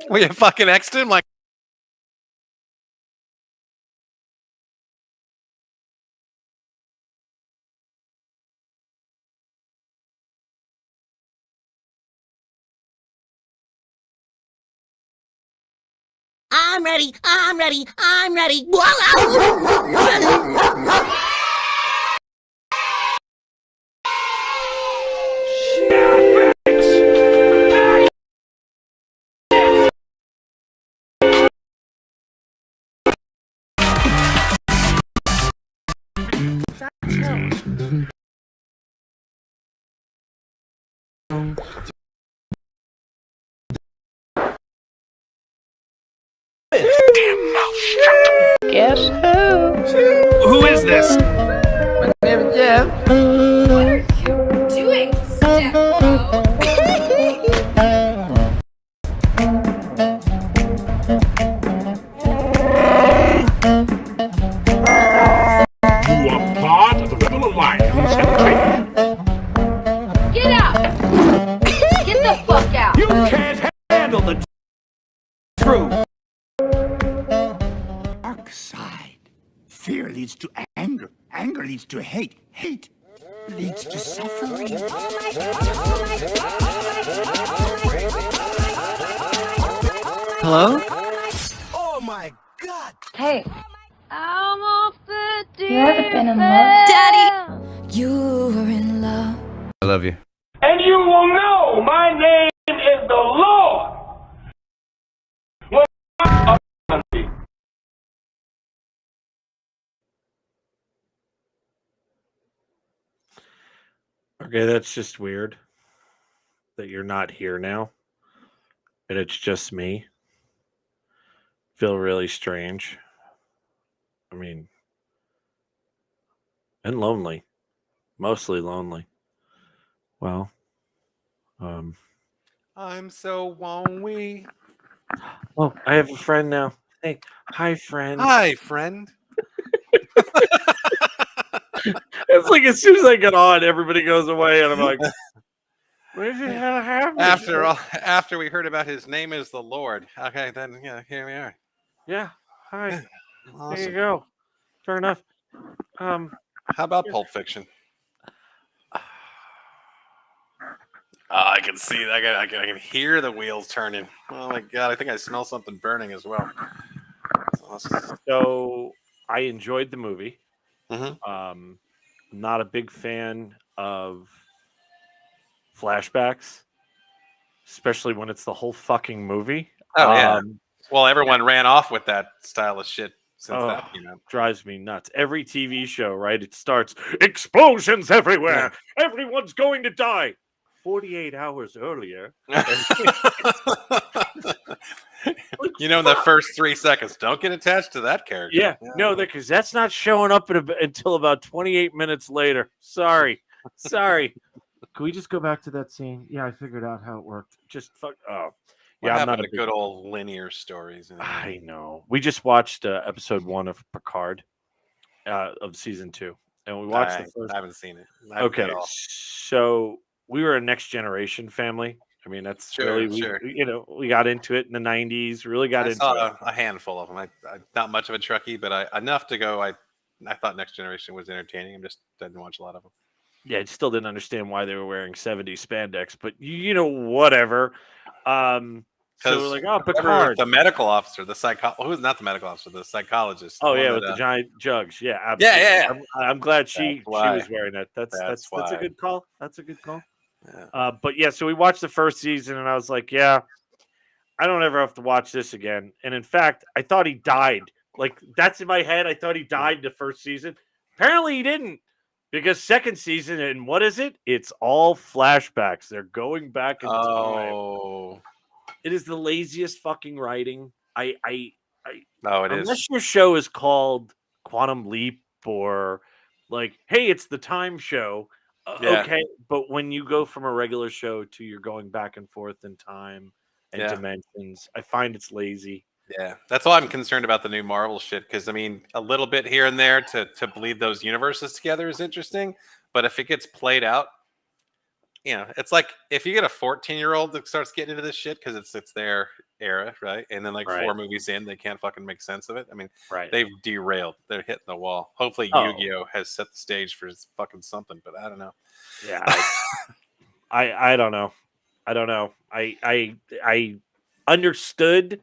Well, you fucking X'd him like. I'm ready. I'm ready. I'm ready. Guess who? Who is this? My name is Jeff. What are you doing, Steph-bro? You are part of the Rebel Alliance and Get out! Get the fuck out! you can't handle the truth. Dark side. Fear leads to anger. Anger leads to hate. Hate leads to suffering. Hello? Oh my God! Hey, I'm off the deep you ever been in love? Daddy, you were in love. I love you. And you will know my name is the Lord. When Okay, that's just weird that you're not here now, and it's just me. Feel really strange. I mean, and lonely, mostly lonely. Well, I'm so lonely. Oh, I have a friend now. Hey, hi, friend. Hi, friend. It's like as soon as I get on, everybody goes away, and I'm like, "What the hell happened?" After we heard about his name is the Lord. Okay, then yeah, here we are. Yeah. Hi. Awesome. There you go. Fair enough. How about Pulp Fiction? I can see that. I can hear the wheels turning. Oh my god! I think I smell something burning as well. That's awesome. So I enjoyed the movie. I'm not a big fan of flashbacks, especially when it's the whole fucking movie. Oh yeah. Well, everyone ran off with that style of shit since that came out. Drives me nuts. Every TV show, right? It starts explosions everywhere. Yeah. Everyone's going to die. 48 hours earlier. You know, in the first 3 seconds, don't get attached to that character. Yeah, no, because that's not showing up until about 28 minutes later. Sorry. Can we just go back to that scene? Yeah, I figured out how it worked. Just fuck. Oh, yeah, I'm not a good old linear stories. I know. We just watched episode 1 of Picard of season 2, and we watched the first. I haven't seen it. Okay, so we were a Next Generation family. I mean, that's really we got into it in the 90s. Really got into it. A handful of them. I not much of a Trekkie, but enough to go. I thought Next Generation was entertaining. I just didn't watch a lot of them. Yeah, I still didn't understand why they were wearing 70s spandex, but you know, whatever. So we're like, oh, Picard. The medical officer, who's not the medical officer, the psychologist. Oh yeah, with the giant jugs. Yeah, absolutely. Yeah. I'm glad she was wearing that. That's a good call. That's a good call. Yeah. But yeah, so we watched the first season, and I was like, yeah, I don't ever have to watch this again. And in fact, I thought he died. Like, that's in my head. I thought he died the first season. Apparently, he didn't. Because second season, and what is it? It's all flashbacks. They're going back in time. It is the laziest fucking writing. No, it unless your show is called Quantum Leap or like, hey, it's the time show. Okay, but when you go from a regular show to you're going back and forth in time and dimensions, I find it's lazy. Yeah, that's why I'm concerned about the new Marvel shit. Because I mean, a little bit here and there to bleed those universes together is interesting, but if it gets played out it's like if you get a 14-year-old that starts getting into this shit because it's their era, right? And then like Right. 4 movies in, they can't fucking make sense of it. I mean, Right. they've derailed. They're hitting the wall. Hopefully, Oh. Yu-Gi-Oh has set the stage for fucking something, but I don't know. Yeah, I don't know. I don't know. I understood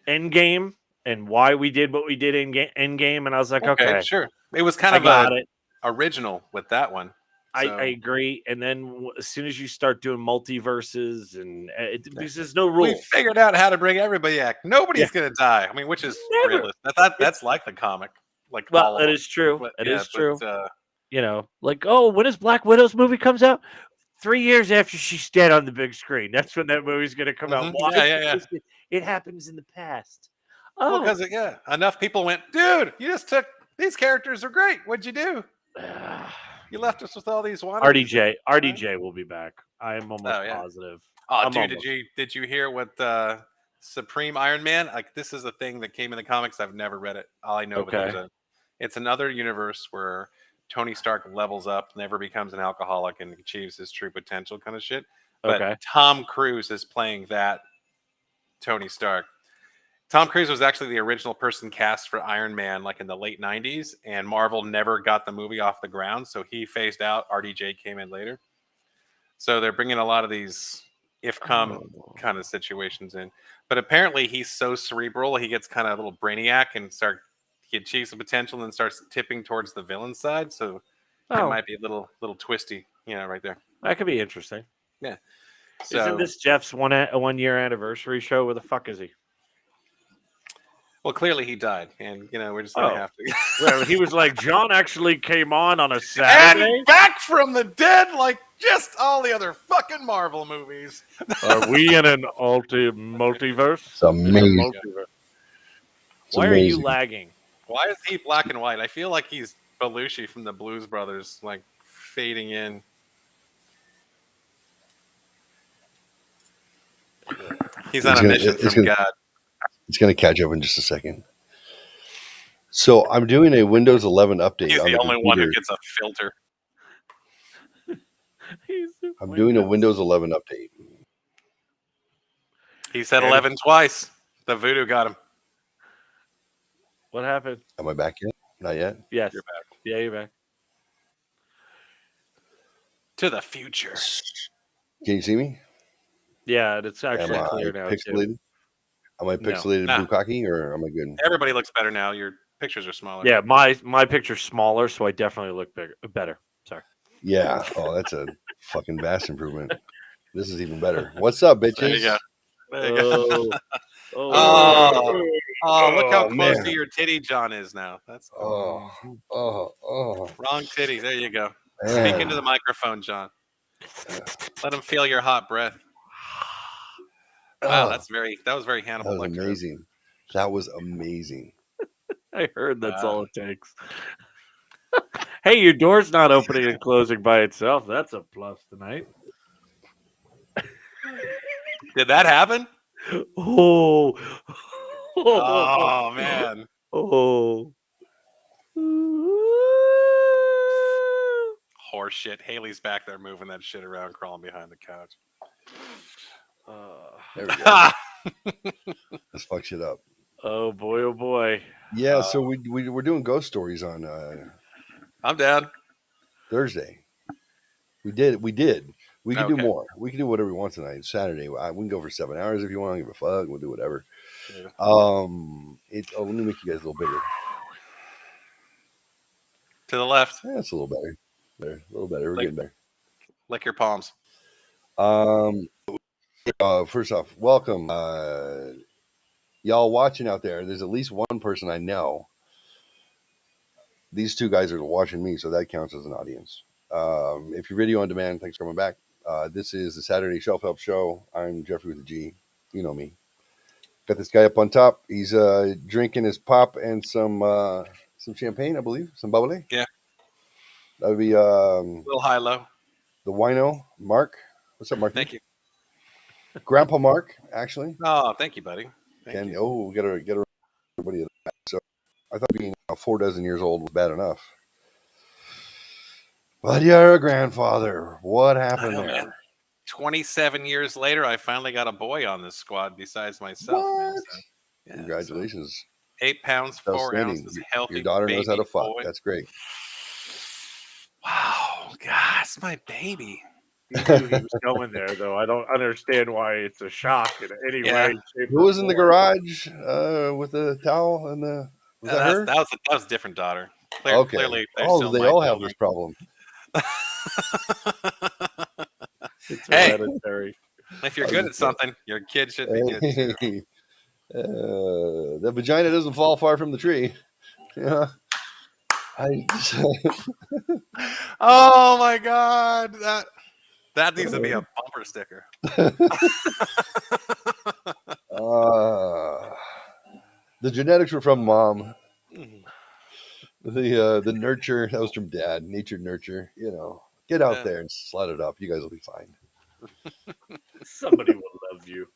Endgame and why we did what we did in Endgame, and I was like, okay, sure. It was kind I of got it. Original with that one. I agree. And then as soon as you start doing multiverses and because there's no rules, we figured out how to bring everybody back. Nobody's gonna die. I mean, which is realistic. That's like the comic. Like, well, it is true. But, it is true. But, like, oh, when is Black Widow's movie comes out? 3 years after she's dead on the big screen. That's when that movie's going to come out. Why? Yeah. It happens in the past. Oh, well, because enough people went, dude. You just took these characters are great. What'd you do? You left us with all these wannabes. RDJ will be back. I'm almost positive. Oh, dude, did you hear what Supreme Iron Man? Like, this is a thing that came in the comics. I've never read it. All I know, but it's another universe where Tony Stark levels up, never becomes an alcoholic, and achieves his true potential, kind of shit. But Tom Cruise is playing that Tony Stark. Tom Cruise was actually the original person cast for Iron Man, like in the late 90s, and Marvel never got the movie off the ground, so he phased out. RDJ came in later. So they're bringing a lot of these if-come kind of situations in. But apparently he's so cerebral, he gets kind of a little brainiac and he achieves the potential and then starts tipping towards the villain side. So it might be a little twisty, right there. That could be interesting. Yeah. So, isn't this Jeff's 1 year anniversary show? Where the fuck is he? Well, clearly he died, and we're just gonna have to. Well, he was like, John actually came on a Saturday, and back from the dead, like just all the other fucking Marvel movies. Are we in an multiverse? It's amazing. Why are you lagging? Why is he black and white? I feel like he's Belushi from the Blues Brothers, like fading in. He's on a mission from God. It's going to catch up in just a second. So I'm doing a Windows 11 update. He's the only one who gets a filter. I'm doing a Windows 11 update. He said 11 twice. The voodoo got him. What happened? Am I back yet? Not yet? Yes. You're back. Yeah, you're back. To the future. Can you see me? Yeah, it's actually clear now. Pixelated? Am I pixelated bukkake, or am I good? Everybody looks better now. Your pictures are smaller. Yeah, my picture's smaller, so I definitely look better. Sorry. Yeah. Oh, that's a fucking vast improvement. This is even better. What's up, bitches? There you go. There you go. Look how close to your titty John is now. That's wrong titty. There you go. Man. Speak into the microphone, John. Let him feel your hot breath. Wow, that was very Hannibal. That was amazing. That was amazing. I heard that's all it takes. Hey, your door's not opening and closing by itself. That's a plus tonight. Did that happen? Oh man. Oh. Horse shit. Haley's back there moving that shit around, crawling behind the couch. There we go. Let's fuck shit up. Oh boy. Yeah, so we're doing ghost stories on I'm down. Thursday. We did. We can do more. We can do whatever we want tonight. It's Saturday. We can go for 7 hours if you want. Give a fuck. We'll do whatever. Yeah. Let me make you guys a little bigger. To the left. Yeah, it's a little better. There, a little better. We're getting better. Lick your palms. First off, welcome. Y'all watching out there. There's at least one person I know. These two guys are watching me, so that counts as an audience. If you're video on demand, thanks for coming back. This is the Saturday Shelf Help Show. I'm Jeffrey with a G. You know me. Got this guy up on top. He's drinking his pop and some champagne, I believe. Some bubbly. Yeah. That would be a little high-low. The wino, Mark. What's up, Mark? Thank you. Grandpa Mark, actually. Oh, thank you, buddy. Thank you. Oh, get everybody at that. So I thought being 4 dozen years old was bad enough. But you're a grandfather. What happened there? Man. 27 years later, I finally got a boy on this squad besides myself. Man. So, yeah, Congratulations. So 8 pounds, 4 Outstanding. ounces, healthy. Your daughter knows how to fuck. Boy. That's great. Wow, God, it's my baby. He knew he was going there, though. I don't understand why it's a shock in any way. Shape, Who was in the garage with the towel and the? Was that her? That was a different daughter. Okay. Clearly, They all have this problem. It's hereditary. If you're good at something, your kid should be good too. The vagina doesn't fall far from the tree. Yeah. Oh my God, that needs to be a bumper sticker. The genetics were from mom. The nurture, that was from dad. Nature nurture. Get out there and slut it up. You guys will be fine. Somebody will love you.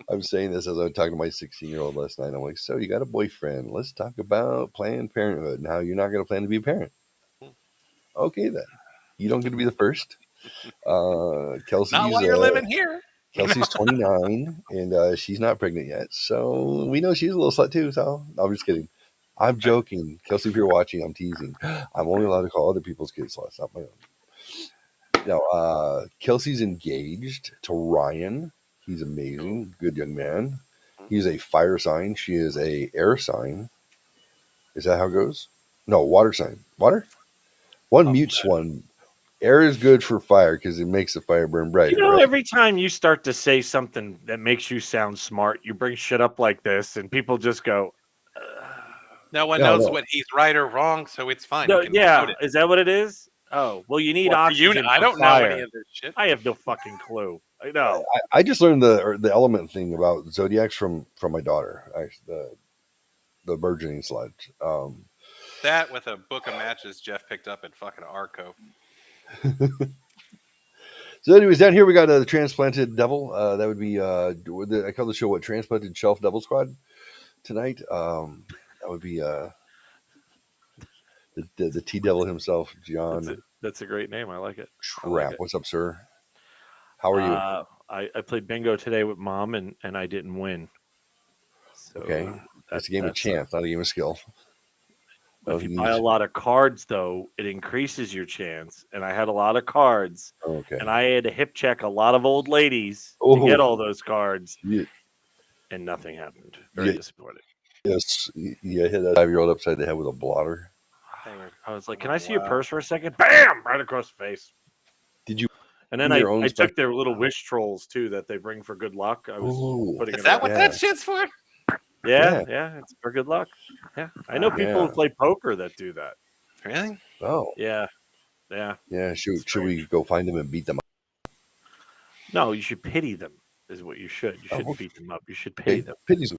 I'm saying this as I was talking to my 16-year-old last night. I'm like, so you got a boyfriend. Let's talk about Planned Parenthood and how you're not going to plan to be a parent. Okay, then. You don't get to be the first. Kelsey's not while you're living here. Kelsey's 29 and she's not pregnant yet. So we know she's a little slut too. So I'm just kidding. I'm joking. Kelsey, if you're watching, I'm teasing. I'm only allowed to call other people's kids sluts, not my own. Now, Kelsey's engaged to Ryan. He's amazing. Good young man. He's a fire sign. She is a air sign. Is that how it goes? No, water sign. Water? One mutes one. Air is good for fire because it makes the fire burn bright. Right? Every time you start to say something that makes you sound smart, you bring shit up like this, and people just go. No one knows what he's right or wrong, so it's fine. No, is that what it is? Oh, well, you need oxygen. I don't know any of this shit. I have no fucking clue. I know. I just learned the element thing about zodiacs from my daughter. The burgeoning slut. That with a book of matches Jeff picked up at fucking Arco. So, anyways, down here we got the Transplanted Devil. That would be I call the show Transplanted Shelf Devil Squad tonight. That would be the T Devil himself, John. That's a great name. I like it. Trap. What's up, sir? How are you? I played bingo today with mom, and I didn't win. So okay, that's a game of chance, not a game of skill. If you buy a lot of cards, though, it increases your chance. And I had a lot of cards, and I had to hip check a lot of old ladies to get all those cards, and nothing happened. Very disappointed. Yes, you hit that 5-year-old upside the head with a blotter. I was like, "Can I see your purse for a second?" Bam! Right across the face. Did you? And then I took their little wish trolls too that they bring for good luck. I was putting Is that what that shit's for? Yeah, it's for good luck. Yeah, I know people who play poker that do that. Really? Oh, yeah. Should we go find them and beat them up? No, you should pity them. Is what you should. You shouldn't beat them up. You should pity them. Pity them.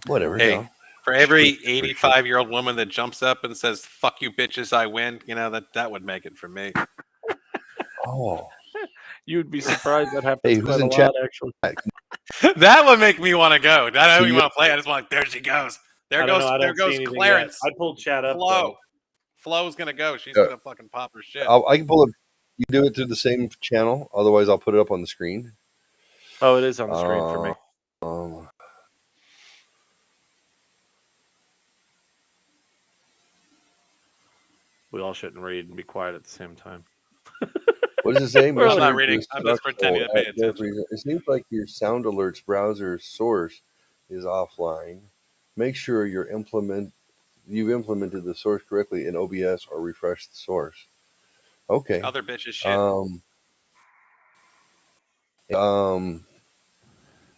Whatever. Hey, for every 85-year-old woman that jumps up and says "fuck you, bitches, I win," that would make it for me. Oh, you would be surprised that happens. Hey, who's in chat? Actually, that would make me want to go. I don't even want to play. I just want. There she goes. There goes Clarence. I pulled chat up. Flo's gonna go. She's gonna fucking pop her shit. I can pull it. You do it through the same channel. Otherwise, I'll put it up on the screen. Oh, it is on the screen for me. We all shouldn't read and be quiet at the same time. What does it say? I'm not reading. I'm just pretending to pay attention. It seems like your sound alerts browser source is offline. Make sure you've implemented the source correctly in OBS or refresh the source. Okay. Other bitches shit.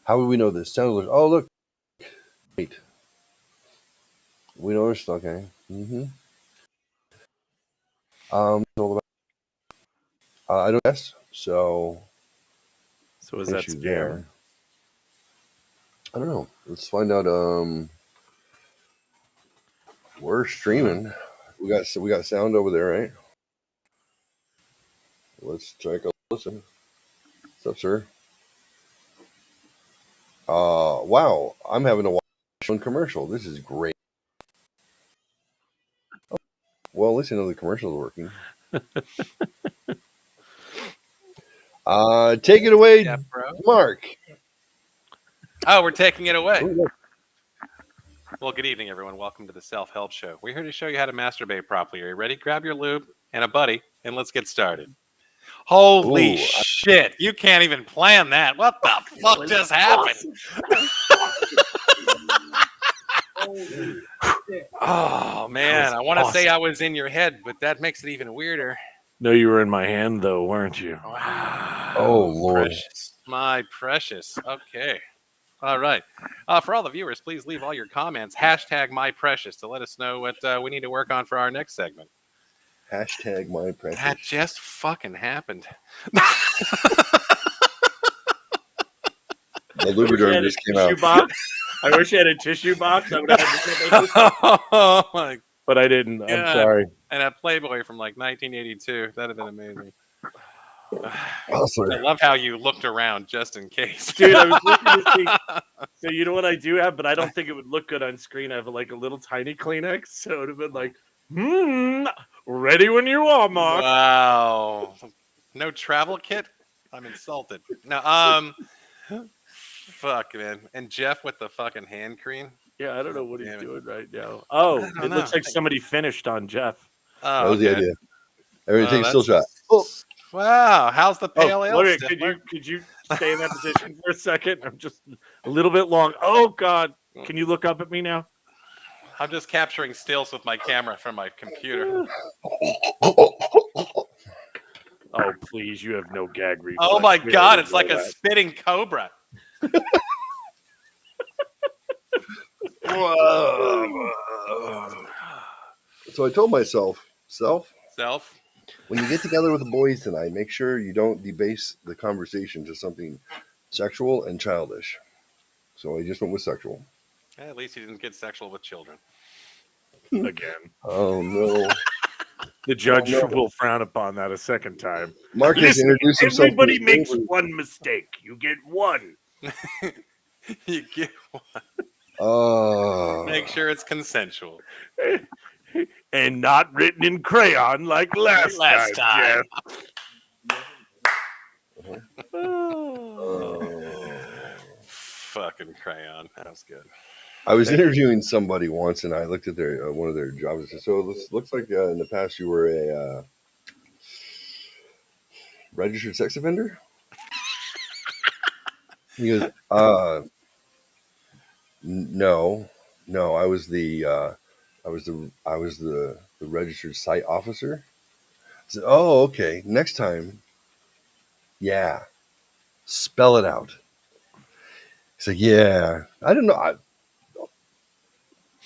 How would we know this? Sound alerts. Oh, look. Wait. We noticed. Okay. I don't guess. So is that scary? I don't know. Let's find out. We're streaming. We got sound over there, right? Let's check a listen. What's up, sir? Wow. I'm having to watch one commercial. This is great. Well, at least I know the commercial is working. Take it away, Yeah, bro. Mark. Oh, we're taking it away. Ooh, Well, good evening, everyone. Welcome to the Self-Help Show. We're here to show you how to masturbate properly. Are you ready? Grab your lube and a buddy, and let's get started. Holy shit! You can't even plan that. What the fuck just happened? Oh man, I want to say I was in your head, but that makes it even weirder. No, you were in my hand though, weren't you? Wow. Oh Lord. Precious. My precious. Okay. All right. For all the viewers, please leave all your comments. #myprecious to let us know what we need to work on for our next segment. #myprecious. That just fucking happened. The lubriderm just came out. Box. I wish I had a tissue box. I would have had Oh my! But I didn't. God. I'm sorry. And a Playboy from like 1982. That'd have been amazing. Hustler. I love how you looked around just in case. Dude, I was looking to see. So you know what I do have, but I don't think it would look good on screen. I have like a little tiny Kleenex, so it would have been like, ready when you are, Mark. Wow. No travel kit? I'm insulted. No, fuck, man. And Jeff with the fucking hand cream. Yeah, I don't know what he's doing right now. Oh, it looks like somebody finished on Jeff. That was the idea. Everything's still shot. Oh. Wow, how's the pale ale? Could you stay in that position for a second? I'm just a little bit long. Oh God, can you look up at me now? I'm just capturing stills with my camera from my computer. Oh please, you have no gag reflex. Oh my God, it's like a spitting cobra. So I told myself, Self. When you get together with the boys tonight, make sure you don't debase the conversation to something sexual and childish. So I just went with sexual. At least he didn't get sexual with children. Again. Oh no. The judge will frown upon that a second time. Mark has introduced himself. Everybody makes one mistake. You get one. You get one. Make sure it's consensual. And not written in crayon like last time. Fucking crayon. That was good. I was interviewing somebody once, and I looked at their one of their jobs. And said, so it looks like in the past you were a registered sex offender. He goes, no, I was the registered site officer. I said, oh, okay. Next time, yeah, spell it out. He's like, yeah, I don't know.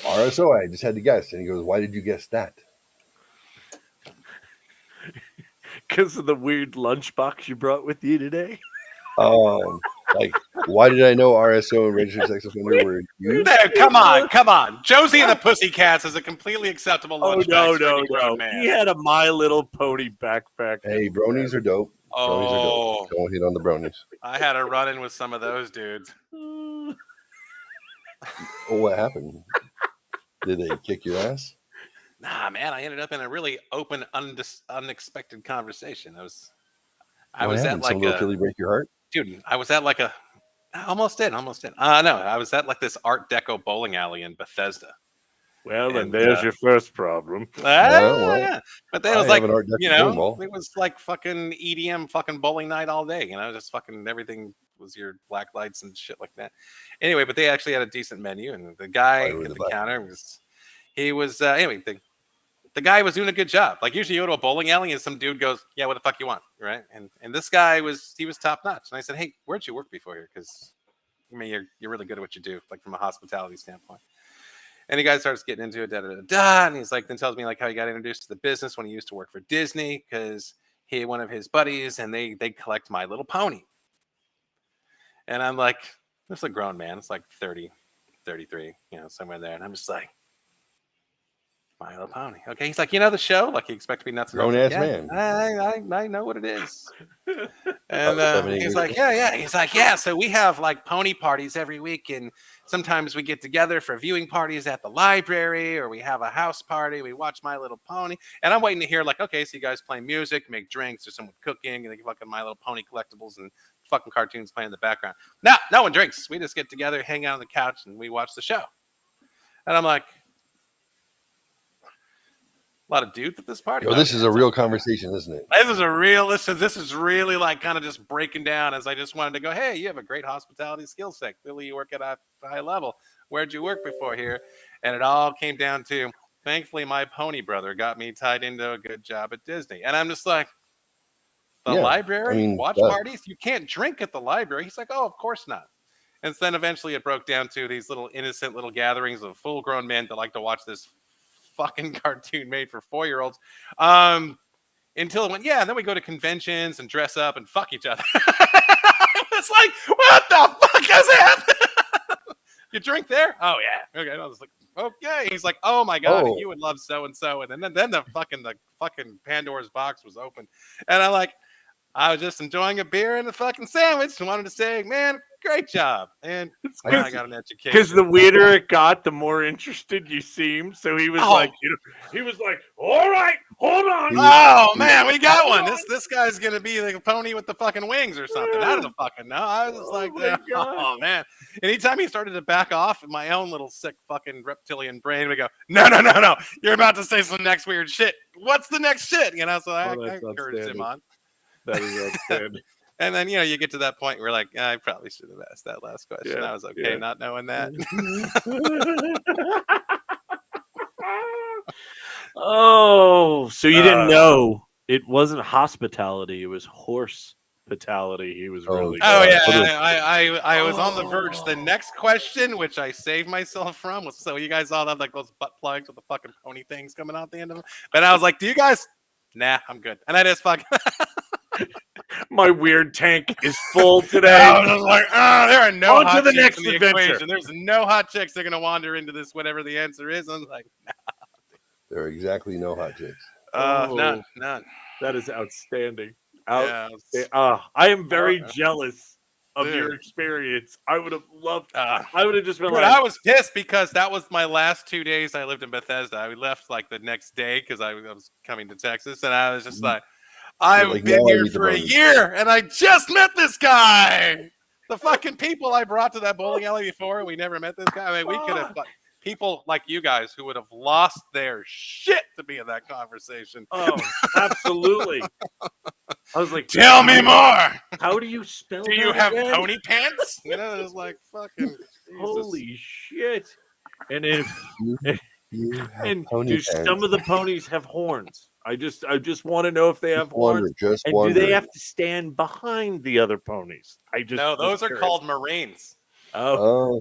RSO, I just had to guess. And he goes, why did you guess that? Because of the weird lunchbox you brought with you today. Like, why did I know RSO and registered sex offender were used? No, come on. Josie and the Pussycats is a completely acceptable lunchbox. No. He had a My Little Pony backpack. Hey, bronies are dope. Don't hit on the bronies. I had a run-in with some of those dudes. Oh, what happened? Did they kick your ass? Nah, man, I ended up in a really open, unexpected conversation. I was at like a Philly break your heart? Dude, I was at like a almost did. No, I was at like this Art Deco bowling alley in Bethesda. Well, then there's your first problem. Yeah. But that was like, it was like fucking EDM fucking bowling night all day. Just fucking everything was your black lights and shit like that. Anyway, but they actually had a decent menu, and the guy at the counter was the guy was doing a good job. Like usually you go to a bowling alley and some dude goes, yeah, what the fuck you want? Right. And this guy was top notch. And I said, hey, where'd you work before here? Because you're really good at what you do, like from a hospitality standpoint. And the guy starts getting into it, and he's like, then tells me like how he got introduced to the business when he used to work for Disney because he had one of his buddies and they collect My Little Pony. And I'm like, this is a grown man. It's like 30, 33, somewhere there. And I'm just like, My Little Pony. Okay, he's like, you know the show? Like, you expect to be nuts and Grown bolts. ass Like, man. I know what it is. About And 7, 8 he's years like, old. yeah. He's like, yeah. So we have like pony parties every week, and sometimes we get together for viewing parties at the library, or we have a house party. We watch My Little Pony, and I'm waiting to hear like, okay, so you guys play music, make drinks, or someone cooking, and they fucking My Little Pony collectibles and fucking cartoons playing in the background. No one drinks. We just get together, hang out on the couch, and we watch the show. And I'm like, a lot of dudes at this party. Yo, this is a real conversation, isn't it? This is a real. This is really like kind of just breaking down. As I just wanted to go, hey, you have a great hospitality skill set. Clearly, you work at a high level. Where'd you work before here? And it all came down to, thankfully, my pony brother got me tied into a good job at Disney. And I'm just like, the library, watch parties. You can't drink at the library. He's like, oh, of course not. And then eventually it broke down to these little innocent little gatherings of full-grown men that like to watch this fucking cartoon made for 4-year-olds. Until it went, yeah, and then we go to conventions and dress up and fuck each other. It's like, what the fuck has happened? You drink there? Oh yeah. Okay. I was like, okay. He's like, oh my god, you would love so and so. And then the fucking Pandora's box was open. And I was just enjoying a beer and a fucking sandwich and wanted to say, man, great job. And I got an education. Because the weirder it got, the more interested you seemed. So he was like, he was like, all right, hold on. Oh man, we got one. This guy's gonna be like a pony with the fucking wings or something. I don't fucking know. I was like, oh man. Anytime he started to back off, in my own little sick fucking reptilian brain would go, no. You're about to say some next weird shit. What's the next shit? You know, so I encouraged him on. That is outstanding. And then, you get to that point where like, I probably should have asked that last question. I was okay not knowing that. Oh, so you didn't know it wasn't hospitality, it was horse fatality. He was really I was on the verge. The next question, which I saved myself from, was so you guys all have like those butt plugs with the fucking pony things coming out the end of them. But I was like, do you guys? Nah, I'm good. And I just fucking my weird tank is full today. I was like, there are no on hot to the chicks next in the adventure. equation. There's no hot chicks that are gonna wander into this, whatever the answer is. I was like, nah. There are exactly no hot chicks. None. That is outstanding. Yeah, I am very jealous of your experience. I would have loved. I would have just been like, I was pissed because that was my last 2 days I lived in Bethesda. I left like the next day because I was coming to Texas, and I was just like, I've been here for a year, and I just met this guy. The fucking people I brought to that bowling alley before, we never met this guy. I mean, we could have people like you guys who would have lost their shit to be in that conversation. Oh, absolutely. I was like, tell me more. How do you spell Do you have pony pants? It was like fucking Jesus. Holy shit. And if Some of the ponies have horns? I just want to know if they have horns. Do they have to stand behind the other ponies? No, those are called Marines. Oh.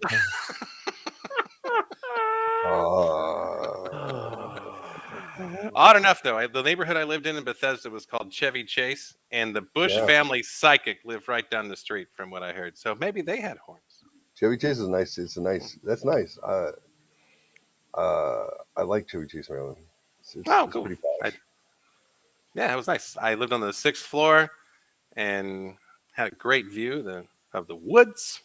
Odd enough, though, the neighborhood I lived in Bethesda was called Chevy Chase, and the Bush family psychic lived right down the street, from what I heard. So maybe they had horns. Chevy Chase is nice. That's nice. I like Chevy Chase, Maryland. It's cool. Pretty fast. Yeah, it was nice. I lived on the 6th floor and had a great view of the woods,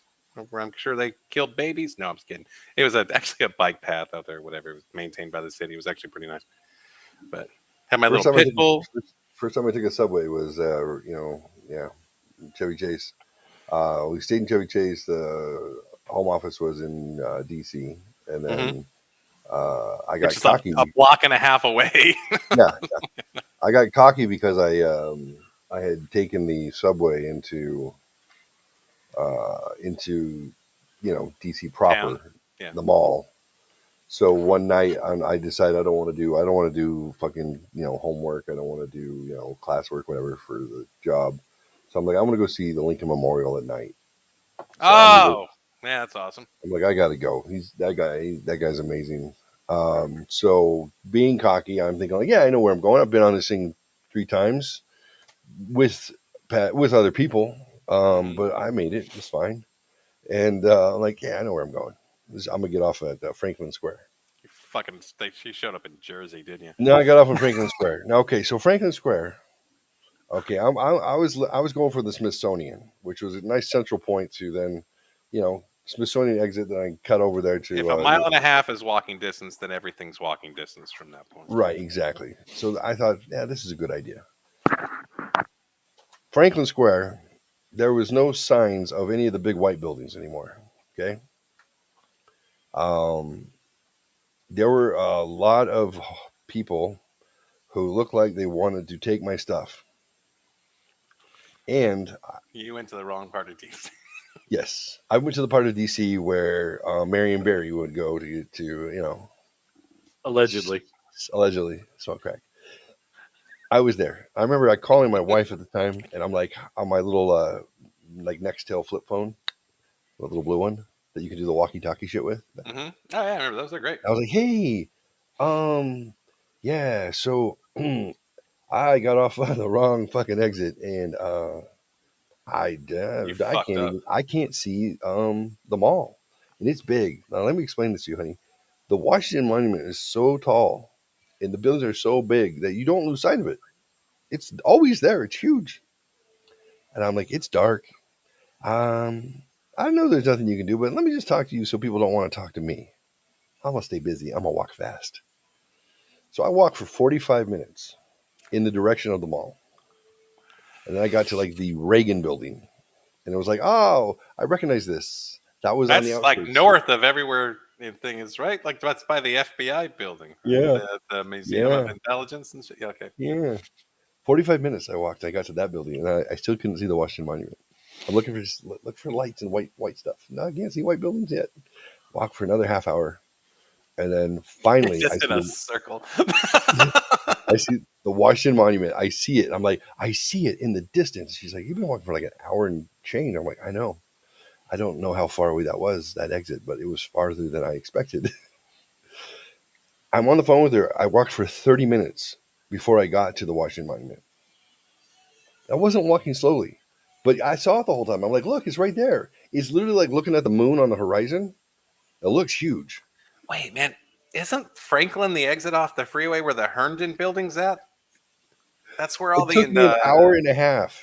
where I'm sure they killed babies. No, I'm just kidding. It was actually a bike path out there, whatever. It was maintained by the city. It was actually pretty nice. But had my little pit bull. First time I took a subway was, Chevy Chase. We stayed in Chevy Chase. The home office was in D.C. And then I got cocky. A block and a half away. yeah. I got cocky because I had taken the subway into DC proper, the mall. So one night I decided I don't want to do fucking homework. I don't want to do classwork, whatever, for the job. So I'm like, I'm gonna go see the Lincoln Memorial at night. So yeah, that's awesome. I'm like, I gotta go. That guy's amazing. So being cocky, I'm thinking like, yeah, I know where I'm going. I've been on this thing 3 times with other people, but I made it. It's fine. And I'm like, yeah, I know where I'm going. I'm gonna get off at Franklin Square. She showed up in Jersey, didn't you? No, I got off in Franklin Square. Now, okay, so Franklin Square. Okay, I was going for the Smithsonian, which was a nice central point to then, Smithsonian exit. Then I cut over there to. If a mile and a half is walking distance, then everything's walking distance from that point. Right, exactly. So I thought, yeah, this is a good idea. Franklin Square, there was no signs of any of the big white buildings anymore. Okay. There were a lot of people who looked like they wanted to take my stuff. And you went to the wrong part of DC. Yes, I went to the part of DC where Marion Barry would go to allegedly smoke crack. I was there. I remember calling my wife at the time, and I'm like on my little like Nextel flip phone, the little blue one that you can do the walkie-talkie shit with. Mm-hmm. Oh yeah, I remember those are great. I was like, hey, yeah, so I got off on the wrong fucking exit, and I can't see the mall, and it's big. Now let me explain this to you, honey. The Washington Monument is so tall, and the buildings are so big that you don't lose sight of it. It's always there. It's huge. And I'm like, it's dark. I know there's nothing you can do, but let me just talk to you so people don't want to talk to me. I'm going to stay busy. I'm going to walk fast. So I walked for 45 minutes in the direction of the mall. And then I got to like the Reagan building. And it was like, oh, I recognize this. That's on the outskirts. Like north of everywhere thing is, right? Like that's by the FBI building. Yeah. The Museum of Intelligence and shit. Yeah, okay. Yeah. 45 minutes I walked. I got to that building, and I still couldn't see the Washington Monument. I'm looking for lights and white stuff. No, I can't see white buildings yet. Walk for another half hour, and then finally, just in a circle. I see the Washington Monument. I see it. I'm like, I see it in the distance. She's like, you've been walking for like an hour and change. I'm like, I know. I don't know how far away that exit, but it was farther than I expected. I'm on the phone with her. I walked for 30 minutes before I got to the Washington Monument. I wasn't walking slowly, but I saw it the whole time. I'm like, look, it's right there. It's literally like looking at the moon on the horizon. It looks huge. Wait, man, isn't Franklin the exit off the freeway where the Herndon building's at? That's where all it took me an hour and a half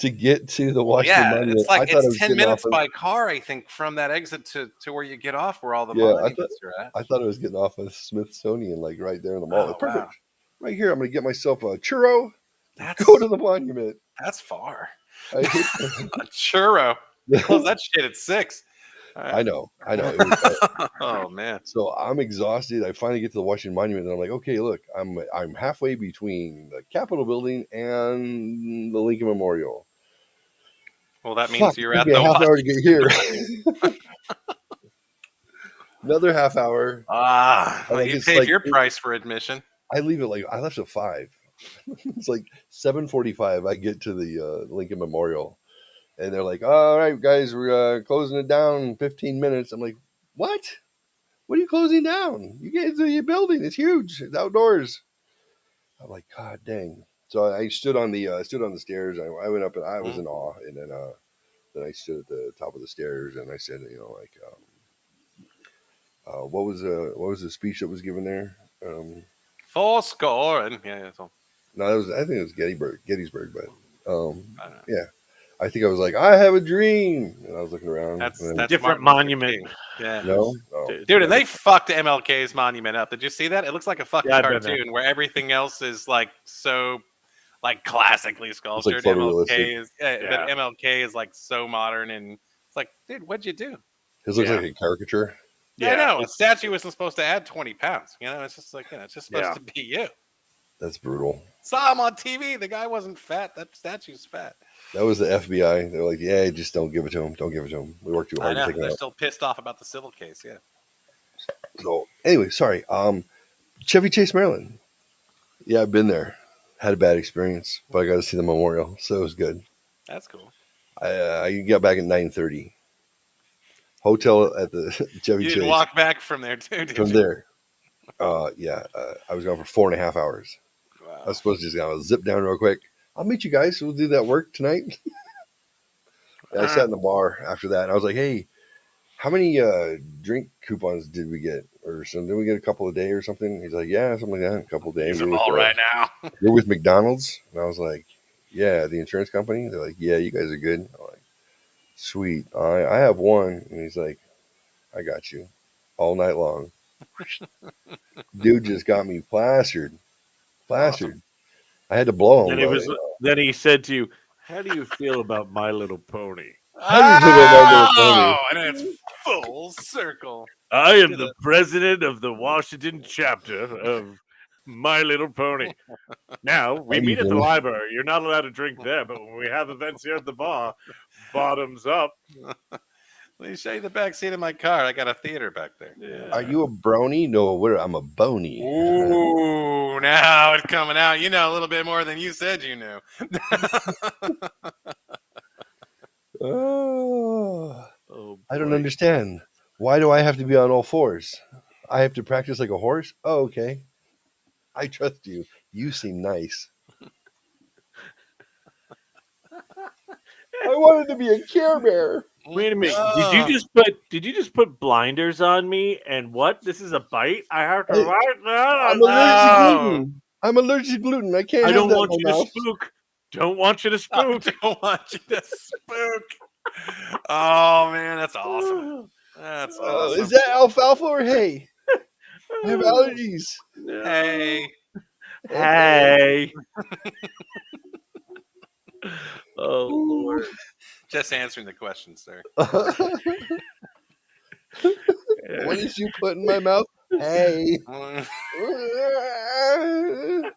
to get to the Washington Monument. It's like it's 10 minutes by car, I think, from that exit to where you get off, where all the monuments are at. I thought I was getting off of Smithsonian, like right there in the mall. Perfect. Wow. Right here, I'm going to get myself a churro. Go to the monument. That's far. A churro. Close that shit at 6. I know. Oh man. So I'm exhausted. I finally get to the Washington Monument, and I'm like, okay, look, I'm halfway between the Capitol building and the Lincoln Memorial. Well, that means you're at the half hour to get here. Another half hour. Well, you paid your price for admission. I left at 5. It's like 7:45. I get to the Lincoln Memorial, and they're like, "All right, guys, we're closing it down in 15 minutes." I'm like, "What? What are you closing down? You get into your building. It's huge. It's outdoors." I'm like, "God dang!" So I stood on the stairs. I went up, and I was in awe. And then I stood at the top of the stairs, and I said, what was the speech that was given there? Full score, and no, I think it was Gettysburg, but yeah, I think I was like, I have a dream, and I was looking around. That's different monument. Yeah, no, dude, and they fucked MLK's monument up. Did you see that? It looks like a fucking cartoon where everything else is like so, like classically sculptured. Like MLK is, but MLK is like so modern, and it's like, dude, what'd you do? His looks like a caricature. Yeah, I know. A statue isn't supposed to add 20 pounds. It's just like, it's just supposed to be you. That's brutal. Saw him on TV. The guy wasn't fat. That statue's fat. That was the FBI. They're like, yeah, just don't give it to him. Don't give it to him. We worked too hard to take it out. They're still pissed off about the civil case. Yeah. So anyway, sorry. Chevy Chase, Maryland. Yeah, I've been there. Had a bad experience, but I got to see the memorial, so it was good. That's cool. I got back at 9:30. Hotel at the Chevy Chase. You didn't walk back from there too, did you? From there. I was gone for 4.5 hours. Wow. I was supposed to just zip down real quick. I'll meet you guys. We'll do that work tonight. I sat in the bar after that, and I was like, hey, how many drink coupons did we get? Or something? Did we get a couple a day or something? He's like, yeah, something like that. A couple a day. Use them all right now. You're with McDonald's? And I was like, yeah, the insurance company. They're like, yeah, you guys are good. I'm like, sweet. I have one. And he's like, I got you all night long. Dude just got me plastered. Awesome. I had to blow him. Then he said to you, how do you feel about My Little Pony? How do you feel about My Little Pony? And it's full circle. I am the president of the Washington chapter of My Little Pony. Now, we meet at the library. You're not allowed to drink there, but when we have events here at the bar, bottoms up. Let me show you the back seat of my car. I got a theater back there. Yeah. Are you a brony? No, I'm a bony. Ooh, now it's coming out. You know a little bit more than you said you knew. Oh, I don't understand. Why do I have to be on all fours? I have to practice like a horse? Oh, okay. I trust you. You seem nice. I wanted to be a Care Bear. Wait a minute. Did you just put blinders on me? And what? This is a bite? I have to I'm allergic to gluten. I'm allergic to gluten. I can't. I don't want you to spook. Don't want you to spook. I don't want you to spook. Oh man, that's awesome. That's awesome. Is that alfalfa or hay? I have allergies. Hey. Oh Lord. Just answering the question, sir. What did you put in my mouth? Hey.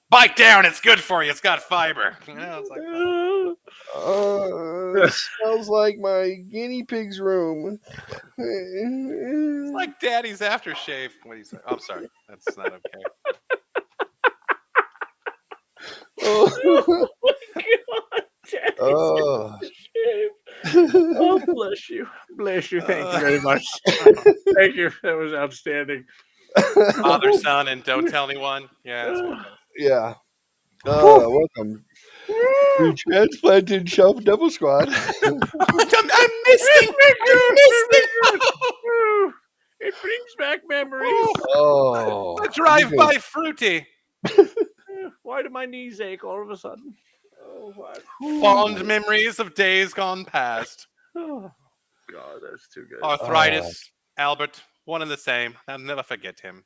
Bite down. It's good for you. It's got fiber. It's like, it smells like my guinea pig's room. It's like Daddy's aftershave. What do you say? Oh, I'm sorry. That's not okay. Oh my God. Oh, bless you. Bless you. Thank you very much. Thank you. That was outstanding. Father, son, and don't tell anyone. Yeah. Yeah. Welcome to Transplanted Shelf Double Squad. I'm missing. It brings back memories. Oh. A drive-by fruity. Why do my knees ache all of a sudden? Oh, what? Fond memories of days gone past. Oh, God, that's too good. Arthritis, Albert, one and the same. I'll never forget him.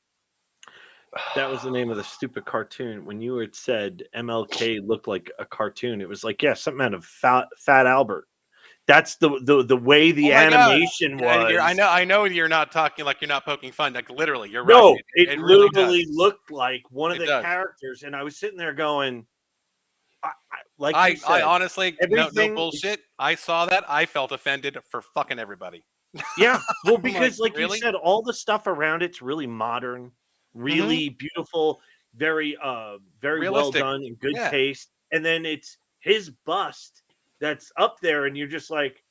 That was the name of the stupid cartoon. When you had said MLK looked like a cartoon, it was like, yeah, something out of Fat Albert. That's the way the animation was. I know you're not talking like you're not poking fun. Like literally, you're right. No, it really literally looked like one of the characters, and I was sitting there going, I honestly, no bullshit. I saw that. I felt offended for fucking everybody. Yeah, well, because like really? You said, all the stuff around it's really modern, really beautiful, very realistic. Well done, in good taste. And then it's his bust that's up there, and you're just like,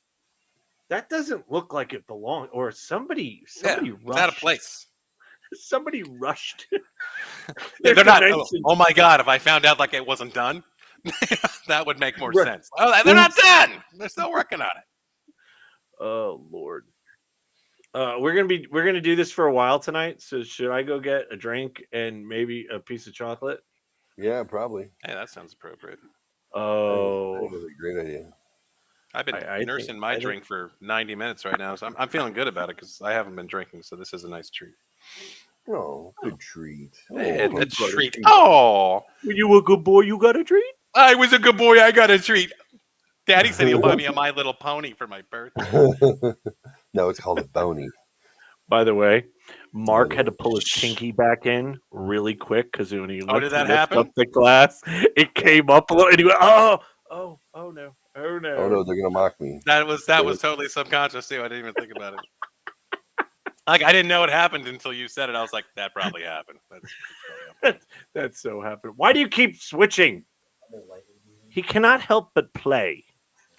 that doesn't look like it belonged, or somebody rushed. Out of place. Somebody rushed. They're not. Oh my God! If I found out like it wasn't done, that would make more sense. Oh, they're not done. They're still working on it. Oh Lord. We're gonna do this for a while tonight. So should I go get a drink and maybe a piece of chocolate? Yeah, probably. Hey, that sounds appropriate. Oh, that was a great idea. I've been nursing my drink for 90 minutes right now, so I'm feeling good about it because I haven't been drinking. So this is a nice treat. Oh, good treat. A treat. Oh, when you were a good boy, you got a treat. I was a good boy. I got a treat. Daddy said he'll buy me a My Little Pony for my birthday. No, it's called a bony. By the way, Mark had to pull his pinky back in really quick because when he did that happen? Up the glass, it came up a little, and he went, oh no, oh no. Oh no, they're gonna mock me. That was totally subconscious too. I didn't even think about it. Like I didn't know it happened until you said it. I was like, that probably happened. That's so happened. Why do you keep switching? He cannot help but play.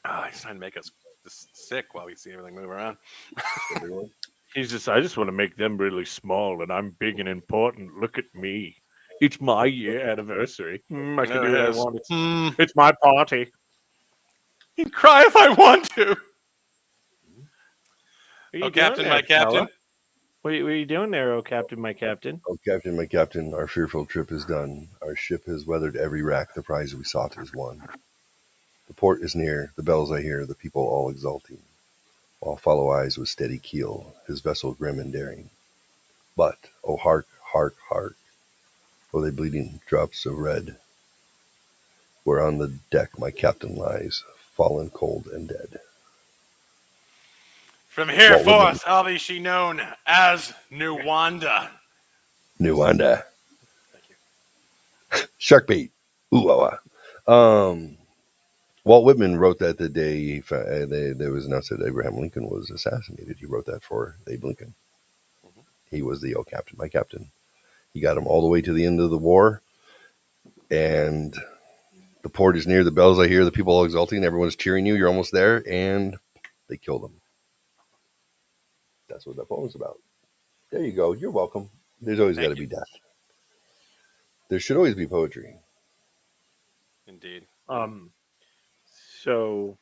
Oh, he's trying to make us sick while we see everything move around. I just want to make them really small, and I'm big and important. Look at me. It's my year anniversary. I can do what I want. It's my party. You can cry if I want to. What are you doing Captain, there, my captain. fella? What are you doing there, oh Captain, my captain? Oh, Captain, my captain, our fearful trip is done. Our ship has weathered every rack. The prize we sought is won. The port is near. The bells I hear. The people all exulting. While follow eyes with steady keel, his vessel grim and daring. But, oh hark, hark, hark, oh they bleeding drops of red, where on the deck my captain lies, fallen cold and dead. From hereforth, I'll be she known as Nuwanda. Nuwanda. Thank you. Shark bait. Ooh, ah, ah. Walt Whitman wrote that the day there was announced that Abraham Lincoln was assassinated. He wrote that for Abe Lincoln. He was the captain, my captain. He got him all the way to the end of the war, and the port is near. The bells I hear. The people all exulting. Everyone's cheering you. You're almost there, and they killed him. That's what that poem's about. There you go. You're welcome. There's always got to be death. There should always be poetry. Indeed. So.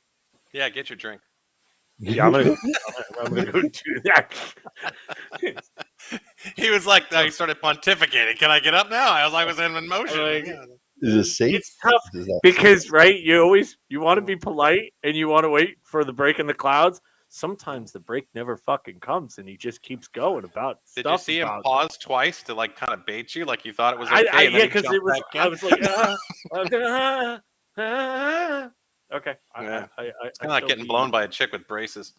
Yeah, get your drink. Yeah, I'm gonna go do that. He was like, he started pontificating. Can I get up now? I was in motion. Is it safe? It's tough because, right, you want to be polite and you want to wait for the break in the clouds. Sometimes the break never fucking comes and he just keeps going about Did stuff. Did you see him pause twice to like kind of bait you, like you thought it was okay? Yeah, because it was. I was like, okay. Yeah. It's kind of like getting blown by a chick with braces.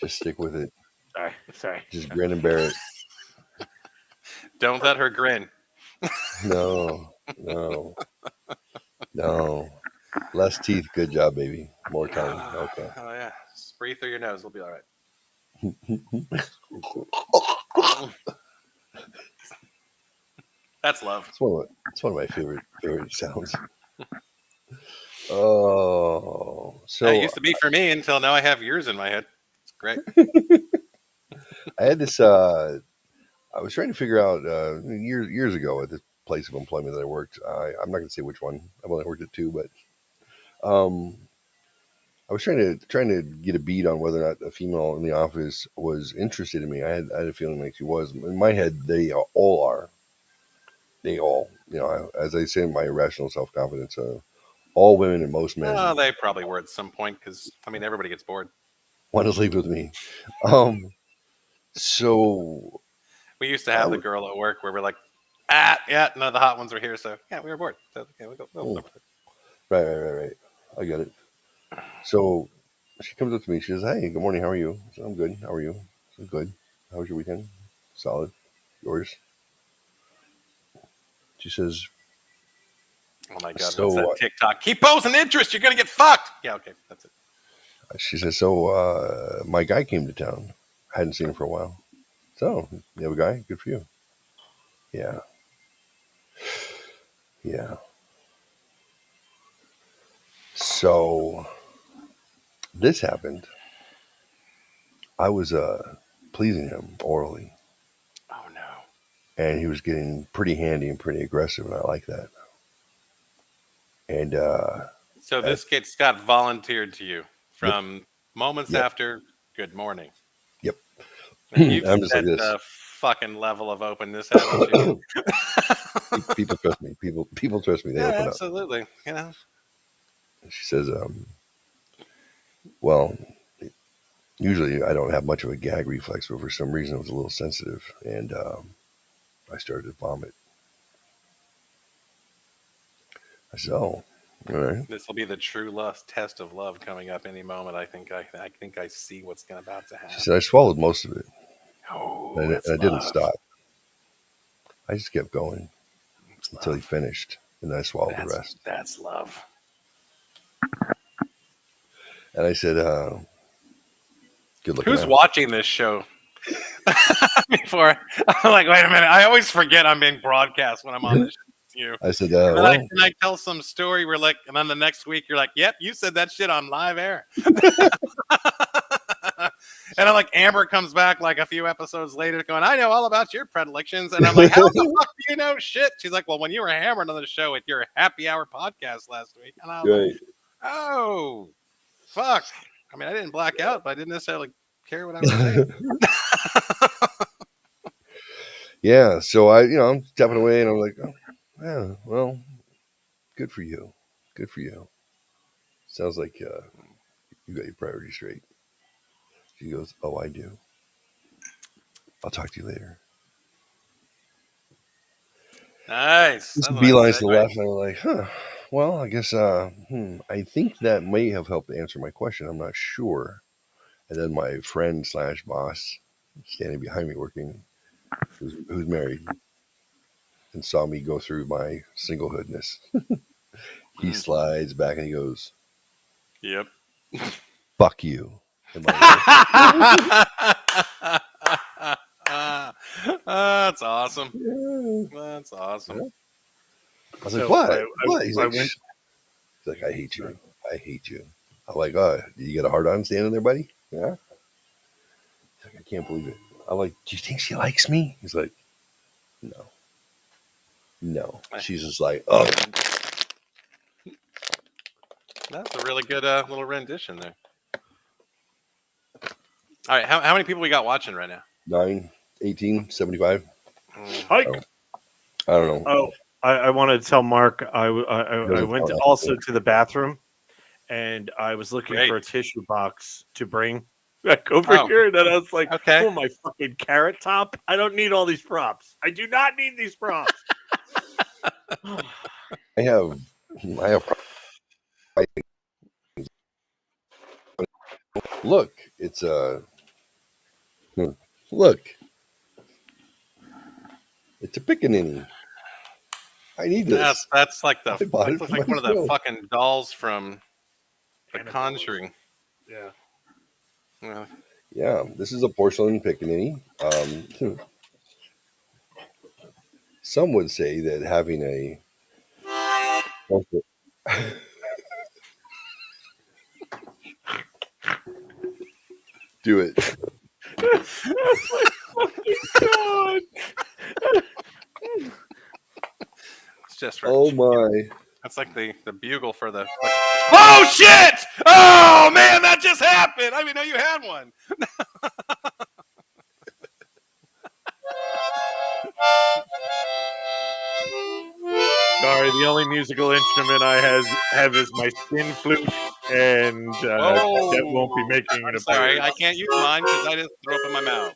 Just stick with it. Sorry. Just grin and bear it. Don't let her grin. No. Less teeth. Good job, baby. More tongue. Okay. Oh yeah. Just breathe through your nose. We'll be all right. That's love. It's one of my favorite sounds. Oh, so it used to be for me until now. I have yours in my head. It's great. I had this. I was trying to figure out years ago at this place of employment that I worked. I'm not going to say which one. I've only worked at two, but I was trying to get a beat on whether or not a female in the office was interested in me. I had a feeling like she was. In my head, they all are. They all, as I say in my irrational self-confidence, all women and most men. Oh, they probably were at some point because, everybody gets bored. Want to sleep with me. So. We used to have the girl at work where we're like, yeah, none of the hot ones were here, so yeah, we were bored. So, okay, we go. Right. I get it. So she comes up to me. She says, "Hey, good morning. How are you?" I said, "I'm good. How are you?" I said, "Good. How was your weekend?" "Solid. Yours?" She says, "Oh my God, what's that TikTok? Keep posing interest. You're gonna get fucked." Yeah, okay, that's it. She says, "So my guy came to town. I hadn't seen him for a while. So you have a guy? Good for you." Yeah. So this happened. I was pleasing him orally. Oh no. And he was getting pretty handy and pretty aggressive, and I like that. And so this kid Scott volunteered to you from moments after good morning. Yep. You've I'm just set like the fucking level of openness, haven't you? People trust me. People trust me. They open absolutely. up. She says, well, usually I don't have much of a gag reflex, but for some reason it was a little sensitive, and I started to vomit. I said, "Oh, all right." This will be the true test of love coming up any moment. I think I see what's about to happen. She said, "I swallowed most of it, and I didn't stop. I just kept going until he finished, and I swallowed the rest." That's love. And I said, "Good looking." Who's watching this show? Before I'm like, wait a minute. I always forget I'm being broadcast when I'm on this. You. I said, can I tell some story where and then the next week you're like, yep, you said that shit on live air. And I'm like, Amber comes back like a few episodes later going, I know all about your predilections. And I'm like, how the fuck do you know shit? She's like, well, when you were hammered on the show with your happy hour podcast last week. And I was like, oh. Fuck. I mean, I didn't black out, but I didn't necessarily care what I was saying. Yeah, so I'm tapping away, and I'm like, oh, yeah, well, good for you. Good for you. Sounds like you got your priorities straight. She goes, oh, I do. I'll talk to you later. Nice. Just beelines to the left, and I'm like, huh. Well, I guess I think that may have helped answer my question. I'm not sure. And then my friend / boss standing behind me working, who's married, and saw me go through my singlehoodness. He slides back and he goes, yep. Fuck you. That's awesome. Yeah. That's awesome. Yeah. I was like, what? What? He's like, I hate you. I hate you. I'm like, oh, you get a hard on standing there, buddy? Yeah. He's like, I can't believe it. I'm like, do you think she likes me? He's like, no. No. She's just like, oh. That's a really good little rendition there. All right, how many people we got watching right now? 9, 18, 75. Hike. I don't know. Oh, I wanted to tell Mark I went to the bathroom, and I was looking for a tissue box to bring back over here, and then I was like, okay. Oh, my fucking Carrot Top. I don't need all these props. I do not need these props. I have look, it's look. It's a pickaninny. I need this. That's like one of the fucking dolls from The Conjuring. Yeah. Yeah, this is a porcelain pickaninny. Some would say that having a do it. Oh my fucking God. It's just oh my. That's like the bugle for the. Oh shit! Oh man, that just happened. I didn't know you had one. Sorry, the only musical instrument I have is my skin flute, and that won't be making an appearance. Sorry, I can't use mine because I just throw up in my mouth.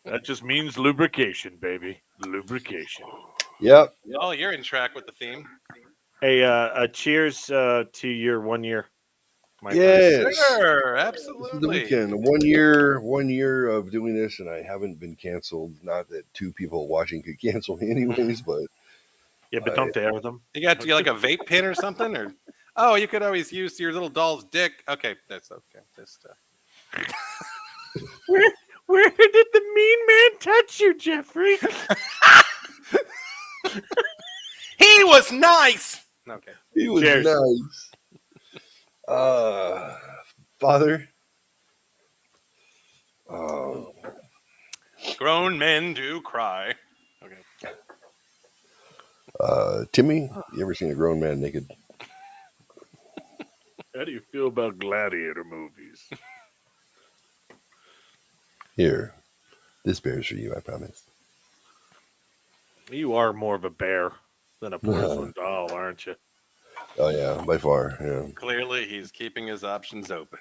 That just means lubrication, baby. Lubrication. Yep. Oh, you're in track with the theme. Hey, cheers to your 1 year. Yes. Sure, absolutely. This is the weekend. 1 year of doing this, and I haven't been canceled. Not that 2 people watching could cancel me anyways, but yeah, but don't dare them. You got like a vape pen or something, or you could always use your little doll's dick. Okay, that's okay. Just where did the mean man touch you, Jeffrey? He was nice. Okay, he was nice. Father. Grown men do cry. Okay. Timmy, you ever seen a grown man naked? How do you feel about gladiator movies? Here, this bear's for you, I promise. You are more of a bear than a porcelain doll, aren't you? Oh yeah, by far. Yeah. Clearly, he's keeping his options open.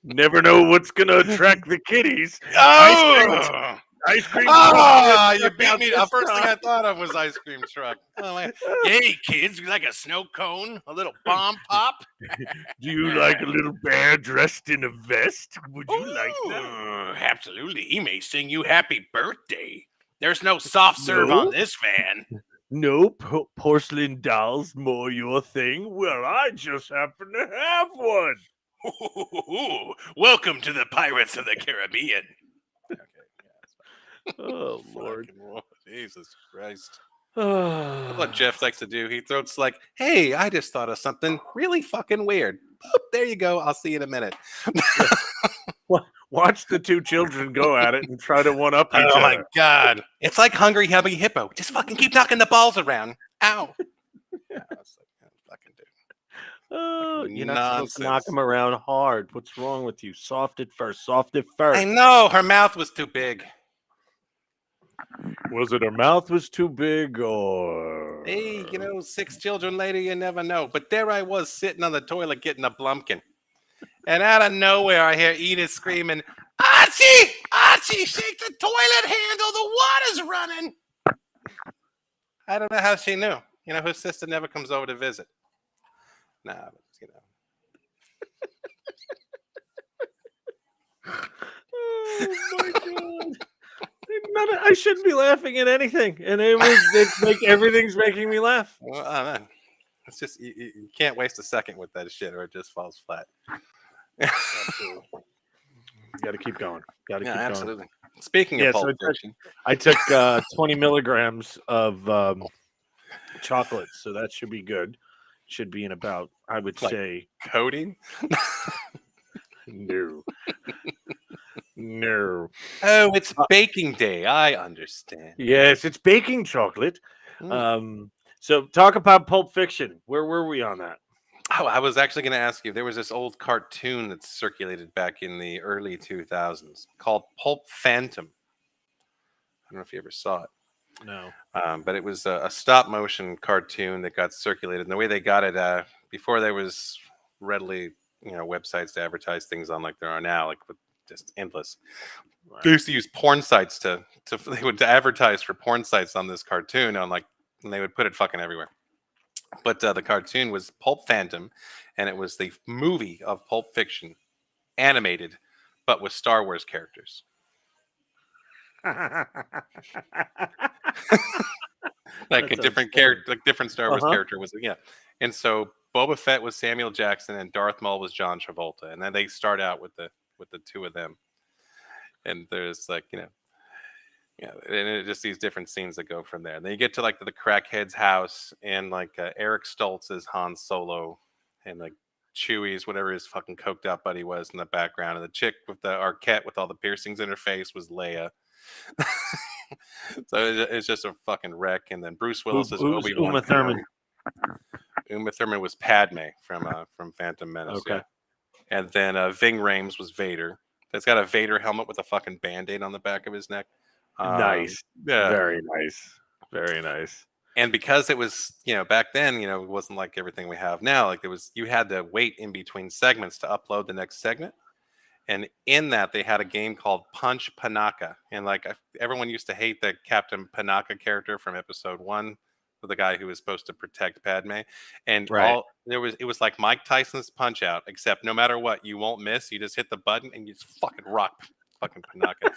Never know what's gonna attract the kiddies. Oh! Ice cream. You beat me. The first thing I thought of was ice cream truck. Oh, my. Hey, kids, you like a snow cone? A little bomb pop? Do you like a little bear dressed in a vest? Would you like that? Absolutely. He may sing you happy birthday. There's no soft serve on this van. No, porcelain dolls more your thing? Well, I just happen to have one. Welcome to the Pirates of the Caribbean. Oh, Lord. Jesus Christ. That's what Jeff likes to do. He throws like, hey, I just thought of something really fucking weird. Boop, there you go. I'll see you in a minute. Watch the 2 children go at it and try to one-up each other. Oh, my God. It's like Hungry Hubby Hippo. Just fucking keep knocking the balls around. Ow. Yeah, that's like, fucking You're not supposed to knock Nonsense. them around hard. What's wrong with you? Soft at first. Soft at I first. know her mouth was too big. Was it her mouth was too big or? Hey, 6 children later, you never know. But there I was sitting on the toilet getting a blumpkin. And out of nowhere, I hear Edith screaming, Archie! Archie, shake the toilet handle. The water's running. I don't know how she knew. Her sister never comes over to visit. Nah, Oh my god! I shouldn't be laughing at anything, and it's like everything's making me laugh. Well, I don't know. It's just you can't waste a second with that shit, or it just falls flat. You got to keep going. Got to keep going. Absolutely. Speaking of Pulp Fiction, I took 20 milligrams of chocolate, so that should be good. Should be in about, I would say, codeine. No. No. Oh, it's baking day. I understand. Yes, it's baking chocolate. So talk about Pulp Fiction. Where were we on that? Oh, I was actually going to ask you. There was this old cartoon that circulated back in the early 2000s called Pulp Phantom. I don't know if you ever saw it. No. But it was a stop motion cartoon that got circulated. And the way they got it, before there was readily, websites to advertise things on like there are now, like with just endless. Right. They used to use porn sites they would advertise for porn sites on this cartoon and they would put it fucking everywhere. But the cartoon was Pulp Phantom, and it was the movie of Pulp Fiction, animated, but with Star Wars characters. Like a different character, like different Star Wars character was, And so Boba Fett was Samuel Jackson, and Darth Maul was John Travolta, and then they start out with the two of them, and there's and it just these different scenes that go from there. And then you get to the crackhead's house, and Eric Stoltz is Han Solo, and Chewie's whatever his fucking coked out buddy was in the background, and the chick with the Arquette with all the piercings in her face was Leia. So it's just a fucking wreck. And then Bruce Willis is Obi-Wan. Uma Thurman. Uma Thurman was Padme from Phantom Menace. Okay. Yeah. And then Ving Rhames was Vader. It's got a Vader helmet with a fucking Band-Aid on the back of his neck. Nice. Yeah. Very nice. Very nice. And because it was, back then, it wasn't like everything we have now. You had to wait in between segments to upload the next segment. And in that, they had a game called Punch Panaka. And everyone used to hate the Captain Panaka character from episode 1, the guy who was supposed to protect Padme. And it was like Mike Tyson's Punch Out, except no matter what, you won't miss. You just hit the button and you just fucking rock fucking Panaka.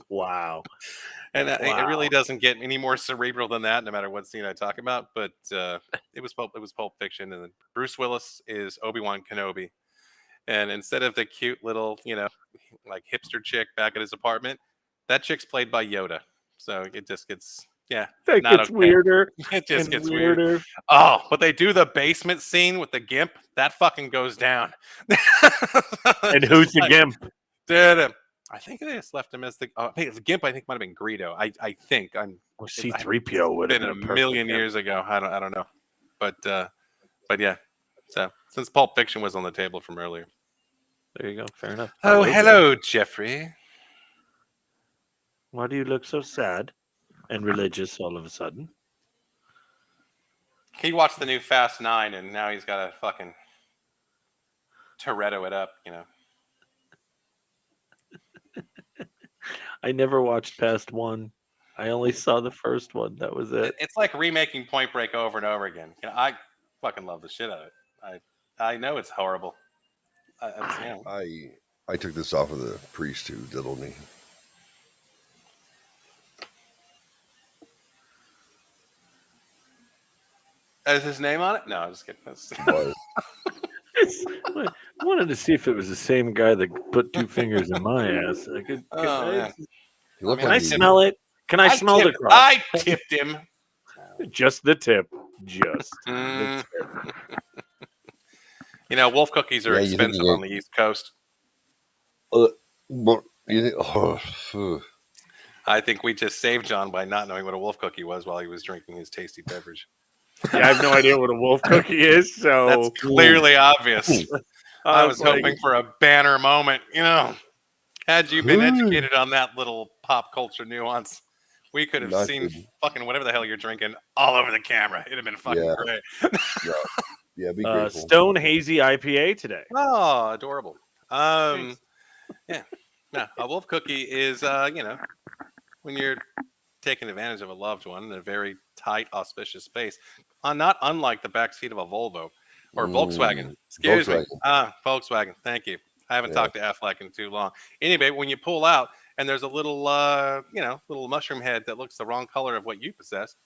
Wow. And it really doesn't get any more cerebral than that, no matter what scene I talk about. But it was Pulp Fiction, and then Bruce Willis is Obi-Wan Kenobi. And instead of the cute little, hipster chick back at his apartment, that chick's played by Yoda. So it just gets, It gets weirder. It just gets weirder. Oh, but they do the basement scene with the Gimp. That fucking goes down. And who's the Gimp? I think they just left him as the Gimp. I think might have been Greedo. I think or C-3PO would have been a million years ago. I don't know, but yeah. So since Pulp Fiction was on the table from earlier, there you go. Fair enough. Oh, hello, Jeffrey. Why do you look so sad and religious all of a sudden? He watched the new Fast 9, and now he's got to fucking Toretto it up, I never watched past 1. I only saw the first one. That was it. It's like remaking Point Break over and over again. I fucking love the shit out of it. I know it's horrible. I took this off of the priest who diddled me. Is his name on it? No, I'm just kidding. I wanted to see if it was the same guy that put 2 fingers in my ass. Can I smell it? Can I smell the crop? I tipped him. Just the tip. Just the tip. Wolf cookies are expensive on the East Coast. I think we just saved John by not knowing what a wolf cookie was while he was drinking his tasty beverage. Yeah, I have no idea what a wolf cookie is, so That's clearly obvious. I was like, hoping for a banner moment, Had you been educated on that little pop culture nuance, we could have Not seen good. fucking whatever the hell you're drinking all over the camera. It'd have been fucking Yeah. great. Yeah, be grateful. Stone Hazy IPA today. Oh, adorable. Yeah. No, a wolf cookie is, when you're taking advantage of a loved one in a very tight, auspicious space, not unlike the backseat of a Volvo or Volkswagen. Excuse me. Volkswagen. Thank you. I haven't talked to Affleck in too long. Anyway, when you pull out and there's a little, little mushroom head that looks the wrong color of what you possess,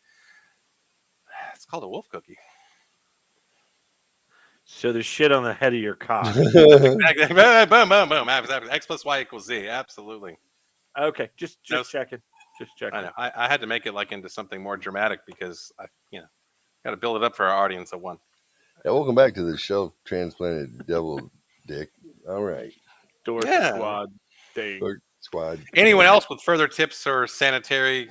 it's called a wolf cookie. So there's shit on the head of your cock. Exactly. Boom, boom, boom. X plus Y equals Z. Absolutely. Okay, just checking. Just checking. I know. I had to make it like into something more dramatic because I, got to build it up for our audience of one. Yeah, welcome back to the shelf transplanted devil dick. All right. Dork Squad thing. Dork Squad. Anyone else with further tips or sanitary,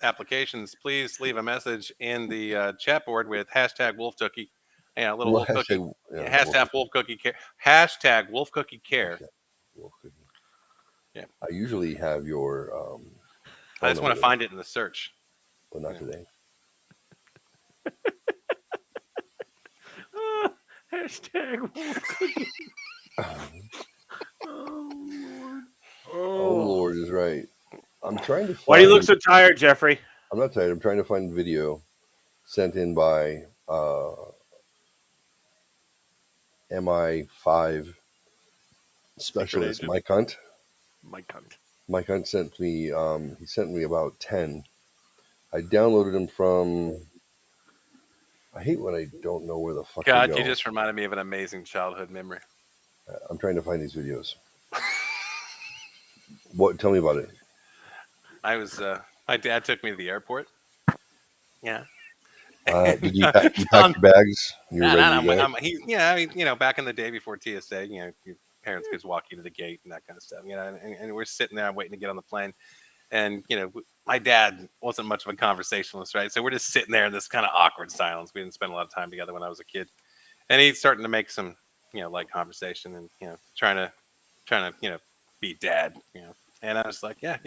applications, please leave a message in the chat board with hashtag wolf cookie. Yeah, little wolf cookie. Hashtag wolf cookie care. Hashtag wolf cookie care. Wolf cookie. Yeah. I usually have your. I just want to find it in the search. But not today. Hashtag wolf cookie. Oh Lord is right. I'm trying to find. Why do you look so tired, Jeffrey? I'm not tired. I'm trying to find the video sent in by MI5 specialist Mike Hunt. Mike Hunt sent me. He sent me about 10. I downloaded them from. I hate when I don't know where the fuck. God, they go. you just reminded me of an amazing childhood memory. I'm trying to find these videos. What? Tell me about it. I was. My dad took me to the airport. Yeah. Did you pack your bags? You were ready to go? Back in the day before TSA, your parents could walk you to the gate and that kind of stuff, and we're sitting there waiting to get on the plane. And, my dad wasn't much of a conversationalist, right? So we're just sitting there in this kind of awkward silence. We didn't spend a lot of time together when I was a kid. And he's starting to make some, light conversation and, trying to, be dad, And I was like, yeah.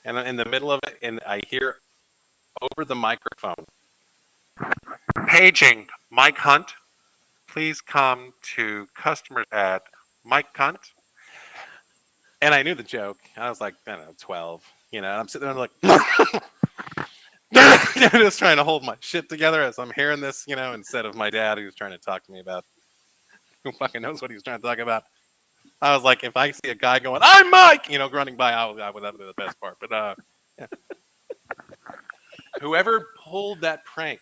And in the middle of it, and I hear over the microphone, paging Mike Hunt, please come to customers at Mike Hunt. And I knew the joke. I was like, I don't know, 12, and I'm sitting there like, just trying to hold my shit together as I'm hearing this, instead of my dad who's trying to talk to me about who fucking knows what he was trying to talk about. I was like, if I see a guy going, I'm Mike, grunting by, that would be the best part. But yeah. Whoever pulled that prank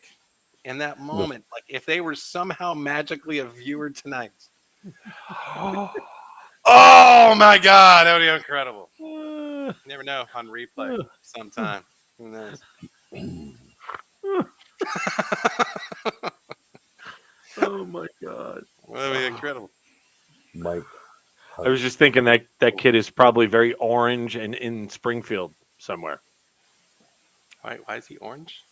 in that moment, like if they were somehow magically a viewer tonight, oh my God, that would be incredible. You never know, on replay sometime. Who knows? Oh my God. That would be incredible. Mike. I was just thinking that kid is probably very orange and in Springfield somewhere. Why is he orange?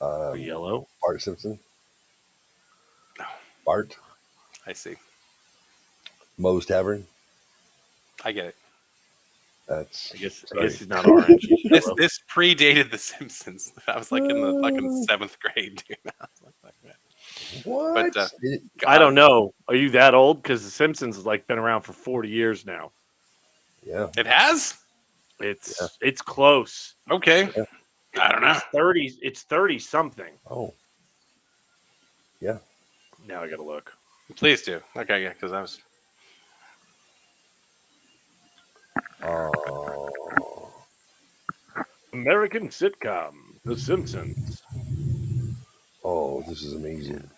Or yellow. Bart Simpson. No. Bart. I see. Moe's Tavern. I get it. I guess he's not orange. He's this predated The Simpsons. I was like in the fucking 7th grade, dude. I was like, what? But, I don't know. Are you that old? Because The Simpsons has been around for 40 years now. Yeah. It has? It's close. Okay. Yeah. I don't know. It's 30 something. Oh. Yeah. Now I gotta look. Please do. Okay, yeah, because I was. American sitcom, The Simpsons. Oh, this is amazing.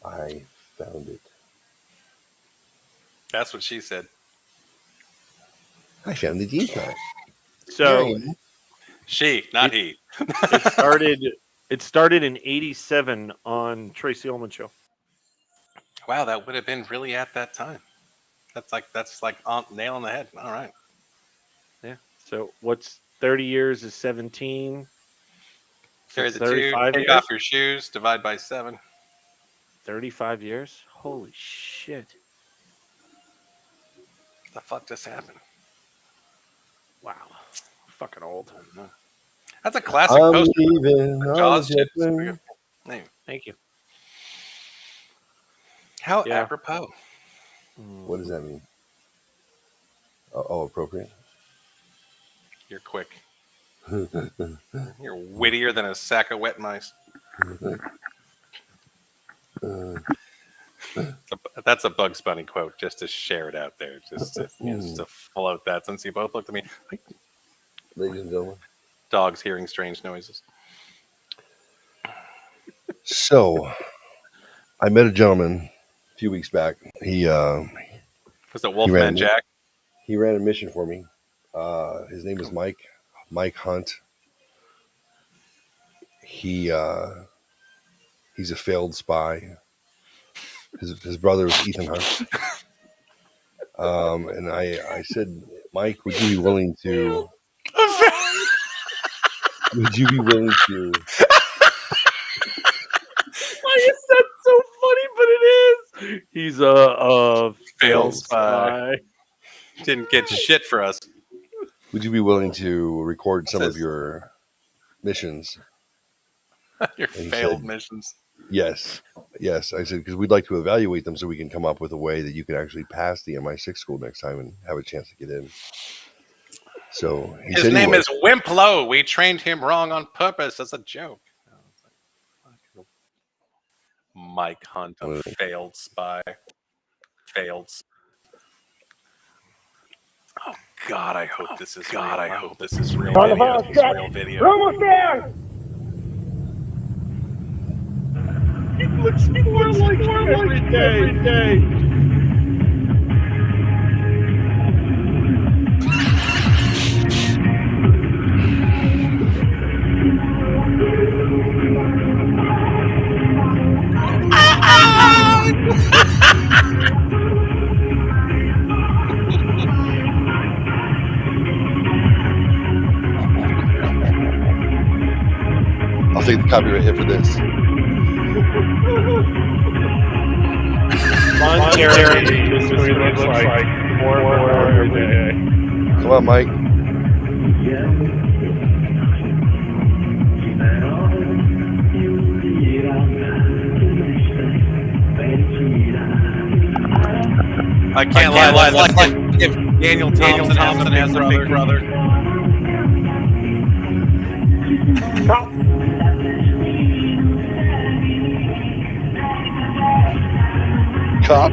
I found it. That's what she said. I found the detail. So she, not he. It started in '87 on Tracy Ullman Show. Wow, that would have been really at that time. That's like nail on the head. All right. Yeah. So what's 30 years is 17. Carry So the 2. 35 Take years. off your shoes. Divide by 7. 35 years. Holy shit! What the fuck just happened? Wow, fucking old. That's a classic I'm poster. leaving on Jaws the shit. jet plane. Name. Thank you. How Yeah. apropos. What does that mean? Oh, appropriate. You're quick. You're wittier than a sack of wet mice. That's a Bugs Bunny quote, just to share it out there, just to float that. Since you both looked at me, like, Ladies and gentlemen. dogs hearing strange noises. So, I met a gentleman a few weeks back. He Was it Wolfman Jack? He ran a mission for me. His name is Mike Hunt. He's a failed spy. His brother was Ethan Hunt. And I said, Mike, would you be willing to? Would you be willing to? Why is that so funny? But it is. He's a failed spy. Didn't get shit for us. Would you be willing to record some of your missions? Your failed missions. Yes. I said, because we'd like to evaluate them so we can come up with a way that you can actually pass the MI6 school next time and have a chance to get in. So his name is Wimplo. We trained him wrong on purpose as a joke. Mike Hunt, a failed spy. Failed. Oh God, I hope this is real. I hope this is real video. This is real video. We're almost there. It looks more like every day. I'll take the copyright hit for this. Monetary, this looks like more every day. Come on, Mike. I can't lie. That's like if Daniel Thompson has a big brother. Cop.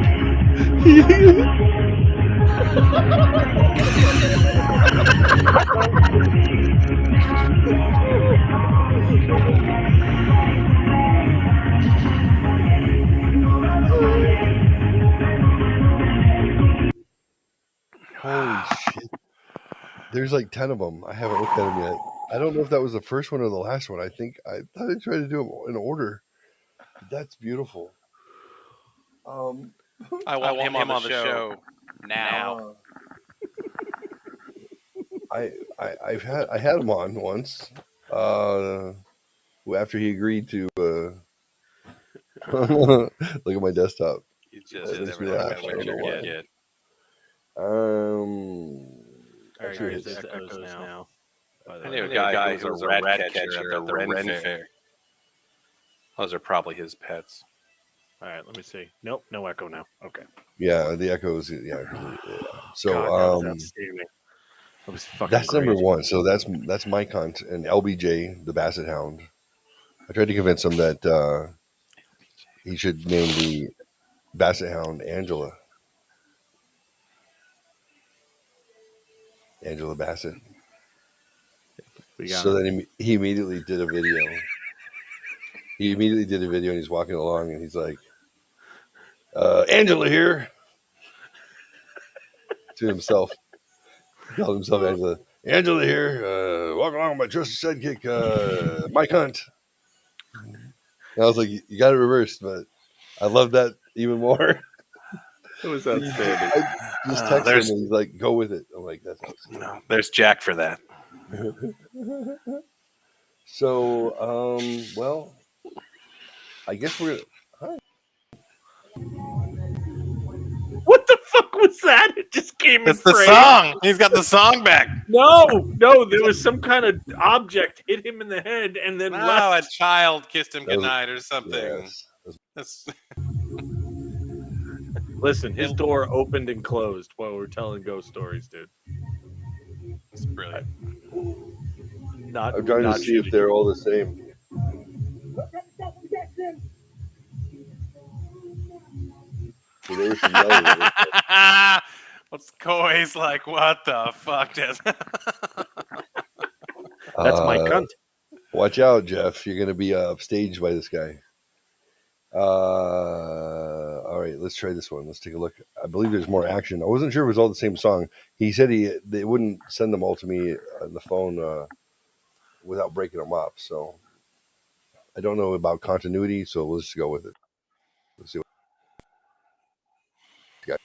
Holy shit. There's like 10 of them. I haven't looked at them yet. I don't know if that was the first one or the last one. I thought I tried to do them in order. That's beautiful. I want him on the show now. I had him on once. After he agreed to look at my desktop. You just never know what you're getting. There's echoes now. I knew a guy who was a rat catcher at the Ren Fair. Those are probably his pets. All right, let me see. Nope, no echo now. Okay. Yeah, the echoes. Yeah. So God, that was outstanding. That was fucking that's great. number one. So that's Mike Hunt and LBJ, the Basset Hound. I tried to convince him that he should name the Basset Hound Angela Bassett. So then he immediately did a video. And he's walking along and he's like, Angela here. To himself. He called himself Angela. Angela here. Walking along with my trusted sidekick, Mike Hunt. And I was like, you got it reversed, but I love that even more. It was outstanding. I just texted him and he's like, go with it. I'm like, that's outstanding. No, there's Jack for that. So, well, I guess we're. Hi. What the fuck was that? It just came in It's the frame. song. He's got the song back. No, there was some kind of object hit him in the head and then left. A child kissed him goodnight or something. Yes. Listen, his door opened and closed while we were telling ghost stories, dude. It's brilliant. I'm trying to see if they're all the same. So there was some yelling. What's Coy's like? What the fuck? That's my cunt. Watch out, Jeff. You're going to be upstaged by this guy. All right, let's try this one. Let's take a look. I believe there's more action. I wasn't sure it was all the same song. He said they wouldn't send them all to me on the phone without breaking them up. So I don't know about continuity, so let's just go with it. Let's see what we got.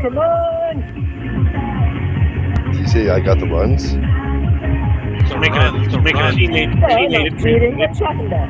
Come on! Did you say I got the runs? He's making a teenage Reading what talking about.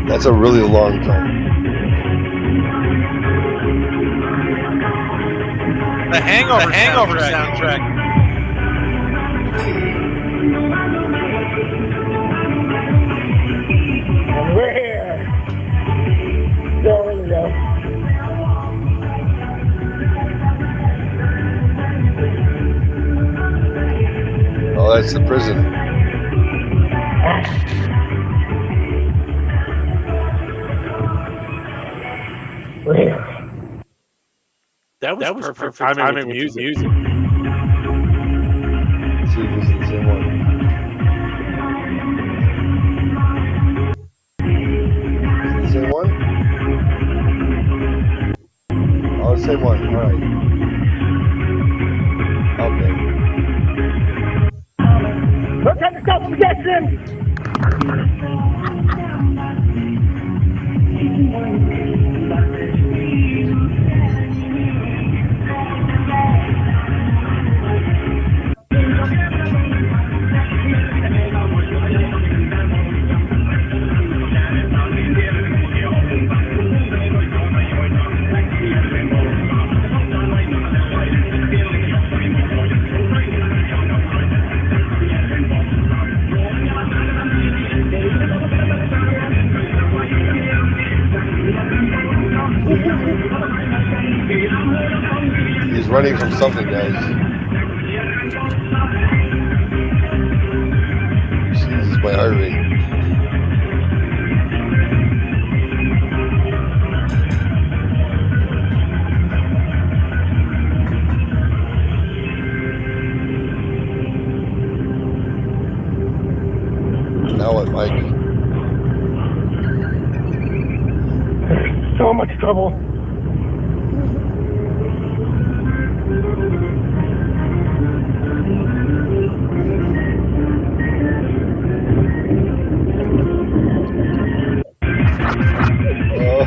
That's a really long time. The Hangover soundtrack. And we're here. There we go. Oh, that's the prison. That was perfect timing with music. Let's see if this is the same one. Is it the same one? Oh, the same one. All right. Okay. Look at the stuff we get in. He's running from something, guys. Jesus, my heart rate. Now what, Mike? So much trouble.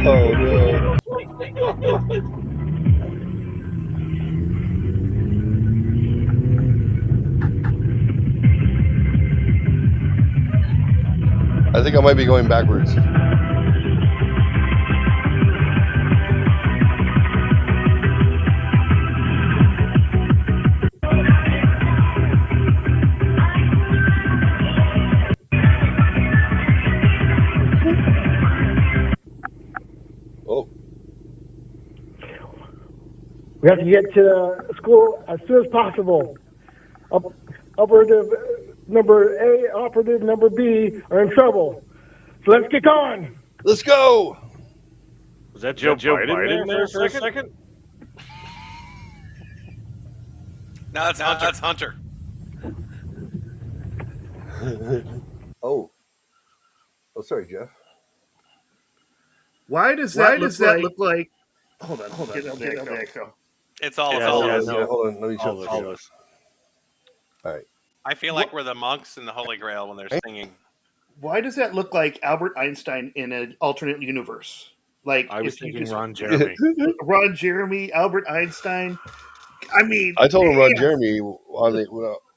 Oh, no. I think I might be going backwards. Oh, We have to get to the school as soon as possible. Operative number A, operative number B are in trouble. Let's get going. Let's go. Was that Joe Biden there for a second? No, that's Hunter. Oh, sorry, Jeff. Why does that look like? Hold on. Get the echo. It's all Yeah, of us. Yeah, hold on. Let me All check. of us. All right. I feel like we're the monks in the Holy Grail when they're singing. Why does that look like Albert Einstein in an alternate universe? Like I was if you thinking just Ron Jeremy. Ron Jeremy, Albert Einstein. I mean, I told him Ron man. Jeremy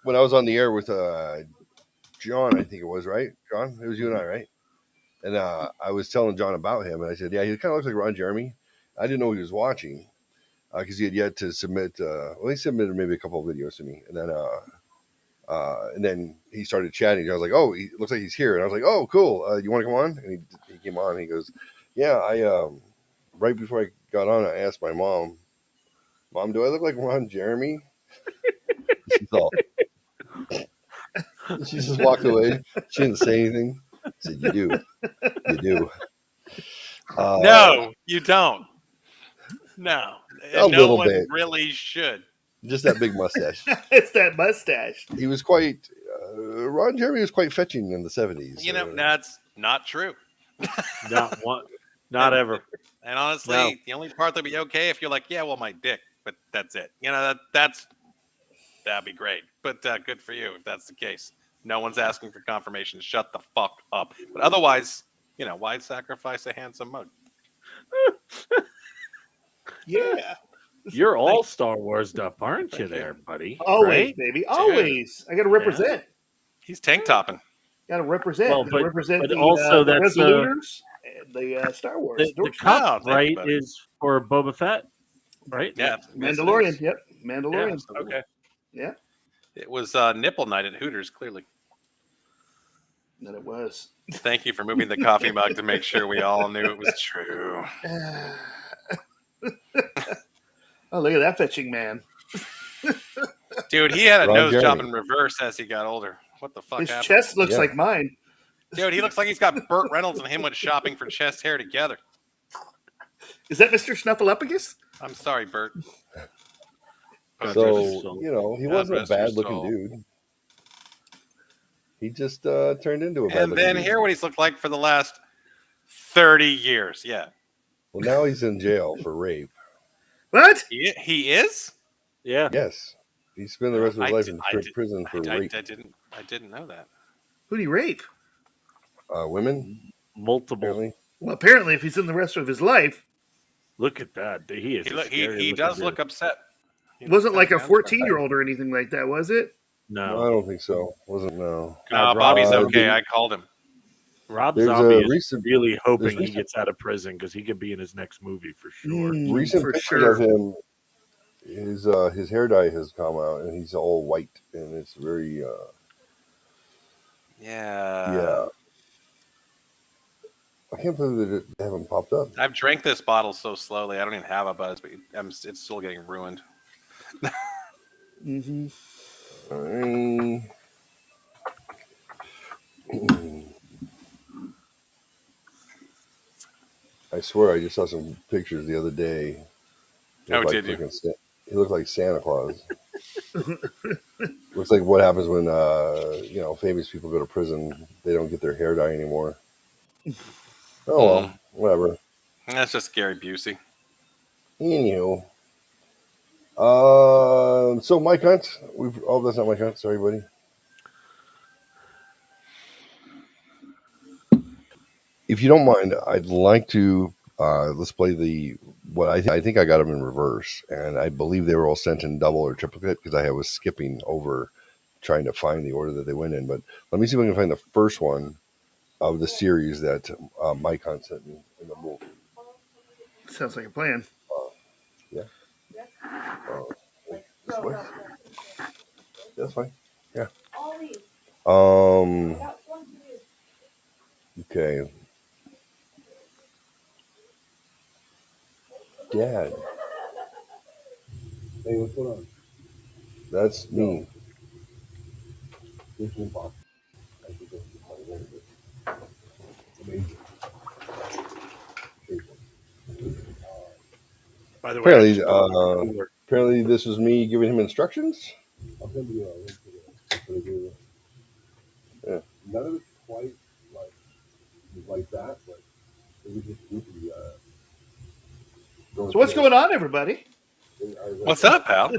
when I was on the air with John, I think it was, right? John, it was you and I, right? And I was telling John about him, and I said, yeah, he kind of looks like Ron Jeremy. I didn't know he was watching because he had yet to submit. He submitted maybe a couple of videos to me, and then he started chatting. I was like, oh, he looks like he's here, and I was like, oh, cool. You want to come on? And he came on. And he goes, yeah, I right before I got on, I asked my mom, do I look like Ron Jeremy? She's all. She just walked away. She didn't say anything. I said, you do. No, you don't. No. A no little one bit. really should. Just that big mustache. It's that mustache. He was quite. Ron Jeremy was quite fetching in the 70s. You know, that's not true. Not ever. And honestly, No. the only part that'd be okay if you're like, yeah, well, my dick, but that's it. You know, that'd be great. But good for you if that's the case. No one's asking for confirmation. Shut the fuck up. But otherwise, you know, why sacrifice a handsome mug? Yeah. You're all Star Wars stuff, aren't you there, buddy? Always, Right? baby. Always. I got to represent. He's tank topping. Got to represent. Well, Gotta represent but the, also the that's Resoluters and the Star Wars. the cup, right, is for Boba Fett, right? Yeah. Mandalorian. Yep. Mandalorian. Yeah, okay. Yeah. It was nipple night at Hooters, clearly. That it was. Thank you for moving the coffee mug to make sure we all knew it was true. Oh, look at that fetching man. Dude, he had a Ron nose Jeremy. job in reverse as he got older. What the fuck His happened? chest looks like mine. Dude, he looks like he's got Burt Reynolds and him went shopping for chest hair together. Is that Mr. Snuffleupagus? I'm sorry, Burt. So, you know, he God wasn't a rest your bad looking soul. dude. He just turned into a bad And looking then dude. hear what he's looked like for the last 30 years. Yeah. Well, now he's in jail for rape. What? He is? Yeah. Yes. He spent the rest of his life in prison for rape. I didn't know that. Who'd he rape? Women? Multiple. Apparently. Well, apparently, if he's in the rest of his life, Look at that. He is. He does look upset. it wasn't like a 14-year-old or anything like that, was it? No, I don't think so. Wasn't no. No, Bobby's okay. I called him. Rob There's Zombie a is recent- really hoping he recent- gets out of prison because he could be in his next movie for sure. Recent for pictures sure. of him, his hair dye has come out, and he's all white, and it's very yeah. I can't believe they haven't popped up. I've drank this bottle so slowly. I don't even have a buzz, but it's still getting ruined. Mm-hmm. I swear, I just saw some pictures the other day. Oh, did you? He looked like Santa Claus. Looks like what happens when famous people go to prison. They don't get their hair dye anymore. Oh well, whatever. That's just Gary Busey. Anywho, so Mike Hunt. That's not Mike Hunt. Sorry, buddy. If you don't mind, I'd like to let's play what I think I got them in reverse, and I believe they were all sent in double or triplicate because I was skipping over trying to find the order that they went in. But let me see if I can find the first one of the series that Mike Hunt sent me in the movie. Sounds like a plan. Yeah. This way? That's fine. Yeah. Okay. Dad. Hey, what's going on? That's me. By the way, apparently this was me giving him instructions. Yeah. None of it's quite like that, but it was just goofy. So what's going on, everybody? What's up, pal?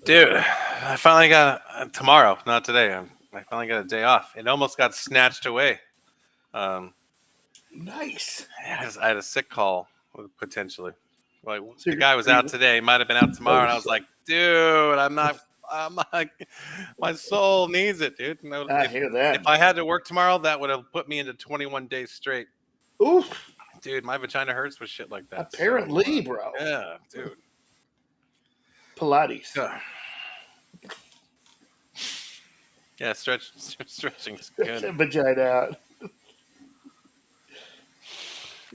Dude, I finally got tomorrow, not today. I finally got a day off. It almost got snatched away. Nice. I had a sick call potentially. Like the guy was out today, might have been out tomorrow, and I was like, dude, I'm not. My soul needs it, dude. I hear that. If I had to work tomorrow, that would have put me into 21 days straight. Oof. Dude, my vagina hurts with shit like that. Apparently, bro. Yeah, dude. Pilates. Yeah, stretching is good. Vagina out.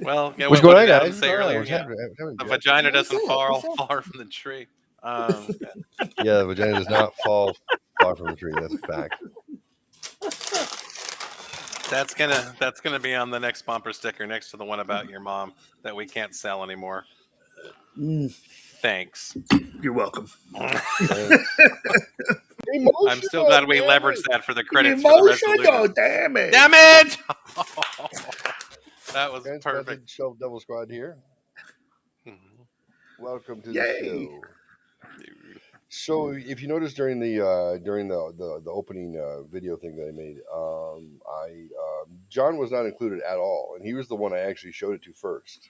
Well, yeah, what's going on, guys? Say earlier, the vagina doesn't fall far from the tree. Yeah, the vagina does not fall far from the tree. That's a fact. That's gonna be on the next bumper sticker next to the one about your mom that we can't sell anymore. Thanks. You're welcome. I'm still glad we leveraged that for the credits. For the resolution. Damn it! Damn it! That was Transplanted perfect. Shelf Devil Squad here. Welcome to the show. So, if you notice during the opening video thing that I made, John was not included at all, and he was the one I actually showed it to first.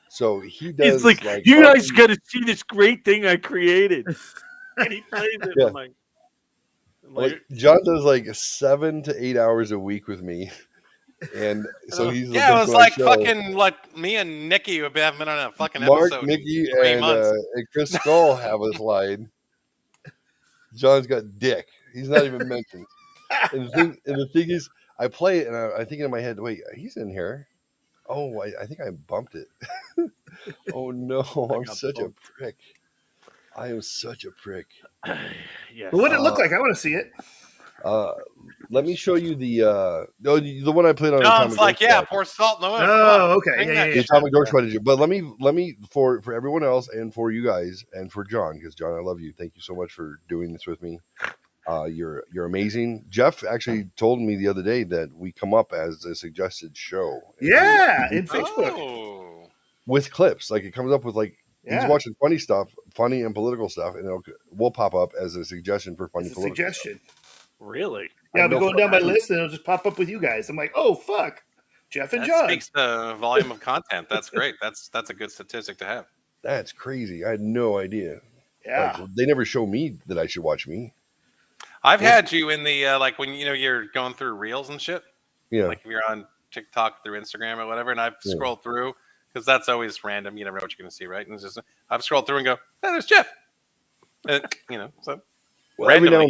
So he does. It's like you guys got to see this great thing I created, and he plays it. Yeah. I'm like John does like 7 to 8 hours a week with me. And so he's it was like fucking like me and Nikki have been on a fucking Mark, episode. Nikki, and Chris Skull have a slide. John's got dick. He's not even mentioned. And the thing is, I play it and I think in my head, wait, he's in here. Oh, I think I bumped it. Oh no, I'm such a prick. I am such a prick. Yes. What did it look like? I want to see it. Let me show you the one I played on. John's like, pour salt in the wound. Oh, okay. The Atomic Dork Squad. But let me for everyone else and for you guys and for John, because John, I love you. Thank you so much for doing this with me. You're amazing. Jeff actually told me the other day that we come up as a suggested show. Yeah, in Facebook with clips. Like it comes up with like. Yeah. He's watching funny stuff, funny and political stuff, and we'll pop up as a suggestion for funny political stuff. Really? Yeah, I'll be going down my list, and it'll just pop up with you guys. I'm like, oh fuck, Jeff and John. That speaks the volume of content. That's great. That's a good statistic to have. That's crazy. I had no idea. Yeah, like, they never show me that I should watch me. I've had you in the like when you're going through reels and shit. Yeah, like if you're on TikTok through Instagram or whatever, and I've scrolled through. Because that's always random. You never know what you're going to see, right? And it's just I've scrolled through and go, "Hey, there's Jeff." So randomly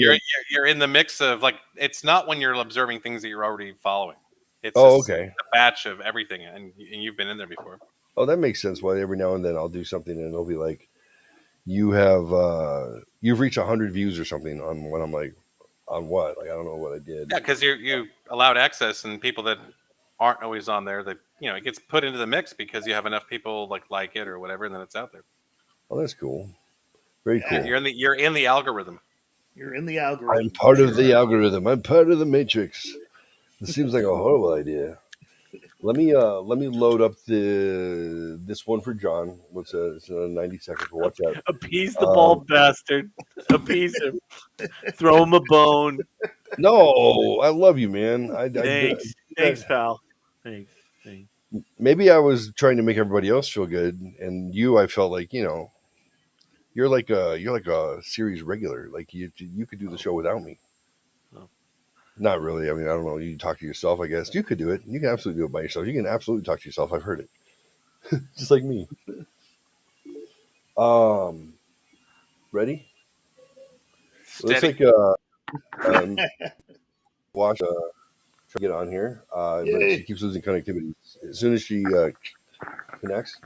you're in the mix of like it's not when you're observing things that you're already following. It's a batch of everything, and you've been in there before. Oh, that makes sense. Well, every now and then I'll do something, and it'll be like, you've reached 100 views or something on what I'm like, on what? Like I don't know what I did. Yeah, because you allowed access, and people that aren't always on there that it gets put into the mix because you have enough people like it or whatever, and then it's out there. Oh, that's cool. Very cool. You're in the algorithm. You're in the algorithm. I'm part of the algorithm. I'm part of the matrix. It seems like a horrible idea. Let me load up this one for John. It's 90 seconds. We'll watch out. Appease the bald bastard. Appease him. Throw him a bone. No, I love you, man. Thanks, pal. Thanks. Maybe I was trying to make everybody else feel good, and I felt like you're like a series regular. Like you could do the show without me. Oh. Not really. I mean, I don't know. You talk to yourself, I guess. You could do it. You can absolutely do it by yourself. You can absolutely talk to yourself. I've heard it. Just like me. Ready? Steady. Let's watch. Try to get on here, but she keeps losing connectivity. As soon as she connects,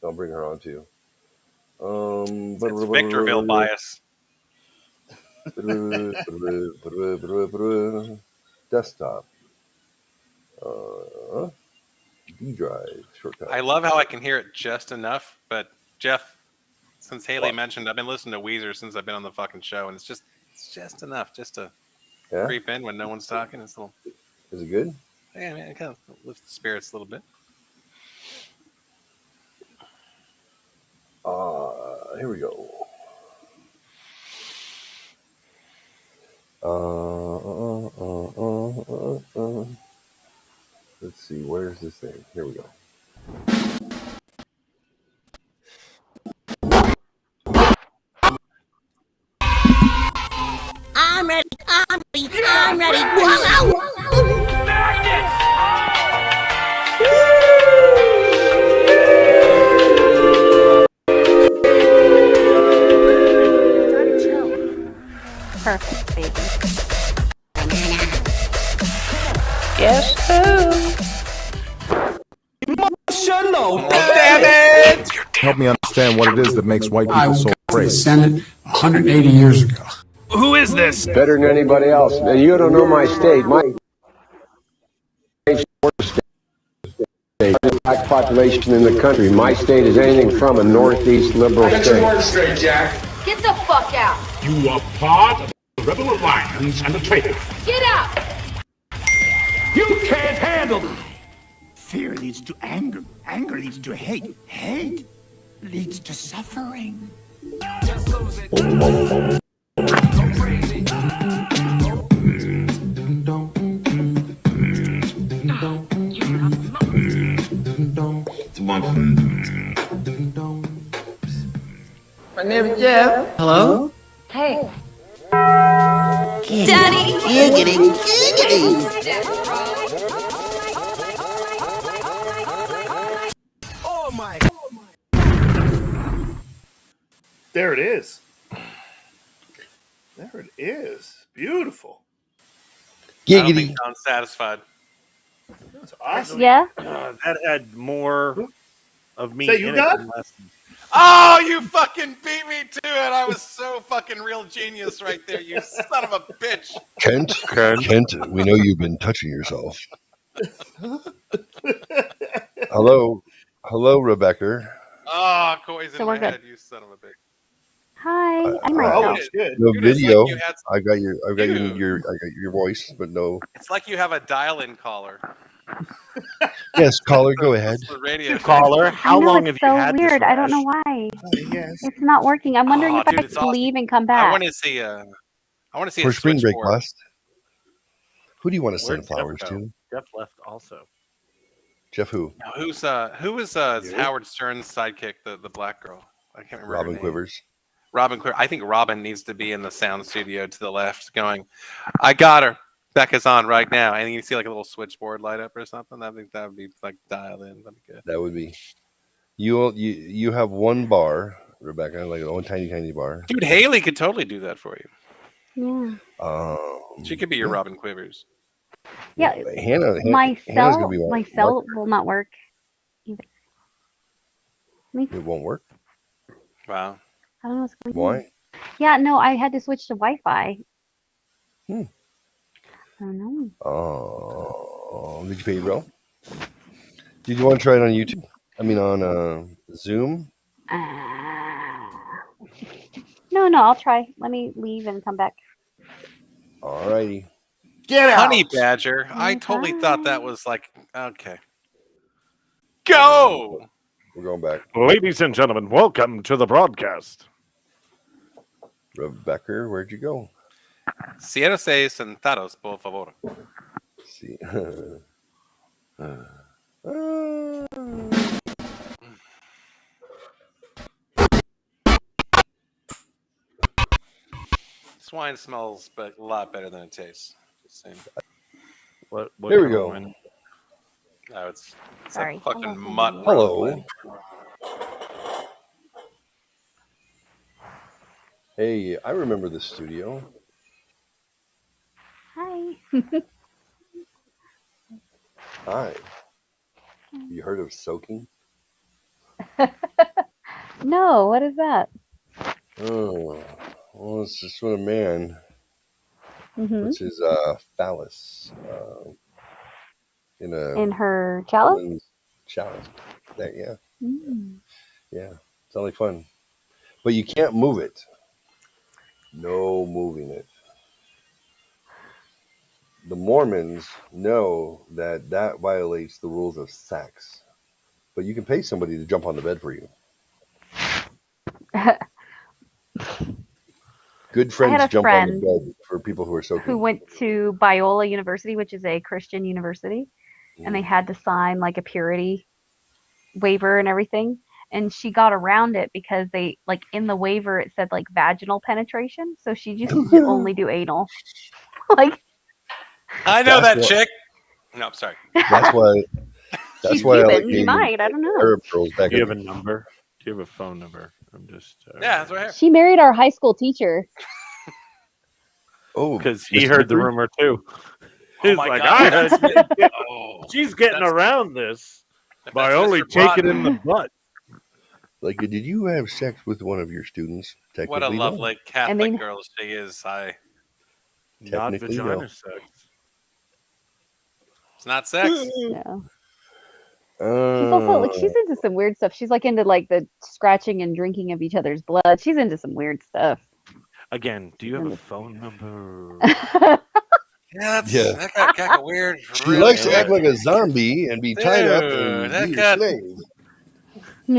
I'll bring her on too. It's Victorville bias. Desktop. E-Drive shortcut. I love how I can hear it just enough, but Jeff, since Haley mentioned, I've been listening to Weezer since I've been on the fucking show, and it's just enough just to creep in when no one's talking. It's a little. Is it good? Yeah, man, it kind of lifts the spirits a little bit. Here we go. Let's see, where's this thing? Here we go. I'm ready. I'm ready. I'm ready. Whoa! Perfect, baby. Guess who? Emotional. Damn it! Help me understand what it is that makes white people so afraid. The Senate 180 years ago. Who is this? Better than anybody else. And you don't know my state. My state, black population in the country. My state is anything from a northeast liberal state. Straight, Jack. Get the fuck out. You are part of the Rebel Alliance and a traitor. Get out. You can't handle it. Fear leads to anger. Anger leads to hate. Hate leads to suffering. My name is Jeff. Hello? Hey. Daddy. Giggity. Giggity. Oh my. There it is. There it is. Beautiful. I don't think John's satisfied. That's awesome. Yeah. That had more of me Is that you in got? it than less. Oh, you fucking beat me to it! I was so fucking real genius right there, you son of a bitch. Kent, we know you've been touching yourself. Hello, Rebecca. Oh, Coy's in So my we're good. head, you son of a bitch. Hi, I'm Oh, Rachel. it's good. No Dude, it's video. like you had- I got Dude. your voice, but no. It's like you have a dial-in caller. Yes, caller, go ahead. It's the radio Caller, how I know, long it's have you so had weird. this I don't know rash? why. Yes. It's not working. I'm wondering if dude, I it's could awesome. leave and come I back. want to see a For spring break switchboard. bust. Who do you want to Where'd send flowers Jeff go? to? Jeff left also. Jeff who? Now, who was Howard Stern's sidekick, the black girl? I can't remember. Robin her name. Quivers. Robin Quivers. I think Robin needs to be in the sound studio to the left, going, "I got her. Becca's on right now," and you see like a little switchboard light up or something. I think that would be like dialed in. That'd be good. That would be. You have one bar, Rebecca, like one tiny bar. Dude, Haley could totally do that for you. Yeah. She could be your Robin Quivers. Yeah. Hannah's My gonna be cell will not work either. It won't work. Wow. I don't know what's going on. Why? Yeah, no, I had to switch to Wi-Fi. Hmm. I don't know. Oh, did you pay your bill? Did you want to try it on YouTube? I mean, on Zoom? No, I'll try. Let me leave and come back. Alrighty. Get out. Honey Badger. I totally thought that was like, okay. Go! We're going back. Ladies and gentlemen, welcome to the broadcast. Rebecca, where'd you go? Siéntese sentados, por favor. See. Swine smells a lot better than it tastes. Just saying. What Here we go. No, it's Sorry. a fucking mutt. Hello. Hey, I remember this studio. Hi. Hi. You heard of soaking? No, what is that? Oh, well, it's just when a man puts his phallus in In her chalice? Shower. Yeah. It's only fun. But you can't move it. No moving it. The Mormons know that violates the rules of sex. But you can pay somebody to jump on the bed for you. Good friends jump on the bed for people who are soaking. Who went to Biola University, which is a Christian university, and they had to sign like a purity waiver and everything. And she got around it because they like in the waiver it said like vaginal penetration, so she just only do anal. Like I know that chick. No, I'm sorry. That's why. That's she's why Cuban. I like You might. I don't know. Arab girls back. Do you have a number? Do you have a phone number? I'm just. Yeah, that's right here. She married our high school teacher. Oh, because he heard the rumor too. He's my like, God, she's getting around this by only Mr. taking Broughton. in the butt. Like, did you have sex with one of your students? What a lovely Catholic girl she is. Not vagina sex. It's not sex. Yeah. She's also like she's into some weird stuff. She's like into like the scratching and drinking of each other's blood. She's into some weird stuff. Again, do you have a phone number? That got weird. She likes to act like a zombie and be tied up and be a slave.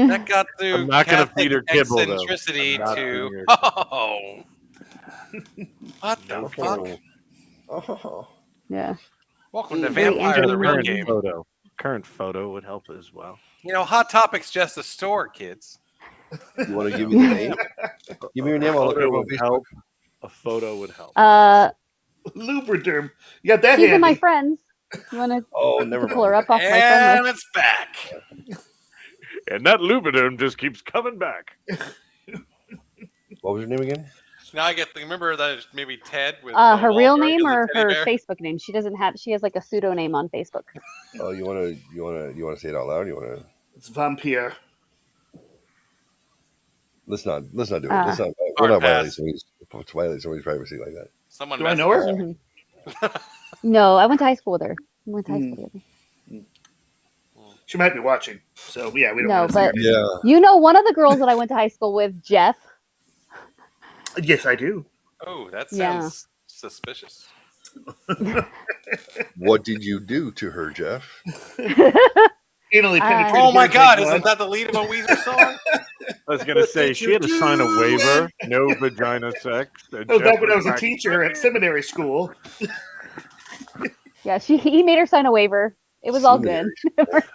That got through I'm not going to feed her kibble, though. eccentricity to what the fuck? Oh. Yeah. Welcome to Vampire the Real Game. Current photo would help as well. You know, Hot Topic's just a store, kids. You want to give me the name? Give me your name. I'll look it up on Facebook. A photo would help. Lubriderm. You got that She's handy. in my friends. You want to never pull her up off my friend And list? it's back. And that Lubriderm just keeps coming back. What was your name again? Now I get remember that maybe Ted with Her real Wahlberg name as a or teddy her bear? Facebook name? She has like a pseudo name on Facebook. Oh, you wanna say it out loud? You wanna? It's Vampire. Let's not do it. We're not violating somebody's privacy like that. Someone Do I know her? No, I went to high school with her. I went to high school with her. She might be watching. So yeah, we don't No, want to see her but name. you know one of the girls that I went to high school with, Jeff. Yes, I do. Oh, that Yeah. sounds suspicious. What did you do to her, Jeff? Anally penetrated Oh my her God! big Isn't one. that the lead of a Weezer song? I was going to say, she had to sign a waiver, no vagina sex. That was back when I was a teacher at seminary school. Yeah, he made her sign a waiver. It was all good.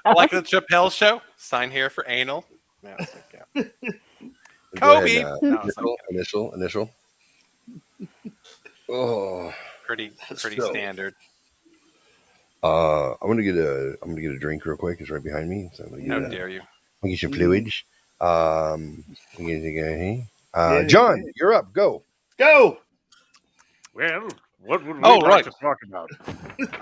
Like the Chappelle Show. Sign here for anal. No, it's like, yeah. Go Kobe. ahead, initial. Oh, Pretty so- standard. I'm gonna get a drink real quick. It's right behind me. So I'm gonna How dare you? I'll get some fluids. John, you're up. Go. Go. Well, what would we Oh, like right. to talk about?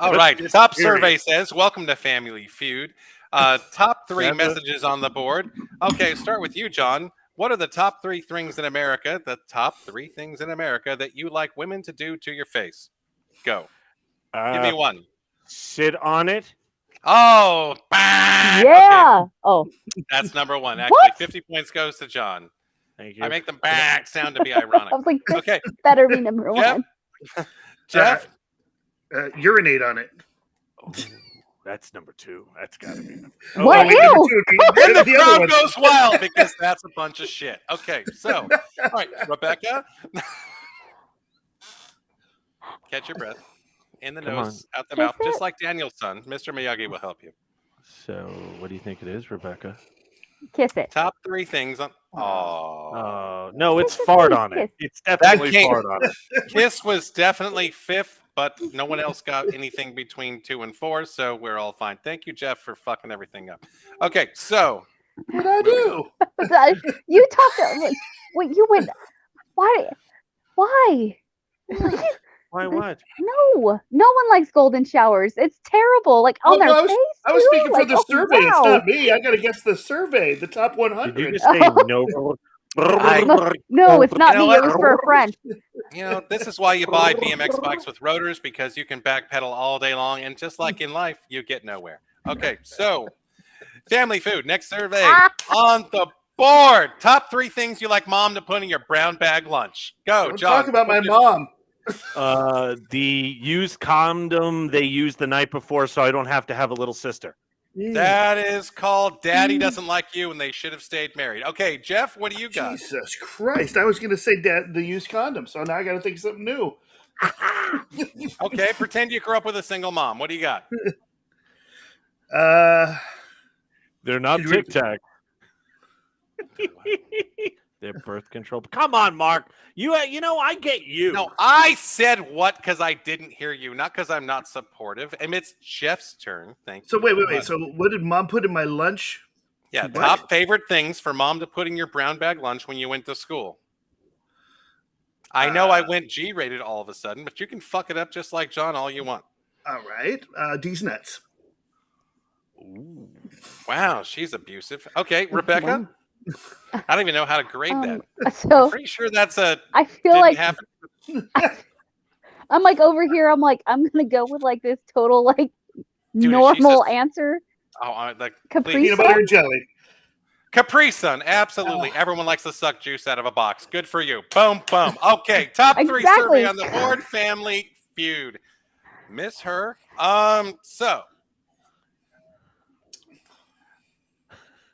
All right. Top survey says, welcome to Family Feud. Top three Sandra? messages on the board. Okay, start with you, John. What are the top three things in America, that you like women to do to your face? Go. Give me one. Sit on it. Oh, bah! Yeah. Oh. Okay, that's number one. Actually, What? 50 points goes to John. Thank you. I make the back sound to be ironic. I was like, this Okay. better be number Jeff? one. Jeff? Urinate on it. Oh, that's number two. That's got to be number What? wait, Ew. number two would be- And the the other crowd one. goes wild because that's a bunch of shit. Okay, so, all right, Rebecca. Catch your breath. In the Come nose, out the Kiss mouth, just it. like Daniel's son. Mr. Miyagi will help you. So, what do you think it is, Rebecca? Kiss it. Top three things on. Oh, No, it's Kiss it, fart please, on it. kiss. It's definitely came- fart on it. Kiss was definitely fifth, but no one else got anything between 2 and 4, so we're all fine. Thank you, Jeff, for fucking everything up. Okay, so What'd I do? You talked. Wait, you went. Why? Why? Why what? No, no one likes golden showers. It's terrible. Like on Oh, their no, face. I was too? speaking for Like, the oh, survey. It's wow. not me. I got to guess the survey. The top 100. Did you just say no? No, it's not You know me. It what? was for a friend. you know, this is why you buy BMX bikes with rotors, because you can backpedal all day long, and just like in life, you get nowhere. Okay, so Family food. Next survey on the board. Top 3 things you like mom to put in your brown bag lunch. Go, Don't John. talk about my mom. The used condom they used the night before, so I don't have to have a little sister. That is called Daddy Doesn't Like You and They Should Have Stayed Married. Okay, Jeff, what do you got? Jesus Christ. I was going to say the used condom, so now I got to think of something new. Okay, pretend you grew up with a single mom. What do you got? They're not Tic Tac. They're birth control. Come on, Mark. You know, I get you. No, I said what because I didn't hear you, not because I'm not supportive. And it's Jeff's turn. Thank you. So wait. So what did mom put in my lunch? Yeah, top favorite things for mom to put in your brown bag lunch when you went to school. I know I went G-rated all of a sudden, but you can fuck it up just like John all you want. All right. D's nuts. Ooh. Wow, she's abusive. Okay, Rebecca. I don't even know how to grade that. So I'm pretty sure that's a. I feel like happen. I'm like over here. I'm like I'm gonna go with like this total like Dude, normal answer. Oh, like Capri peanut butter and jelly. Capri Sun, absolutely. Everyone likes to suck juice out of a box. Good for you. Boom, boom. Okay, top 3 survey on the board. Family Feud. Miss her. So.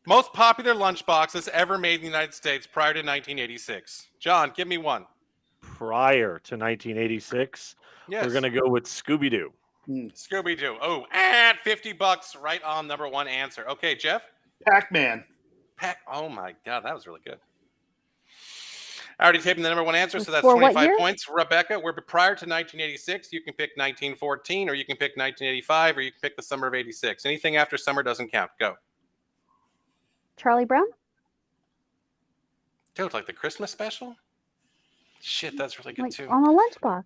Most popular lunchboxes ever made in the United States prior to 1986. John, give me one. Prior to 1986, yes. We're going to go with Scooby-Doo. Scooby-Doo. Oh, and $50 right on number 1 answer. Okay, Jeff? Pac-Man. Oh, my God. That was really good. I already taken the number 1 answer, so that's 25 points. Rebecca, we're prior to 1986. You can pick 1914, or you can pick 1985, or you can pick the summer of 86. Anything after summer doesn't count. Go. Charlie Brown? Dude, like the Christmas special? Shit, that's really good too. On a lunchbox.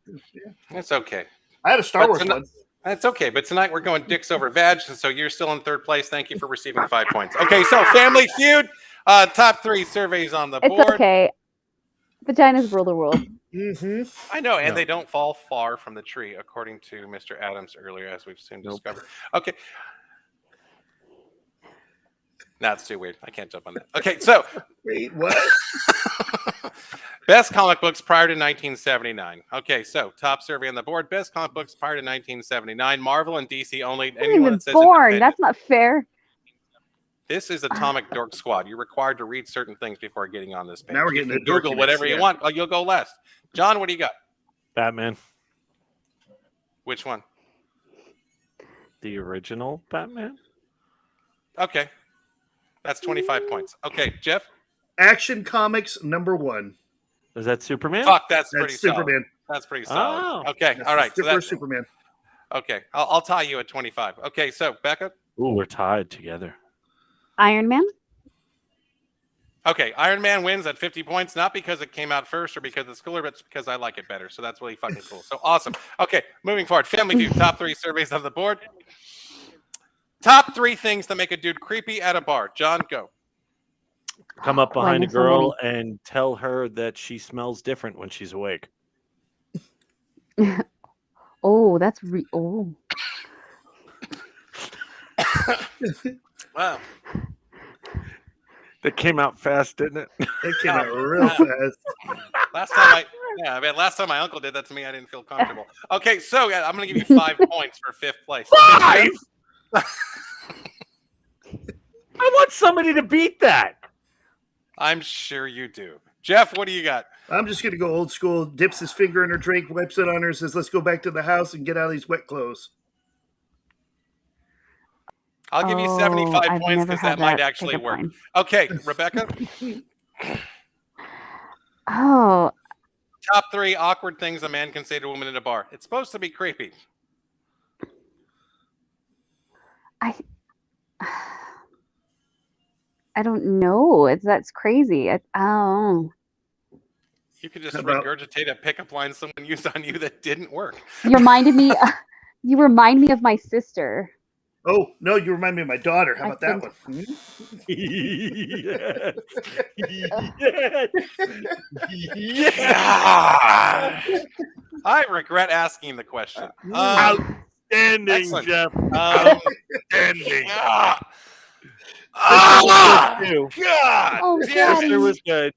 That's okay. I had a Star Wars one. That's okay, but tonight we're going dicks over veg, and so you're still in 3rd place. Thank you for receiving 5 points. Okay, so Family Feud, top 3 surveys on the board. It's okay. Vaginas rule the world. I know, and they don't fall far from the tree, according to Mr. Adams earlier, as we've soon discovered. Okay. No, it's too weird. I can't jump on that. Okay, so. Wait, what? Best comic books prior to 1979. Okay, so top survey on the board. Best comic books prior to 1979. Marvel and DC only. Anyone that says born. That's not fair. This is Atomic Dork Squad. You're required to read certain things before getting on this page. Now we're getting to Google whatever you want. You'll go last. John, what do you got? Batman. Which one? The original Batman. Okay. That's 25 points. Okay, Jeff? Action Comics number 1. Is that Superman? Fuck, that's pretty Superman. Solid. That's pretty solid. Oh. Okay, all right. So Superman. Okay, I'll tie you at 25. Okay, so Becca? Ooh, we're tied together. Iron Man? Okay, Iron Man wins at 50 points, not because it came out first or because it's cooler, but because I like it better. So that's really fucking cool. So awesome. Okay, moving forward. Family Feud, top 3 surveys on the board. Top 3 things that make a dude creepy at a bar. John, go. Come up behind a girl and tell her that she smells different when she's awake. Oh, that's Wow. That came out fast, didn't it? It came out real fast. Last time my uncle did that to me, I didn't feel comfortable. Okay, so I'm going to give you 5 points for 5th place. 5? I want somebody to beat that. I'm sure you do. Jeff, what do you got? I'm just going to go old school. Dips his finger in her drink, wipes it on her, says, let's go back to the house and get out of these wet clothes. I'll give you 75 points because that might actually work. Okay, Rebecca? Oh. Top 3 awkward things a man can say to a woman in a bar. It's supposed to be creepy. I don't know. That's crazy. Oh. You could just regurgitate a pickup line someone used on you that didn't work. You reminded me. You remind me of my sister. Oh no! You remind me of my daughter. How about that one? Yes. Yes. I regret asking the question. Outstanding, excellent. Jeff. Outstanding. God! Oh, Twister Daddy. was good,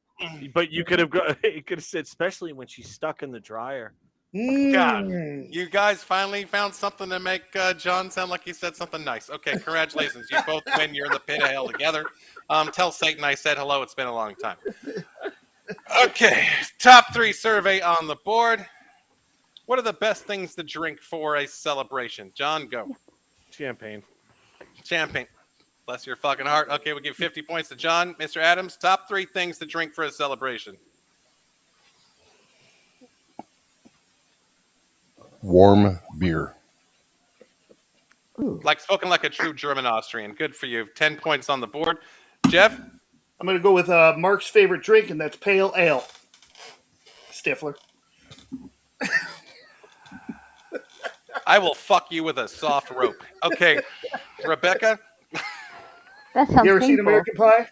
but you could have said, especially when she's stuck in the dryer. God, you guys finally found something to make John sound like he said something nice. Okay, congratulations. You both win. You're in the pit of hell together. Tell Satan I said hello. It's been a long time. Okay, top 3 survey on the board. What are the best things to drink for a celebration? John, go. Champagne. Bless your fucking heart. Okay, we'll give 50 points to John. Mr. Adams, top 3 things to drink for a celebration. Warm beer. Ooh. Like spoken like a true German Austrian. Good for you. 10 points on the board. Jeff? I'm going to go with Mark's favorite drink, and that's pale ale. Stifler. I will fuck you with a soft rope. Okay, Rebecca? That sounds You ever painful. seen American Pie?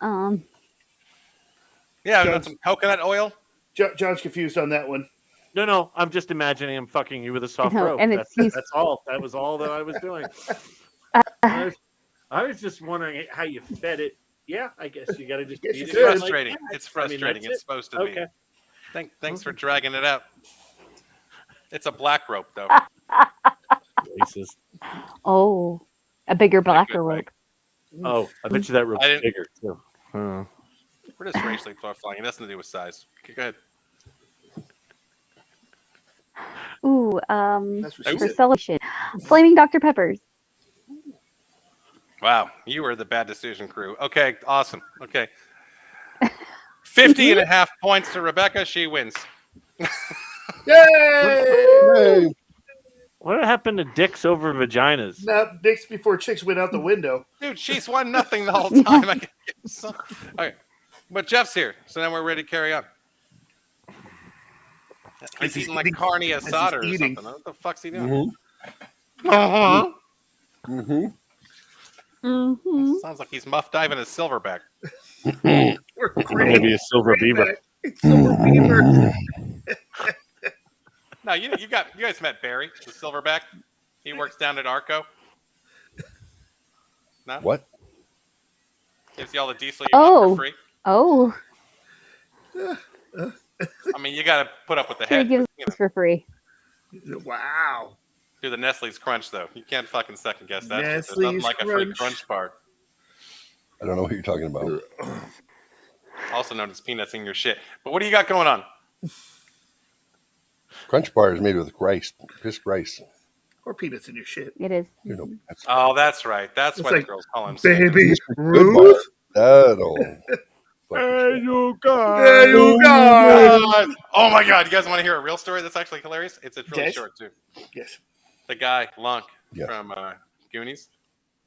Yeah, I got some coconut oil. John's confused on that one. No, I'm just imagining him fucking you with a soft No, rope. and That's all. That was all that I was doing. I was just wondering how you fed it. Yeah, I guess you got to just. It's frustrating. It's frustrating. It's supposed to be. Okay. Thanks for dragging it out. It's a black rope, though. Racist. Oh, a bigger, blacker rope. Oh, I bet you that rope's bigger too. We're just racially flying. It has nothing to do with size. Okay, go ahead. Ooh, what for celebration, flaming Dr. Peppers. Wow, you were the bad decision crew. Okay, awesome. Okay. 50 and a half points to Rebecca. She wins. Yay! What happened to dicks over vaginas? No, dicks before chicks went out the window. Dude, she's won nothing the whole time. I can get some... Okay. But Jeff's here, so now we're ready to carry on. He's eating like carne asada or something. What the fuck's he doing? Sounds like he's muff diving a silverback. Maybe a silver beaver. Silver beaver. No, you guys met Barry, the silverback. He works down at Arco. No? What? Gives you all the diesel you Oh. want for free. Oh. I mean, you got to put up with the He head. gives us for free. Wow. Do the Nestle's Crunch, though. You can't fucking second guess that. There's Nestle's nothing like a free Crunch. Crunch bar. I don't know what you're talking about. Also known as peanuts in your shit. But what do you got going on? Crunch bar is made with rice, pissed rice. Or peanuts in your shit. It is. You know, that's Oh, that's right. That's why the like, girls call him Baby good bar. Ruth. That'll. Hey, you guys. Hey, you guys. Oh my god, you guys want to hear a real story that's actually hilarious? It's really Yes. short too. Yes. The guy, Lunk, Yes. from Goonies.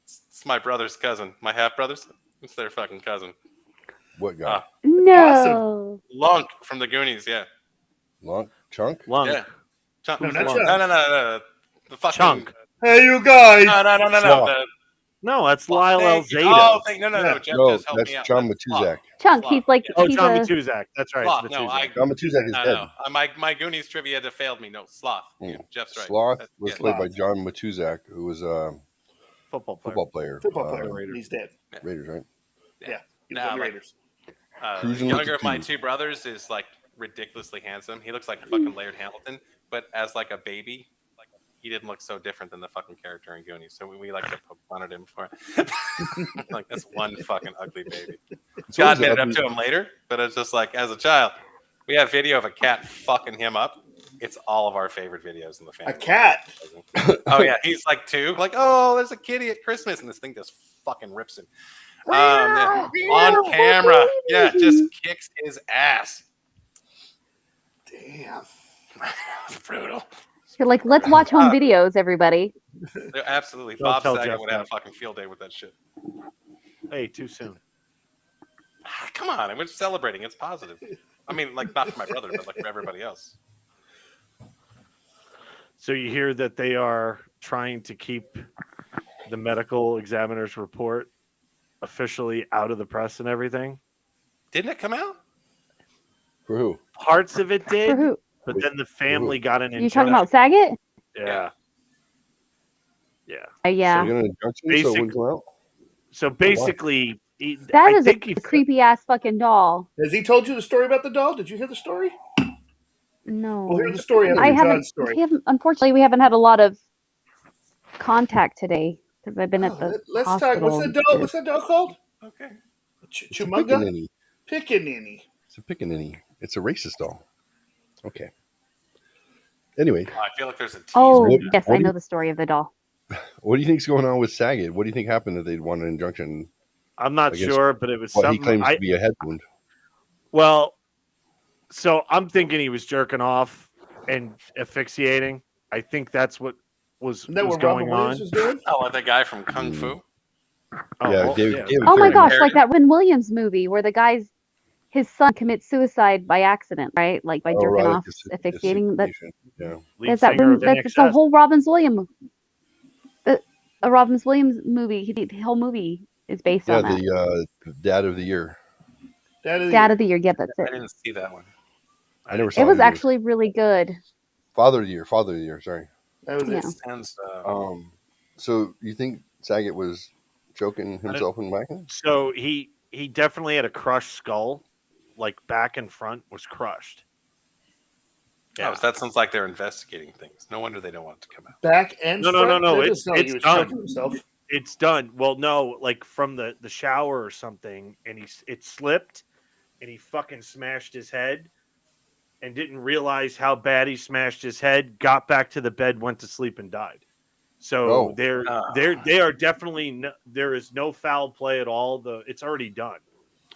It's my brother's cousin. My half brothers. It's their fucking cousin. What guy? No. Lunk from the Goonies, yeah. Long chunk? Lung. Yeah. Chunk. No, not no, Chunk. no. The fucking Chunk. Hey, you guys. No. Sloth. No, that's Lyle Alzado. Oh, no. Yeah. Jeff No, just helped that's me out. John Matuzak. Chunk, Sloth. he's like, Oh, he's John a, Matuzak. That's right. Sloth. it's No, Matuzak. John Matuzak is dead. No. My Goonies trivia had failed me. No, Sloth. Yeah, Jeff's right. Sloth That's- was yeah. played by John Matuzak, who was a Football player. football player. Football player. Raiders. He's dead. Raiders, right? Yeah. He was Nah, on the like- Raiders. The Cruising with younger the of my two. two brothers is like ridiculously handsome. He looks like fucking Laird Hamilton, but as like a baby, like he didn't look so different than the fucking character in Goonies. So we like to poke fun at him for it. Like that's one fucking ugly baby. So God is made it that- up to him later, but it's just like as a child, we have video of a cat fucking him up. It's all of our favorite videos in the family. A cat. Oh yeah, he's like 2. Like, oh, there's a kitty at Christmas, and this thing just fucking rips him. Yeah. On camera. Yeah, just kicks his ass. Damn. It's brutal. you're like, let's watch home videos, everybody. They're absolutely. Don't Bob tell Saget Jeff would have a that. fucking field day with that shit. Hey, too soon. Come on, I'm just celebrating. It's positive. I mean, like not for my brother, but like for everybody else. So you hear that they are trying to keep the medical examiner's report officially out of the press and everything. Didn't it come out? For who? Parts of it For did, who? but then the family got an You talking injunction. about Saget? Yeah. Yeah. So you're gonna injunction so it wouldn't come out? So basically, That is a creepy ass fucking doll. Has he told you the story about the doll? Did you hear the story? No. Well, here's the story after John's story. Unfortunately, we haven't had a lot of contact today because I've been at the Let's hospital. talk. What's that doll called? Okay. Chumunga? Pickaninny. Pickaninny. It's a pickaninny. It's a racist doll. Okay. Anyway. I feel like there's a tease. Yes, I know the story of the doll. What do you think's going on with Saget? What do you think happened that they'd won an injunction? I'm not sure, but it was what something. He claims to be a head wound. Well, so I'm thinking he was jerking off and asphyxiating. I think that's what was going on. Oh, like the guy from Kung Fu. Yeah, David Oh my gosh, like that Robin Williams movie where the guy's his son commits suicide by accident, right? Like by jerking off, asphyxiating. That's the whole Robin Williams. A Robin Williams movie. The whole movie is based on that. The Dad of the Year. Dad of the Year. Yeah, that's it. I didn't see that one. I never saw it. It was actually really good. Father of the Year. Sorry. That was Yeah. it. So you think Saget was choking himself in the back? So he definitely had a crushed skull, like back and front was crushed. Yeah, so that sounds like they're investigating things. No wonder they don't want it to come out. Back and front? No. That It's doesn't sound like he was done. choking himself. It's done. Well, no, like from the shower or something, and it slipped, and he fucking smashed his head, and didn't realize how bad he smashed his head. Got back to the bed, went to sleep, and died. So they are definitely there is no foul play at all. It's already done.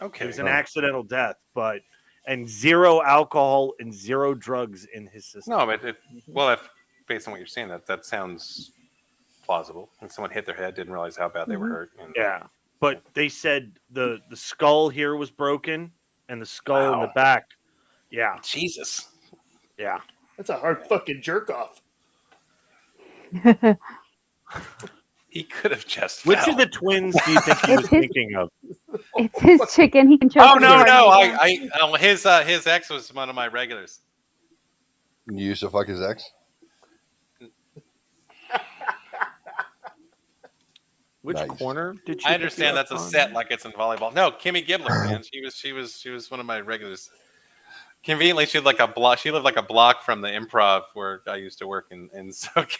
Okay, it was an accidental death, and zero alcohol and zero drugs in his system. No, but if based on what you're saying, that sounds plausible. And someone hit their head, didn't realize how bad they were hurt. And, yeah, but they said the skull here was broken, and the skull in the back. Yeah, Jesus. Yeah, that's a hard fucking jerk off. He could have just. Which of the twins do you think he was thinking of? It's his chicken. He can choke. Oh no! His ex was one of my regulars. You used to fuck his ex? Which corner did you? I understand that's a set, like it's in volleyball. No, Kimmy Gibbler, man. She was one of my regulars. Conveniently, she lived like a block from the Improv where I used to work in SoCal.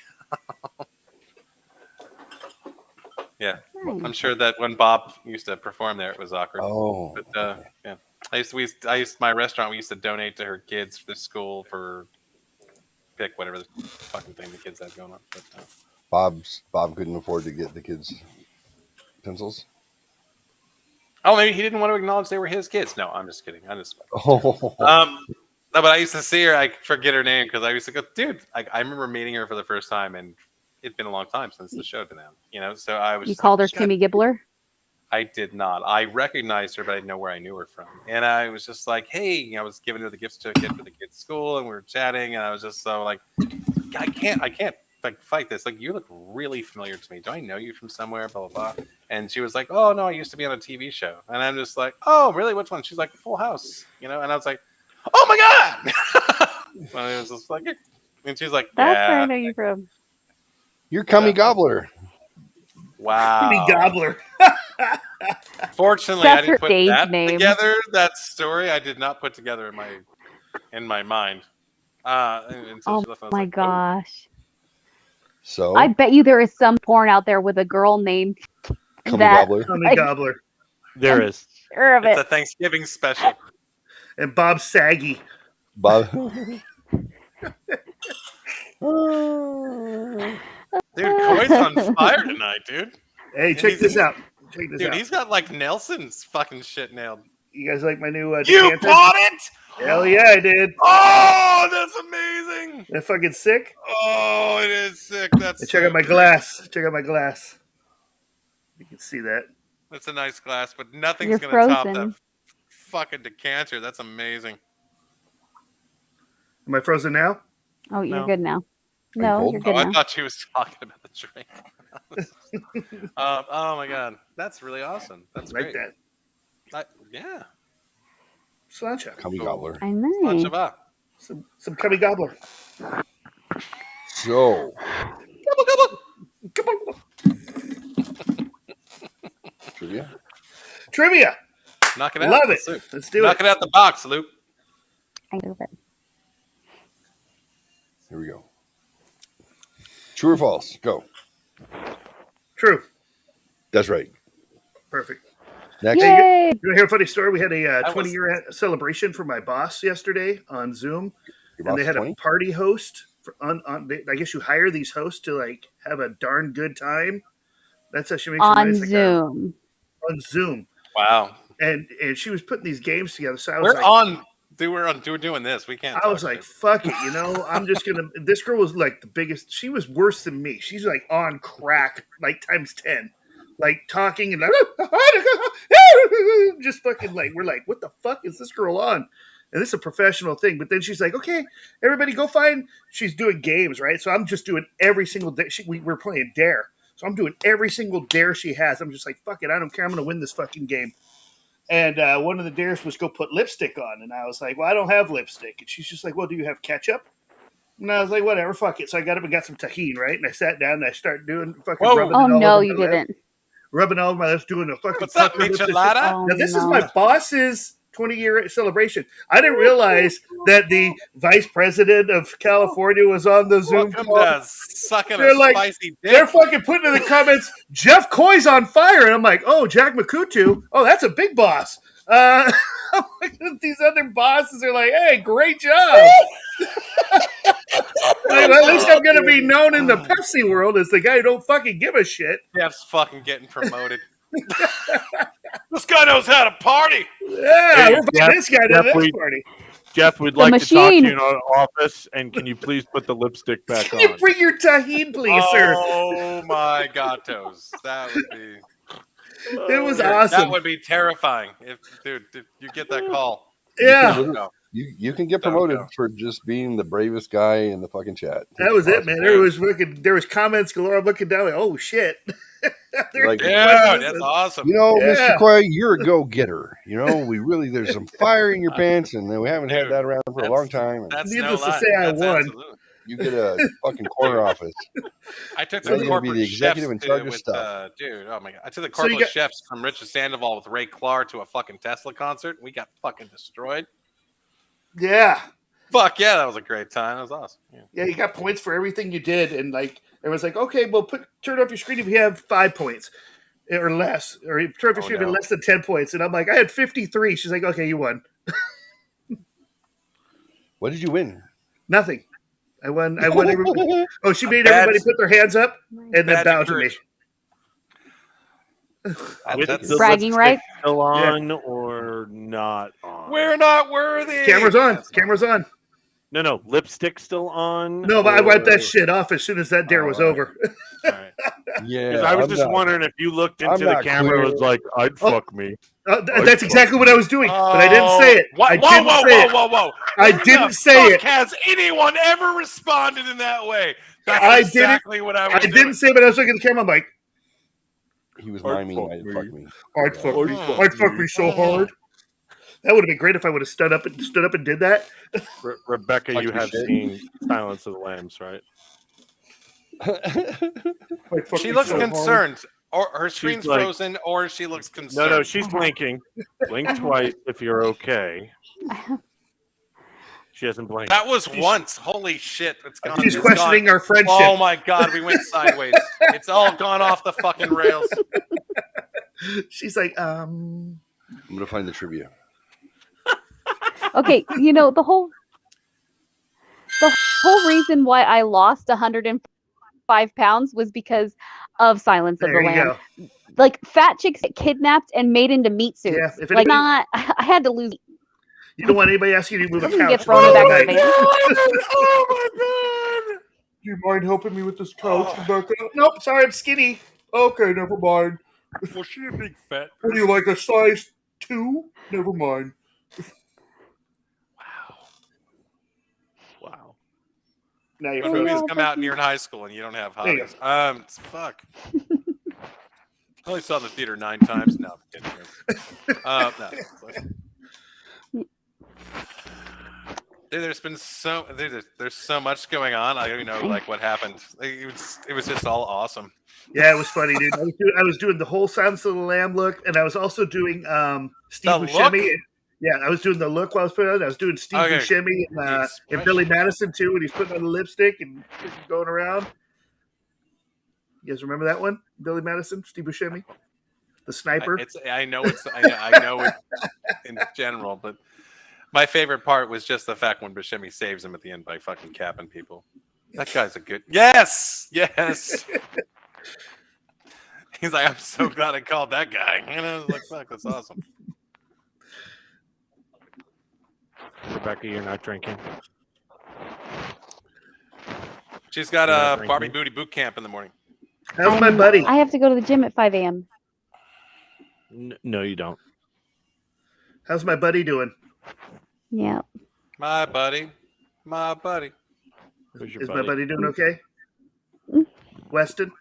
Yeah, I'm sure that when Bob used to perform there, it was awkward. Oh, but yeah, my restaurant. We used to donate to her kids for the school for pick whatever the fucking thing the kids had going on. But, Bob couldn't afford to get the kids pencils. Oh, maybe he didn't want to acknowledge they were his kids. No, I'm just kidding. No, but I used to see her. I forget her name because I used to go, dude. I remember meeting her for the first time, and it'd been a long time since the show had been out. You know, so I was. You called her Kimmy Gibbler? I did not. I recognized her, but I didn't know where I knew her from. And I was just like, hey, I was giving her the gift certificate for the kids' school, and we were chatting, and I was just so like, I can't like fight this. Like, you look really familiar to me. Do I know you from somewhere? Blah blah blah. And she was like, oh no, I used to be on a TV show. And I'm just like, oh really? Which one? She's like, Full House. You know? And I was like, oh my god. And it was just like, and she's like, that's yeah. where I know you from. You're Cummy Gobbler. Wow. Cummy Gobbler. Fortunately, that's I didn't put that name. together. That story I did not put together in my mind. Oh my gosh. So I bet you there is some porn out there with a girl named Cummy Gobbler. Cummy Gobbler. There is. Sure of it's it. a Thanksgiving special. And Bob Saggy. Bob. Dude, Coy's on fire tonight, dude. Hey, check this out. Dude, he's got like Nelson's fucking shit nailed. You guys like my new You decanter? bought it? Hell yeah, I did. Oh, that's amazing. That fucking sick? Oh, it is sick. That's check out my glass. Check out my glass. You can see that. That's a nice glass, but nothing's going to top that fucking decanter. That's amazing. Am I frozen now? Oh, you're good now. No, you're good now. I thought she was talking about the drink. Oh my god, that's really awesome. That's like great. That. Yeah. Slancha. Cummy Gobbler. I know. Some Cummy Gobbler. So. Trivia. trivia. Knock it out. Love it. Let's do Knock it out the box, Luke. I love it. Here we go. True or false? Go. True. That's right. Perfect. Next. You want to hear a funny story? We had a 20-year celebration for my boss yesterday on Zoom, and they had 20? a party host. I guess you hire these hosts to like have a darn good time. That's how she makes on nice, Zoom. On Zoom. Wow. And she was putting these games together. So I We're was doing this. We can't. I was like, fuck it, I'm just gonna. This girl was like the biggest. She was worse than me. She's like on crack, like times 10, like talking and like, just fucking like we're like, what the fuck is this girl on? And this is a professional thing. But then she's like, okay, everybody go find. She's doing games, right? So I'm just doing every single day. We're playing Dare, so I'm doing every single Dare she has. I'm just like, fuck it, I don't care. I'm gonna win this fucking game. And one of the dares was go put lipstick on. And I was like, well, I don't have lipstick. And she's just like, well, do you have ketchup? And I was like, whatever, fuck it. So I got up and got some tahini, right? And I sat down and I started doing fucking rubbing it all over you my lip. didn't. Rubbing all over my lips, doing a fucking... What's up, michelada? Now, this is my boss's 20-year celebration. I didn't realize that the vice president of California was on the Zoom call. Sucking They're a like, spicy dick. they're fucking putting in the comments, Jeff Coy's on fire. And I'm like, oh, Jack McCutu. Oh, that's a big boss. I'm looking at these other bosses are like, hey, great job. At least I'm going to be known in the Pepsi world as the guy who don't fucking give a shit. Jeff's fucking getting promoted. This guy knows how to party. Yeah, we're bringing this guy to this party. Jeff, we'd like to talk to you in our office, and can you please put the lipstick back on? Can you bring your tahini, please, sir? Oh, my gatos. That would be... It was awesome. That would be terrifying if you get that call. Yeah. You can get promoted for just being the bravest guy in the fucking chat. That was it, man. There was comments galore. I'm looking down like, oh shit. Like, that's awesome. Mr. Coy, you're a go-getter. There's some fire in your pants, and we haven't had that around for a long time. That's needless to say, I won. Absolutely. You get a fucking corner office. I took some corporate the executive chefs in charge of with, stuff. dude, oh my god! I took the corporate chefs from Richard Sandoval with Ray Clark to a fucking Tesla concert. We got fucking destroyed. Yeah. Fuck yeah, that was a great time. That was awesome. Yeah, you got points for everything you did, and like everyone's like, okay, well, turn off your screen if you have 5 points or less, or turn off your screen if less than 10 points. And I'm like, I had 53. She's like, okay, you won. What did you win? Nothing. I won everybody. Oh, she made everybody put their hands up and then bow to me. Bragging rights still on or not on? We're not worthy. Camera's on. Camera's on. No, lipstick still on. No, but I wiped that shit off as soon as that dare was over. Right. Yeah, because I was just wondering if you looked into the camera and was like, "I'd fuck me." That's exactly what I was doing, but I didn't say it. Whoa! I didn't say it. Has anyone ever responded in that way? That's exactly what I was doing. I didn't say it, but I was looking at the camera. I'm like, he was miming. I'd fuck me. I'd fuck me so hard. That would have been great if I would have stood up and did that. Rebecca, you have seen Silence of the Lambs, right? She looks concerned. Or her screen's frozen, or she looks concerned. No, she's blinking. Blink twice if you're okay. She hasn't blinked. That was once. Holy shit. It's gone. She's questioning our friendship. Oh my god, we went sideways. It's all gone off the fucking rails. She's like, I'm going to find the trivia. Okay, the whole reason why I lost 105 pounds was because of Silence of the Lambs. Like fat chicks get kidnapped and made into meat suits. Yeah, I had to lose. You don't want anybody asking you to move a couch. Get thrown back to oh my god! Do you mind helping me with this couch, Rebecca? Nope, sorry, I'm skinny. Okay, never mind. Was she a big fat? What do you like, a size 2? Never mind. Wow. Now you're movies come out and you're in high school and you don't have hobbies. Fuck. I only saw the theater 9 times. No, I'm kidding. No. Dude, there's so much going on. I don't even know like what happened. It was just all awesome. Yeah, it was funny, dude. I was doing the whole Silence of the Lamb look, and I was also doing Steve Buscemi. Yeah, I was doing the look while I was putting it on. I was doing Steve Buscemi and Billy Madison too, when he's putting on the lipstick and going around. You guys remember that one? Billy Madison, Steve Buscemi, the sniper. I know it in general, but my favorite part was just the fact when Buscemi saves him at the end by fucking capping people. That guy's a good. Yes. He's like, I'm so glad I called that guy. And I was like, fuck, that's awesome. Rebecca, you're not drinking. She's got a Barbie Booty boot camp in the morning. How's my buddy? I have to go to the gym at 5 a.m. No, you don't. How's my buddy doing? Yeah. My buddy. Is my buddy doing okay? Weston?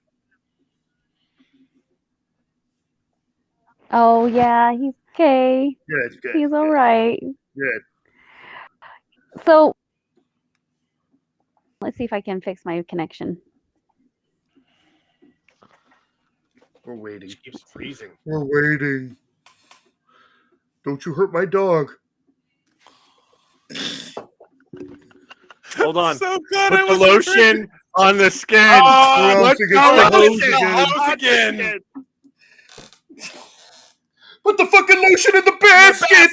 Oh, yeah, he's okay. Good. He's all right. Good. So, let's see if I can fix my connection. We're waiting. It keeps freezing. We're waiting. Don't you hurt my dog. Hold on. So good. Put the lotion on the skin. Oh, let's go again. Put the fucking lotion in the basket.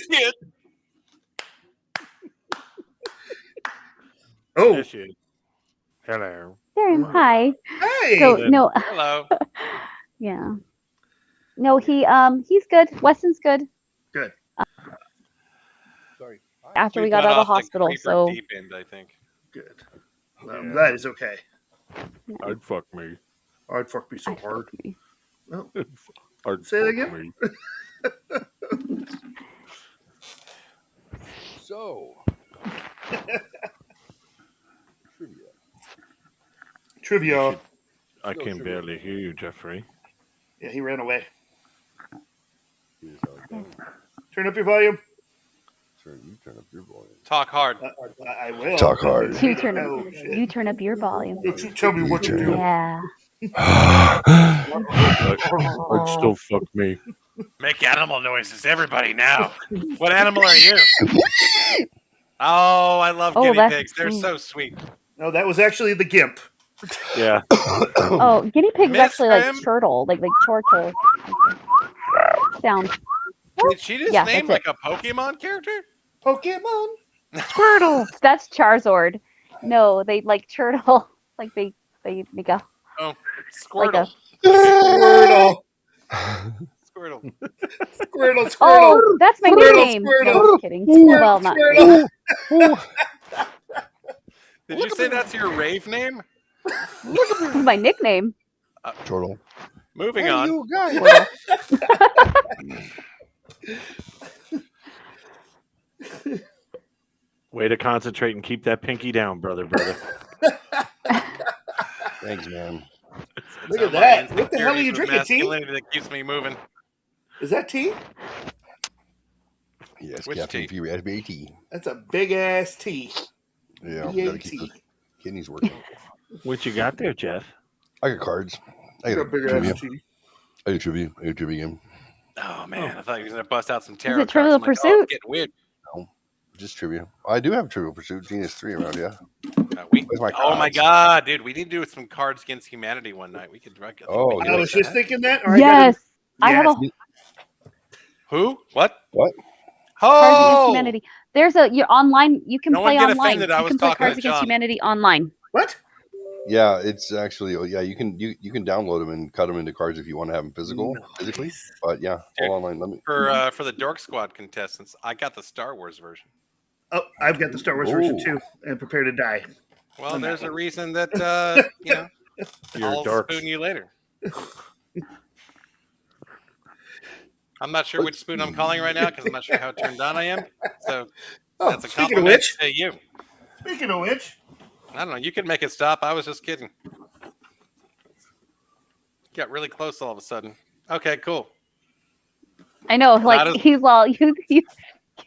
Oh. Hello. There, hi. Hey. So no. Hello. Yeah. No, he's good. Weston's good. Good. Sorry. After we got out of the hospital, so deep end, I think. Good. Well, I'm glad he's okay. I'd fuck me. I'd fuck me so hard. Well, I'd say that fuck again. me. So, Trivia. I can barely hear you, Jeffrey. Yeah, he ran away. Turn up your volume. You turn up your volume. Talk hard. I will. Talk hard. you turn up your volume. Don't you tell me what to do. Yeah. I'd still fuck me. Make animal noises, everybody now. What animal are you? Oh, I love guinea pigs. They're so sweet. No, that was actually the gimp. Yeah. Oh, guinea pig's actually like turtle, like turtle sound. Did she just name like a Pokemon character? Pokemon? Squirtle. That's Charizard. No, they like turtle. Like they make a. Oh, Squirtle. Squirtle. Squirtle. Squirtle. Oh, that's my nickname. Squirtle. No, I'm kidding. Well, not. Did you say that's your rave name? My nickname. Turtle. Moving on. You guys. Way to concentrate and keep that pinky down, brother. Thanks, man. Look at that. What the hell are you drinking, tea? That keeps me moving. Is that tea? Yes, Which caffeine tea? free SBAT. That's a big ass tea. Yeah, gotta keep the kidneys working. What you got there, Jeff? I got cards. I got a big trivia. ass tea. I got trivia game. Oh man, I thought you were gonna bust out some Is tarot it Trivial cards. Pursuit? It's getting weird. No, just trivia. I do have Trivial Pursuit. Genius 3 around, yeah. Oh my god, dude, we need to do some Cards Against Humanity one night. We could. Oh, I was just thinking that. Yes, I have a Who? What? What? Cards Against Oh, Humanity. There's you're online. You can No one play get online. offended, I You was can play talking Cards to Against John. Humanity online. What? Yeah, it's actually you can download them and cut them into cards if you want to have them physically. But yeah, all online. Let me for the Dork Squad contestants, I got the Star Wars version. Oh, I've got the Star Wars version too, and Prepare to Die. Well, there's a reason that I'll spoon you later. I'm not sure which spoon I'm calling right now because I'm not sure how turned on I am. So that's a speaking of compliment which, to you. Speaking of which, I don't know. You can make it stop. I was just kidding. Got really close all of a sudden. Okay, cool. I know, like he's all you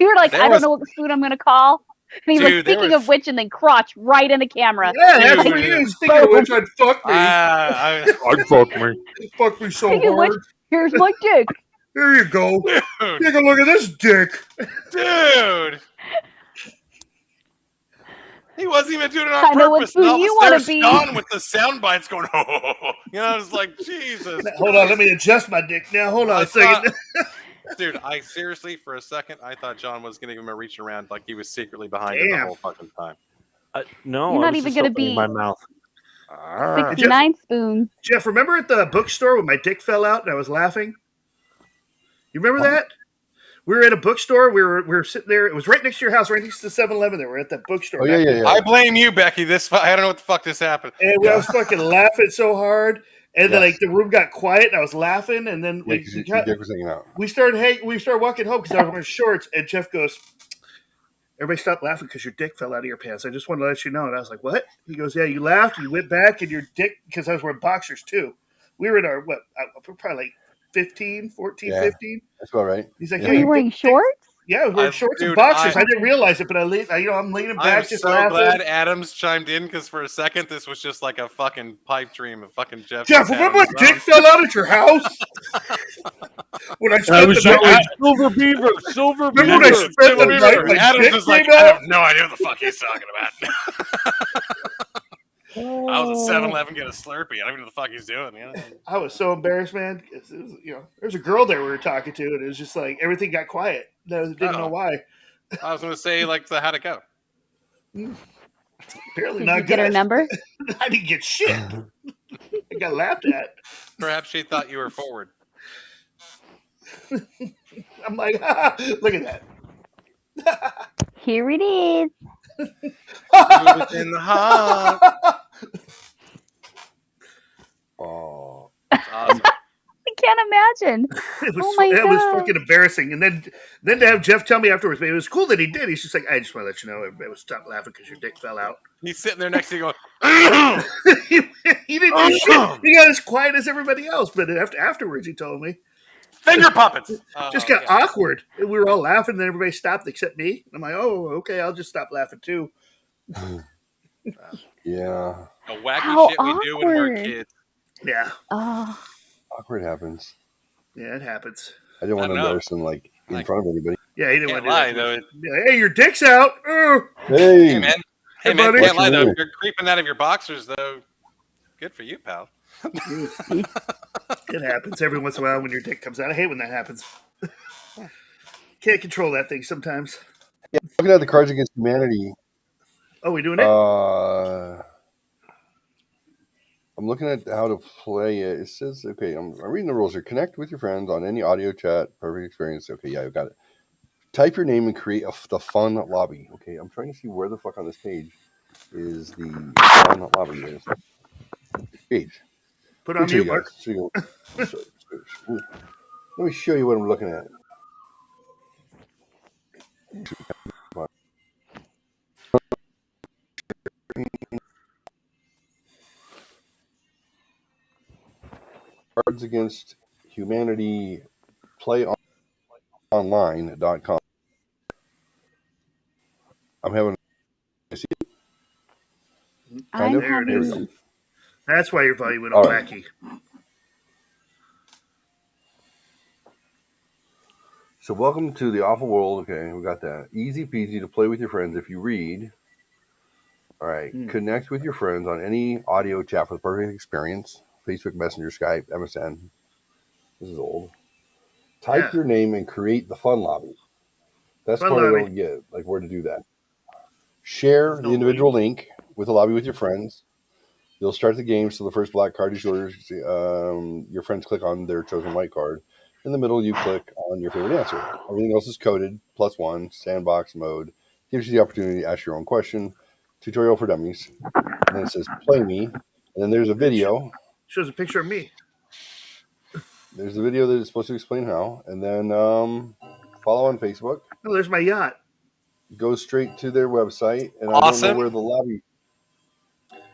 were like, I don't know what spoon I'm gonna call. he was speaking of which, and then crotch right in the camera. Yeah, that's for you. Speaking of which, I'd fuck me. I'd fuck me. Fuck me so Speaking of which, hard. here's my dick. Here you go. Take a look at this dick. Dude. He wasn't even doing it on I know what purpose. food And you all of a wanna sudden, be. Sean with the sound bites going, you know, it's like, Jesus. Hold on, let me adjust my dick now. Hold on a second. Dude, I seriously, for a second, I thought John was going to give him a reach around like he was secretly behind it the whole fucking time. No, You're I not was even just gonna opening be my mouth. 69 spoon. Jeff, remember at the bookstore when my dick fell out and I was laughing? You remember that? We were at a bookstore. We were sitting there. It was right next to your house, right next to 7-Eleven. There, we're at that bookstore. Oh yeah. I blame you, Becky. I don't know what the fuck this happened. And I was fucking laughing so hard, and then like the room got quiet, and I was laughing, and then your dick was hanging out. we started walking home because I was wearing shorts, and Jeff goes, "Everybody stop laughing because your dick fell out of your pants. I just wanted to let you know." And I was like, "What?" He goes, "Yeah, you laughed, you went back, and your dick," because I was wearing boxers too. We were in our probably like 15. That's all right. He's like, Were you wearing shorts? Yeah, I was wearing shorts and boxers. I didn't realize it, but I'm leaning back, I'm just so laughing. glad Adams chimed in because for a second this was just like a fucking pipe dream of fucking Jeff. Jeff, remember when dick fell out at your house? When I spent the night, Silver Beaver. Remember when I spent the night? My Adams dick was like, came I out? have no idea what the fuck he's talking about. I was at 7-Eleven getting a Slurpee. I don't even know what the fuck he's doing. You know? I was so embarrassed, man. It was, there's a girl there we were talking to, and it was just like everything got quiet. I didn't know why. I was going to say, like, how'd it go? Apparently Did not you good. get her number? I didn't get shit. I got laughed at. Perhaps she thought you were forward. I'm like, look at that. Here it is. Move it in the heart. Oh, awesome. I can't imagine. It was fucking embarrassing. And then to have Jeff tell me afterwards, but it was cool that he did. He's just like, I just want to let you know, everybody was stop laughing because your dick fell out. He's sitting there next to you going, he didn't do shit. He got as quiet as everybody else. But afterwards, he told me. Finger puppets. Just got awkward. We were all laughing, and then everybody stopped except me. I'm like, oh, okay, I'll just stop laughing too. Yeah. The wacky How shit we do when we're awkward. kids. Yeah. Oh. Awkward happens. Yeah, it happens. I didn't want to embarrass him in front of anybody. Yeah, he didn't Can't want to lie, do though. that. Hey, your dick's out. Hey, man. Hey, Man, buddy. can't lie, though. What's your If you're creeping out of your boxers, though, good for you, pal. It happens every once in a while when your dick comes out. I hate when that happens. Can't control that thing sometimes. Yeah, looking at the Cards Against Humanity. Oh, we doing it? I'm looking at how to play it. It says, okay, I'm reading the rules here. Connect with your friends on any audio chat. Perfect experience. Okay, yeah, I got it. Type your name and create the fun lobby. Okay, I'm trying to see where the fuck on this page is the fun lobby. Page. Put on mute, Mark. Let me show you what I'm looking at. Cards Against Humanity playonline.com. I'm having There it is. That's why your volume went all wacky. So welcome to the awful world. Okay, we got that. Easy peasy to play with your friends if you read. All right. Connect with your friends on any audio chat for the perfect experience. Facebook Messenger, Skype, MSN. This is old. Type your name and create the fun lobby. That's what I don't get, like where to do that. Share the individual link with the lobby with your friends. You'll start the game, so the first black card is yours. Your friends click on their chosen white card. In the middle, you click on your favorite answer. Everything else is coded, +1, sandbox mode. Gives you the opportunity to ask your own question. Tutorial for dummies. And then it says, play me. And then there's a video. Shows a picture of me. There's a video that is supposed to explain how. And then follow on Facebook. Oh, there's my yacht. Go straight to their website. And Awesome. I don't know where the lobby...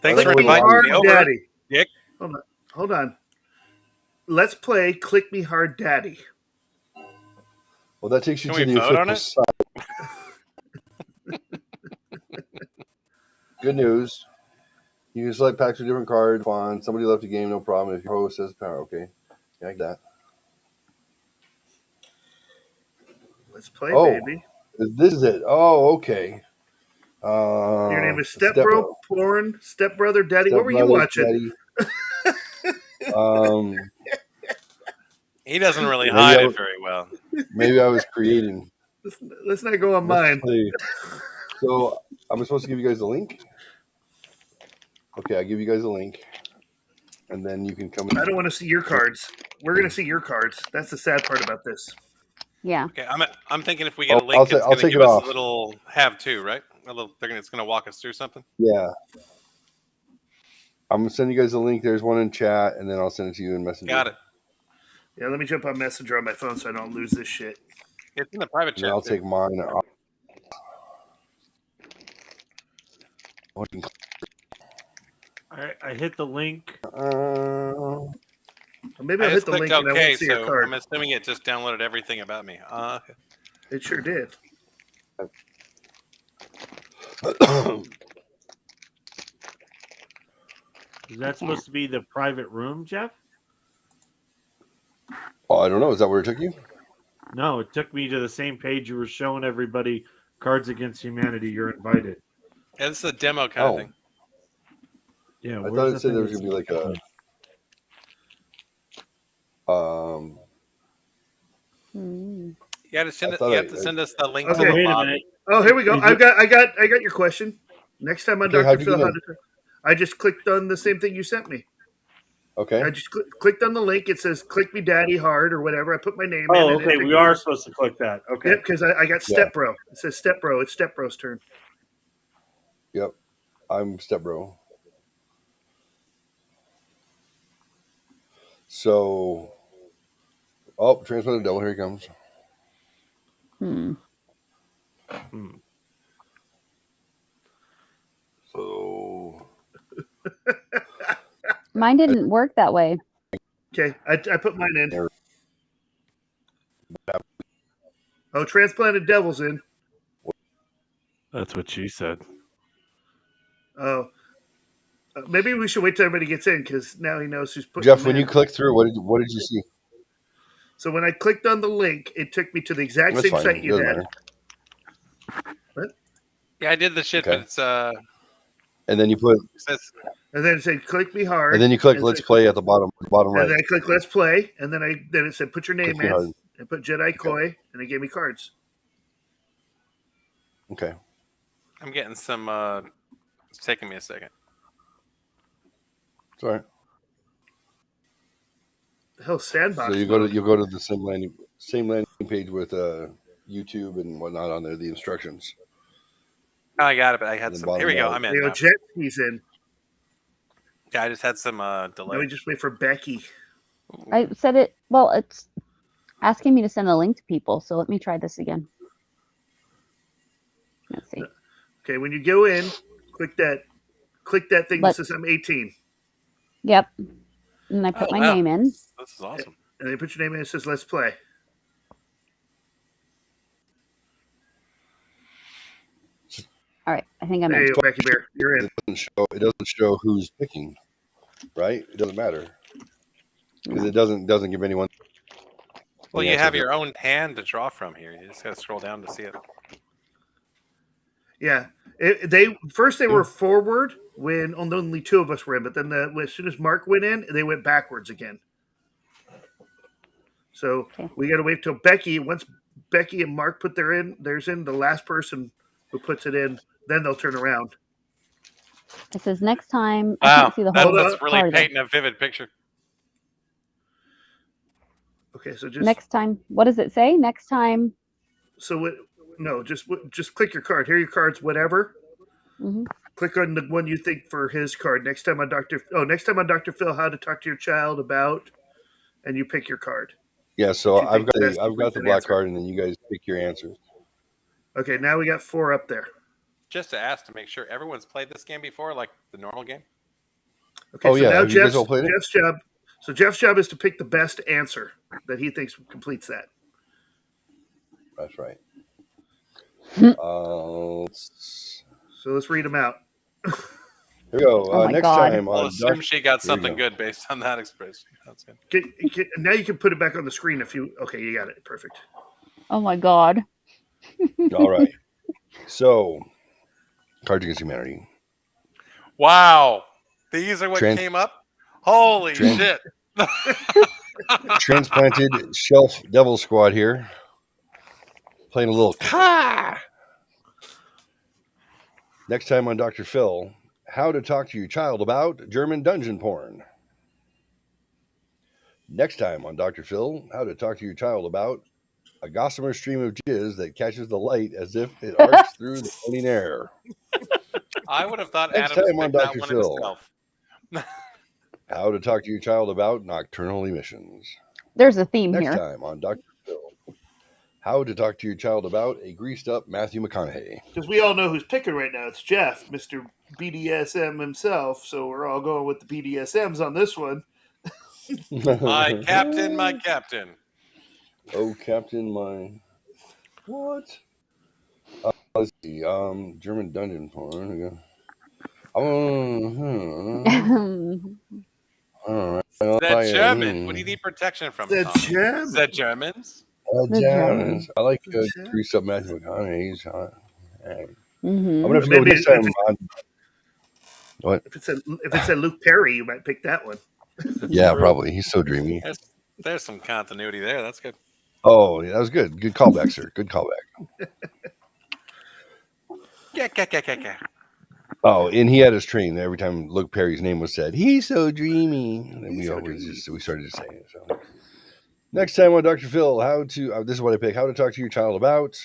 Thanks for inviting me over. Daddy. Dick. Hold on. Let's play Click Me Hard Daddy. Well, that takes you Can to we the vote on official it? site. Good news. You can select packs with different cards. Fun. Somebody left a game, no problem. If your host says power, okay. Yeah, like that. Let's play, baby. This is it. Oh, okay. Your name is Stepbro, Porn, Stepbrother, Daddy. What were you watching? He doesn't really hide it very well. Maybe I was creating. Let's not go on mine. So I'm supposed to give you guys the link. Okay, I give you guys a link, and then you can come in. I don't want to see your cards. We're going to see your cards. That's the sad part about this. Yeah. Okay, I'm thinking if we get a link, it's going to give us a little have-to, right? It's going to walk us through something. Yeah. I'm going to send you guys a link. There's one in chat, and then I'll send it to you in Messenger. Got it. Yeah, let me jump on Messenger on my phone so I don't lose this shit. It's in the private chat. I'll take mine. I hit the link. Maybe I'll hit the link and I won't see your card. I'm assuming it just downloaded everything about me. It sure did. Is that supposed to be the private room, Jeff? Oh, I don't know. Is that where it took you? No, it took me to the same page you were showing everybody Cards Against Humanity. You're invited. Yeah, this is a demo kind of thing. Yeah, I thought it said there was going to be like a... You have to send us the link. Okay. To the lobby. Oh, here we go. I got your question. Next time on Dr. Phil, I just clicked on the same thing you sent me. Okay. I just clicked on the link. It says "Click me, Daddy" hard or whatever. I put my name in. Oh, okay. We are supposed to click that. Okay. Yep, because I got Stepbro. It says Stepbro. It's Stepbro's turn. Yep, I'm Stepbro. So, Transplanted Devil, here he comes. So, mine didn't work that way. Okay, I put mine in. Oh, Transplanted Devil's in. That's what she said. Oh, maybe we should wait till everybody gets in because now he knows who's putting. Jeff, when you click through, what did you see? So when I clicked on the link, it took me to the exact same site you had. What? Yeah, I did the shit, but it's And then you put. And then it said "Click me hard." And then you click "Let's play" at the bottom right. And then I click "Let's play," and then it said "Put your name in," and put Jedi Koi, and it gave me cards. Okay. I'm getting some. It's taking me a second. It's all right. The hell, sandbox. So you go to the same landing page with YouTube and whatnot on there. The instructions. Oh, I got it, but I had some. Here we go. I'm in. Jet, he's in. Yeah, I just had some delay. Now we just wait for Becky. I said it. Well, it's asking me to send a link to people, so let me try this again. Let's see. Okay, when you go in, click that thing that says I'm 18. Yep. And I put my name in. This is awesome. And then you put your name in and it says "Let's play." All right, I think I'm in. Hey, Becky Bear, you're in. It doesn't show who's picking, right? It doesn't matter because it doesn't give anyone. Well, you have your own hand to draw from here. You just got to scroll down to see it. Yeah, they were forward when only two of us were in, but then as soon as Mark went in, they went backwards again. So we got to wait till Becky. Once Becky and Mark put theirs in, the last person who puts it in, then they'll turn around. It says next time. Wow, I can't see the whole that's really painting a vivid picture. Okay, so just next time. What does it say? Next time. So just click your card. Here are your cards. Whatever. Mm-hmm. Click on the one you think for his card. Next time on Dr. Phil, how to talk to your child about, and you pick your card. Yeah, so I've got the black card, and then you guys pick your answers. Okay, now we got 4 up there. Just to ask to make sure everyone's played this game before, like the normal game. Okay, so now Jeff's job. So Jeff's job is to pick the best answer that he thinks completes that. That's right. So let's read them out. Here we go. Oh my next God. time I'll on assume she got Here we something go. good based on that expression. That's good. Now you can put it back on the screen if you. Okay, you got it. Perfect. Oh my God. All right. So, Cards Against Humanity. Wow. These are what Trans- came up? Holy Trans- shit. Transplanted Shelf Devil Squad here. Playing a little ka. Next time on Dr. Phil, how to talk to your child about German dungeon porn. Next time on Dr. Phil, how to talk to your child about a gossamer stream of jizz that catches the light as if it arcs through the morning air. I would have thought Next Adams time on picked that Dr. one Phil. himself. How to talk to your child about nocturnal emissions. There's a theme Next here. time on Dr. Phil. How to talk to your child about a greased up Matthew McConaughey. Because we all know who's picking right now. It's Jeff, Mr. BDSM himself. So we're all going with the BDSMs on this one. My captain, my captain. Oh, Captain, my... What? Let's see. German dungeon porn. The German. What do you need protection from? The Tom? German. The Germans? Germans. I like greased up Matthew McConaughey. He's hot. I'm gonna have to go Maybe next time on. What? If it said Luke Perry, you might pick that one. Yeah, probably. He's so dreamy. There's some continuity there. That's good. Oh, yeah, that was good. Good callback, sir. Good callback. Yeah. Oh, and he had us trained every time Luke Perry's name was said. He's so dreamy. And we started to say it. So. Next time on Dr. Phil, how to this is what I pick. How to talk to your child about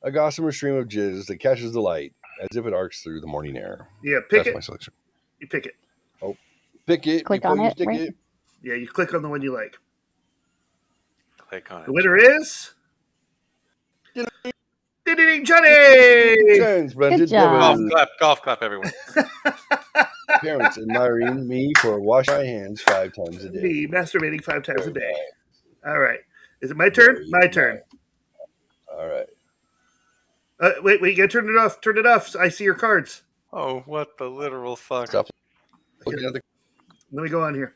a gossamer stream of jizz that catches the light as if it arcs through the morning air. Yeah, pick That's it. my selection. You pick it. Oh, pick it. Click before on you it, stick right? it. Yeah, you click on the one you like. Click on it. The winner is Johnny. Transplanted Good job. devil. Golf clap, everyone. Parents admiring me for washing my hands 5 times a day. Me masturbating 5 times a day. All right. Is it my turn? My turn. All right. Wait, you gotta turn it off. Turn it off. I see your cards. Oh, what the literal fuck. Stop looking at the. Let me go on here.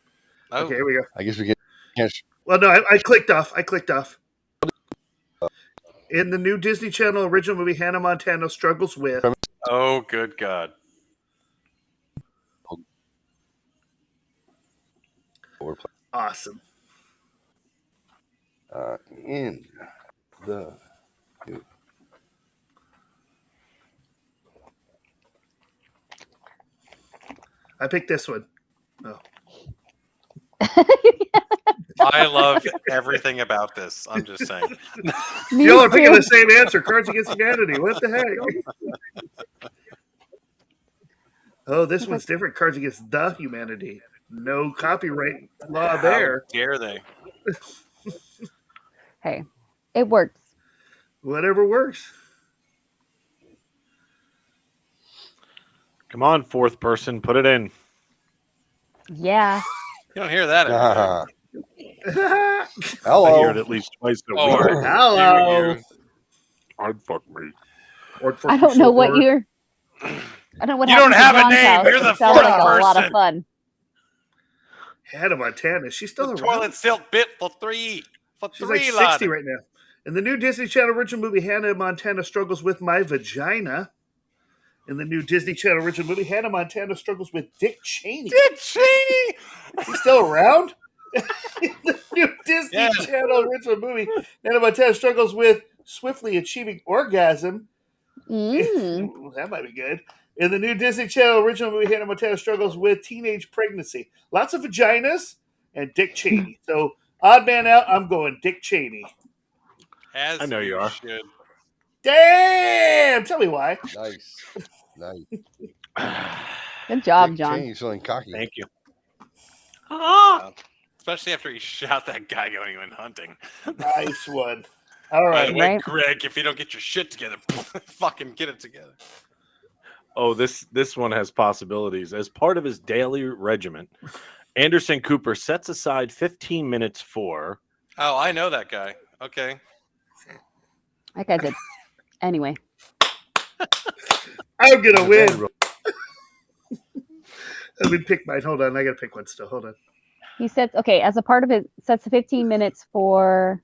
Oh. Okay, here we go. I guess we can't. Well, no, I clicked off. In the new Disney Channel original movie, Hannah Montana struggles with. Oh, good God. Awesome. In the. I picked this one. Oh. I love everything about this. I'm just saying. Y'all are picking the same answer. Cards Against Humanity. What the heck? Oh, this one's different. Cards Against the Humanity. No copyright law there. How dare they? Hey, it works. Whatever works. Come on, fourth person, put it in. Yeah. You don't hear that anymore. Hello. I hear it at least twice a week. Hello. I'd fuck me. I don't know what you're. I don't know what You don't happened have to a John's name. house. You're It the sounds fourth like a lot of person. fun. Hannah Montana. She's still around. Toilet silk bit for three. She's like 60 right now. In the new Disney Channel original movie, Hannah Montana struggles with my vagina. In the new Disney Channel original movie, Hannah Montana struggles with Dick Cheney. Dick Cheney! He's still around? In the new Disney Channel original movie, Hannah Montana struggles with swiftly achieving orgasm. That might be good. In the new Disney Channel original movie, Hannah Montana struggles with teenage pregnancy. Lots of vaginas and Dick Cheney. So, odd man out, I'm going Dick Cheney. As I know you are. should. Damn! Tell me why. Nice. Good job, Dick John. Cheney's feeling cocky. Thank you. Especially after he shot that guy going he went hunting. Nice one. All By right. the way, Greg, if you don't get your shit together, fucking get it together. Oh, this one has possibilities. As part of his daily regimen, Anderson Cooper sets aside 15 minutes for. Oh, I know that guy. Okay. That guy did. Anyway. I'm gonna win. Let me pick mine. Hold on, I gotta pick one still. Hold on. He sets as a part of it, sets 15 minutes for.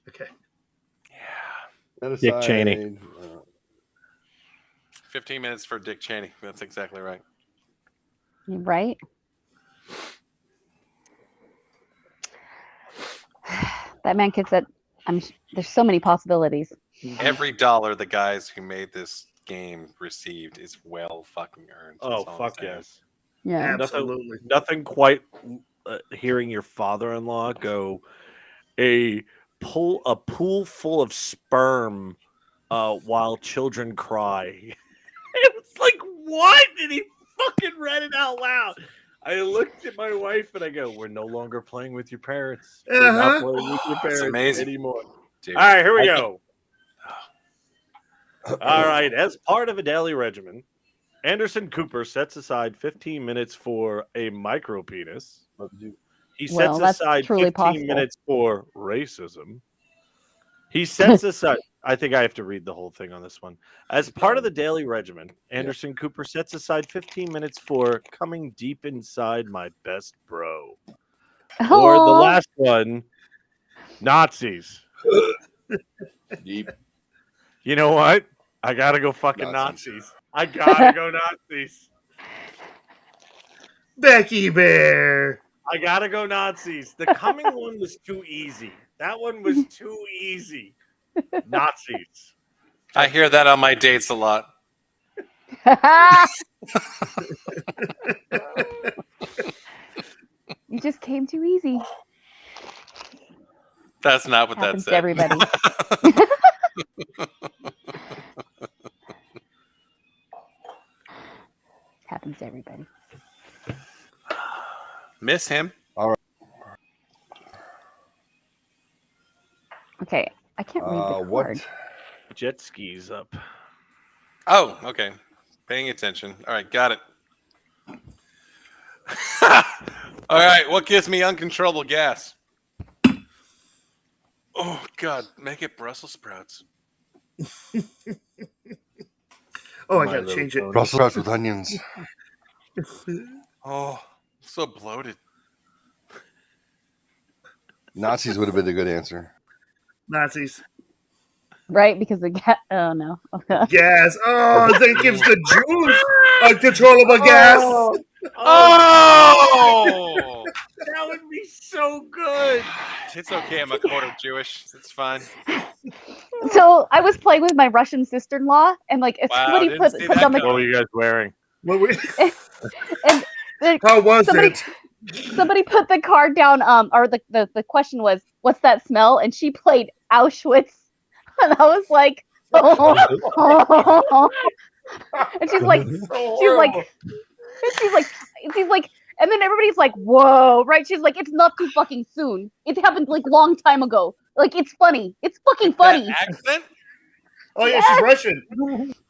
Okay. Yeah. Dick Cheney. 15 minutes for Dick Cheney. That's exactly right. Right. That man could set. There's so many possibilities. Every dollar the guys who made this game received is well fucking earned. Oh, fuck yes. Yeah. Absolutely. Nothing quite hearing your father-in-law go a pool full of sperm while children cry. It was like, what? And he fucking read it out loud. I looked at my wife and I go, "We're no longer playing with your parents. We're not playing with your parents anymore." Dude. All right, here we go. All right, as part of a daily regimen, Anderson Cooper sets aside 15 minutes for a micro penis. He sets aside 15 minutes for racism. He sets aside. I think I have to read the whole thing on this one. As part of the daily regimen, Anderson Cooper sets aside 15 minutes for coming deep inside my best bro. Or the last one, Nazis. Deep. You know what? I gotta go fucking Nazis. I gotta go Nazis. Becky Bear. I gotta go Nazis. The coming one was too easy. That one was too easy. Nazis. I hear that on my dates a lot. You just came too easy. That's not what Happens that said. to everybody. Happens to everybody. Miss him. All right. Okay, I can't read the card. What? Jet skis up. Oh, okay. Paying attention. All right, got it. All right, what gives me uncontrollable gas? Oh, God, make it Brussels sprouts. Oh, I gotta change it. Brussels sprouts with onions. Oh, so bloated. Nazis would have been the good answer. Nazis. Right, because the gas. Oh no. Okay. Gas. Oh, that gives the Jews uncontrollable gas. Oh! That would be so good. It's okay. I'm a quarter Jewish. It's fine. So I was playing with my Russian sister-in-law, and like if Wow, somebody didn't put see on that the What were you guys wearing? and How was it? Somebody put the card down. Or the question was, "What's that smell?" And she played Auschwitz, and I was like, oh. And she's like, and then everybody's like, "Whoa!" Right? She's like, "It's not too fucking soon. It happened like long time ago. Like it's funny. It's fucking funny." That accent? Oh yeah, she's Russian.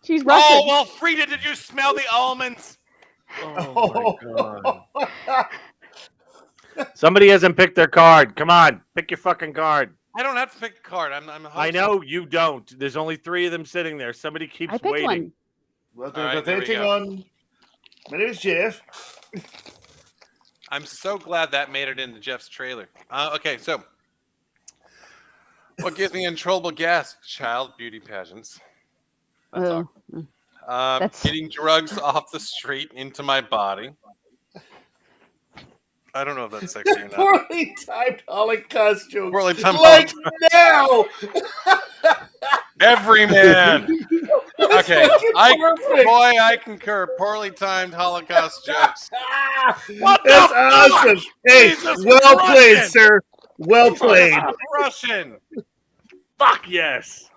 She's Russian. Oh well, Frida, did you smell the almonds? Oh my god. Somebody hasn't picked their card. Come on, pick your fucking card. I don't have to pick a card. I'm a host. I know you don't. There's only 3 of them sitting there. Somebody keeps I picked waiting. one. Well, All there's right, a there we thing go. on. My name is Jeff. I'm so glad that made it into Jeff's trailer. Okay, so what gives me uncontrollable gas? Child beauty pageants. That's all. That's- Getting drugs off the street into my body. I don't know if that's sexy or not. Poorly timed Holocaust jokes. Poorly timed like now. Every man. Okay, fucking perfect. I concur. Poorly timed Holocaust jokes. What the That's fuck? awesome. Hey, Jesus well played, Christ. sir. Well played. Russian. Fuck yes.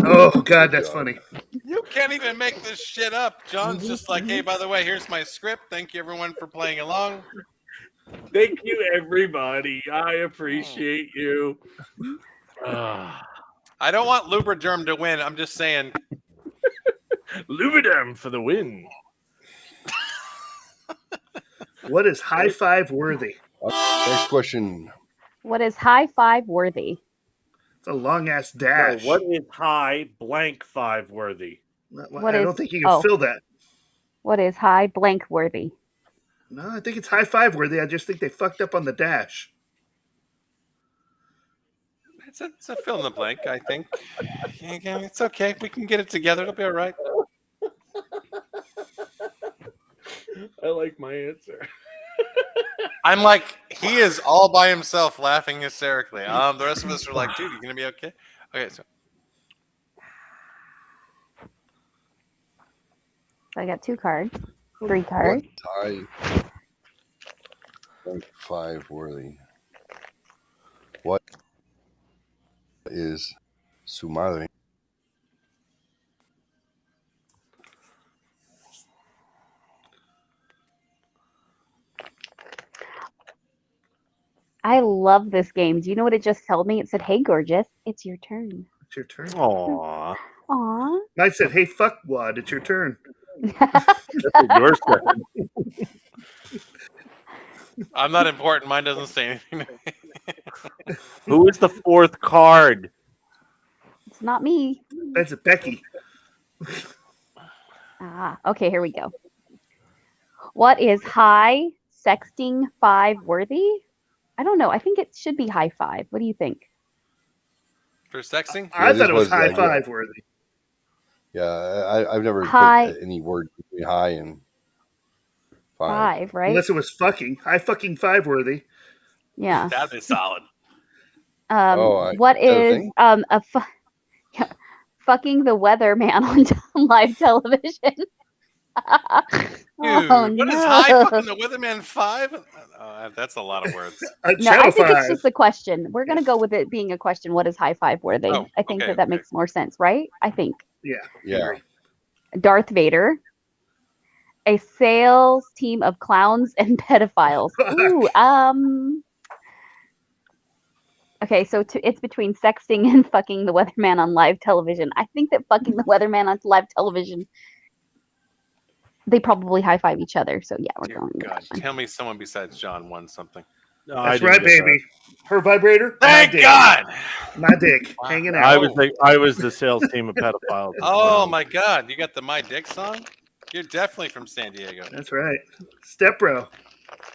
Oh God, that's funny. You can't even make this shit up. John's just like, hey, by the way, here's my script. Thank you, everyone, for playing along. Thank you, everybody. I appreciate you. I don't want Lubriderm to win. I'm just saying. Lubriderm for the win. What is high five worthy? Next question. What is high five worthy? It's a long ass dash. What is high blank 5 worthy? I don't think you can fill that. What is high blank worthy? No, I think it's high five worthy. I just think they fucked up on the dash. It's a fill in the blank, I think. Yeah, it's okay. We can get it together. It'll be all right. I like my answer. I'm like, he is all by himself laughing hysterically. The rest of us are like, dude, you gonna be okay? Okay, so I got 2 cards, 3 cards. What tie? 5 worthy. What is su madre? I love this game. Do you know what it just told me? It said, "Hey, gorgeous, it's your turn." It's your turn. Aww. Aww. I said, "Hey, fuck wad, it's your turn." Your turn. I'm not important. Mine doesn't say anything. Who is the 4th card? It's not me. That's Becky. Okay, here we go. What is high sexting 5 worthy? I don't know. I think it should be high 5. What do you think? For sexting? I thought it was high 5 worthy. Yeah, I've never High. put any word between high and 5, right? Unless it was fucking. High fucking 5 worthy. Yeah. That'd be solid. What is fucking the weatherman on live television? Dude, what is high fucking the Weatherman 5? That's a lot of words. No, I think it's just a question. We're going to go with it being a question. What is high 5 worthy? Oh, I think okay, that makes more sense, right? I think. Yeah. Darth Vader. A sales team of clowns and pedophiles. Ooh, okay, so it's between sexting and fucking the weatherman on live television. I think that fucking the weatherman on live television, they probably high five each other. So yeah, we're going. God, tell me someone besides John won something. No, That's right, baby. Her vibrator. Thank God. My dick hanging out. I was the sales team of pedophiles. Oh my God, you got the My Dick song? You're definitely from San Diego. That's right. Step bro.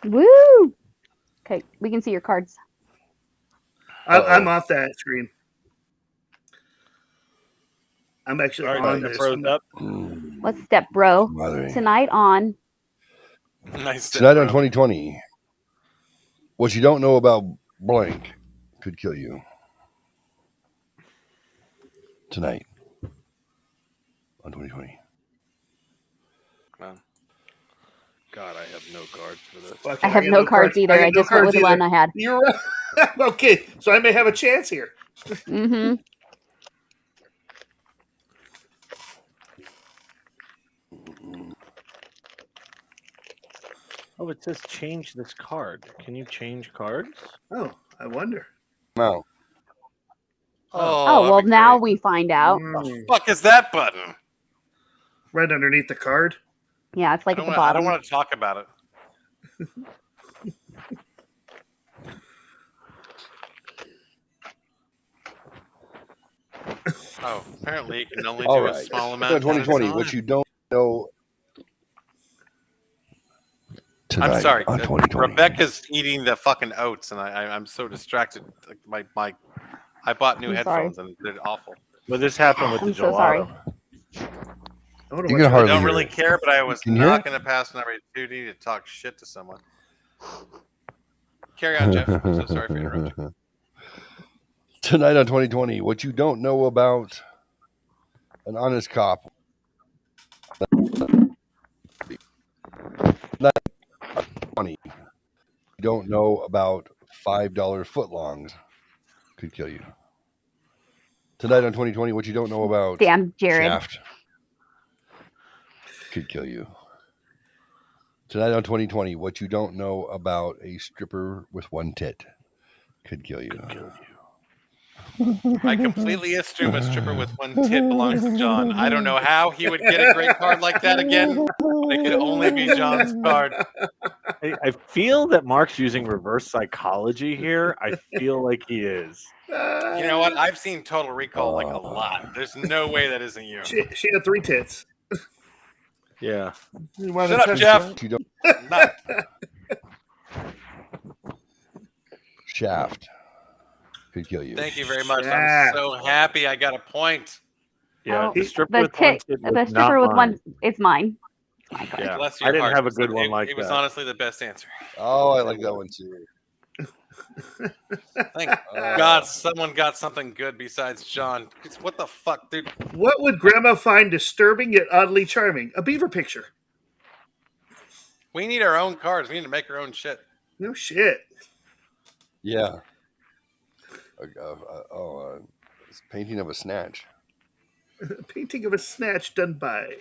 Woo! Okay, we can see your cards. I'm off that screen. I'm actually on this. Up. What's step bro? Tonight on. Nice. Tonight on 2020. What you don't know about blank could kill you. Tonight on 2020. God, I have no cards for this. I have no cards either. I just went with the one I had. You're right. Okay, so I may have a chance here. Mm-hmm. Oh, it says change this card. Can you change cards? Oh, I wonder. No. Oh, well, now we find out. What the fuck is that button? Right underneath the card. Yeah, it's like at the I bottom. don't want to talk about it. Oh, apparently you can only do a small amount. 2020, what you don't know. I'm sorry. On 2020. Rebecca's eating the fucking oats, and I'm so distracted. Like I bought new headphones, and they're awful. Well, this happened with the so sorry. gelato. You can hardly I don't hear really it. care, but I was Can you hear not going to pass an opportunity to talk shit to someone. Carry on, Jeff. I'm so sorry for interrupting. Tonight on 2020, what you don't know about an honest cop. Not funny. You don't know about $5 footlongs could kill you. Tonight on 2020, what you don't know about Damn, Jared. Shaft could kill you. Tonight on 2020, what you don't know about a stripper with one tit could kill you. I completely assume a stripper with one tit belongs to John. I don't know how he would get a great card like that again. It could only be John's card. I feel that Mark's using reverse psychology here. I feel like he is. You know what? I've seen Total Recall like a lot. There's no way that isn't you. She had 3 tits. Yeah. Shut up, Jeff. Shaft could kill you. Thank you very much. I'm so happy I got a point. Yeah, Oh, the stripper with one tit was the not stripper with mine. one, it's mine. My God. Yeah, Bless I your didn't heart. have a good one like it was that. honestly the best answer. Oh, I like that one too. Thank God someone got something good besides John. What the fuck, dude? What would Grandma find disturbing yet oddly charming? A beaver picture. We need our own cards. We need to make our own shit. No shit. Yeah. It's painting of a snatch. A painting of a snatch done by.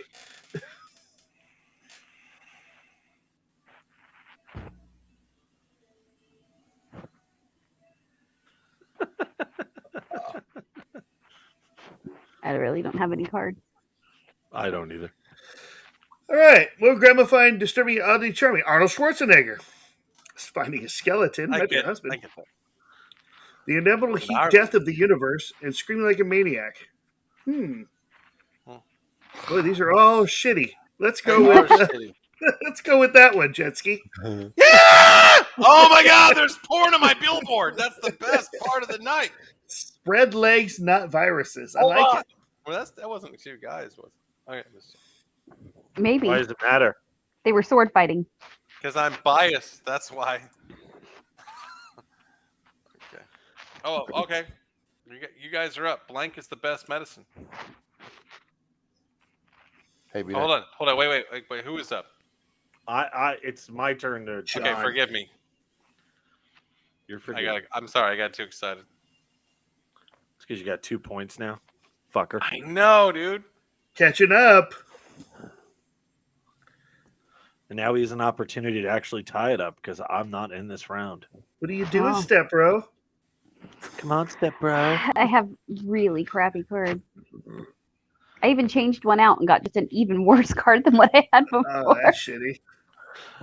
I really don't have any cards. I don't either. All right. What would Grandma find disturbing yet oddly charming? Arnold Schwarzenegger. Finding a skeleton. Might be her husband. I get that. The inevitable heat death of the universe and screaming like a maniac. Boy, these are all shitty. Let's go with let's go with that one, Jetski. Yeah! Oh my God, there's porn on my billboard. That's the best part of the night. Spread legs, not viruses. I like it. Well, that wasn't 2 guys, was it? Okay, Maybe. Why does it matter? They were sword fighting. because I'm biased. That's why. Okay. Oh, okay. You guys are up. Blank is the best medicine. Hey, hold on. Wait. Who is up? It's my turn to. Okay, forgive me. You're forgiven. I'm sorry. I got too excited. It's because you got 2 points now, fucker. I know, dude. Catching up. And now he has an opportunity to actually tie it up because I'm not in this round. What are you doing, Step Bro? Come on, Step Bro. I have really crappy cards. I even changed one out and got just an even worse card than what I had before. Oh, that's shitty.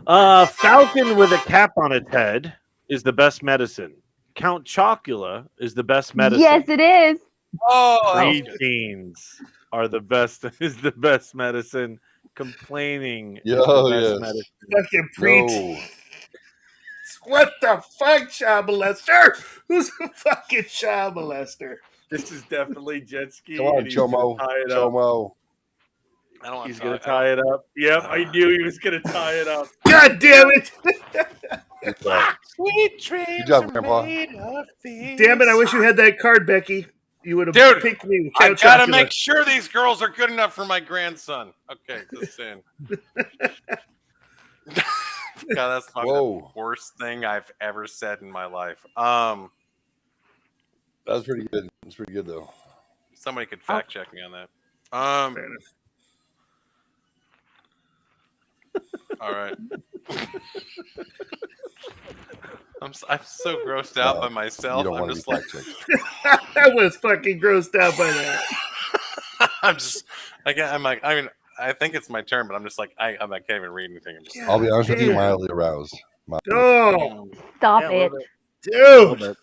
Falcon with a cap on its head is the best medicine. Count Chocula is the best medicine. Yes, it is. Oh, Preteens are the best. Is the best medicine. Complaining is the best medicine. Fucking preteens. What the fuck, child molester? Who's a fucking child molester? This is definitely jet ski. Come on, Chomo. Chomo. He's going to tie it up. Yep, I knew he was going to tie it up. God damn it. Sweet dreams. Good job, Grandpa. Damn it, I wish you had that card, Becky. You would have picked me with I gotta make sure these girls are good enough for my grandson. Okay, just in. God, that's the worst thing I've ever said in my life. That was pretty good. It's pretty good though. Somebody could fact check me on that. Fair enough. All right. I'm so grossed out by myself. I'm just like, I was fucking grossed out by that. I think it's my turn, but I'm just like, I can't even read anything. I'll be honest with you, mildly aroused. Oh, stop it, dude.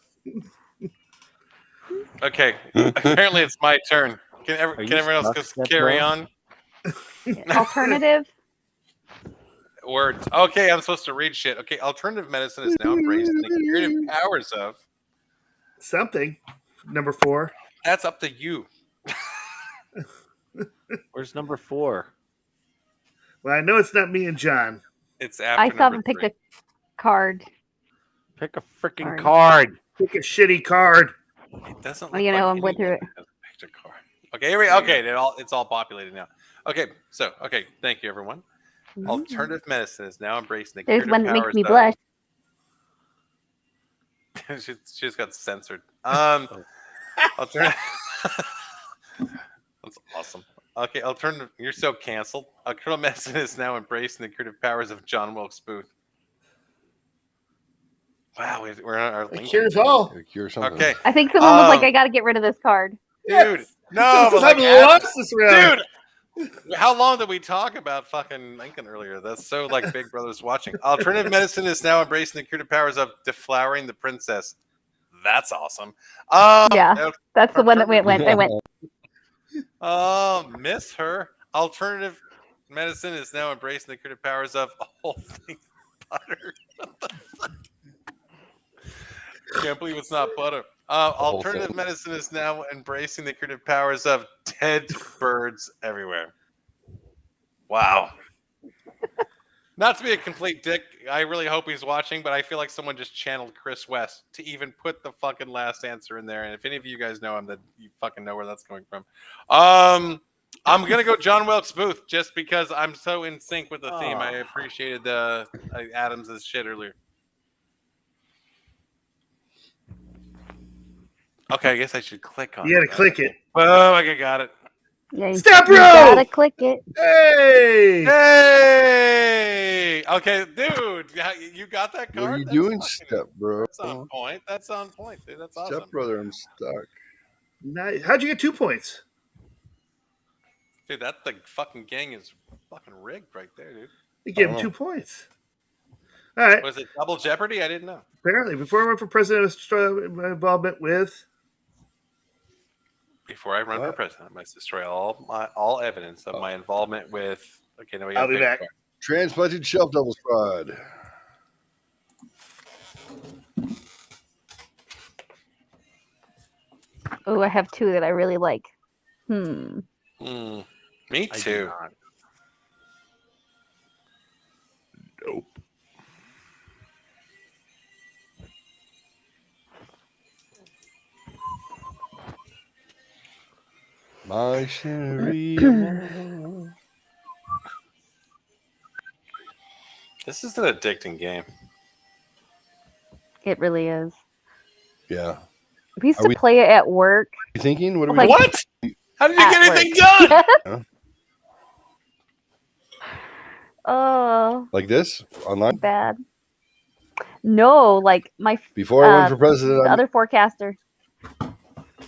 Okay, apparently it's my turn. Can everyone else just carry on? Alternative. Words. Okay, I'm supposed to read shit. Okay, alternative medicine is now embracing the creative powers of something. Number 4. That's up to you. Where's number 4? Well, I know it's not me and John. It's after. I still haven't picked a card. Pick a freaking card. Pick a shitty card. It doesn't. Well, you know, I went through it. Picked a card. Okay, it's all populated now. Okay, thank you, everyone. Alternative medicine is now embracing the There's creative one that makes powers me of- blush. she just got censored. Alternative. That's awesome. Okay, alternative. You're so canceled. Alternative medicine is now embracing the creative powers of John Wilkes Booth. Wow, we're on our It link. cures all. Cure something. Okay, I think someone was like, I got to get rid of this card. dude. No, but like, lost this round. dude. How long did we talk about fucking Lincoln earlier? That's so like Big Brother's watching. Alternative medicine is now embracing the curative powers of deflowering the princess. That's awesome. Yeah, that's the one that went. I went. Oh, miss her. Alternative medicine is now embracing the curative powers of whole thing butter. What the fuck? Can't believe it's not butter. Alternative medicine is now embracing the curative powers of dead birds everywhere. Wow. Not to be a complete dick, I really hope he's watching, but I feel like someone just channeled Chris West to even put the fucking last answer in there. And if any of you guys know him, then you fucking know where that's coming from. I'm gonna go John Wilkes Booth just because I'm so in sync with the theme. I appreciated Adams' shit earlier. Okay, I guess I should click on it. You gotta click it. Oh, I got it. Yeah, Step you bro! gotta click it. Hey! Hey! Okay, dude, you got that card? What are you doing, Step Bro? That's on point. That's on point, dude. That's awesome. Step Brother, I'm stuck. Nice. How'd you get 2 points? Dude, that the fucking gang is fucking rigged right there, dude. You gave him 2 points. All right. Was it double jeopardy? I didn't know. Apparently, before I went for president, my involvement with. Before I run for president, I must destroy all evidence of my involvement with. Okay, now we got. I'll be back. Transplanted shelf doubles fraud. Oh, I have 2 that I really like. Me too. Nope. My scenery. This is an addicting game. It really is. Yeah. We used to play it at work. You thinking? What are we? Like, What? How did you get anything done? Huh? Oh. Like this online? Bad. No, like my Before I went for president, the other forecaster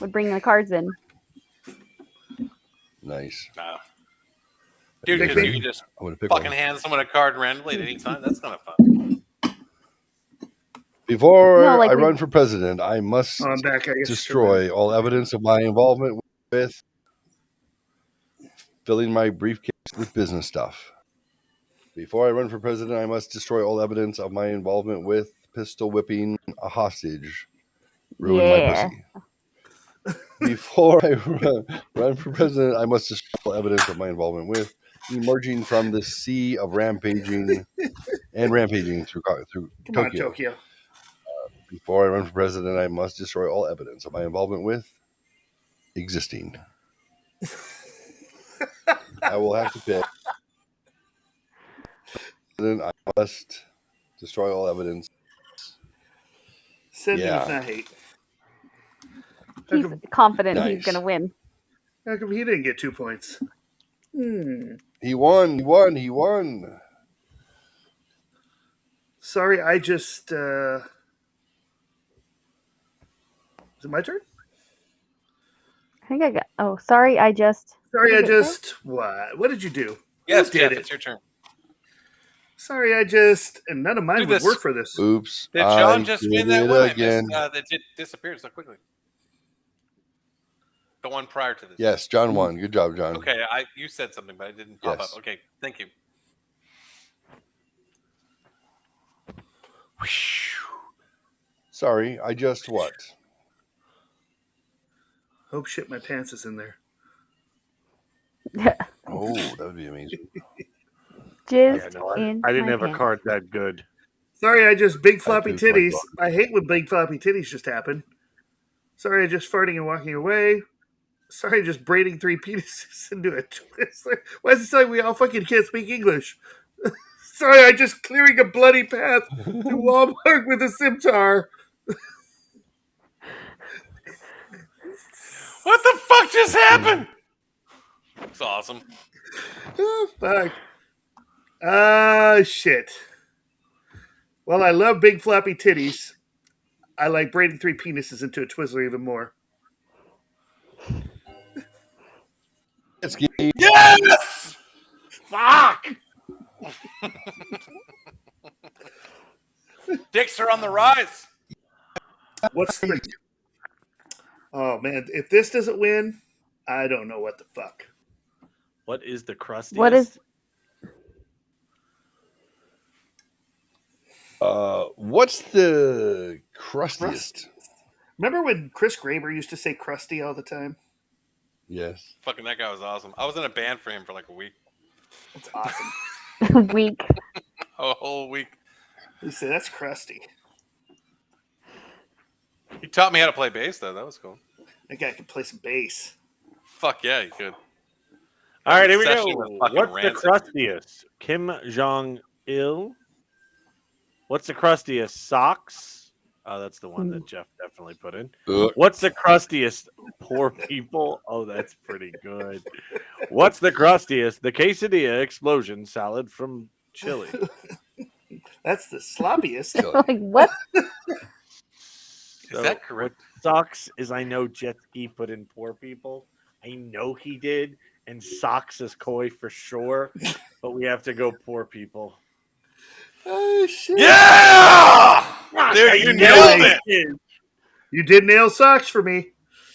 would bring the cards in. Nice. No. Dude, because you can just fucking hand someone a card randomly at any time. That's kind of fun. Before I run for president, I must I'm back, I guess. destroy all evidence of my involvement with filling my briefcase with business stuff. Before I run for president, I must destroy all evidence of my involvement with pistol whipping a hostage, ruin my pussy. Before I run for president, I must destroy all evidence of my involvement with emerging from the sea of rampaging through Come Tokyo. on, Tokyo. Before I run for president, I must destroy all evidence of my involvement with existing. I will have to pick. I must destroy all evidence. Send does not hate. He's confident he's going to win. How come he didn't get 2 points? He won. Sorry, I just... Is it my turn? I think I got... Oh, sorry, I just... What? What did you do? Yes, it's your turn. Sorry, and none of mine would work for this. Oops. Did John just win that one? Again. That disappeared so quickly. The one prior to this. Yes, John won. Good job, John. Okay, you said something, but I didn't pop up. Okay, thank you. Sorry, I just what? Hope shit my pants is in there. Oh, that would be amazing. I didn't have a card that good. Sorry, I just big floppy titties. I hate when big floppy titties just happen. Sorry, I just farting and walking away. Sorry, just braiding 3 penises into a twist. Why is it saying we all fucking can't speak English? Sorry, I just clearing a bloody path to Walmart with a scimitar. What the fuck just happened? It's awesome. Oh, fuck. Shit. Well, I love big floppy titties. I like braiding 3 penises into a Twizzler even more. Yes! Fuck! Dicks are on the rise. What's the? Oh man, if this doesn't win, I don't know what the fuck. What is the crustiest? What is? What's the crustiest? Remember when Chris Graber used to say crusty all the time? Yes. Fucking that guy was awesome. I was in a band for him for like a week. That's awesome. Week. A whole week. He said that's crusty. He taught me how to play bass, though. That was cool. That guy could play some bass. Fuck yeah, he could. All right, here we Session go. with fucking What's Rancid. the crustiest? Kim Jong Il. What's the crustiest? Socks. Oh, that's the one that Jeff definitely put in. What's the crustiest? Poor people. Oh, that's pretty good. What's the crustiest? The quesadilla explosion salad from Chile. That's the sloppiest. Like what? Is that correct? What sucks is I know Jet Ski put in poor people. I know he did, and Socks is Koi for sure. But we have to go poor people. Oh shit! Yeah, dude, you nailed it. You did nail Socks for me.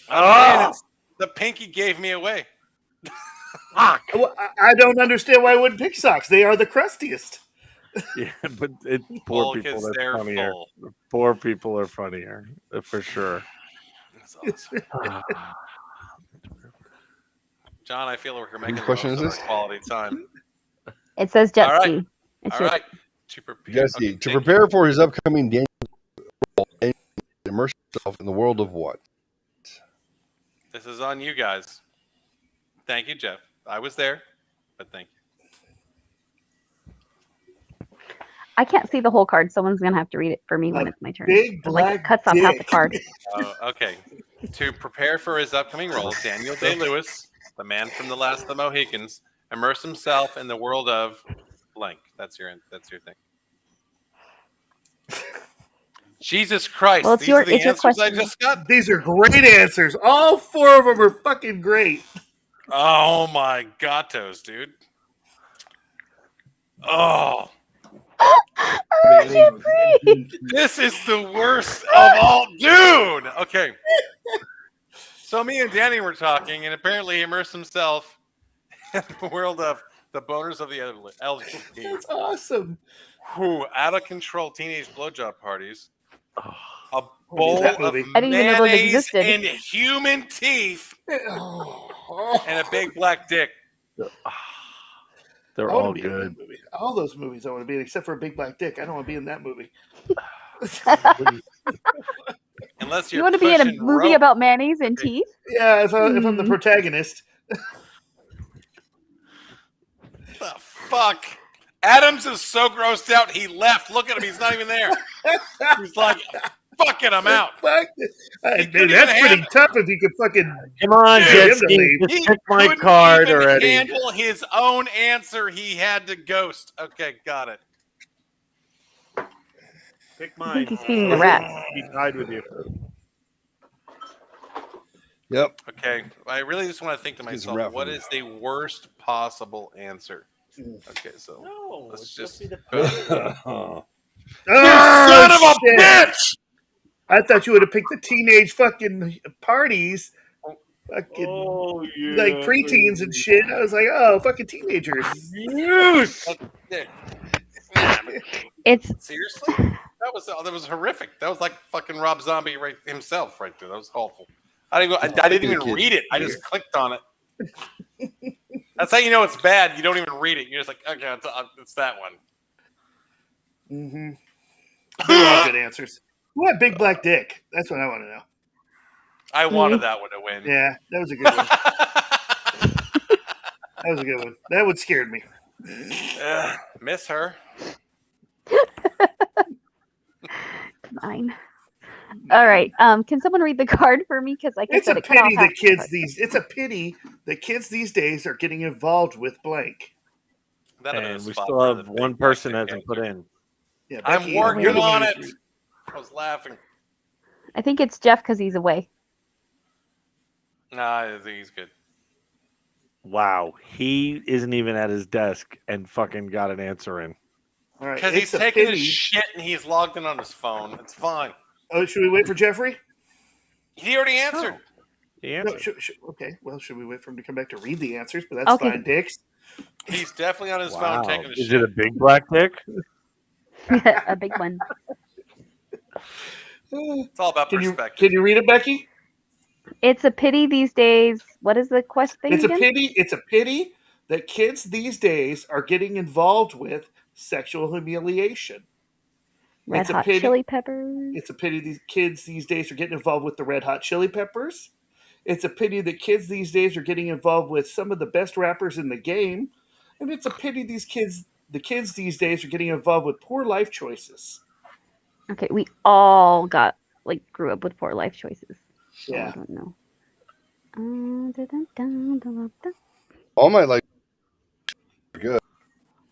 The pinky gave me away. Well, I don't understand why I wouldn't pick Socks. They are the crustiest. Yeah, but it's poor people that's funnier. Full. Poor people are funnier, for sure. That's awesome. John, I feel like we're making the question most is of this? our quality time. It says jet All right. ski. It's All your- right. To prepare, Jesse, okay, to prepare for his upcoming Daniel role, immerse yourself in the world of what? this is on you guys. Thank you, Jeff. I was there, but thank you. I can't see the whole card. Someone's gonna have to read it for me when it's my turn. Big It, like, black cuts off half the dick. card. Okay. To prepare for his upcoming role, Daniel Day-Lewis, the man from The Last of the Mohicans, immerse himself in the world of blank. That's your thing. Jesus Christ! Well, it's these your- are the it's your answers I question. just got. These are great answers. All four of them are fucking great. Oh my gatos, dude! Oh, this is the worst of all, dude. Okay, so me and Danny were talking, and apparently he immersed himself in the world of the boners of the LGBT. That's awesome. Who out of control teenage blowjob parties, a Oh, bowl that of movie. I didn't even know those mayonnaise existed. and human teeth Oh, and a big black dick. They're I wanna all be in that good. movie. All those movies I want to be in, except for a big black dick. I don't want to be in that movie. Unless you're You want to be in a pushing movie rope. about mayonnaise and teeth? Yeah, if I'm the protagonist. The fuck? Adams is so grossed out he left. Look at him, he's not even there. He's like, fuck it, I'm out. Fuck. couldn't Dude, that's even pretty handle- tough if you could fucking. Come on, Dude, Jet him to Ski. leave. Just He pick my couldn't card even already. handle his own answer. He had to ghost. Okay, got it. Pick I mine. think he's feeding the rats. He tied with you. Yep. Okay, I really just want to think to Get some myself, rap what from is the worst possible answer? Okay, so No, let's it's just. be the Oh, Son of a shit. bitch! I thought you would have picked the teenage fucking parties. Fucking Oh yeah. like preteens and shit. I was like, oh, fucking teenagers. Yes. It's Seriously? That was horrific. That was like fucking Rob Zombie himself right there. That was awful. I didn't even read it. I just clicked on it. That's how you know it's bad. You don't even read it. You're just like, okay, it's that one. Mm-hmm. They're all good answers. Who had big black dick? That's what I want to know. I wanted that one to win. Yeah, that was a good one. That was a good one. That one scared me. Miss her. mine. All right. Can someone read the card for me? Because like I It's said, a it cut off pity half that kids the these. It's a pity that kids these days are getting involved with blank. And we still have one person hasn't put in. Yeah, I'm Becky, working you're the on one it. who's- I was laughing. I think it's Jeff because he's away. Nah, I think he's good. Wow, he isn't even at his desk and fucking got an answer in. All right, Because he's taking his shit and he's logged in on his phone. It's fine. Oh, should we wait for Jeffrey? He already answered. He answered. No, okay. Well, should we wait for him to come back to read the answers? But that's fine, Dix. He's definitely on his phone taking his shit. Is it a big black dick? A big one. It's all about perspective. Can you read it, Becky? It's a pity these days. What is the quest thing It's again? It's a pity that kids these days are getting involved with sexual humiliation. Red Hot Chili Peppers. It's a pity these kids these days are getting involved with the Red Hot Chili Peppers. It's a pity that kids these days are getting involved with some of the best rappers in the game. And it's a pity the kids these days are getting involved with poor life choices. Okay, we all grew up with poor life choices. So Yeah. I don't know. All my life good.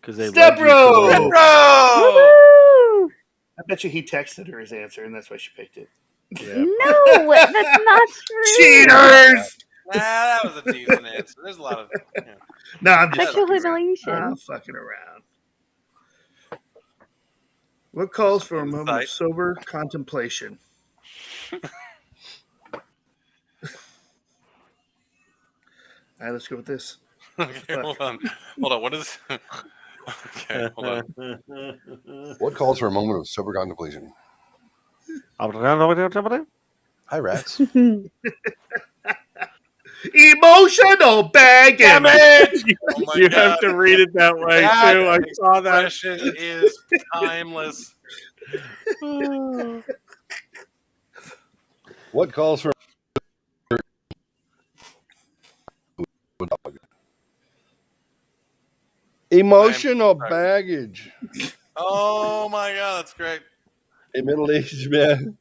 Because they Step Bro! Woo! I bet you he texted her his answer, and that's why she picked it. Yeah. No, that's not true. Cheaters! That was a decent answer. There's a lot of. No, I'm just Sexual fucking humiliation. around. I'm fucking around. What calls for a moment of sober contemplation? All right, let's go with this. Okay, hold on. What is? Okay, hold on. What calls for a moment of sober contemplation? Hi, rats. Emotional baggage. Oh You have to read it that way too. I saw that. Expression is timeless. What calls for emotional baggage? Oh my god, that's great. A middle-aged man,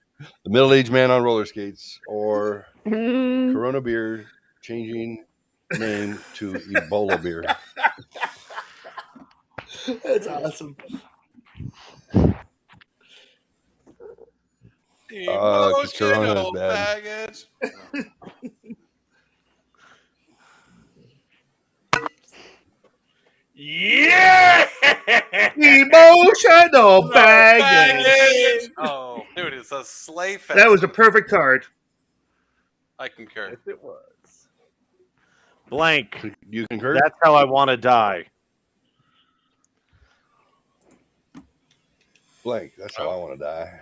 the middle-aged man on roller skates, or Corona beer changing name to Ebola beer. That's awesome. Because Corona is bad. Baggage. Yeah! Emotional baggage. Oh, dude, it's a sleigh fest. That was a perfect card. I concur. Yes, it was. Blank. You concur? That's how I want to die. Blank. That's how I want to die.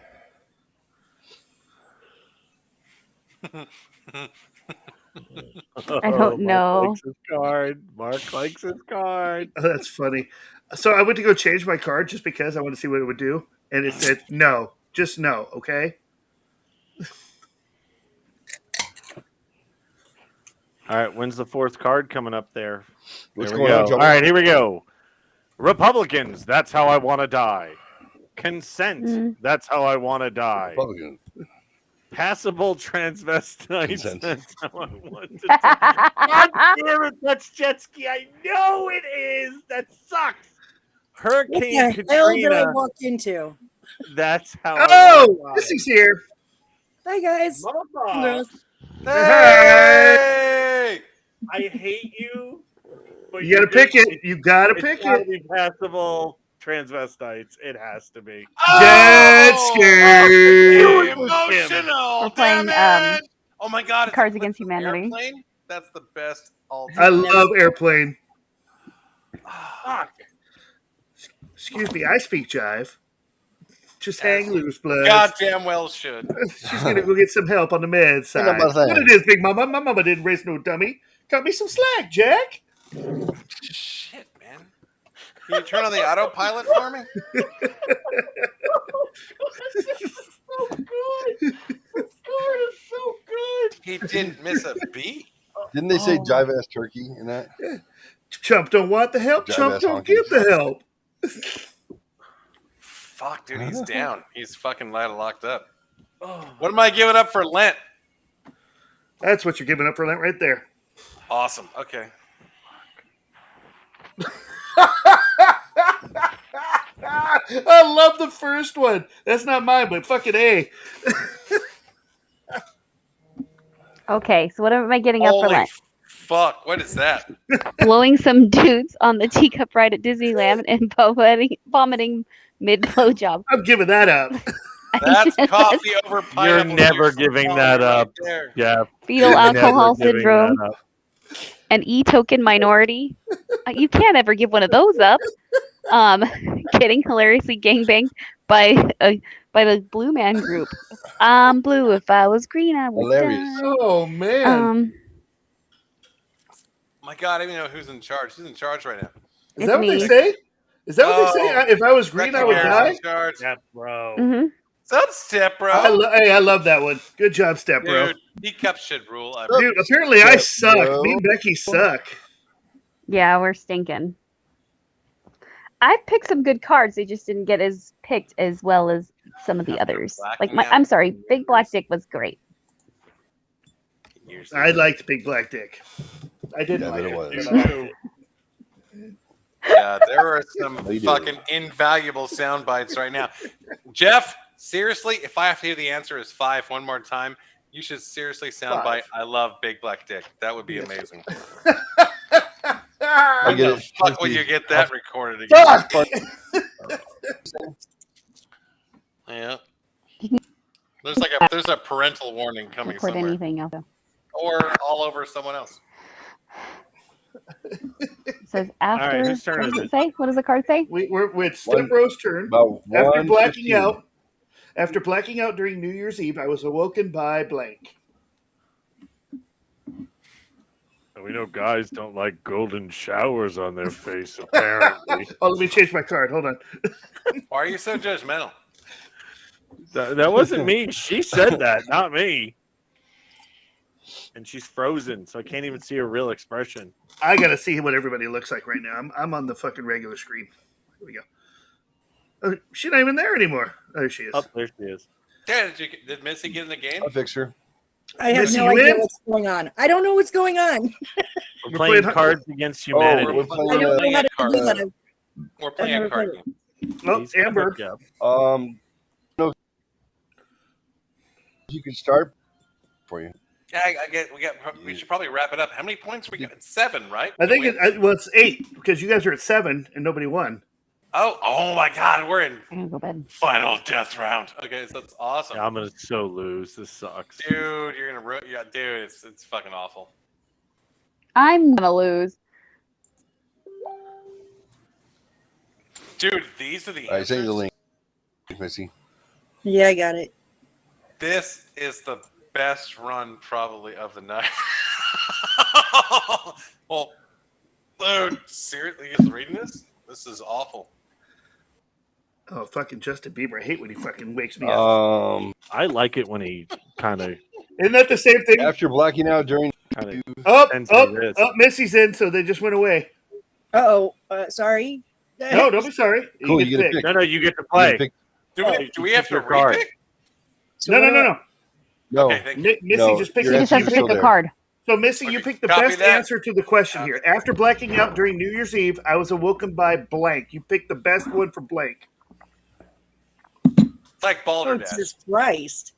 I don't know. Mark likes his card. Mark likes his card. Oh, that's funny. So I went to go change my card just because I want to see what it would do, and it said no, just no. Okay. All right, when's the fourth card coming up there? What's There we going on, go. Joe? All right, here we go. Republicans, that's how I want to die. Consent, that's how I want to die. Republican. Passable transvestites, Consent. that's how I want to die. God damn it, that's jet ski. I know it is. That sucks. Hurricane What the hell did I Katrina, walk into? that's how I Oh, want to die. Missy's here. Hi guys. Motherfucker. Girls. Hey! I hate you. But You got to pick it. You got to pick It's gotta it. be passable transvestites. It has to be. Jet ski. Emotional. We're playing damn it! Oh my god! it's Cards a Against flip Humanity. Airplane? That's the best all I time. love airplane. Fuck. Excuse me, I speak jive. Just hang loose, blood. Goddamn well should. She's gonna go get some help on the med side. Ain't no What it is, Big Mama? My mama didn't raise no dummy. Cut me some slack, Jack. Shit, man. Can you turn on the autopilot for me? So good. This card is so good. He didn't miss a beat. Didn't they say jive ass turkey in that? Chump don't want the help. Jive Chump ass don't honky. get the help. Fuck, dude, he's down. He's fucking locked up. What am I giving up for Lent? That's what you're giving up for Lent right there. Awesome. Okay. I love the first one. That's not mine, but fucking A. Okay, so what am I getting up for Holy Lent? fuck? What is that? Blowing some dudes on the teacup ride at Disneyland and vomiting mid blowjob. I'm giving that up. That's coffee over pineapple. You're never juice. giving Oh, that you're right up. there. Yeah. Fetal You're alcohol never giving syndrome. that up. An E-token minority. You can't ever give one of those up. Getting hilariously gangbanged by the Blue Man Group. I'm blue. If I was green, I would Hilarious. die. Oh man. My God, I don't even know who's in charge. Who's in charge right now? Is that what they say? Is that what they say? If I was green, I would die. Yeah, bro. Mm-hmm. What's up, Step Bro? I love that one. Good job, Step Bro. Dude, teacups should rule. Dude, apparently I suck. Bro. Me and Becky suck. Yeah, we're stinking. I picked some good cards. They just didn't get as picked as well as some of the others. Like I'm sorry, Big Black Dick was great. I liked Big Black Dick. I didn't like it. Yeah, there are some fucking invaluable sound bites right now. Jeff, seriously, if I have to hear the answer is 5 one more time, you should seriously soundbite. I love Big Black Dick. That would be amazing. When the fuck will you get that recorded again? Yeah. There's a parental warning coming Record somewhere. anything else. Or all over someone else. It says after. All right, whose turn what is does it it? say? What is the card say? It's Step Bro's turn. After blacking out during New Year's Eve, I was awoken by blank. We know guys don't like golden showers on their face, apparently. Let me change my card. Hold on. Why are you so judgmental? That wasn't me. She said that, not me. And she's frozen, so I can't even see her real expression. I gotta see what everybody looks like right now. I'm on the fucking regular screen. Here we go. Oh, she's not even there anymore. There she is. Oh, there she is. Yeah, did Missy get in the game? I'll fix her. I have no idea what's going on. I don't know what's going on. We're playing Cards Against Humanity. We're I don't know how to do that. We're playing a card game. Oh, Amber. No, you can start for you. Yeah, we should probably wrap it up. How many points we got? 7, right? I think it's 8 because you guys are at 7 and nobody won. Oh my God, we're in I'm gonna go bed. final death round. Okay, so that's awesome. Yeah, I'm gonna so lose. This sucks, dude. You're gonna ruin. Yeah, dude, it's fucking awful. I'm gonna lose. Dude, these are the. I sent you the link, Missy. Yeah, I got it. This is the best run probably of the night. Well, dude, seriously, you guys reading this? This is awful. Oh, fucking Justin Bieber. I hate when he fucking wakes me up. I like it when he kind of. Isn't that the same thing? After blacking out during. Missy's in, so they just went away. Sorry. No, don't be sorry. Cool, you get to pick. No, you get to play. Do we have to card? repick? No. No. Okay, Missy just picked. You just have to pick a card. So, Missy, you picked the best answer to the question here. After blacking out during New Year's Eve, I was awoken by blank. You picked the best one for blank. It's like Balderdash. Jesus Christ.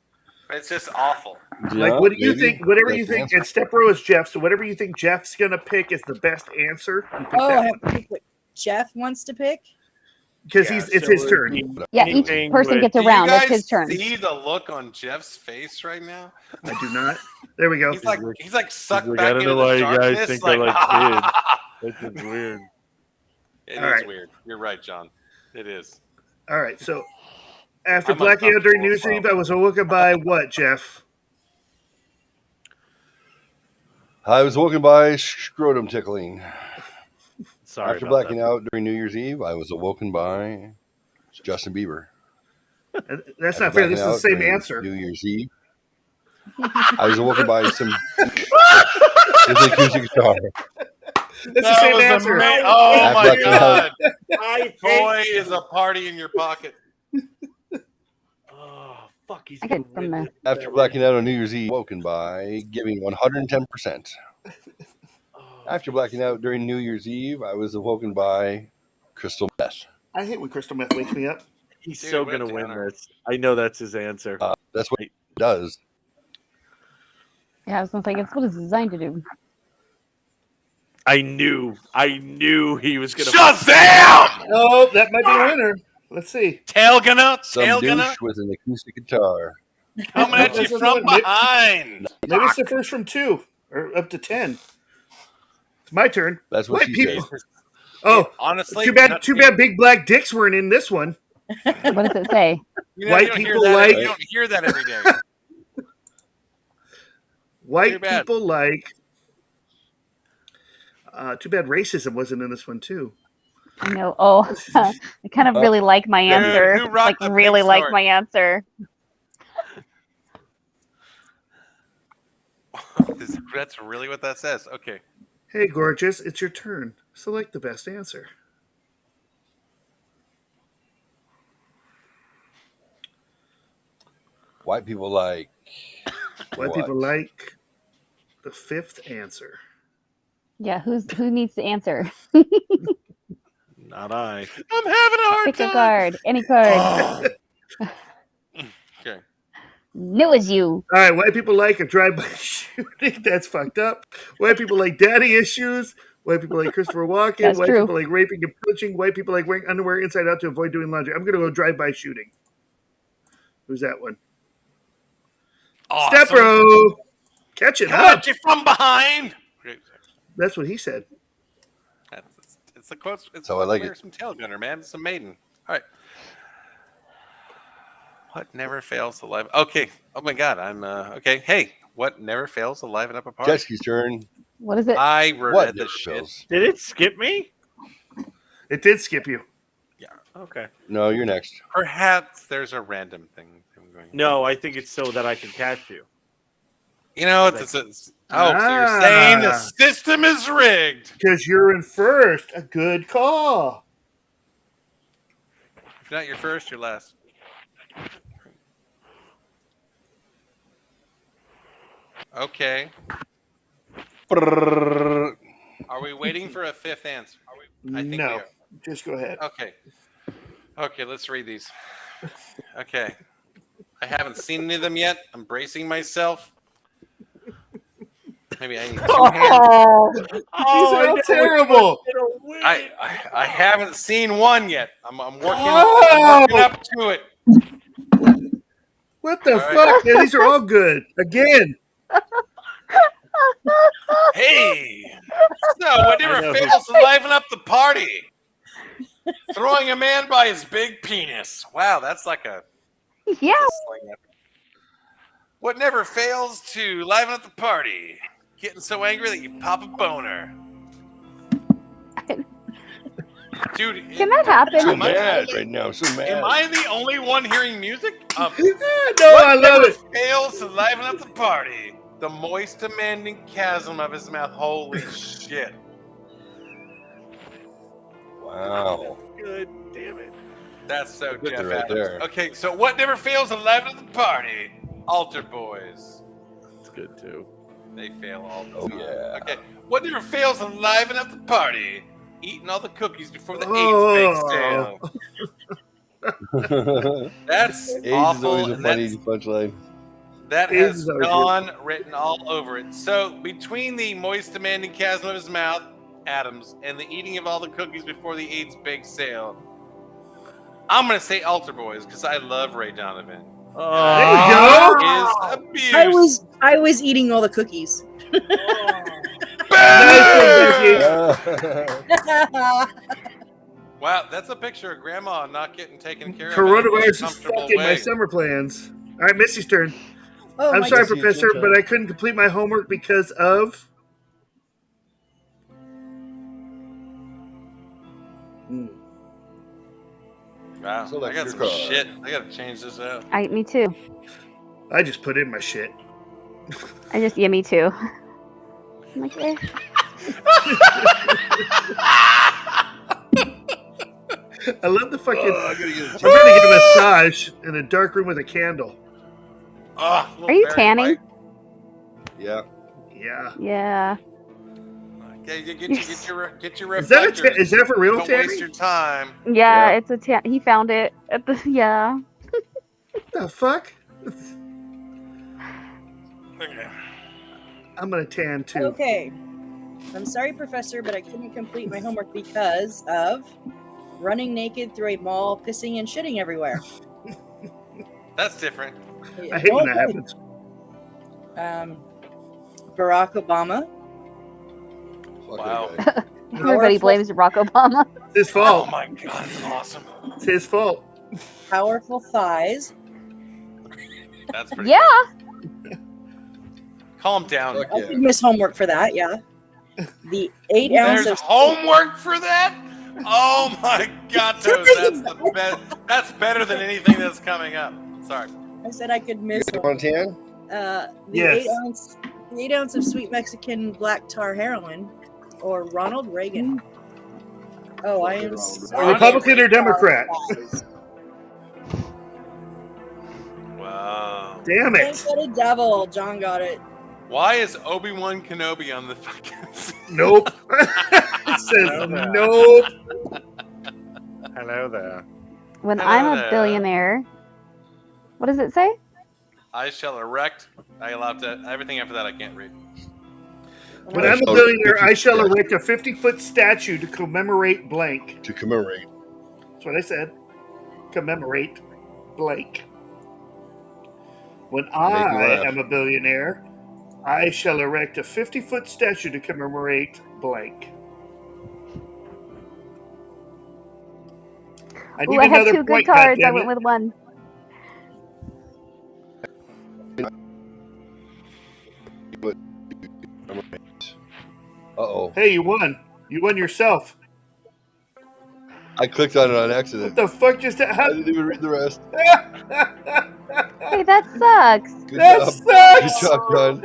It's just awful. Yeah, Like, what do you think? Whatever Best you think. answer. And Step Row is Jeff, so whatever you think Jeff's going to pick is the best answer. You pick that I have one. to pick what Jeff wants to pick. Because it's his turn. Yeah, each person gets a round. That's his turn. See the look on Jeff's face right now? I do not. There we go. He's like sucked Like, back I don't into know the why you darkness. guys think I like kids. That's just weird. It All is right. weird. You're right, John. It is. All right, so after I'm blacking out during New Year's uncomfortable Eve, I was awoken by what, Jeff? I was woken by scrotum tickling. Sorry. After about blacking that. out during New Year's Eve, I was awoken by Justin Bieber. That's After not fair. blacking This is the out same during answer. New Year's Eve, I was awoken by some with an acoustic guitar. It's the same answer. Oh After my blacking out- God! Boy is a party in your pocket. Oh, fuck. He's I get gonna from win the. this. After blacking out on New Year's Eve, woken by giving 110%. After blacking out during New Year's Eve, I was awoken by crystal meth. I hate when crystal meth wakes me up. He's Dude, so what gonna a win downer. this. I know that's his answer. That's what it does. Yeah, I was gonna say it's what it's designed to do. I knew he was going to. Shazam! Oh, that might be a winner. Let's see. Tail gunner. Some douche with an acoustic guitar. Coming at you from behind. Maybe it's the first from 2 or up to 10. It's my turn. That's what she said. Oh, honestly, too bad big black dicks weren't in this one. What does it say? White people like. You don't hear that every day. White people like. Too bad racism wasn't in this one too. I know. Oh, I kind of really like my answer. Who rocked Like the really big like sword? my answer. That's really what that says. Okay. Hey, gorgeous, it's your turn. Select the best answer. White people like. White people like the 5th answer. Yeah, who needs to answer? Not I. I'm having a hard Pick time. a card. Any card. Okay. Knew it was you. All right, white people like a drive-by shooting. That's fucked up. White people like daddy issues. White people like Christopher Walken. That's White true. people like raping and punching. White people like wearing underwear inside out to avoid doing laundry. I'm going to go drive-by shooting. Who's that one? Awesome. Step bro. Catch it Coming up. at you from behind. That's what he said. It's the quotes. It's So I like it. Some tail gunner, man. It's a maiden. All right. What never fails to liven? Okay. Oh my God. I'm okay. Hey, what never fails to liven up a party? Jesky's turn. What is it? I What read the never shit. fails? Did it skip me? It did skip you. Yeah. Okay. No, you're next. Perhaps there's a random thing going. No, I think it's so that I can catch you. You know, so you're saying the system is rigged. Because you're in first. A good call. If not your first, your last. Okay. Are we waiting for a 5th answer? I think we No. are. Just go ahead. Okay. Okay, let's read these. Okay. I haven't seen any of them yet. I'm bracing myself. Maybe I need 2 hands. These are all terrible. I haven't seen one yet. I'm working up to it. What the fuck? Man, these are all good. Again. Hey, so whatever fails to liven up the party. Throwing a man by his big penis. Wow, that's like a Yeah. What never fails to liven up the party? Getting so angry that you pop a boner. Dude, Can that happen? I'm so mad right now. I'm so mad. Am I the only one hearing music? No, I love it. Fails to liven up the party. The moist, demanding chasm of his mouth. Holy shit. Wow. Good damn it. That's so Good Jeff right Adams. there. Okay, so what never fails to liven up the party? Altar boys. It's good too. They fail all the Oh, time. yeah. Okay, what never fails to liven up the party? Eating all the cookies before the AIDS bake sale. That's AIDS awful. is always a and funny punchline. that AIDS has is always gone written all over it. So between the moist, demanding chasm of his mouth, Adams, and the eating of all the cookies before the AIDS bake sale, I'm gonna say Altar Boys because I love Ray Donovan. There you go. Is abuse. I was eating all the cookies. Wow, that's a picture of Grandma not getting taken care of. Coronavirus is fucking my summer plans. All right, Missy's turn. Oh, I'm my sorry, God. Professor, but I couldn't complete my homework because of. Wow, So I that's got your some card. shit. I gotta change this out. Me too. I just put in my shit. Yeah, me too. I'm like, eh. I love the fucking. I gotta get I'm gonna get a massage in a dark room with a candle. Are you tanning? Yeah. Yeah. Yeah. Okay, get your Is that reflectors. is that for real, Don't Tammy? waste your time. Yeah, it's a tan. He found it at the. Yeah. What the fuck? Okay. I'm gonna tan too. Okay. I'm sorry, Professor, but I couldn't complete my homework because of running naked through a mall, pissing and shitting everywhere. That's different. I hate when that happens. Barack Obama. Wow. Everybody blames Barack Obama. It's his fault. Oh my god, it's awesome. It's his fault. Powerful thighs. That's pretty Yeah. good. Calm down. I could miss homework for that, yeah. The 8 ounce There's of homework for that? Oh my god, Toes, that's the best. That's better than anything that's coming up. Sorry. I said I could miss Montana? the Yes. 8 ounce of sweet Mexican black tar heroin, or Ronald Reagan. Oh, I am sorry. Republican or Democrat? Wow. Damn Thank it. got a devil. John got it. Why is Obi-Wan Kenobi on the fucking... Nope. It says nope. Hello there. When Hello I'm a there. billionaire, what does it say? I shall erect... I allowed to... Everything after that I can't read. When I'm a billionaire, I shall erect a 50-foot statue to commemorate blank. To commemorate. That's what I said. Commemorate blank. When I am a billionaire, I shall erect a 50-foot statue to commemorate blank. I need Ooh, I had another 2 good point, cards. I goddammit. went with 1. Uh-oh. Hey, you won. You won yourself. I clicked on it on What accident. the fuck just I happened? didn't even read the rest. Hey, that sucks. Good That job. sucks. Good job, John.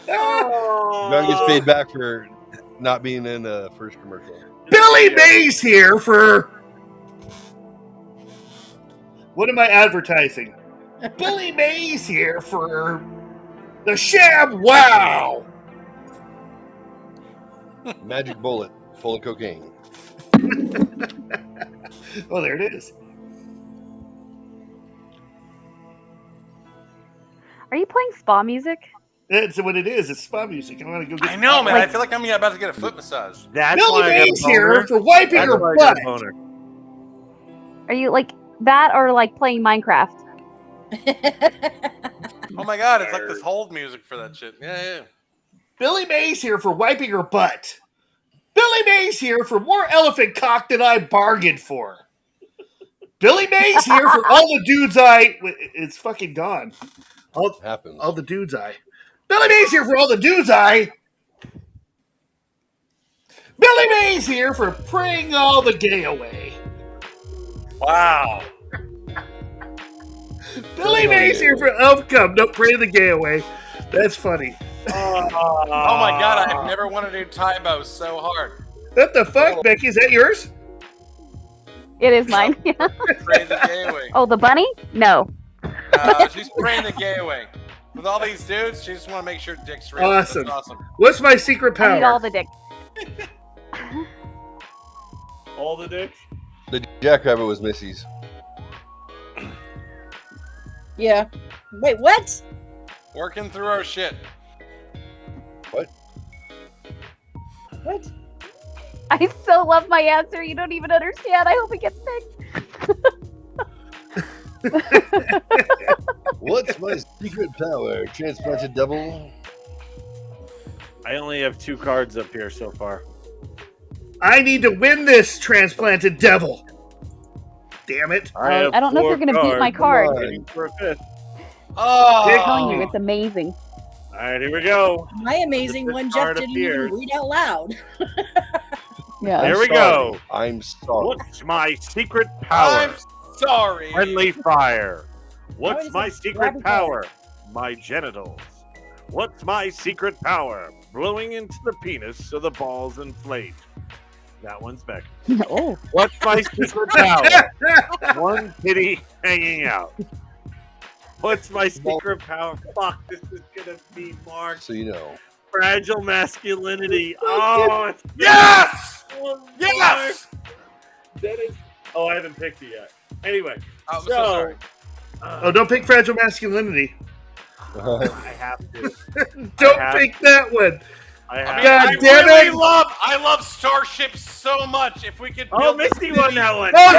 John gets paid back for not being in the first commercial. Billy Mays here for... What am I advertising? Billy Mays here for the Shab Wow. Magic bullet full of cocaine. Oh, there it is. Are you playing spa music? That's what it is. It's spa music. I want to go get I know, man. I feel like I'm about to get a foot massage. That's Billy why I got a Mays here boner. for wiping That's your why I got butt. a boner. Are you like that or like playing Minecraft? Oh my god, it's like this hold music for that shit. Yeah. Billy Mays here for wiping your butt. Billy Mays here for more elephant cock than I bargained for. Billy Mays here for all the dudes I... It's fucking gone. Happens. All the dudes I... Billy Mays here for all the dudes I... Billy Mays here for praying all the gay away. Wow. Billy Mays here for outcome. No, pray the gay away. That's funny. Oh my god, I've never wanted to do Tybo so hard. What the fuck, Becky? Is that yours? It is mine. Pray the gay away. Oh, the bunny? No. She's praying the gay away. With all these dudes, she just want to make sure dick's real. Awesome. That's awesome. What's my secret I need all power? the dick. All the dicks? The jackrabbit was Missy's. Yeah. Wait, what? Working through our shit. What? What? I still love my answer. You don't even understand. I hope it gets picked. What's my secret power? Transplanted devil? I only have 2 cards up here so far. I need to win this, transplanted devil. Damn it. I don't know if you're going to beat my card. For a 5th. Oh! I'm telling you, it's amazing. All right, here we go. My amazing The one, Jeff card didn't appears. even read out loud. Yeah. There we go. I'm sorry. What's my secret power? I'm sorry. Friendly fire. How What's is my it secret rabbit power? My genitals. What's my secret power? Blowing into the penis so the balls inflate. That one's back. Oh. What's my secret power? One titty hanging out. What's my secret power? Fuck, this is gonna be Mark. So you know. Fragile masculinity. Oh, it's Yes! Oh, Yes! that is. Oh, I haven't picked it yet. Anyway, I'm so sorry. Oh, don't pick fragile masculinity. I have to. Don't pick that one. I love Starship so much. If we could build Misty won that one. Oh,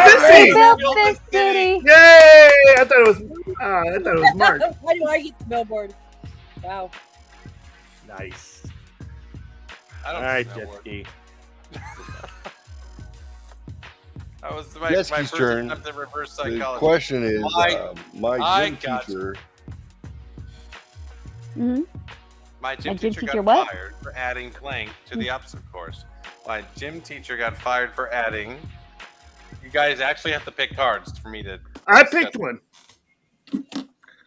Misty! Yay! I thought it was Mark. Why do I get the billboard? Wow. Nice. All right, jet ski. That was my Jet first ski's turn. attempt at reverse psychology. The question is, my gym teacher. My gym teacher got fired for adding plank to the obstacle course. My gym teacher got fired for adding. You guys actually have to pick cards for me to. I picked one.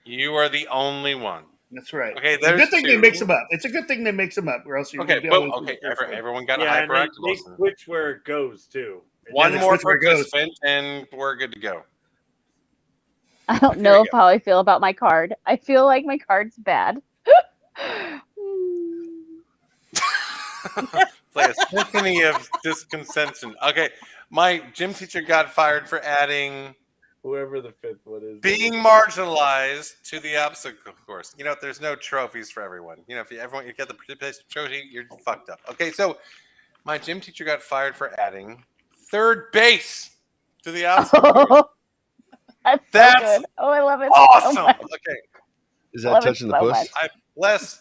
You are the only one. That's right. Okay, it's a there's good thing two. they mix them up. It's a good thing they mix them up, or else you're okay. Everyone got a hyperactive. Switch where it goes too. One more participant, and we're good to go. I don't know how I feel about my card. I feel like my card's bad. It's like a symphony of discontention. Okay, my gym teacher got fired for adding whoever the fifth one is. Being marginalized to the obstacle course. You know, there's no trophies for everyone. You know, if you get the participation trophy, you're fucked up. Okay, so my gym teacher got fired for adding third base to the obstacle course. That's so good. Oh, I love it. Awesome. So much. Okay. Is that touching the puss?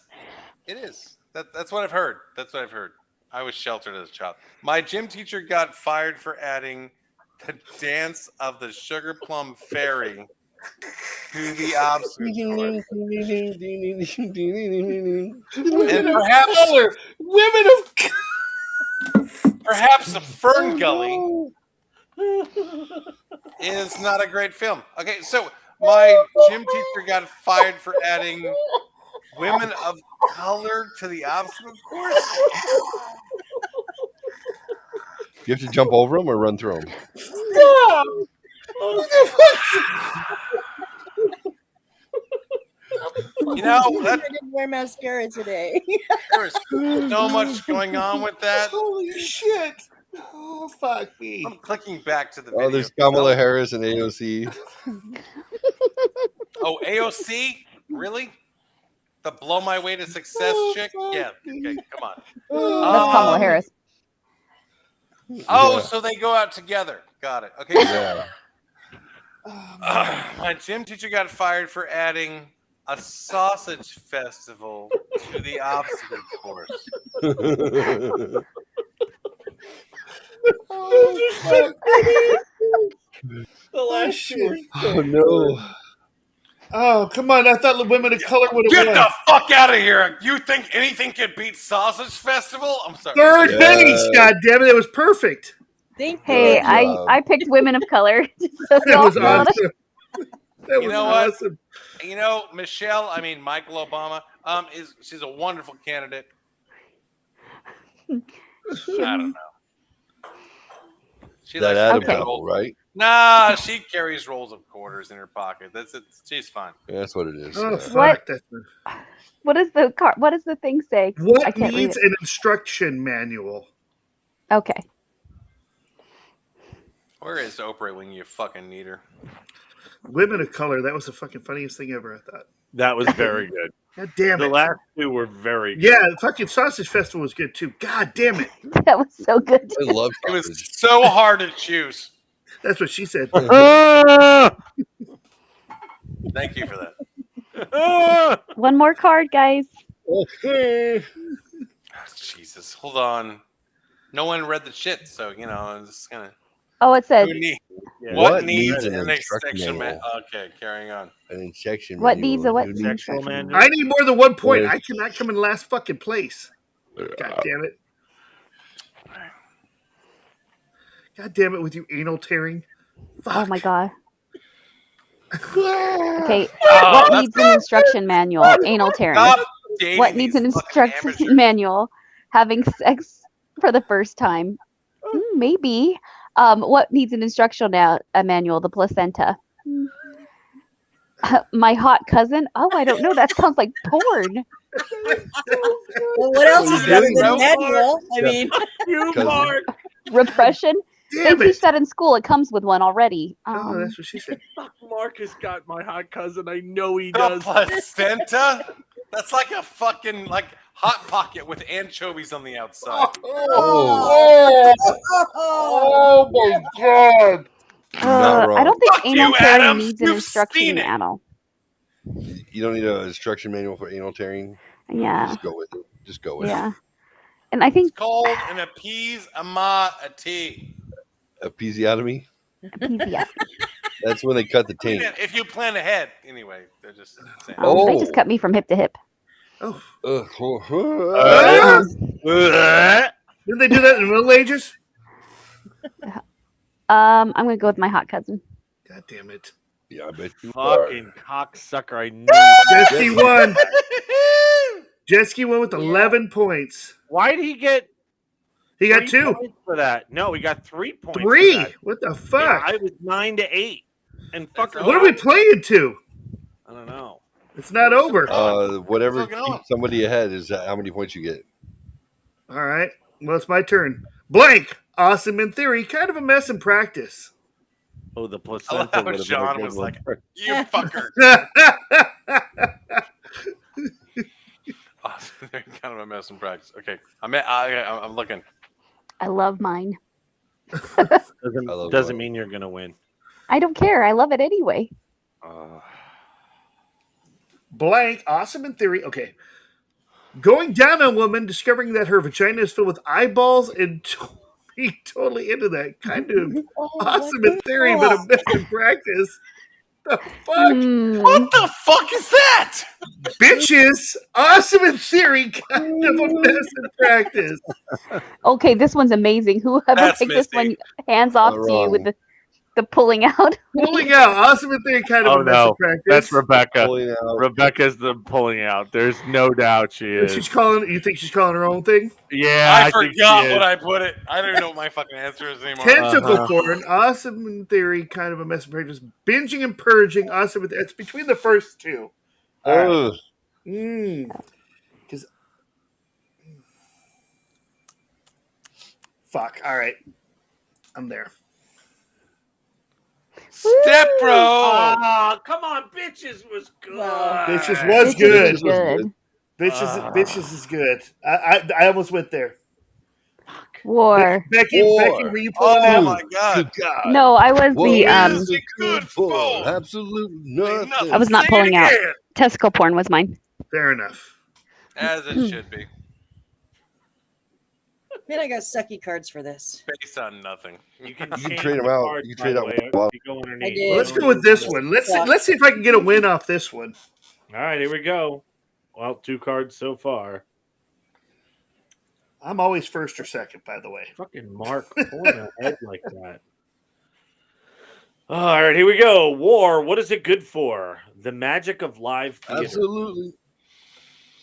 It is. That's what I've heard. That's what I've heard. I was sheltered as a child. My gym teacher got fired for adding the dance of the Sugar Plum Fairy to the obstacle course. And perhaps women of perhaps a Fern Gully is not a great film. Okay, so my gym teacher got fired for adding women of color to the obstacle course. You have to jump over them or run through them? You know, I didn't wear mascara today. There's so much going on with that. Holy shit. Oh, fuck me. I'm clicking back to the video. Oh, there's Kamala Harris and AOC. Oh, AOC? Really? The blow my way to success chick? Yeah. Okay, come on. That's Kamala Harris. Oh, so they go out together. Got it. Okay. So, my gym teacher got fired for adding a sausage festival to the obstacle course. The last shit. Oh no. Oh, come on. I thought the women of color would have Get the fuck out of here. You think anything could beat Sausage Festival? I'm sorry. Third base. God damn it. It was perfect. Hey, I picked women of color. So that was awesome. That you was know awesome. What? You know, Michael Obama, she's a wonderful candidate. I don't know. She that Adam Apple, right? Nah, she carries rolls of quarters in her pocket. That's it. She's fine. Yeah, that's what it is. Oh, fuck. What does the thing say? What needs an instruction manual? Okay. Where is Oprah when you fucking need her? Women of color. That was the fucking funniest thing ever, I thought. That was very good. God damn it. The last two were very good. Yeah, the fucking Sausage Festival was good too. God damn it. That was so good. I love it. Was so hard to choose. That's what she said. Thank you for that. One more card, guys. Okay. Oh, Jesus. Hold on. No one read the shit, so, you know, I'm just going to. Oh, it said. What needs an instruction manual? Okay, carrying on. An instruction What manual. needs a what? Instruction manual? I need more than 1 point. I cannot come in last fucking place. God damn it. God damn it with you anal tearing. Fuck. Oh my god. Okay. What needs an instruction manual? Anal tearing. What needs an instruction manual? Having sex for the first time. Maybe. What needs an instructional manual? The placenta. My hot cousin. Oh, I don't know. That sounds like porn. Well, what else is better than manual? I mean, repression. They teach that in school. It comes with one already. Oh, that's what she said. Fuck, Marcus got my hot cousin. I know he The does. placenta? That's like a fucking hot pocket with anchovies on the outside. Oh my god! I don't think anal tearing Adams. needs an You've instruction seen it. manual. You don't need an instruction manual for anal tearing. Yeah. Just go with it. Just go with Yeah. it. And I think It's called an appease a tea. Episiotomy. episiotomy. That's when they cut the taint. If you plan ahead, anyway, they're just saying. They just cut me from hip to hip. Oh. Didn't they do that in the Middle Ages? I'm gonna go with my hot cousin. God damn it! Yeah, I bet you Fucking cocksucker! I knew. Jesky won. Jesky won with 11 points. Why did he get? He got 3 2 points for that. No, he got 3 points. 3. For that. What the fuck? Yeah, I was 9-8. And fucker. What are we playing to? I don't know. It's not over. Whatever keeps somebody ahead is how many points you get. All right. Well, it's my turn. Blank. Awesome in theory. Kind of a mess in practice. Oh, the I placenta. love how John was like, "You fucker." Awesome. They're kind of a mess in practice. Okay, I'm looking. I love mine. Doesn't mean you're gonna win. I don't care. I love it anyway. Blank. Awesome in theory. Okay. Going down on a woman, discovering that her vagina is filled with eyeballs, and being totally into that. Kind of awesome in theory, but a mess in practice. The fuck? What the fuck is that? Bitches. Awesome in theory, kind of a mess in practice. Okay, this one's amazing. Whoever That's picked this Misty. one, hands off to you with the pulling out. Pulling out. Awesome in theory, kind of a mess in practice. That's Rebecca. Pulling out. Rebecca's the pulling out. There's no doubt she is. She's calling. You think she's calling her own thing? Yeah, I think forgot she what is. I put it. I don't even know what my fucking answer is anymore. Tentacle porn. Awesome in theory, kind of a mess in practice. Binging and purging. Awesome. It's between the first two. Ugh. Because. Fuck. All right. I'm there. Step bro. Oh, come on, bitches was good. Bitches was Bitches good. was good. Bitches is good. I almost went there. War. Becky, were you pulling Oh out? my god. No, I was What the is it good for? Absolutely nothing. I was not Say it pulling out. again. Testicle porn was mine. Fair enough. As it should be. Man, I got sucky cards for this. Based on nothing. You can trade them out. You can trade out one. I did. Well, let's go with this one. Let's see if I can get a win off this one. All right, here we go. Well, 2 cards so far. I'm always first or second, by the way. Fucking Mark pulling ahead like that. All right, here we go. War. What is it good for? The magic of live theater. Absolutely.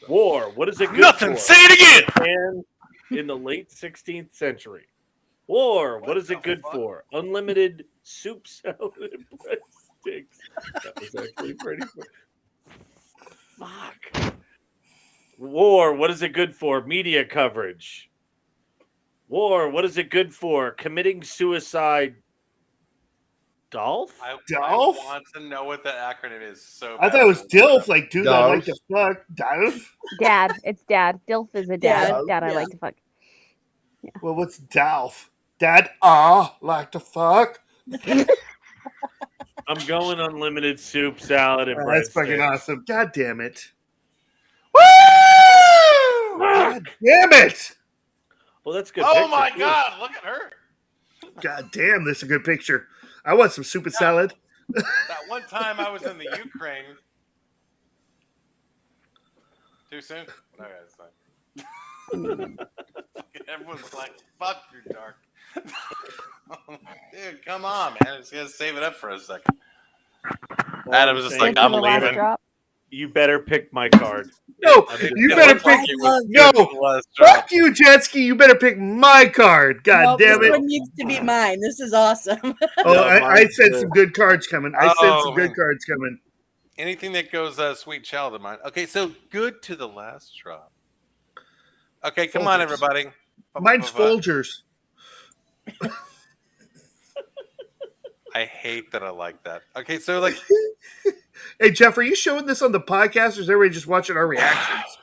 War. What is it good Nothing. for? Say it again. Japan in the late 16th century. War. What is it good for? Unlimited soup, salad, and breadsticks. That was actually pretty quick. Fuck. War. What is it good for? Media coverage. War. What is it good for? Committing suicide. Dolph? I Dolph? want to know what that acronym is. So I thought it was DILF, like dude I like to fuck. DILF? Dad. It's dad. Dilf is a dad. Dad, I like to fuck. Yeah. Well, what's DALF? Dad, like to fuck. I'm going unlimited soup, salad, and That's breadsticks. fucking awesome. God damn it. Woo! God damn it. Well, that's good. Oh picture, my too. god, look at her. God damn, this is a good picture. I want some soup and salad. That one time I was in the Ukraine. Too soon? Okay, it's fine. Everyone's like, fuck, you're dark. Dude, come on, man. Just gotta save it up for a second. Adam was just like, I'm leaving. You better pick my card. No, you better pick. No, fuck you, Jetski. You better pick my card. God damn This it. one needs to be mine. This is awesome. Oh, I said some good cards coming. I said some good cards coming. Anything that goes sweet child of mine. Okay, so good to the last drop. Okay, come on, everybody. Mine's Folgers. I hate that I like that. Okay, so like, hey Jeff, are you showing this on the podcast, or is everybody just watching our reactions?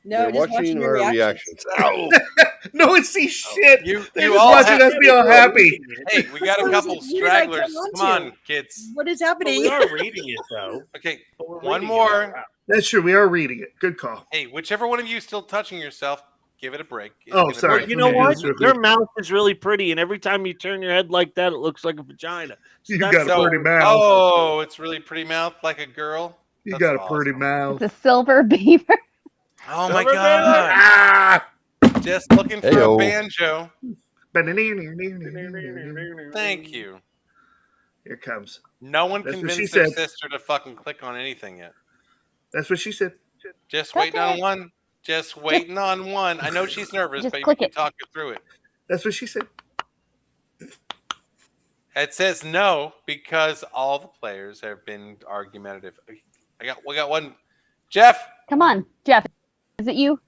No, They're just watching your reactions. Ow! No one sees shit. You They're you just all watching have, us be all happy. Hey, we got a couple stragglers. Come on, kids. What is But happening? we are reading it though. Okay, But we're one reading it more. out loud. That's true. We are reading it. Good call. Hey, whichever one of you is still touching yourself, give it a break. Oh, Give it a sorry. break. You know Let me do what? this real Your quick. mouth is really pretty, and every time you turn your head like that, it looks like a vagina. So You that's got a so- pretty mouth. Oh, it's really pretty mouth like a girl. You That's got a awesome. pretty mouth. It's a silver beaver. Oh my Silver god! Ah! Just looking for Heyo. a banjo. Here Thank you. it comes. No one That's what she convinced their said. sister to fucking click on anything yet. That's what she said. Just waiting Okay. on one. Just waiting on one. I know she's nervous, Just but we click can it. talk her through it. That's what she said. It says no because all the players have been argumentative. We got one. Jeff. Come on, Jeff. Is it you?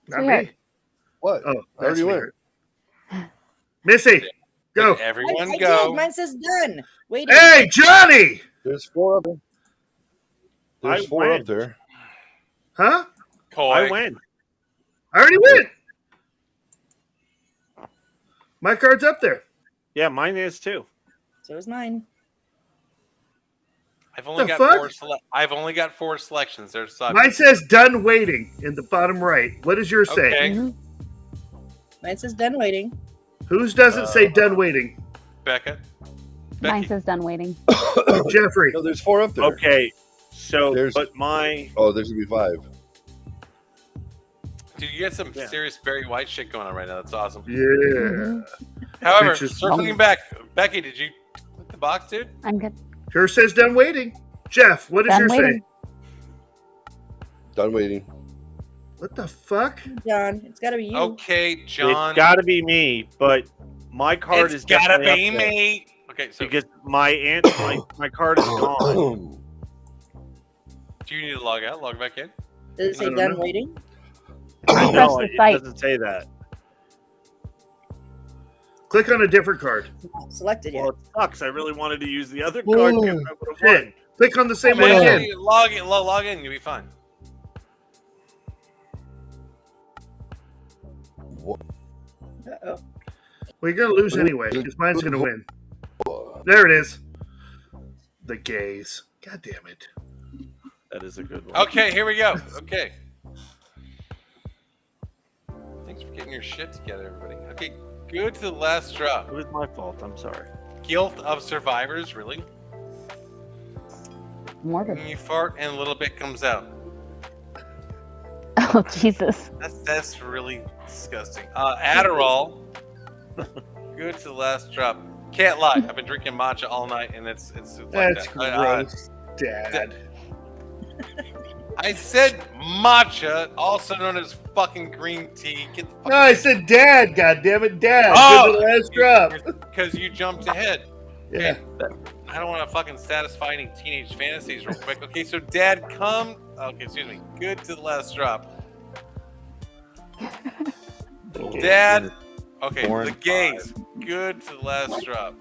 Not Sweetheart. me. What? Oh, I already went. went. Missy, go. Did everyone I go. did. Mine says done. Wait. Hey, Johnny. There's 4 up there. There's I 4 went. up there. Huh? Coy. I win. I already went. My card's up there. Yeah, mine is too. So is mine. I've only The got fuck? 4. I've only got 4 selections. There's Mine says done waiting in the bottom right. What does yours say? Okay, Mine says done waiting. Whose doesn't say done waiting? Becca. Mine Becky. says done waiting. Jeffrey. No, there's 4 up there. Okay, so There's- but my Oh, there's gonna be 5. Dude, you got some Yeah. serious Barry White shit going on right now. That's awesome. Yeah. However, Bitches. circling back, Becky, did you click the box, dude? I'm good. Yours says done waiting. Jeff, what does Done yours waiting. say? Done waiting. What the fuck? John, it's got to be you. Okay, John. it's got to be me, but my card It's is gotta definitely be up there me. Okay, so because my card is gone. do you need to log out? Log back in? Does it I say don't done know. waiting? No, the it site. doesn't say that. Click on a different card. Not selected yet. Well, it sucks. I really wanted to use the other card. because I would've Shit. won. Click on the same one Man, again. you log in, you'll be fine. Uh-oh. Well, you're gonna lose anyway, because mine's gonna win. There it is. The gays. God damn it. That is a good one. Okay, here we go. Okay. Thanks for getting your shit together, everybody. Okay, good to the last drop. It was my fault. I'm sorry. Guilt of survivors, really? Morbid. When you fart and a little bit comes out. Oh, Jesus. That's really disgusting. Adderall. Good to the last drop. Can't lie. I've been drinking matcha all night, and it's like That's that. gross, Dad. I said matcha, also known as fucking green tea. Get the fuck No, I said Dad. God damn it, Dad. Oh! Good to the last drop. because you jumped ahead. Yeah. I don't want to fucking satisfy any teenage fantasies real quick. Okay, so Dad, come. Okay, excuse me. Good to the last drop. Dad. Okay, Four the and gays. Good to the last drop.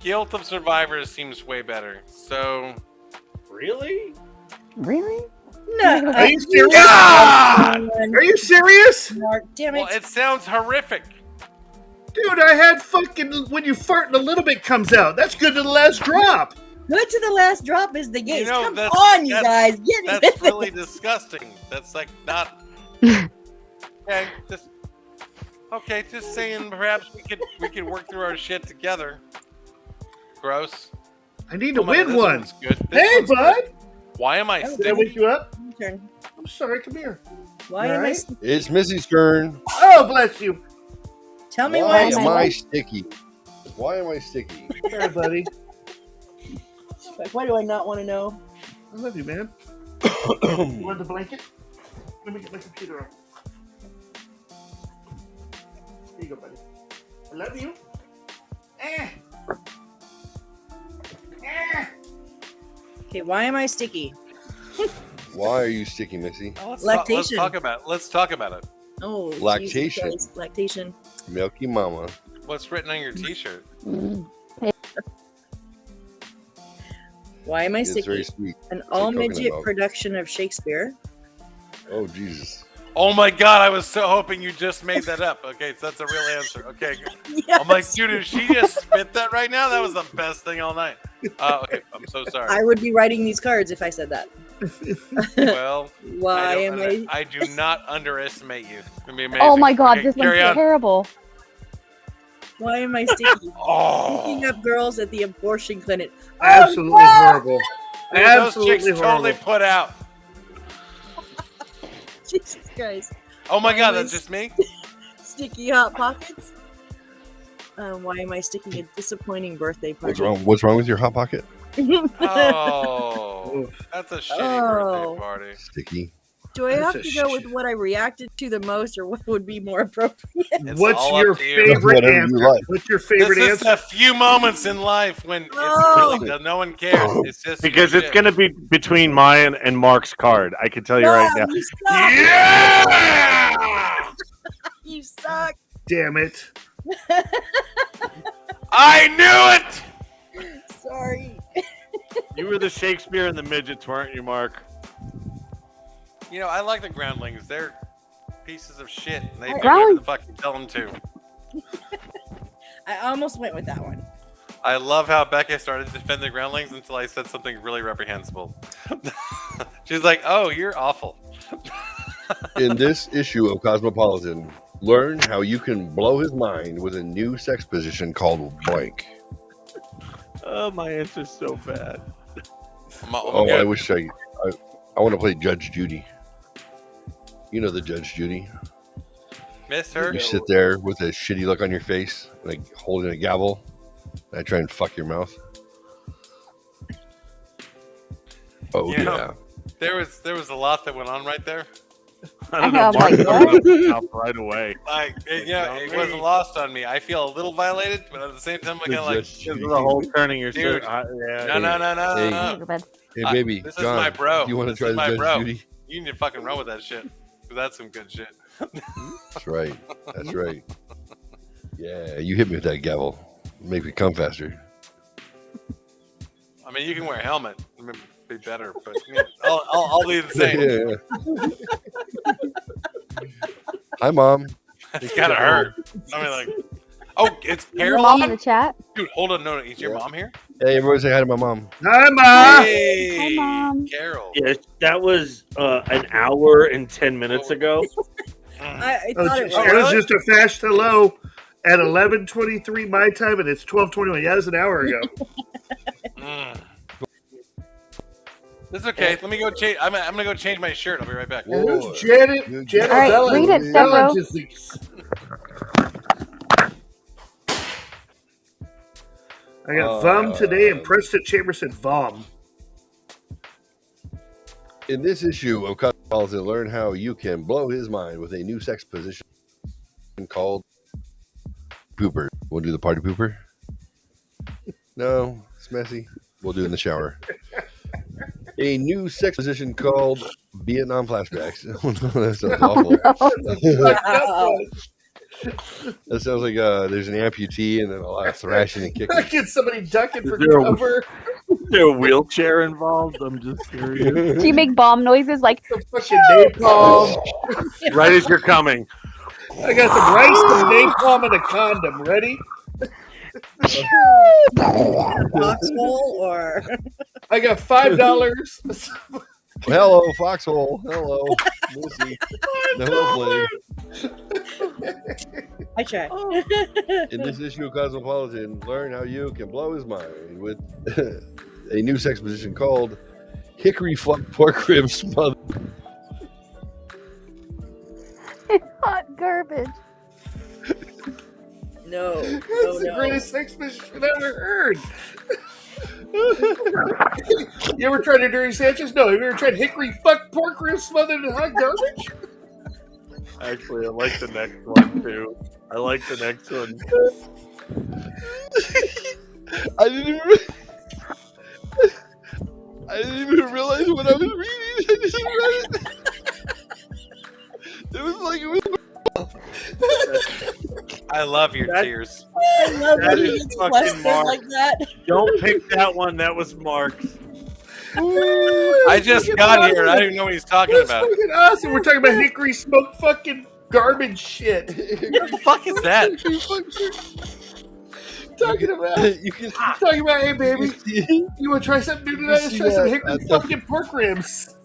Guilt of survivors seems way better. So. Really? Really? No. Are you serious? God! Are you serious? Mark, damn it. Well, it sounds horrific. Dude, I had fucking when you fart and a little bit comes out. That's good to the last drop. Good to the last drop is the gays. You know, Come that's- on, you that's- guys. Get That's with really it. disgusting. That's like not. Okay, just saying. Perhaps we could work through our shit together. Gross. I need to Oh my God, win this one. one's good. This Hey, one's bud. good. Why am I Did I sticky? wake you up? Your turn. I'm sorry. Come here. Why am I? Alright. It's Missy's turn. Oh, bless you. Tell me Why why. am I sticky? Why am I sticky? Sorry, buddy. Why do I not want to know? I love you, man. You want the blanket? Let me get my computer on. Here you go, buddy. I love you. Okay, why am I sticky? Why are you sticky, Missy? Lactation. Let's talk about it. Oh, Lactation. Jesus Christ, lactation. Milky Mama. What's written on your T-shirt? Why am I It's very sticky? sweet. An It's like all-midget coconut milk. production of Shakespeare. Oh Jesus! Oh my God! I was so hoping you just made that up. Okay, so that's a real answer. Okay, Yes. I'm like, dude, if she just spit that right now, that was the best thing all night. Okay, I'm so sorry. I would be writing these cards if I said that. Well, Why am I? I do not underestimate you. It's gonna be amazing. Oh my God, Okay, this one's carry on. terrible. Why am I sticky? Oh. Picking up girls at the abortion clinic. Absolutely Oh, horrible. Dude, those Absolutely chicks totally horrible. put out. Jesus Christ! Oh my Why God, am I that's just me. Sticky hot pockets. Why am I sticking a disappointing birthday party? What's wrong with your hot pocket? Oh, that's a shitty Oh. birthday party. Sticky. Do I have That's to a go with what I reacted to the most, or what would be more appropriate? It's What's all your up to you. favorite Whatever you answer? like. What's your favorite This is answer? a few moments in life when it's really no one cares. It's just Because your it's shit. going to be between Mayan and Mark's card. I can tell you right now. You suck. Yeah! You suck. Damn it. I knew it. Sorry. You were the Shakespeare and the midgets, weren't you, Mark? You know, I like the groundlings. They're pieces of shit. And they do Groundling- whatever the fuck you tell them to. I almost went with that one. I love how Becca started to defend the groundlings until I said something really reprehensible. She's like, "Oh, you're awful." In this issue of Cosmopolitan, learn how you can blow his mind with a new sex position called blank. Oh, my answer's so bad. Oh, I wish I want to play Judge Judy. You know the Judge Judy. Miss her. You sit there with a shitty look on your face, like holding a gavel. And I try and fuck your mouth. Oh You know, yeah. there was a lot that went on right there. I don't know, know. Mark like, covered up right away. Like, it wasn't lost on me. I feel a little violated, but at the same time, I kind of like, Judge This Judy. is the whole turning your Dude. shirt. no. Hey baby, This John, is my bro. you want to This try is the my Judge bro. Judy? You need to fucking run with that shit. 'Cause that's some good shit. That's right. That's right. Yeah, you hit me with that gavel. Make me come faster. I mean, you can wear a helmet. It would be better, but I'll be the same. Yeah. Hi, Mom. It's kind of hurt. I mean, like, oh, it's Is your Carol mom in on? the chat? Dude, hold on. No, is your mom here? Hey, everybody say hi to my mom. Hi, Ma. Hey, Hi, Mom. Carol. Yes, that was an hour and 10 minutes ago. I Oh, thought it it was. was just a fast hello at 11:23 my time, and it's 12:21. Yeah, it was an hour ago. It's okay. Let me go change. I'm gonna go change my shirt. I'll be right back. And who's Janet? Janet All right, Bella. read it, Bella Stefro. disease. I got Vom today, and Preston Chambers said Vom. In this issue of Cosmopolitan, learn how you can blow his mind with a new sex position called pooper. We'll do the party pooper. No, it's messy. We'll do it in the shower. A new sex position called Vietnam flashbacks. Oh no, that sounds awful. Wow. That sounds like there's an amputee and then a lot of thrashing and kicking. Get somebody ducking for there a- cover. Is there a wheelchair involved? I'm just curious. Do you make bomb noises like Some fucking napalm. Right as you're coming. I got some rice, some napalm, and a condom. Ready? Foxhole or I got $5. Hello, foxhole. Hello, Lucy. No blade. I try. In this issue of Cosmopolitan, learn how you can blow his mind with a new sex position called Hickory Fuck Pork Rib Smother. hot garbage? No. That's the greatest sex position I've ever heard. You ever tried a dirty Sanchez? No. Have you ever tried hickory fuck pork rib smothered in hot garbage? Actually, I like the next one too. I like the next one. I didn't even realize what I was reading. I just read it. It was like it was. I love your tears. love That when he is gets fucking flustered Mark. like that. Don't pick that one. That was Mark's. I just got here. I don't even know what he's talking That's about. fucking awesome. We're talking about hickory smoke fucking garbage shit. What the fuck is that? Talking about, hey baby, you want to try something new tonight? Let's try some hickory fucking pork ribs.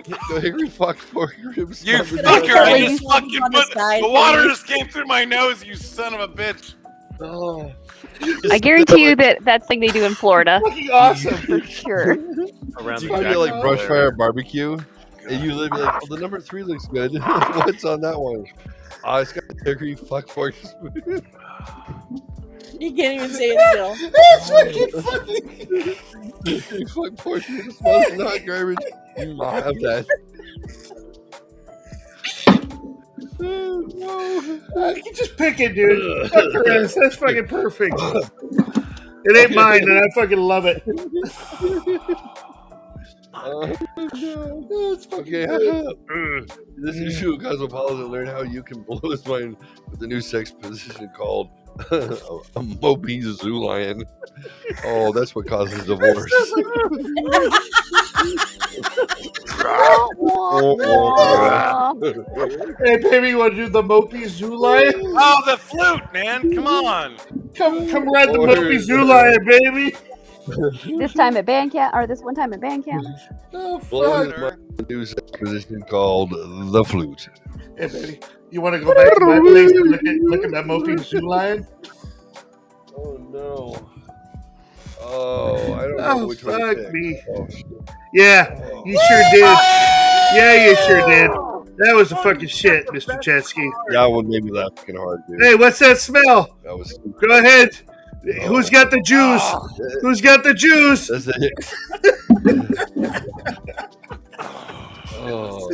The hickory fuck pork ribs. You fucker! I just fucking put the water just came through my nose. You son of a bitch! Oh. I guarantee you that that's something they do in Florida. Fucking awesome. For sure. Around you get like brush fire barbecue, and you live like, oh, the number 3 looks good. What's on that one? Oh, it's got hickory fuck pork. You can't even say it still. That's fucking Hickory fuck pork smells not garbage. You have that. You just pick it, dude. Fuck your ass. That's fucking perfect. It ain't mine, and I fucking love it. It's fucking This is you, Cosmopolitan. Learn how you can blow his mind with a new sex position called a mopey zoo lion. Oh, that's what causes divorce. Hey, baby, you want to do the mopey zoo lion? Oh, the flute, man! Come on! Come ride the mopey zoo lion, baby! This time at band camp, or this one time at band camp. Oh, Blow fuck. his new sex position called the flute. Hey, baby, you want to go back to my place and look at that mopey zoo lion? Oh, no. Oh, I don't know which one to fuck pick. me. Oh, shit. Yeah, you sure did. Yeah, you sure did. That was a fucking shit, Mr. Chetsky. That one made me laugh fucking hard, dude. Hey, what's that smell? That was Go ahead. Who's got the juice? Who's got the juice? That's it. Oh,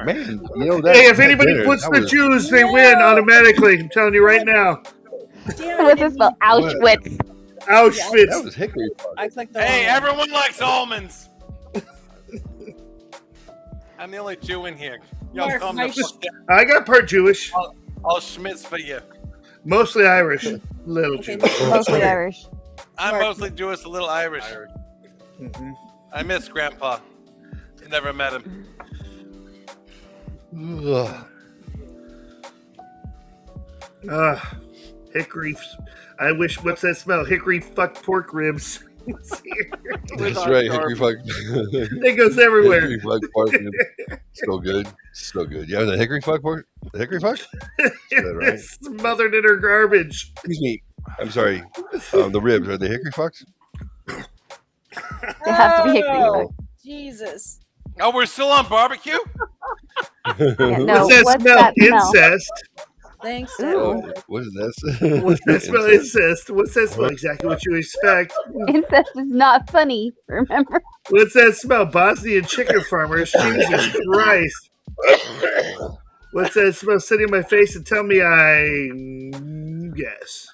man, you know that. Hey, if anybody puts the juice, they win automatically. I'm telling you right now. What's this spell? Auschwitz. Auschwitz. That was hickory. I clicked the Hey, wrong everyone likes almonds. I'm the only Jew in here. Yo, Mark, calm my the fuck down. I got part Jewish, I'll schmitz for you. mostly Irish, little Jewish. Mostly Irish. I'm Mark. mostly Jewish, a little Irish. Mhm. I miss Grandpa. Never met him. Hickory. I wish. What's that smell? Hickory fuck pork ribs. That's right, hickory fuck. It goes everywhere. Hickory fuck pork. So good, so good. Yeah, the hickory fuck pork. The hickory fuck. Right? It's smothered in her garbage. Excuse me. I'm sorry. The ribs are they hickory fucks? It has to be hickory. Oh, Jesus. Oh, we're still on barbecue? Yeah, no, What's that what's smell? that smell? Incest. Thanks. Oh, what is that? What's that smell? Incest. What's that smell? Exactly what you expect. Incest is not funny, remember? What's that smell? Bosnian chicken farmers. Jesus Christ. What's that smell? Sit in my face and tell me I guess.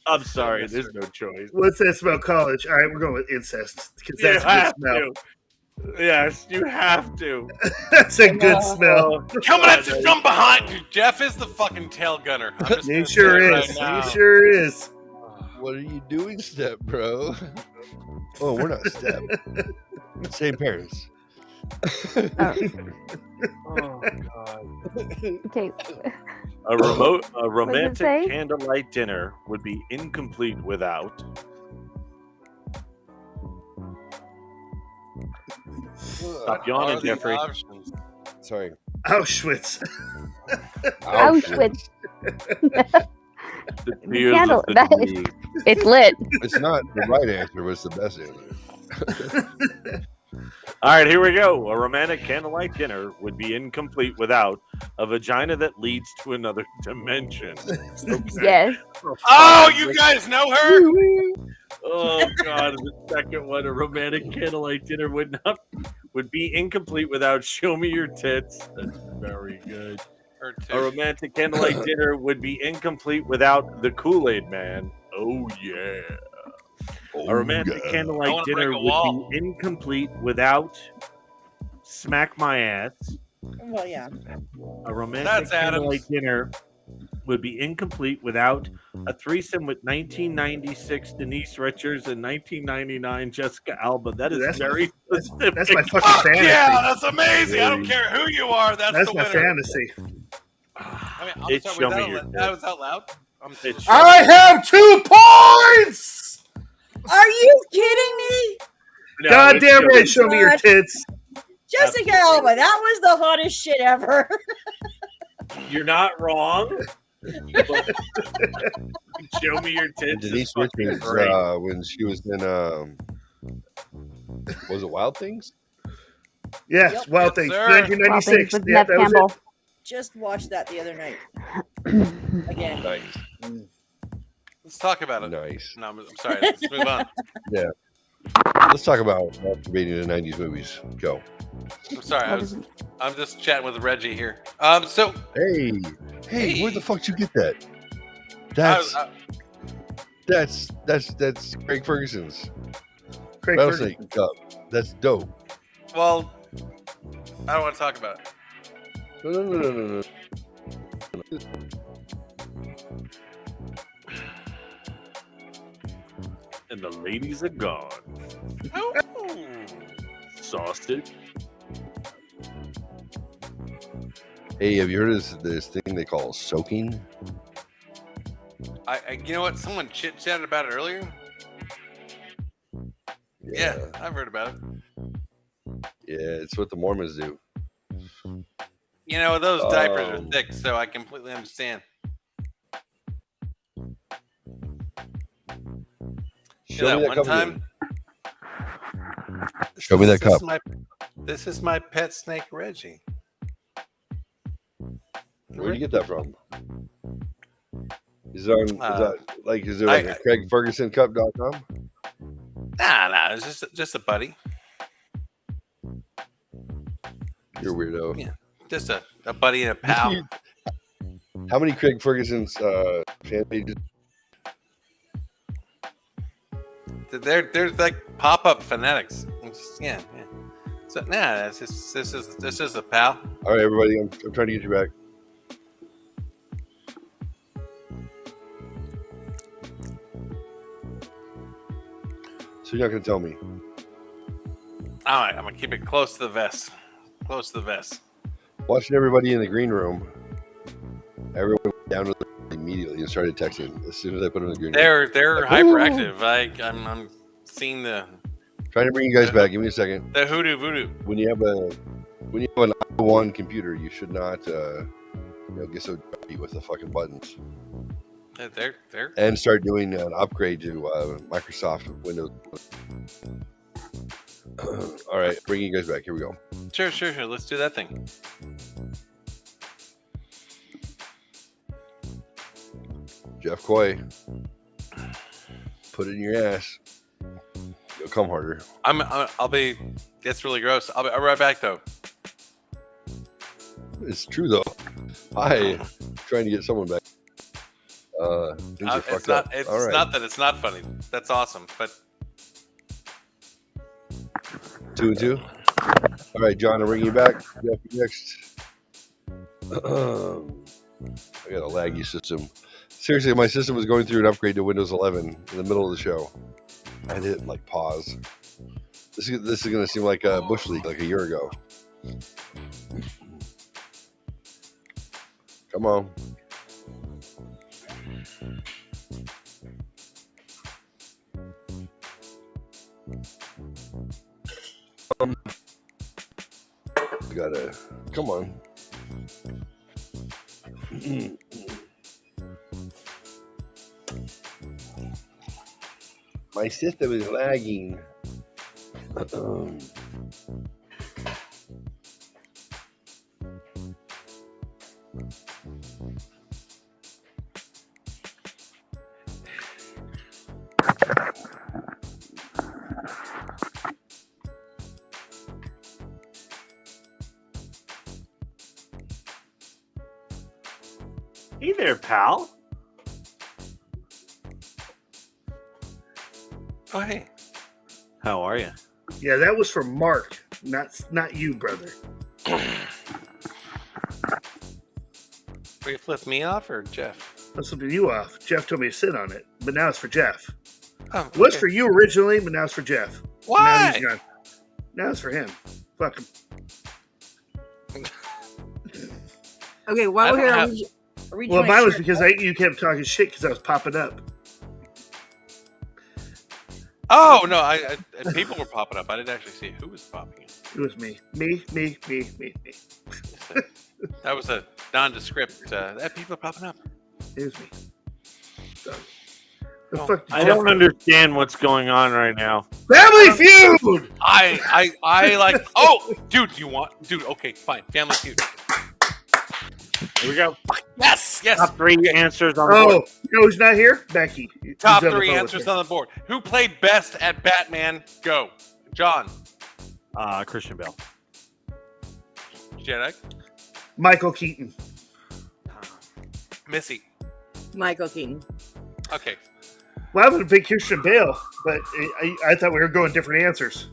I'm sorry, there's no choice. What's that smell? College. All right, we're going with incest because You that's a good have smell. to. Yes, you have to. That's a good smell. Coming at you from behind you. Jeff is the fucking tail gunner. I'm just He gonna sure say it is. right now. He sure is. What are you doing, Step Bro? Oh, we're not Step. Same parents. Oh God. Okay. A say? romantic candlelight dinner would be incomplete without. Stop yawning, What are the Jeffrey. options? Sorry. Auschwitz. Auschwitz. The tears Candle- of the that- knee. It's lit. It's not the right answer, but it's the best answer. All right, here we go. A romantic candlelight dinner would be incomplete without a vagina that leads to another dimension. Okay. Yes. Oh, you guys know her? Oh God! The second one, a romantic candlelight dinner would be incomplete without "Show me your tits." That's very good. Her A too. romantic candlelight dinner would be incomplete without the Kool-Aid Man. Oh yeah. A romantic I candlelight wanna dinner break a would wall. be incomplete without "Smack My Ass." Well, yeah. A romantic That's Adams. candlelight dinner would be incomplete without a threesome with 1996 Denise Richards and 1999 Jessica Alba. That is That's very specific. That's my fucking Fuck fantasy. yeah, that's amazing. I don't care who you are. That's the my winner. fantasy. I mean, It's sorry, show was me that your out- tits. that was out loud. I have 2 points. Are you kidding me? No, Goddamn it's right, show me your God. tits. Jessica Alba, that was the hottest shit ever. You're not wrong. But show me your tits. Denise is fucking Richards, great. when she was in, was it Wild Things? Yes, Yep. Wild Yes, Things, sir. 1996. Wild Things with Yeah, Nev that was Campbell. it. Just watched that the other night. Again. Nice. Let's talk about it. Nice. No, I'm sorry. Let's move on. Yeah. Let's talk about masturbating in the 90s movies. Go. I'm sorry. I'm just chatting with Reggie here. So Hey, where the fuck did you get that? That's Craig Ferguson's Craig rattlesnake Ferguson. cup. That's dope. well, I don't want to talk about it. No. And the ladies are gone. Sausage. Hey, have you heard of this thing they call soaking? You know what? Someone chit chatted about it earlier. Yeah, I've heard about it. Yeah, it's what the Mormons do. You know, those diapers are thick, so I completely understand. Show me that one cup time. again. Show me that cup. This is my pet snake, Reggie. Where'd you get that from? Is it like a CraigFergusonCup.com? Nah, it's just a buddy. You're a weirdo. Yeah, just a buddy and a pal. How many Craig Ferguson's fan pages? They're like pop-up fanatics. Yeah. So this is a pal. All right, everybody, I'm trying to get you back. So you're not gonna tell me? All right, I'm gonna keep it close to the vest. Close to the vest. Watching everybody in the green room. Everyone went down to immediately and started texting as soon as I put them in the green room. They're Like, hyperactive. I'm seeing the trying to bring you guys back. Give me a second. the hoodoo voodoo. When you have an i1 computer, you should not get so jumpy with the fucking buttons. They're And start doing an upgrade to Microsoft Windows. All right, bringing you guys back. Here we go. sure. Let's do that thing. Jeff Coy, put it in your ass. You'll come harder. I'll be. It's really gross. I'll be right back though. It's true though. Hi, trying to get someone back. Things are fucked up. It's All right. not that it's not funny. That's awesome. But 2 and 2. All right, John, I'm bringing you back. Jeff, next. I got a laggy system. Seriously, my system was going through an upgrade to Windows 11 in the middle of the show. I had to hit pause. This is going to seem like a Bush League like a year ago. Come on. We gotta. Come on. My system is lagging. Hey there, pal. oh hey, How are you? Yeah, that was for Mark, not you, brother. Will you flip me off or Jeff? I'm flipping you off. Jeff told me to sit on it, but now it's for Jeff. Oh, It was okay. for you originally, but now it's for Jeff. Why? Now he's gone. Now it's for him. Fuck him. Okay, why we're here? Are we Well, doing mine was shit? because you kept talking shit because I was popping up. Oh no! I people were popping up. I didn't actually see who was popping up. It was me. Me. That was a nondescript. That people are popping up. It was me. So, the Oh, fuck did I Jeff don't do? understand what's going on right now. Family Feud! I like. Oh, dude, okay, fine. Family Feud. Here we go. Yes. Top 3 answers on the Oh, board. you know who's not here? Becky. Top Who's on the 3 phone with answers me. on the board. Who played best at Batman? Go, John. Christian Bale. Jedi. Michael Keaton. Missy. Michael Keaton. Okay. Well, I was a big Christian Bale, but I thought we were going different answers.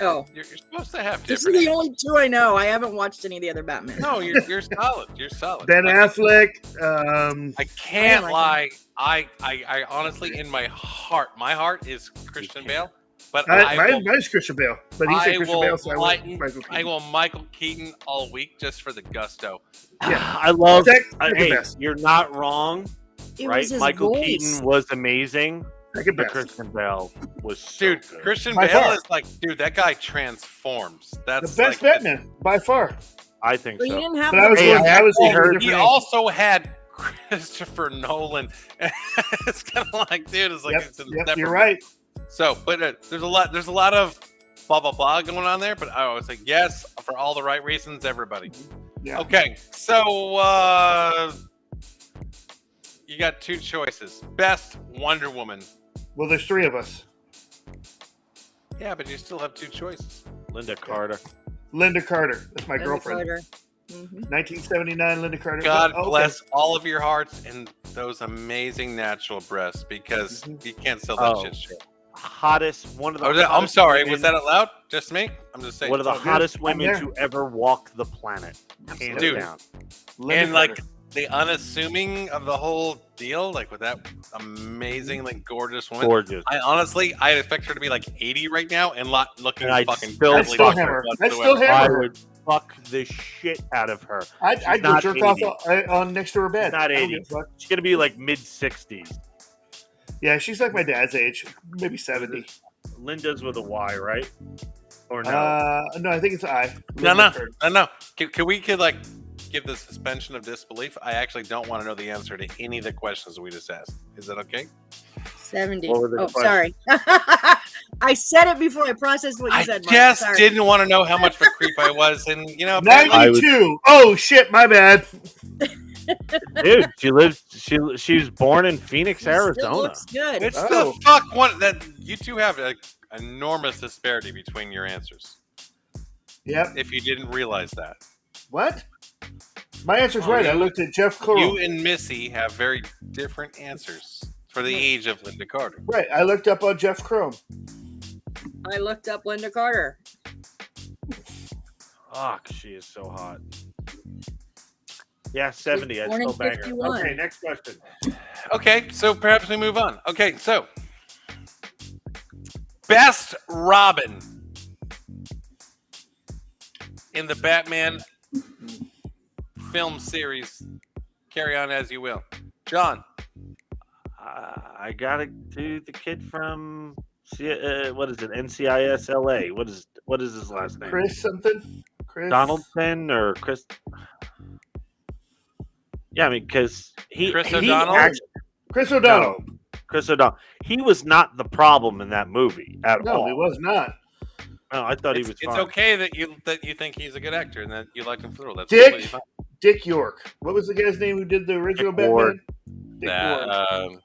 Oh, You're supposed to have these different. are the only 2 I know. I haven't watched any of the other Batman. No, you're solid. You're solid. Ben Like, Affleck. I can't I lie. I honestly, in my heart is Christian Bale. But Mine's Christian Bale, but he said Christian Bale, so I went Michael Keaton. I will Michael Keaton all week just for the gusto. Yeah, I love. Second Hey, best. you're not wrong, It right? was his Michael voice. Keaton was amazing, Second but best. Christian Bale was so Dude, good. Christian By Bale far. is like, dude, that guy transforms. The That's best like, Batman by far. I think But you so. didn't have But I was Hey, going. I I was actually going heard He different. also had Christopher Nolan. It's kind of like, dude, it's like it's Yep, never- you're right. So, but there's a lot of blah blah blah going on there. But I always say yes for all the right reasons, everybody. Yeah. Okay, so you got 2 choices: best Wonder Woman. Well, there's 3 of us. Yeah, but you still have 2 choices. Linda Carter. Linda Carter. That's my Linda girlfriend. Carter. Mhm. 1979 Linda Carter. God Oh, okay. bless all of your hearts and those amazing natural breasts, because you can't sell that shit straight. Hottest, one of the. I'm hottest sorry, women- was that allowed? Just me? I'm just saying. one of the all good. hottest I'm women there. to ever walk the planet. Hands Dude. down. Linda And like Carter. the unassuming of the whole deal, like with that amazingly gorgeous woman. Gorgeous. I expect her to be like 80 right now and not looking And I'd fucking still I'd totally still fuck hammer her her. I'd still whatsoever. hammer I her. would fuck the shit out of her. I'd go not jerk 80. off on next to her bed. Not I don't 80. give a fuck. She's gonna be like mid-60s. Yeah, she's like my dad's age, maybe 70. Linda's with a Y, right? Or no? No, I think it's I. No. Can we like give the suspension of disbelief? I actually don't want to know the answer to any of the questions we just asked. Is that okay? 70. What were the Oh, questions? sorry. I said it before I processed what you I said. Mark. just Sorry. didn't want to know how much of a creep I was, and you know, apparently- 92. Oh shit, my bad. Dude, she lives. She was born in Phoenix, Still Arizona. looks good. it's Oh. the fuck one that you two have an enormous disparity between your answers. Yep. If you didn't realize that, What? My answer's right. I looked at Jeff you Coral. and Missy have very different answers for the age of Linda Carter. Right. I looked up on Jeff Chrome. I looked up Linda Carter. Fuck, she is so hot. Yeah, 70. I born in still bang her. 51. Okay, next question. Okay, so perhaps we move on. Okay, so best Robin in the Batman film series. Carry on as you will, John. I gotta do the kid from what is it? NCIS LA. What is his last name? Chris something? Chris Donaldson or Chris? Yeah, I mean, because Chris he O'Donnell? Chris O'Donnell. No, Chris O'Donnell. He was not the problem in that movie at No, all. he was not. No, I thought he was It's fine. okay that you think he's a good actor and that you like him for the role. That's Dick completely fine. Dick York. What was the guy's name who did the original Dick Batman? Ward. Dick Ward.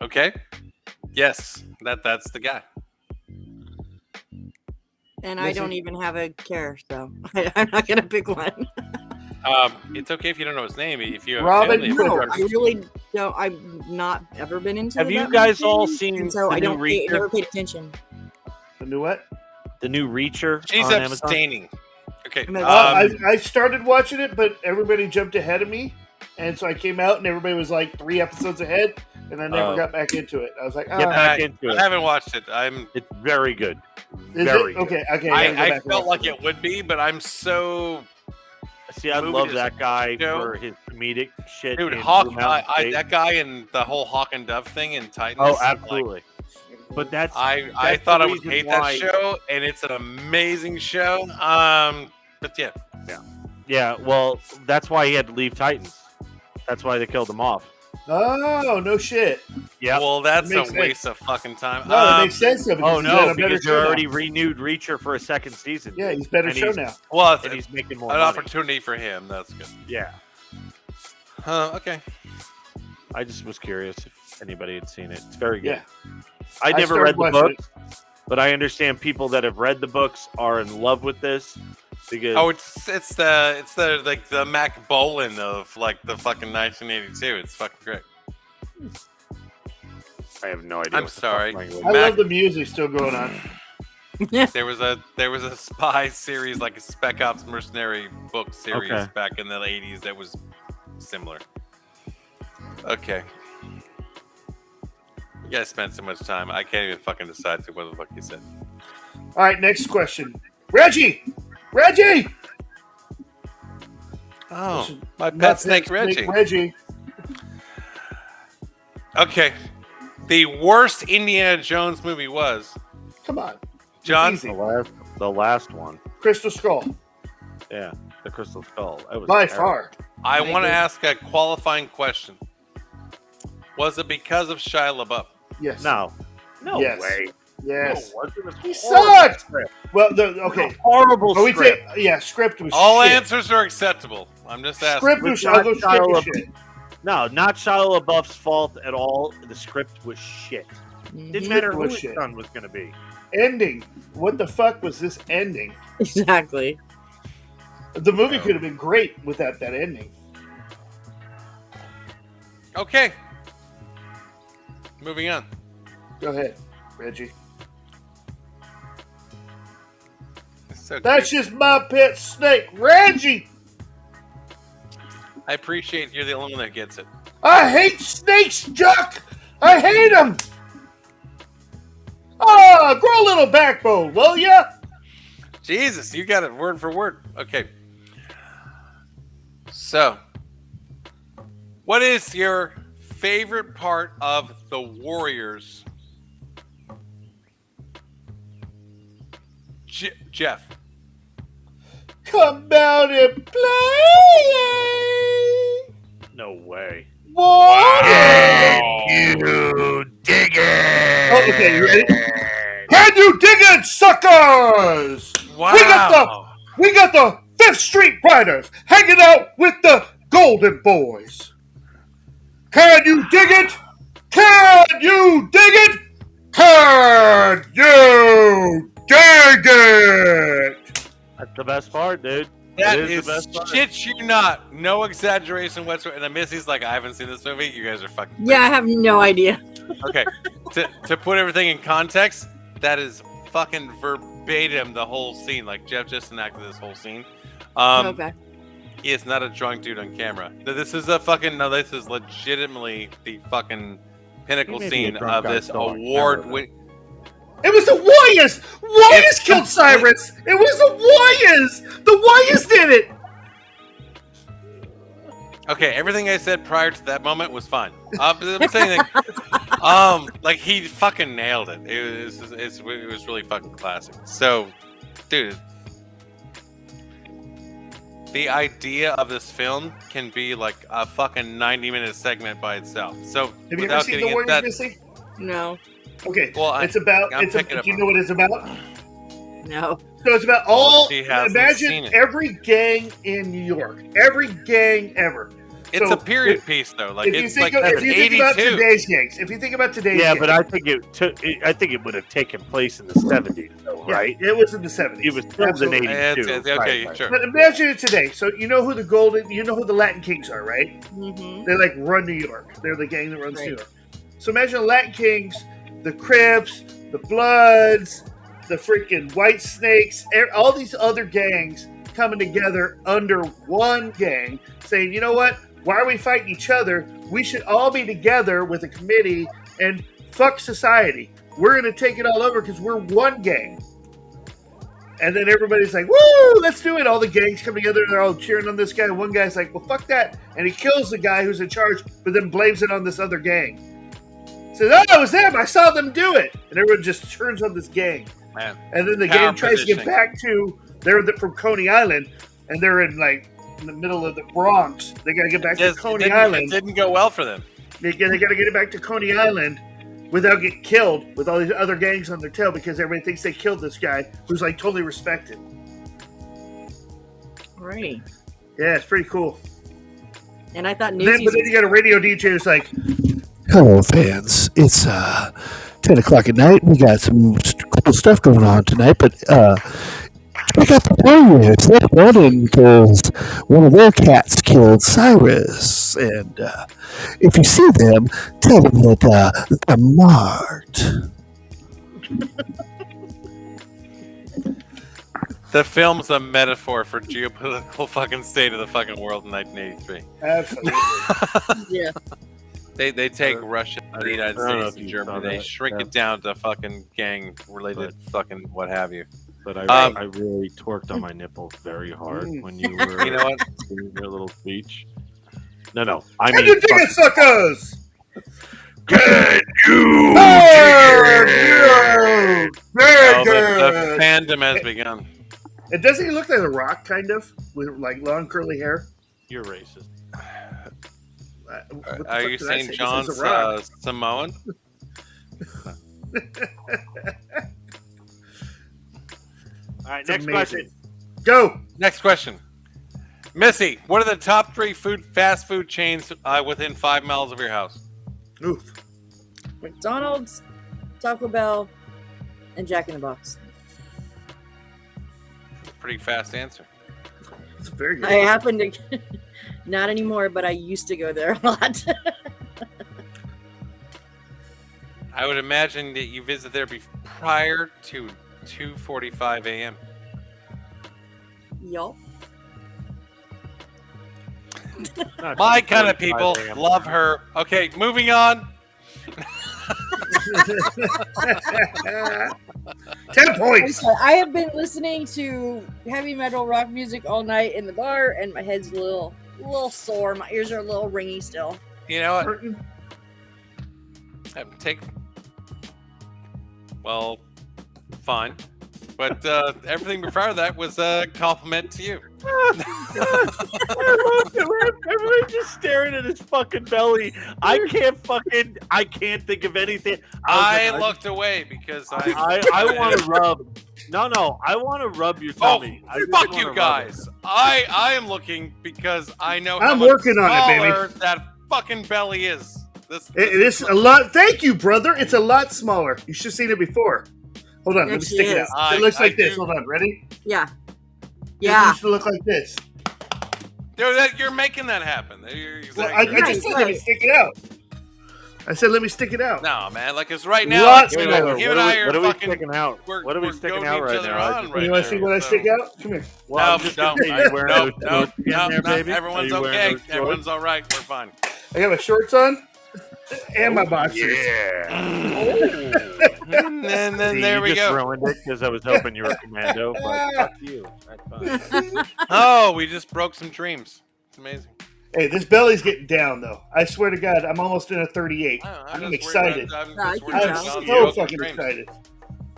Okay. Yes, that's the guy. And I Listen. don't even have a care, so I'm not going to pick one. It's okay if you don't know his name. If you have Robin family, Hood. No, I really don't. I've not ever been into Have the you Batman guys all series, seen and so the I new don't Reacher? never paid attention. The new what? The new Reacher. she's on Amazon? abstaining. Okay. I'm a- I started watching it, but everybody jumped ahead of me. And so I came out, and everybody was like 3 episodes ahead, and I never got back into it. I was like, get back into it. I haven't watched it. It's very good. Is very it? good. Okay. I felt like it would be, but I'm so. See, I love that guy for his comedic shit. Dude, that guy and the whole Hawk and Dove thing in Titans. Oh, absolutely. But I thought I would hate that show, and it's an amazing show. But yeah. Well, that's why he had to leave Titans. That's why they killed him off. Oh, no shit. Yeah. Well, that's a waste of fucking time. No, it makes sense. Because they're already renewed Reacher for a second season. Yeah, he's better show now. Well, and he's making more an money. opportunity for him. That's good. Yeah. Okay. I just was curious if anybody had seen it. It's very good. Yeah. I never read the books, but I understand people that have read the books are in love with this. Because it's the like the Mac Bolan of like the fucking 1982. It's fucking great. I have no idea. I'm sorry. I love the music still going on. There was a spy series, like a Spec Ops mercenary book series back in the 80s that was similar. Okay. You guys spent so much time. I can't even fucking decide what the fuck you said. All right, next question. Reggie! Oh, my pet snake Reggie. Okay. The worst Indiana Jones movie was? Come on. John? The last one. Crystal Skull. Yeah, the Crystal Skull. That was by terrible. far. I want to ask a qualifying question. Was it because of Shia LaBeouf? Yes. No way. Yes. No, he sucked. Well, horrible script. Script was all shit. answers are acceptable. I'm just asking. Script was shit. No, not Shia LaBeouf's fault at all. The script was shit. Didn't matter who his son was going to be. Ending. What the fuck was this ending? Exactly. The movie could have been great without that ending. Okay. Moving on. Go ahead, Reggie. So that's just my pet snake, Reggie. I appreciate you're the only one that gets it. I hate snakes, Chuck. I hate them. Oh, grow a little backbone, will ya? Jesus, you got it word for word. Okay. So, what is your favorite part of The Warriors? Jeff. Come down and play. No way. Wow. You dig it. Oh, okay, you ready? Can you dig it, suckers? Wow. We got the 5th Street Riders hanging out with the Golden Boys. Can you dig it? Can you dig it? Can you dig it? That's the best part, dude. That is shit you not. No exaggeration whatsoever. And Missy's like, I haven't seen this movie. You guys are fucking crazy. Yeah, I have no idea. Okay. To put everything in context, that is fucking verbatim the whole scene. Like Jeff just enacted this whole scene. Okay. He is not a drunk dude on camera. This is this is legitimately the fucking pinnacle scene of this award. It was the Warriors! Warriors killed Cyrus! It was the Warriors! The Warriors did it! Okay, everything I said prior to that moment was fine. I'm saying like he fucking nailed it. It was really fucking classic. So, dude, the idea of this film can be like a fucking 90-minute segment by itself. So, have you ever seen The Warriors, Missy? No. Okay, well, it's about. Do you know what it's about? No. So it's about all. Imagine every gang in New York, every gang ever. It's a period piece, though. Like it's like if you think about today's gangs, but I think it would have taken place in the 70s, though, right? It was in the 70s. It was filmed in 82. Okay, sure. But imagine it today. So you know who the Latin Kings are, right? Mm-hmm. They like run New York. They're the gang that runs New York. So imagine the Latin Kings, the Crips, the Bloods, the freaking White Snakes, all these other gangs coming together under one gang, saying, you know what? Why are we fighting each other? We should all be together with a committee and fuck society. We're going to take it all over because we're one gang. And then everybody's like, woo, let's do it. All the gangs come together and they're all cheering on this guy. One guy's like, well, fuck that. And he kills the guy who's in charge, but then blames it on this other gang. Says, oh, it was them. I saw them do it. And everyone just turns on this gang. Man. And then the gang tries to get back to, they're from Coney Island, and they're in the middle of the Bronx. They got to get back to Coney Island. It didn't go well for them. They got to get it back to Coney Island without getting killed with all these other gangs on their tail because everybody thinks they killed this guy who's like totally respected. Right. Yeah, it's pretty cool. And I thought But then you got a radio DJ who's like, hello, fans. It's 10 o'clock at night. We got some cool stuff going on tonight, but check out the Warriors. They're running because one of their cats killed Cyrus. And if you see them, tell them that they're marked. The film's a metaphor for geopolitical fucking state of the fucking world in 1983. Absolutely. Yeah. They take Russia, the United States, and Germany. They shrink it down to fucking gang-related fucking what have you. But I really torqued on my nipples very hard when you were You know what? doing your little speech. No. I can mean, you dig it, suckers? Can you The fandom has begun. And doesn't he look like The Rock, kind of? With like long curly hair? You're racist. Are you saying John's Samoan? All right, next question. Go. Next question. Missy, what are the top 3 fast food chains within 5 miles of your house? Oof. McDonald's, Taco Bell, and Jack in the Box. Pretty fast answer. It's very good. I happen to, not anymore, but I used to go there a lot. I would imagine that you visit there prior to 2:45 a.m. Yup. My kind of people love her. Okay, moving on. 10 points. I have been listening to heavy metal rock music all night in the bar, and my head's a little sore. My ears are a little ringy still. You know what? Well, fine. But everything prior to that was a compliment to you. Everybody's just staring at his fucking belly. I can't think of anything. I looked away because I want to rub. No, I want to rub your tummy. Fuck you guys. I am looking because I know how I'm much working on it, smaller baby. that fucking belly is. It is a lot. Thank you, brother. It's a lot smaller. You should have seen it before. Hold on, let me stick it out. It looks like this. Hold on, ready? Yeah. It used to look like this. Dude, you're making that happen. I just said let me stick it out. I said let me stick it out. No, man, like it's right now. Him and I are what are we fucking sticking out? What are we sticking out right now? You want to see what I stick out? Come here. No, everyone's okay. Everyone's all right. We're fine. I got my shorts on and my boxers. Yeah. And then there we go. You just ruined it because I was hoping you were commando, but fuck you. That's fine. Oh, we just broke some dreams. It's amazing. Hey, this belly's getting down, though. I swear to God, I'm almost in a 38. I'm excited. I'm so fucking excited.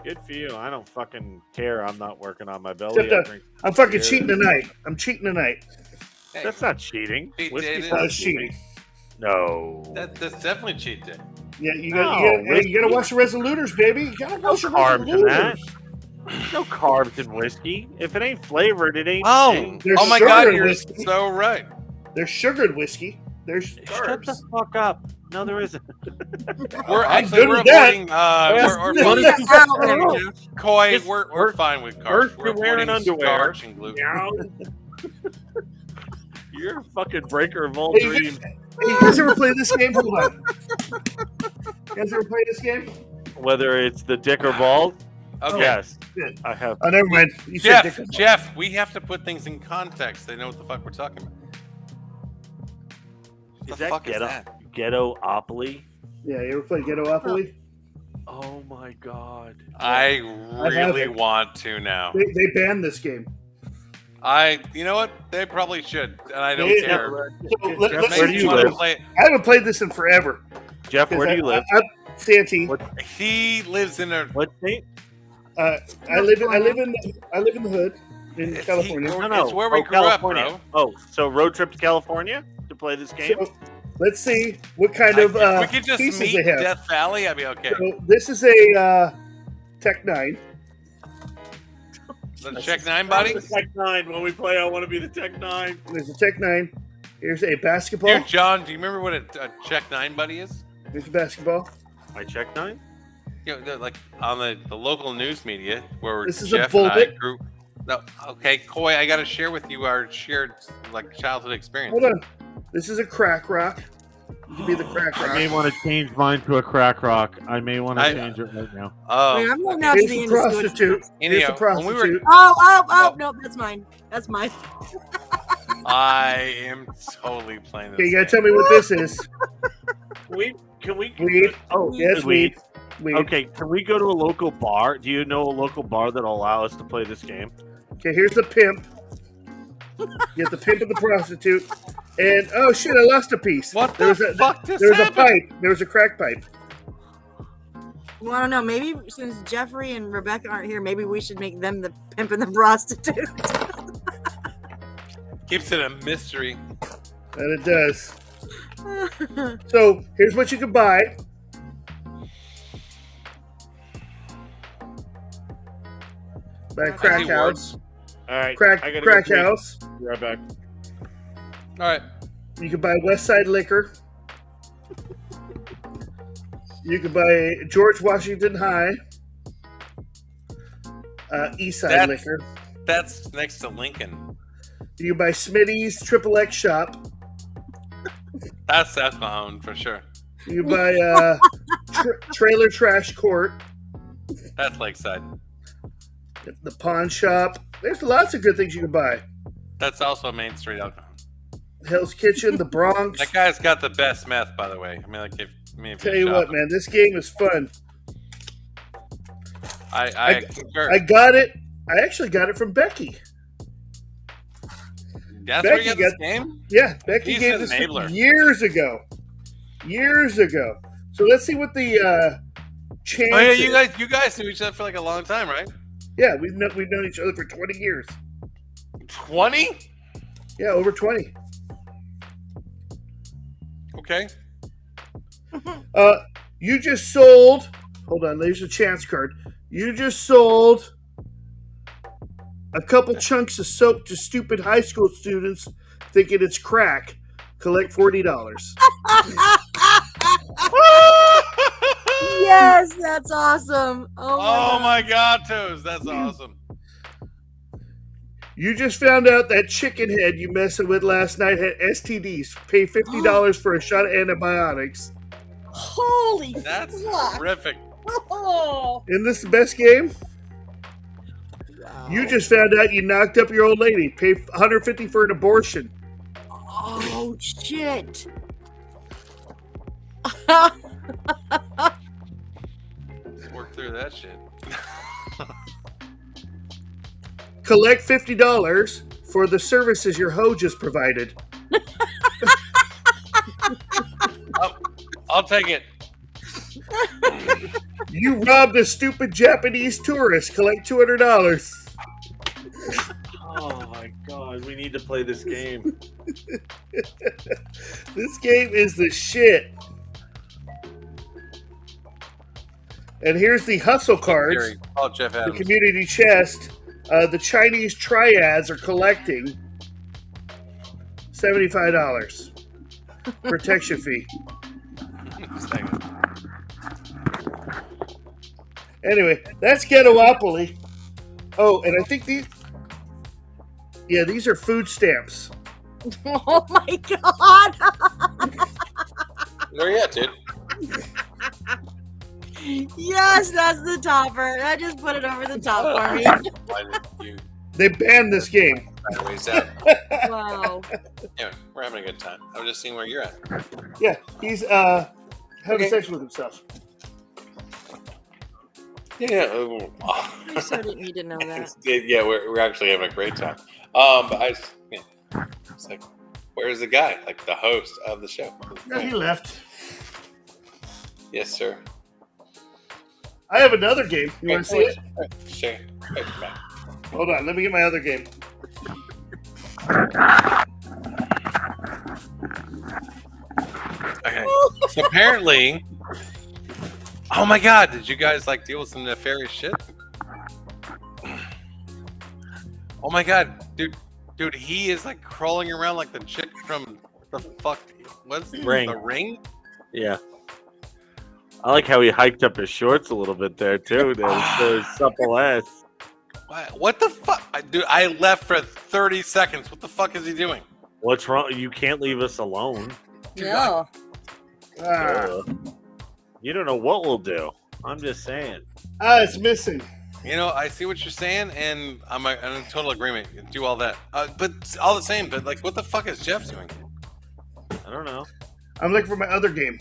Good for you. I don't fucking care. I'm not working on my belly. I'm fucking cheating tonight. I'm cheating tonight. Hey, that's not cheating. That's cheating. No. That's definitely cheat day. Yeah, you gotta watch the resoluters, baby. You gotta watch the carbs in that. resoluters. No carbs in whiskey. If it ain't flavored, it ain't. Oh my God, you're so right. There's sugared whiskey. There's carbs. Shut the fuck up. No, there isn't. We're avoiding. Koi. We're fine with carbs. We're wearing underwear. Starch and gluten. You're a fucking breaker of all dreams. Hey, you guys ever play this game? Hold on. You guys ever play this game? Whether it's the dick or balls? Okay. Yes. I have. Oh, never mind. You Jeff, we have to put things in context. They know what the fuck we're talking about. What the fuck is that? Ghetto-opoly? Yeah, you ever play Ghetto-opoly? Oh my god. I really want to now. They banned this game. You know what? They probably should, and I don't care. So where do you live? I haven't played this in forever. Jeff, where do you live? Santee. He lives in a what state? I live in the hood in California. It's where we grew up, bro. Oh, so road trip to California to play this game? So, let's see what kind of we could just pieces meet they have. Death Valley. I'd be okay. So this is a Tech 9. The Tech 9, buddy. The Tech 9. When we play, I want to be the Tech 9. There's a Tech 9. Here's a basketball. Here, John, do you remember what a Tech 9 buddy is? There's a basketball. My Tech 9? You know, like on the local news media where This is Jeff a and I bullet. grew. No, okay, Coy, I got to share with you our shared like childhood experience. Hold on. This is a crack rock. You can be the crack rock. I may want to change mine to a crack rock. I may want to change it right now. Oh, I'm going out to Here's the the end of prostitute. Here's the prostitute. No, that's mine. That's mine. I am totally playing this. Okay, you gotta tell me what this is. Can we? Weed. Oh, yes, weed. Okay, can we go to a local bar? Do you know a local bar that'll allow us to play this game? Okay, here's the pimp. You have the pimp and the prostitute. And oh shit, I lost a piece. What the fuck? There's a pipe. There was a crack pipe. Well, I don't know. Maybe since Jeffrey and Rebecca aren't here, maybe we should make them the pimp and the prostitute. Keeps it a mystery. And it does. So here's what you can buy. Buy a crack house. All right, Crack house. Be right back. All right. You can buy West Side Liquor. You can buy George Washington High. East Side Liquor. That's next to Lincoln. You can buy Smitty's Triple X Shop. That's Own for sure. You can buy Trailer Trash Court. That's Lakeside. The Pawn Shop. There's lots of good things you can buy. That's also Main Street Alcohol. Hell's Kitchen, the Bronx. That guy's got the best meth, by the way. I mean, like, if Tell you what, man, this game is fun. I got it. I actually got it from Becky. That's where you got this game? Yeah, Becky gave this years ago. Years ago. So let's see what the chance. Oh yeah, you guys knew each other for like a long time, right? Yeah, we've known each other for 20 years. 20? Yeah, over 20. Okay. You just sold. Hold on, there's a chance card. You just sold a couple chunks of soap to stupid high school students thinking it's crack. Collect $40. Yes, that's awesome. Oh my God, Toes, that's awesome. You just found out that chicken head you messing with last night had STDs. Pay $50 for a shot of antibiotics. Holy That's fuck. terrific. Oh. Isn't this the best game? Wow. You just found out you knocked up your old lady. Pay $150 for an abortion. Oh, shit. Let's work through that shit. Collect $50 for the services your hoe just provided. I'll take it. You robbed a stupid Japanese tourist. Collect $200. Oh my God, we need to play this game. This game is the shit. And here's the hustle cards. Oh, Jeff The Adams. community chest. The Chinese triads are collecting $75. Protection fee. Anyway, that's Ghettopoly. Oh, and I think these are food stamps. Oh my God. Where you at, dude? Yes, that's the topper. I just put it over the top for me. Why did you They banned this game. sideways out? Wow. Yeah, we're having a good time. I'm just seeing where you're at. Yeah, he's having sex with himself. Yeah. I so didn't need to know that. Yeah, we're actually having a great time. But it's like, where's the guy? Like the host of the show? No, he left. Yes, sir. I have another game. You want to see it? Sure. Right, Hold on, let me get my other game. Okay. So apparently, oh my God, did you guys like deal with some nefarious shit? Oh my God, dude, he is like crawling around like the chick from the fuck. What's the Ring? Yeah. I like how he hiked up his shorts a little bit there too. There's supple ass. What the fuck, dude? I left for 30 seconds. What the fuck is he doing? What's wrong? You can't leave us alone. No. You don't know what we'll do. I'm just saying. It's missing. You know, I see what you're saying, and I'm in total agreement. Do all that, but all the same. But like, what the fuck is Jeff doing? I don't know. I'm looking for my other game.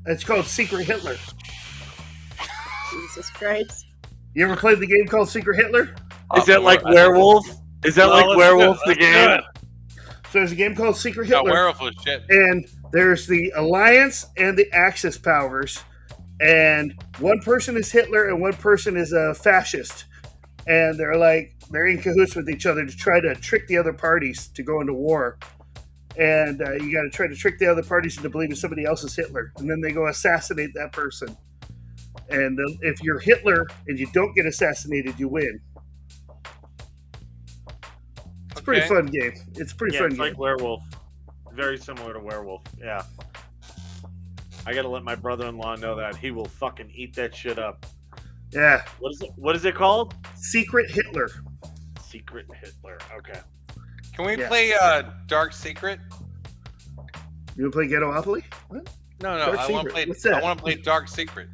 It's called Secret Hitler. Jesus Christ. You ever played the game called Secret Hitler? Is that like Werewolf? Is that like Werewolf the game? So there's a game called Secret Hitler. No, Werewolf was shit. And there's the Alliance and the Axis powers. And one person is Hitler and one person is a fascist. And they're in cahoots with each other to try to trick the other parties to go into war. And you got to try to trick the other parties into believing somebody else is Hitler. And then they go assassinate that person. And if you're Hitler and you don't get assassinated, you win. It's a pretty fun game. It's a pretty fun game. It's like Werewolf. Very similar to Werewolf. Yeah. I got to let my brother-in-law know that. He will fucking eat that shit up. Yeah. What is it called? Secret Hitler. Secret Hitler. Okay. Can we play Dark Secret? You want to play Ghettopoly? What? No. I want to play Dark Secret.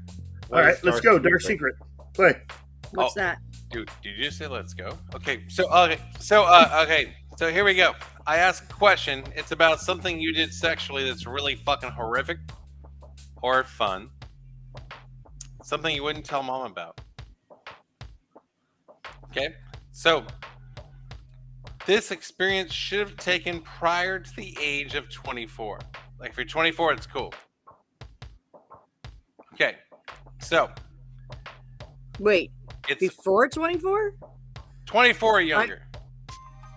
All right, let's go. Dark Secret. Play. What's that? Dude, did you just say let's go? Okay. So here we go. I ask a question. It's about something you did sexually that's really fucking horrific or fun. Something you wouldn't tell mom about. Okay. So this experience should have taken prior to the age of 24. Like if you're 24, it's cool. Okay. So. Wait. It's before 24? 24 or younger.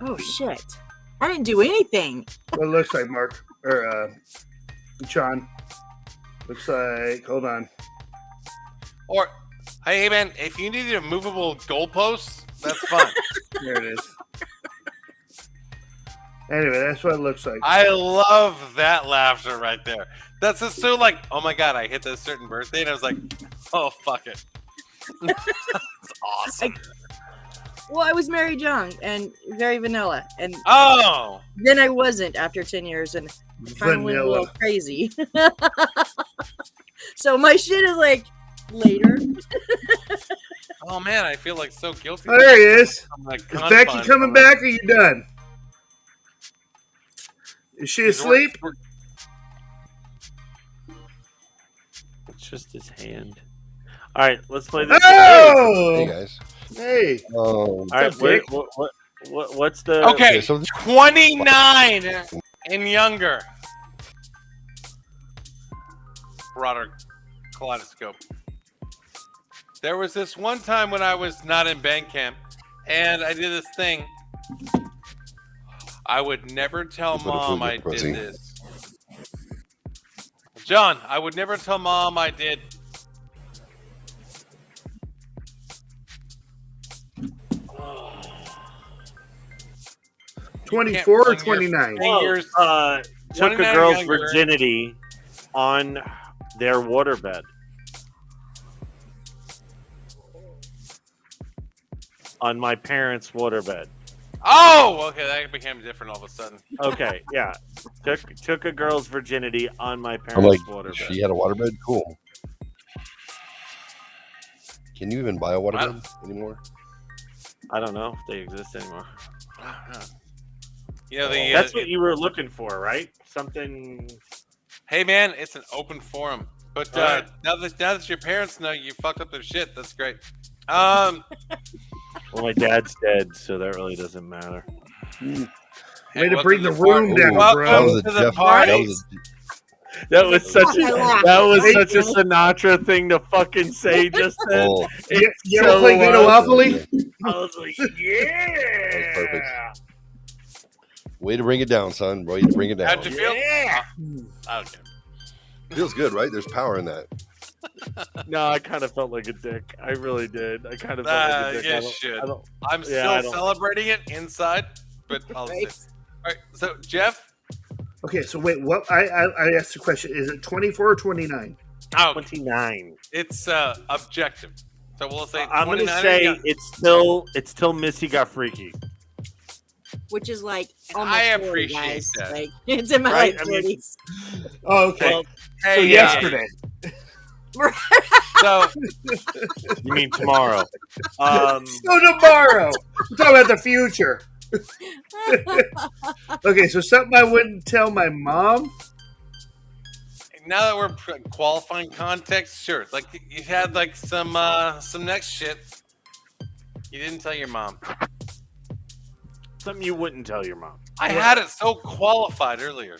Oh shit! I didn't do anything. What it looks like, Mark or John? Looks like. Hold on. Or, hey man, if you need a movable goalpost, that's fine. There it is. Anyway, that's what it looks like. I love that laughter right there. That's just so like, oh my god, I hit this certain birthday, and I was like, oh fuck it. That's awesome. I was married young and very vanilla, and then I wasn't after 10 years, and kind of went a little crazy. So my shit is like later. Oh man, I feel like so guilty. Oh, there he is. Is Becky coming back, or are you done? Is she asleep? It's just his hand. All right, let's play this. Oh! Hey guys. Hey. All right, what's the? Okay, so 29 and younger. Broader kaleidoscope. There was this one time when I was not in band camp, and I did this thing. I would never tell mom I did this. John, I would never tell mom I did. Oh. 24 or 29? Took a girl's virginity on their waterbed. On my parents' waterbed. Oh, okay, that became different all of a sudden. Okay, yeah. Took a girl's virginity on my parents' waterbed. She had a waterbed? Cool. Can you even buy a waterbed anymore? I don't know if they exist anymore. You know, that's what you were looking for, right? Something. Hey man, it's an open forum. But now that your parents know you fucked up their shit, that's great. Well, my dad's dead, so that really doesn't matter. Way to bring the room down, bro. That was such a Sinatra thing to fucking say just then. You ever play Monopoly? I was like, yeah. Perfect. Way to bring it down, son. Way to bring it down. How'd you feel? Yeah. Okay. Feels good, right? There's power in that. No, I kind of felt like a dick. I really did. I kind of felt like a dick. You should. I'm still celebrating it inside, but I'll see. All right, so Jeff. Okay, so wait, what? I asked the question: is it 24 or 29? Oh, 29. It's objective. So we'll say. I'm gonna say it's still Missy got freaky. Which is like almost I 40, appreciate guys. that. Like, it's in my late 30s. Okay. Well, so yesterday. So you mean tomorrow? So tomorrow. We're talking about the future. Okay, so something I wouldn't tell my mom. Now that we're qualifying context, sure. Like you had like some next shit. You didn't tell your mom. Something you wouldn't tell your mom. I had it so qualified earlier.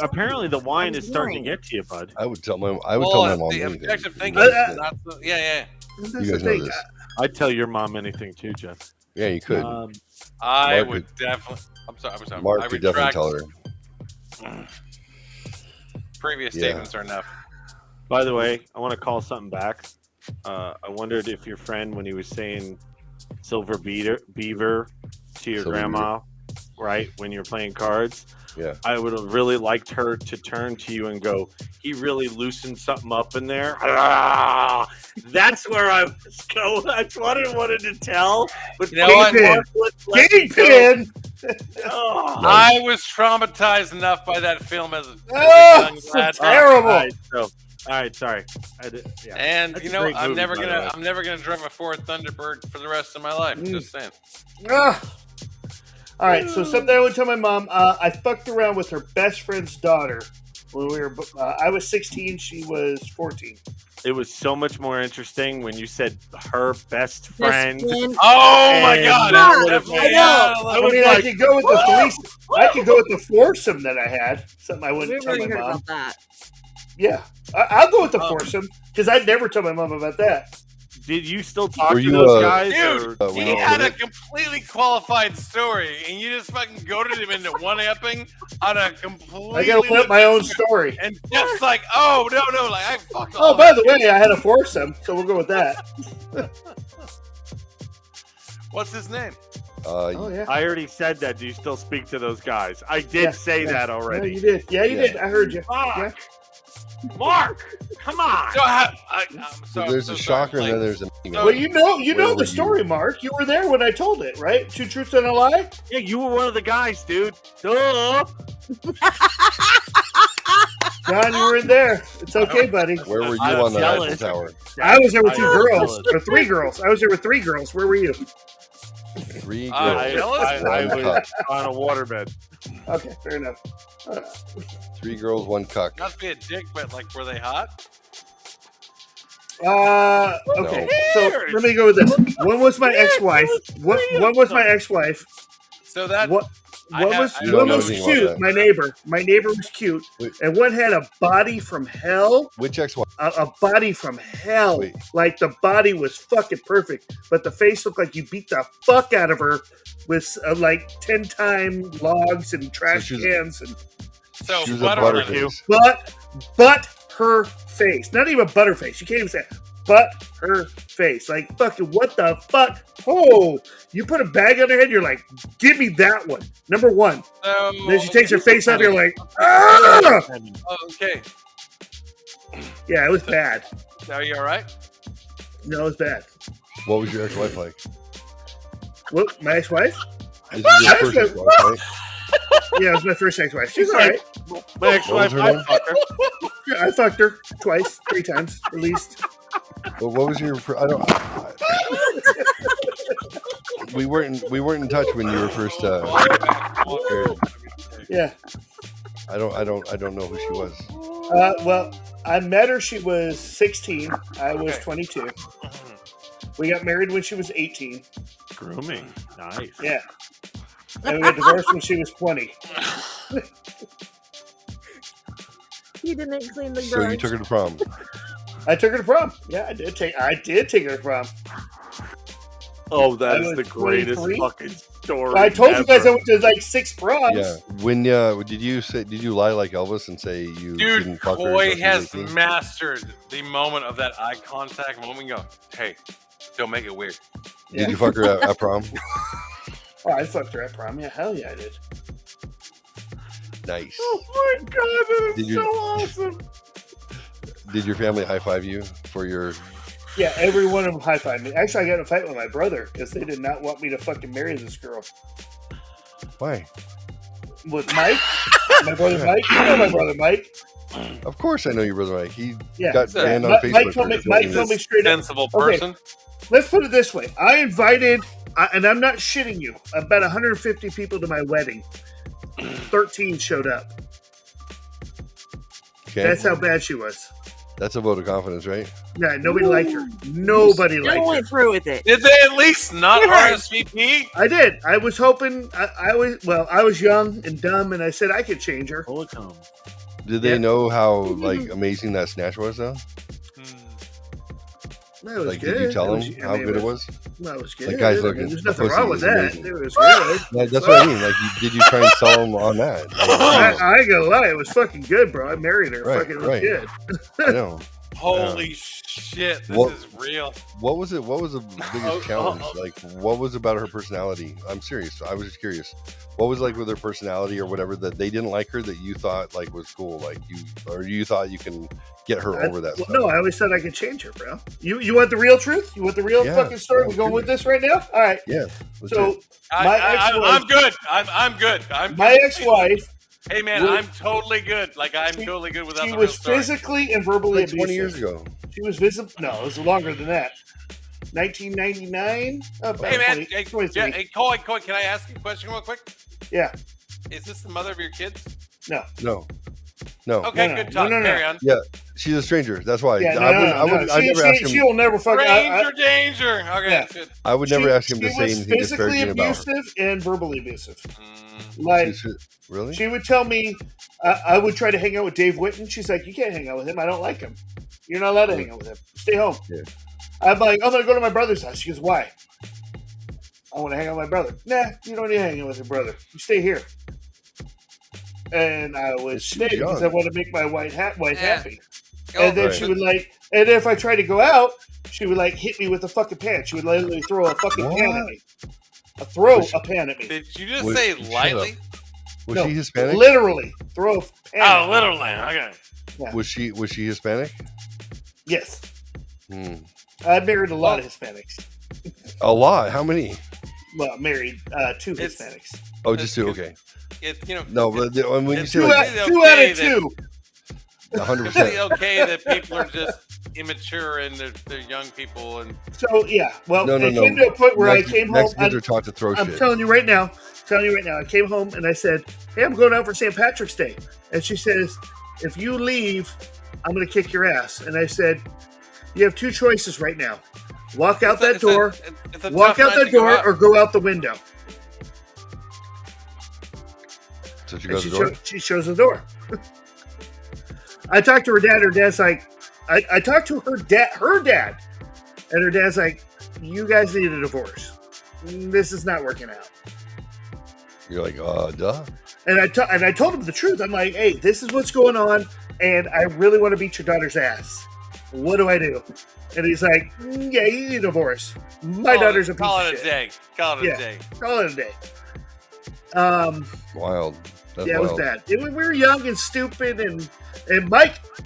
Apparently the wine is starting to get to you, bud. I would tell my mom the anything. objective thinking. You You guys know this. I'd tell your mom anything too, Jeff. Yeah, you could. I would definitely. I'm sorry. Mark I could definitely tell her. Previous statements are enough. By the way, I want to call something back. I wondered if your friend, when he was saying Silver Beaver to your grandma, right, when you're playing cards, I would have really liked her to turn to you and go, he really loosened something up in there. That's where I was going. That's what I wanted to tell. But you know what? Kingpin! I was traumatized enough by that film as a young lad. Terrible. All right, sorry. And That's you a know, great I'm movie, never by the gonna way. I'm never gonna drive a Ford Thunderbird for the rest of my life. Just saying. All right, so something I would tell my mom. I fucked around with her best friend's daughter when we were. I was 16, she was 14. It was so much more interesting when you said her best friend. Oh my god! I could go with the police. I could go with the foursome that I had. Something I wouldn't tell my heard mom. about that. Yeah, I'll go with the foursome because I'd never tell my mom about that. Did you still talk to those guys? Dude, he had a completely qualified story, and you just fucking goaded him into one-upping on a completely. I gotta put up my own story. And just like, oh no, like I fucked. Oh, by the way, I had a foursome, so we'll go with that. What's his name? Yeah. I already said that. Do you still speak to those guys? I did say that already. Yeah, you did. Yeah, you did. I heard you. Yeah. Mark, come on. So there's a shocker and then there's a. Well, you know the story, Mark. You were there when I told it, right? Two truths and a lie. Yeah, you were one of the guys, dude. Duh. John, you were in there. It's okay, buddy. Where were you on the Eiffel Tower? I was there with 2 girls or 3 girls. I was there with 3 girls. Where were you? 3 girls. I was on a waterbed. Okay, fair enough. 3 girls, 1 cuck. Not to be a dick, but like, were they hot? Okay. So let me go with this. One was my ex-wife. One was my ex-wife. So that one was cute. My neighbor was cute, and one had a body from hell. Which ex-wife? A body from hell. Wait. Like the body was fucking perfect, but the face looked like you beat the fuck out of her with like 10-time logs and trash cans and. So she was a butterface. But her face, not even butterface. You can't even say it. But her face, like fucking what the fuck? Oh, you put a bag on her head. You're like, give me that one, number one. Then she takes her face off. You're like, ah! Okay. Yeah, it was bad. Are you all right? No, it was bad. What was your ex-wife like? What, my ex-wife? This is your first ex-wife, right? Yeah, it was my first ex-wife. She's all right. My ex-wife, I fucked her. Yeah, I fucked her twice, 3 times at least. Well, what was your? I don't. we weren't in touch when you were first. Yeah. I don't know who she was. Well, I met her. She was 16. I was 22. We got married when she was 18. Grooming, nice. Yeah. And we got divorced when she was 20. You didn't clean the garage. So you took her to prom. I took her to prom. Yeah, I did take her to prom. Oh, that is the greatest 23? fucking story. I told you guys I ever. went to like 6 proms. Yeah. When did you lie like Elvis and say you Dude, didn't fuck her? Coy until she has was 18? mastered the moment of that eye contact moment. You go, hey, don't make it weird. Yeah. Did you fuck her at prom? Oh, I fucked her at prom. Yeah, hell yeah, I did. Nice. Oh my god, that is Did you- so awesome. Did your family high five you for your? Yeah, every one of them high fived me. Actually, I got in a fight with my brother because they did not want me to fucking marry this girl. Why? With Mike, my brother Mike. You know my brother Mike. Of course, I know your brother Mike. He Yeah. got banned on Mike Facebook. told me. for Mike doing told me this. straight up. Sensible Okay, person. let's put it this way. I invited, and I'm not shitting you, about 150 people to my wedding. 13 showed up. Okay. That's how bad she was. That's a vote of confidence, right? Yeah, nobody liked her. Nobody Still liked her. went through with it. Did they at least not Yeah. RSVP? I did. I was hoping. I was young and dumb, and I said I could change her. Holy come. Did they know how like amazing that snatch was though? That was Like, good. did you tell It them was- how good it was? That was good. Like, guys, I look, mean, there's the nothing pussy wrong with is that. amazing. It was good. Like, that's what I mean. Like, did you try and sell them on that? Like, I ain't gonna lie, it was fucking good, bro. I married her. Right, Fucking was right. good. I know. Holy shit, this What- is real. What was it? What was the biggest challenge? Like, what was about her personality? I'm serious. I was just curious. What was like with her personality or whatever that they didn't like her that you thought like was cool? Like you thought you can get her over that stuff? No, I always said I could change her, bro. You want the real truth? You want the real Yeah, fucking story? We're going with this right now? All right. Yeah. let's do So it. my ex-wife, I'm good. I'm good. my ex-wife, Hey man, was- I'm totally good. Like I'm totally good without she the real was story. physically and verbally Like 20 years abusive. ago. She was visible. No, it was longer than that. 1999. Hey man, hey, 23. hey Coy, can I ask you a question real quick? Yeah. Is this the mother of your kids? No. No. Okay, No, no, good talk. no, no, no. Carry on. Yeah, she's a stranger. That's why. Yeah, no, I no, no, would no. never ask him. She'll never fucking. Ranger danger. Okay, Yeah. that's good. I would never ask him to She say was anything physically disparaging about her. abusive and verbally abusive. Like, Really? she would tell me, I would try to hang out with Dave Whitten. She's like, you can't hang out with him. I don't like him. You're not allowed to hang out with him. Stay home. Yeah. I'm like, I'm going to go to my brother's house. She goes, why? I want to hang out with my brother. Nah, you don't need to hang out with your brother. You stay here. And I would She stay was because I young. want to make my wife happy. Go And then for she it. would like, and if I tried to go out, she would like hit me with a fucking pan. She would literally throw a fucking pan at me. A pan at me. Did you just Was- say shut lightly? Was No, she Hispanic? Literally throw a pan. at Oh, me. literally. Okay. Yeah. Was she Hispanic? Yes. Hmm. I married a lot of Hispanics. A lot. How many? Well, married 2 It's- Hispanics. Oh, just two. Okay. It's No, but when you it's say Two like out, 2 out okay of that- 2. 100%. It's okay that people are just immature and they're young people and So yeah, well, No, it came to a point where I came home. Mexicans are taught to throw I'm shit. telling you right now. I came home and I said, "Hey, I'm going out for St. Patrick's Day," and she says, "If you leave, I'm going to kick your ass." And I said, "You have 2 choices right now: walk out that door, it's a walk tough out night that to go door, out. or go out the window." So she And goes to the door. she shows the door. I talked to her dad. Her dad's like, I talked to her dad, and her dad's like, "You guys need a divorce. This is not working out." You're like, duh. And I told him the truth. I'm like, "Hey, this is what's going on, and I really want to beat your daughter's ass. What do I do?" And he's like, "Yeah, you need a divorce. My daughter's a piece call of it a shit. day. Call it Yeah. a day. Call it a day." Wild. That's Yeah, it was wild. bad. We were young and stupid, and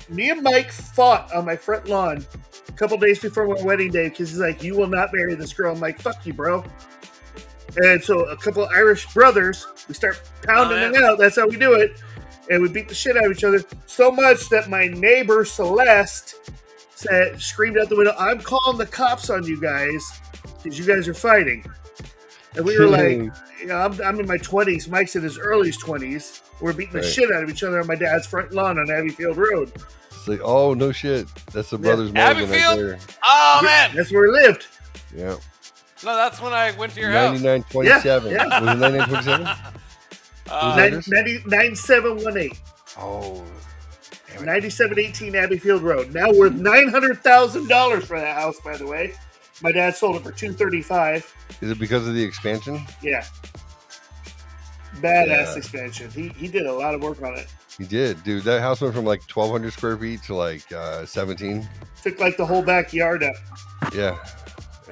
me and Mike fought on my front lawn a couple days before my wedding day because he's like, "You will not marry this girl." I'm like, "Fuck you, bro." And so a couple of Irish brothers, we start pounding it out. That's how we do it, and we beat the shit out of each other so much that my neighbor Celeste screamed out the window, "I'm calling the cops on you guys because you guys are fighting." And we were like, I'm in my 20s. Mike's in his early 20s. We're beating the shit out of each other on my dad's front lawn on Abbeyfield Road. It's like, oh, no shit. That's the brothers Mulligan right there. Oh, man. That's where we lived. Yeah. No, that's when I went to your 9927. Yeah. Was it 9927? 9718. Oh. 9718 Abbeyfield Road. Now worth $900,000 for that house, by the way. My dad sold it for $235,000. Is it because of the expansion? Yeah. Badass expansion. He did a lot of work on it. He did, dude. That house went from like 1,200 square feet to like 17. Took like the whole backyard up. Yeah.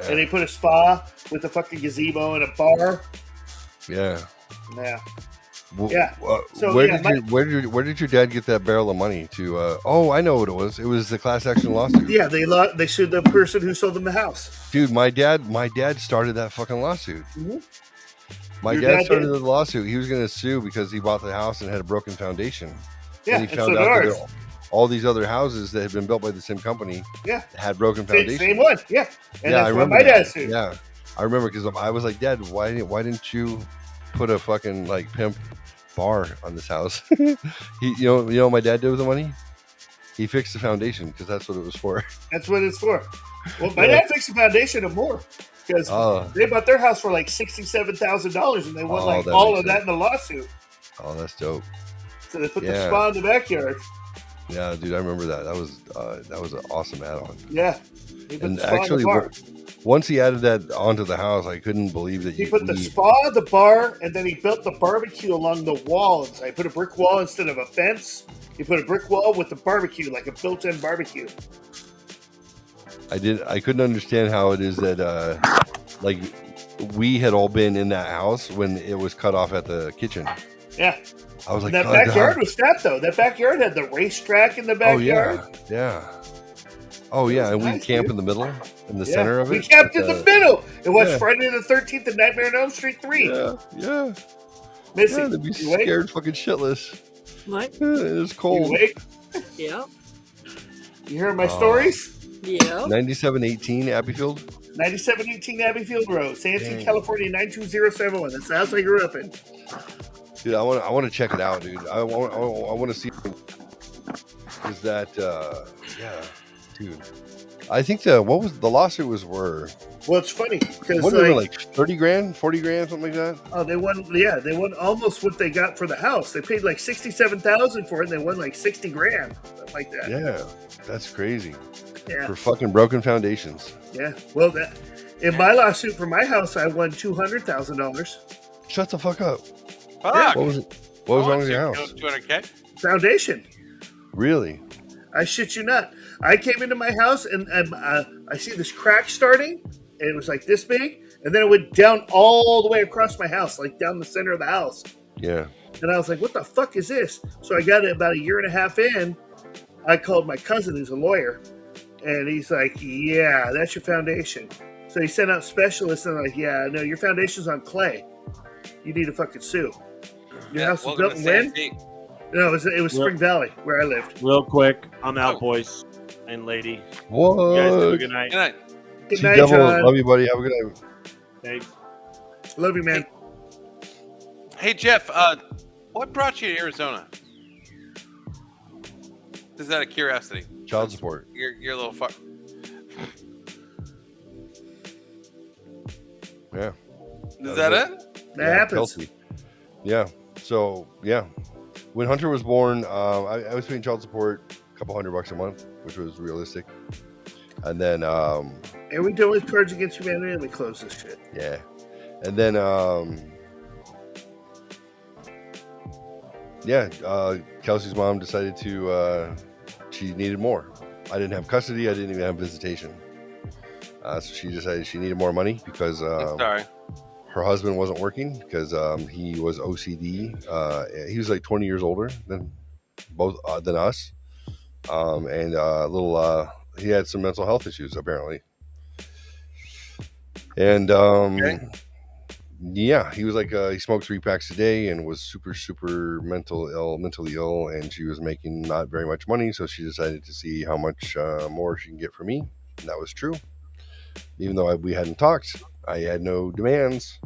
And they put a spa with a fucking gazebo and a bar. Yeah. Yeah. Yeah. Where did your dad get that barrel of money to? I know what it was. It was the class action lawsuit. Yeah, they sued the person who sold them the house. Dude, my dad started that fucking lawsuit. Mm-hmm. My dad started the lawsuit. He was going to sue because he bought the house and had a broken foundation. Yeah, and he found out that all these other houses that had been built by the same company had broken foundations. Same one, yeah. And yeah, that's what my dad sued. Yeah, I remember because I was like, Dad, why didn't you put a fucking like pimp bar on this house? You know what my dad did with the money? He fixed the foundation because that's what it was for. That's what it's for. Well, my dad fixed the foundation and more because they bought their house for like $67,000 and they won like all of that in the lawsuit. Oh, that's dope. So they put the spa in the backyard. Yeah, dude, I remember that. That was an awesome add-on. Yeah, and actually, once he added that onto the house, I couldn't believe that he put the spa, the bar, and then he built the barbecue along the wall. So he put a brick wall instead of a fence. He put a brick wall with the barbecue, like a built-in barbecue. I couldn't understand how it is that like we had all been in that house when it was cut off at the kitchen. Yeah. I was like, that backyard was fat though. That backyard had the racetrack in the backyard. Oh yeah. Oh yeah, and we camp in the middle, in the center of it. We camped in the middle. It was Friday the 13th and Nightmare on Elm Street 3. Yeah. Missy, yeah, they'd be scared fucking shitless. What? It was cold. You awake? Yeah. You heard my stories? Yeah. 9718 Abbeyfield. 9718 Abbeyfield Road, Santee, California 92071. That's the house I grew up in. Dude, I want to check it out, dude. I want to see. Is that dude? I think what was the lawsuit was were. Well, it's funny because what like 30 grand, 40 grand, something like that. Oh, they won. Yeah, they won almost what they got for the house. They paid like $67,000 for it, and they won like 60 grand, something like that. Yeah, that's crazy. Yeah, for fucking broken foundations. Yeah, well, in my lawsuit for my house, I won $200,000. Shut the fuck up. Fuck. What was wrong with your house? $200K. Foundation. Really? I shit you not. I came into my house and I see this crack starting, and it was like this big, and then it went down all the way across my house, like down the center of the house. Yeah. And I was like, what the fuck is this? So I got it about a year and a half in. I called my cousin, who's a lawyer, and he's like, yeah, that's your foundation. So he sent out specialists, and I'm like, yeah, no, your foundation's on clay. You need to fucking sue. Your house was built in wind? No, it was Spring Valley, where I lived. Real quick, I'm out, boys and lady. What? You guys have a good night. Good night. Good night, John. Love you, buddy. Have a good night. Thanks. Love you, man. Hey, Jeff, what brought you to Arizona? Just out of curiosity. Child support. You're a little far. Yeah. Is that it? That happens. Kelsey. Yeah. So, yeah. When Hunter was born, I was paying child support a couple $100 a month, which was realistic. And then... and we deal with Cards Against Humanity and we close this shit. Yeah. And then... Kelsey's mom decided she needed more. I didn't have custody. I didn't even have visitation. So she decided she needed more money because her husband wasn't working because he was OCD. He was like 20 years older than us, and he had some mental health issues apparently. And yeah, he was like he smoked 3 packs a day and was super mentally ill, and she was making not very much money. So she decided to see how much more she can get from me, and that was true. Even though we hadn't talked, I had no demands.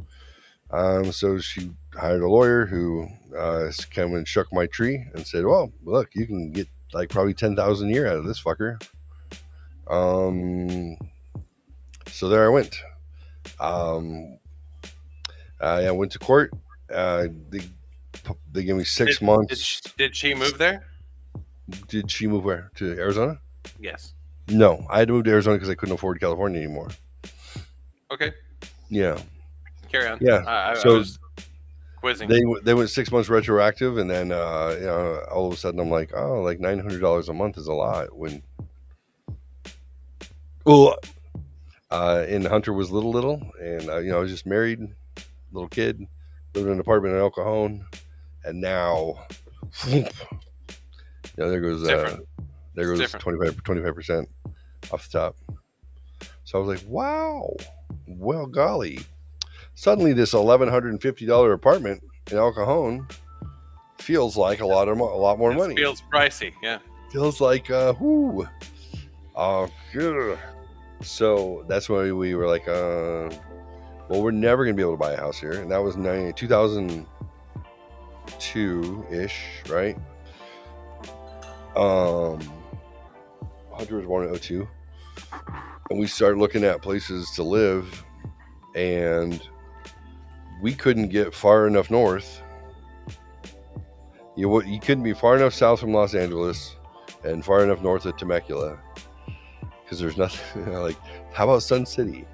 So she hired a lawyer who came and shook my tree and said, "Well, look, you can get like probably 10,000 a year out of this fucker." So there I went. I went to court. They gave me 6 months. Did she move there? Did she move where? To Arizona? Yes. No, I had to move to Arizona because I couldn't afford California anymore. Okay. Yeah. Carry on. Yeah. I So was quizzing. they went 6 months retroactive, and then all of a sudden I'm like, oh, like $900 a month is a lot. When and Hunter was little, and I was just married, little kid, living in an apartment in El Cajon, and now, there goes 25% off the top. So I was like, wow, well, golly. Suddenly, this $1,150 apartment in El Cajon feels like a lot more money. Feels pricey, yeah. Feels like whoo. Yeah. So that's why we were like, well, we're never gonna be able to buy a house here, and that was 2002 ish, right? Hunter was born in 2002, and we started looking at places to live, and we couldn't get far enough north. You couldn't be far enough south from Los Angeles and far enough north of Temecula, because there's nothing like. How about Sun City?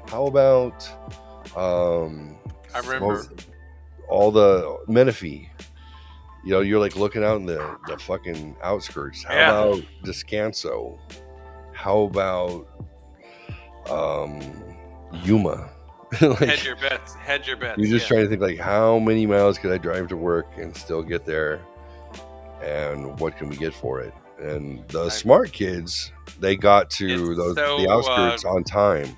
How about I remember all the Menifee? You're like looking out in the fucking outskirts. How about Descanso? How about Yuma? Hedge your bets. You're just trying to think like, how many miles could I drive to work and still get there, and what can we get for it? And the smart kids, they got to the outskirts on time.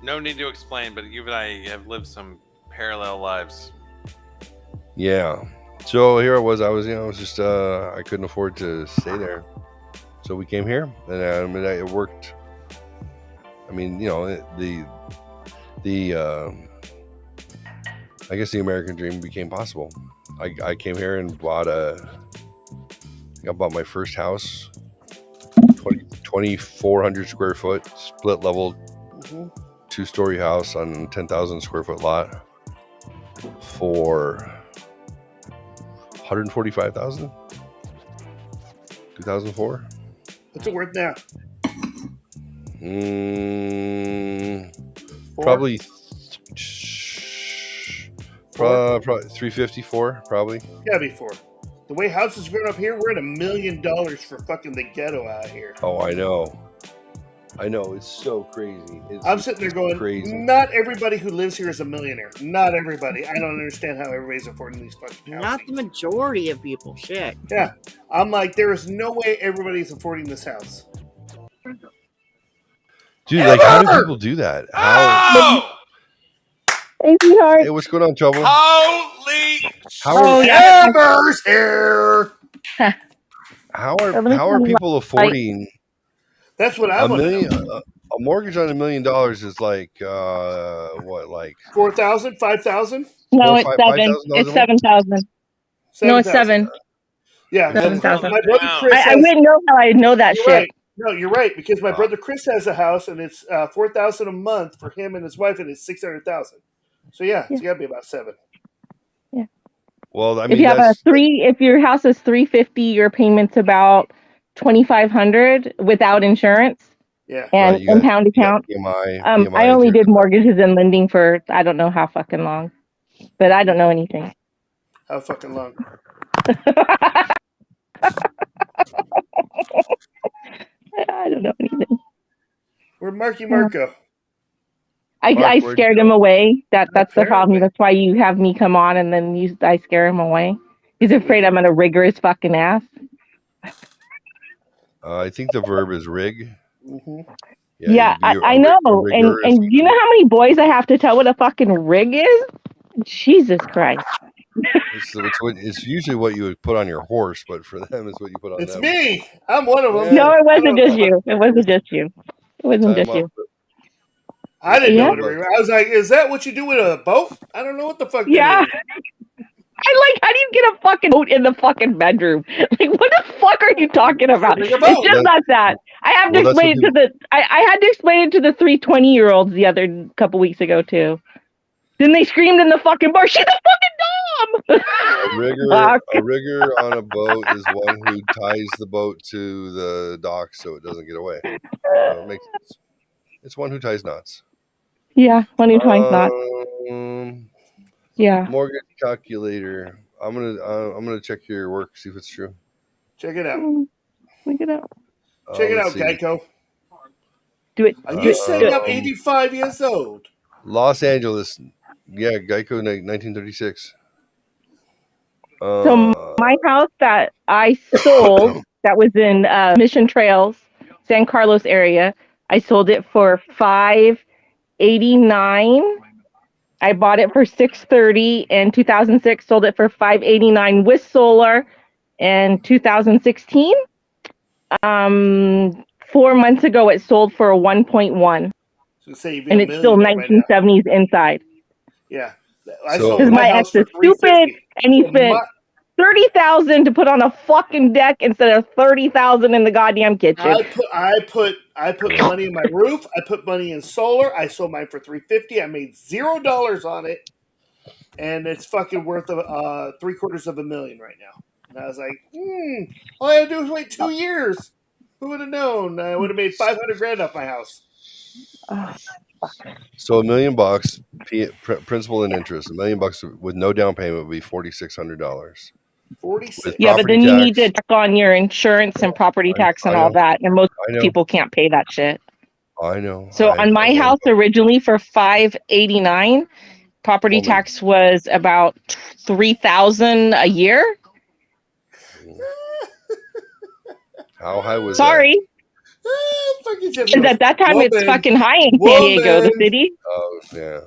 No need to explain, but you and I have lived some parallel lives. Yeah. So here I was just I couldn't afford to stay there, so we came here, and it worked. I mean, the I guess the American dream became possible. I came here and bought my first house, 2,400 square foot, split level, 2-story house on 10,000 square foot lot for $145,000. 2004. What's it worth now? Probably 354. Probably. Gotta be 4. The way houses are going up here, we're at $1 million for fucking the ghetto out here. Oh, I know. It's so crazy. I'm sitting there going, crazy. Not everybody who lives here is a millionaire. Not everybody. I don't understand how everybody's affording these fucking houses. Not the majority of people. Shit. Yeah. I'm like, there is no way everybody's affording this house. Dude, like, how do people do that? How? Hey, sweetheart. Hey, what's going on, Trouble? Holy! Amber's here. How are people affording? That's what I want to know. A mortgage on $1 million is like what, like 4,000, 5,000? No, it's 7. It's 7,000. No, it's 7. Yeah, 7,000. My brother Chris. I wouldn't know how I know that shit. Right. No, you're right, because my brother Chris has a house and it's $4,000 a month for him and his wife, and it's $600,000. So it's got to be about 7. Yeah. Well, I mean, if your house is $350, your payment's about $2,500 without insurance. Yeah. And impound account. I only did mortgages and lending for I don't know how fucking long, but I don't know anything. How fucking long? I don't know anything. Where'd Marky Mark go? I scared him away. That's the problem. That's why you have me come on, and then I scare him away. He's afraid I'm gonna rig his fucking ass. I think the verb is rig. Mm-hmm. Yeah, I know. And you know how many boys I have to tell what a fucking rig is? Jesus Christ. It's usually what you would put on your horse, but for them, it's what you put on It's them. me. I'm one of them. No, it wasn't just you. It wasn't just you. It wasn't just you. I didn't know what a rig. I was like, is that what you do with a boat? I don't know what the fuck that is. I like, how do you get a fucking boat in the fucking bedroom? Like, what the fuck are you talking about? It's just not that. I have to explain it to the. I had to explain it to the 320-year-olds the other couple weeks ago too. Then they screamed in the fucking bar, "She's a fucking dom!" A rigger on a boat is one who ties the boat to the dock so it doesn't get away. So it makes sense. It's one who ties knots. Yeah, one who ties knots. Yeah. Mortgage calculator. I'm gonna check your work, see if it's true. Check it out. Check it out. Check it out, Geico. Do it. And you say I'm 85 years old. Los Angeles. Yeah, Geico 1936. So my house that I sold, that was in Mission Trails, San Carlos area, I sold it for $589. I bought it for $630 in 2006. Sold it for $589 with solar in 2016. 4 months ago, it sold for a 1.1, so and it's still 1970s inside. Yeah, because my ex is stupid, and he spent $30,000 to put on a fucking deck instead of $30,000 in the goddamn kitchen. I put money in my roof. I put money in solar. I sold mine for $350. I made $0 on it, and it's fucking worth $750,000 right now. And I was like, all I had to do was wait 2 years. Who would have known? I would have made $500,000 off my house. So $1 million, principal and interest. $1 million with no down payment would be $4,600. 46. Yeah, but then you need to check on your insurance and property tax and all that, and most people can't pay that shit. I know. So on my house originally for $589, property tax was about $3,000 a year. How high was Sorry. Because at that time it's fucking high in San Diego, the city. Oh yeah.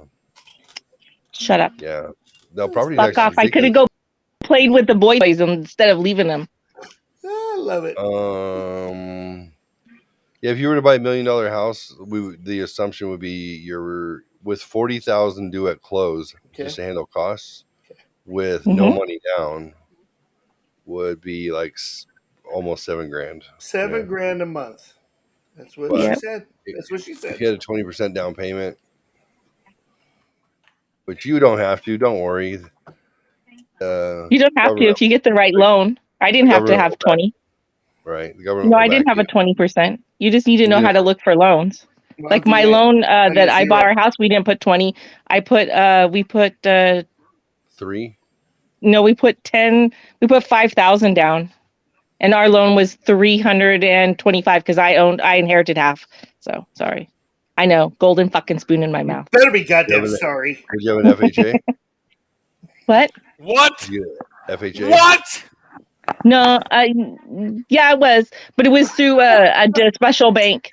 Shut up. Yeah. No, property Fuck tax. off. I could have go played with the boys instead of leaving them. I love it. Yeah, if you were to buy $1 million house, the assumption would be you're with $40,000 due at close just to handle costs, with no money down, would be like almost $7,000. $7,000 a month. That's what she said. That's what she said. If you had a 20% down payment, which you don't have to. Don't worry. You don't have to if you get the right loan. I didn't have to have 20. Right. The government. No, I didn't have a 20%. You just need to know how to look for loans. Like my loan that I bought our house, we didn't put 20. We put 3. No, we put 10. We put 5,000 down, and our loan was 325 because I inherited half. So sorry. I know, golden fucking spoon in my mouth. Better be goddamn sorry. Did you have an FHA? What? FHA. What? No, yeah, it was, but it was through a special bank,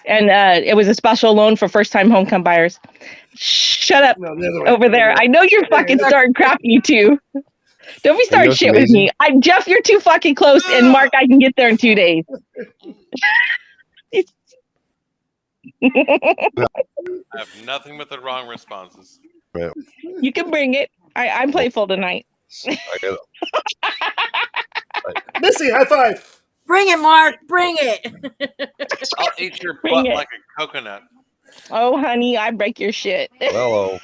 and it was a special loan for first-time home buyers. Shut up over there. I know you're fucking starting crap, you two. Don't be starting shit with me. Jeff, you're too fucking close, and Mark, I can get there in 2 days. I have nothing but the wrong responses. Right. You can bring it. I'm playful tonight. Missy, high five. Bring it, Mark. Bring it. I'll eat your butt like a coconut. Oh, honey, I break your shit. Hello.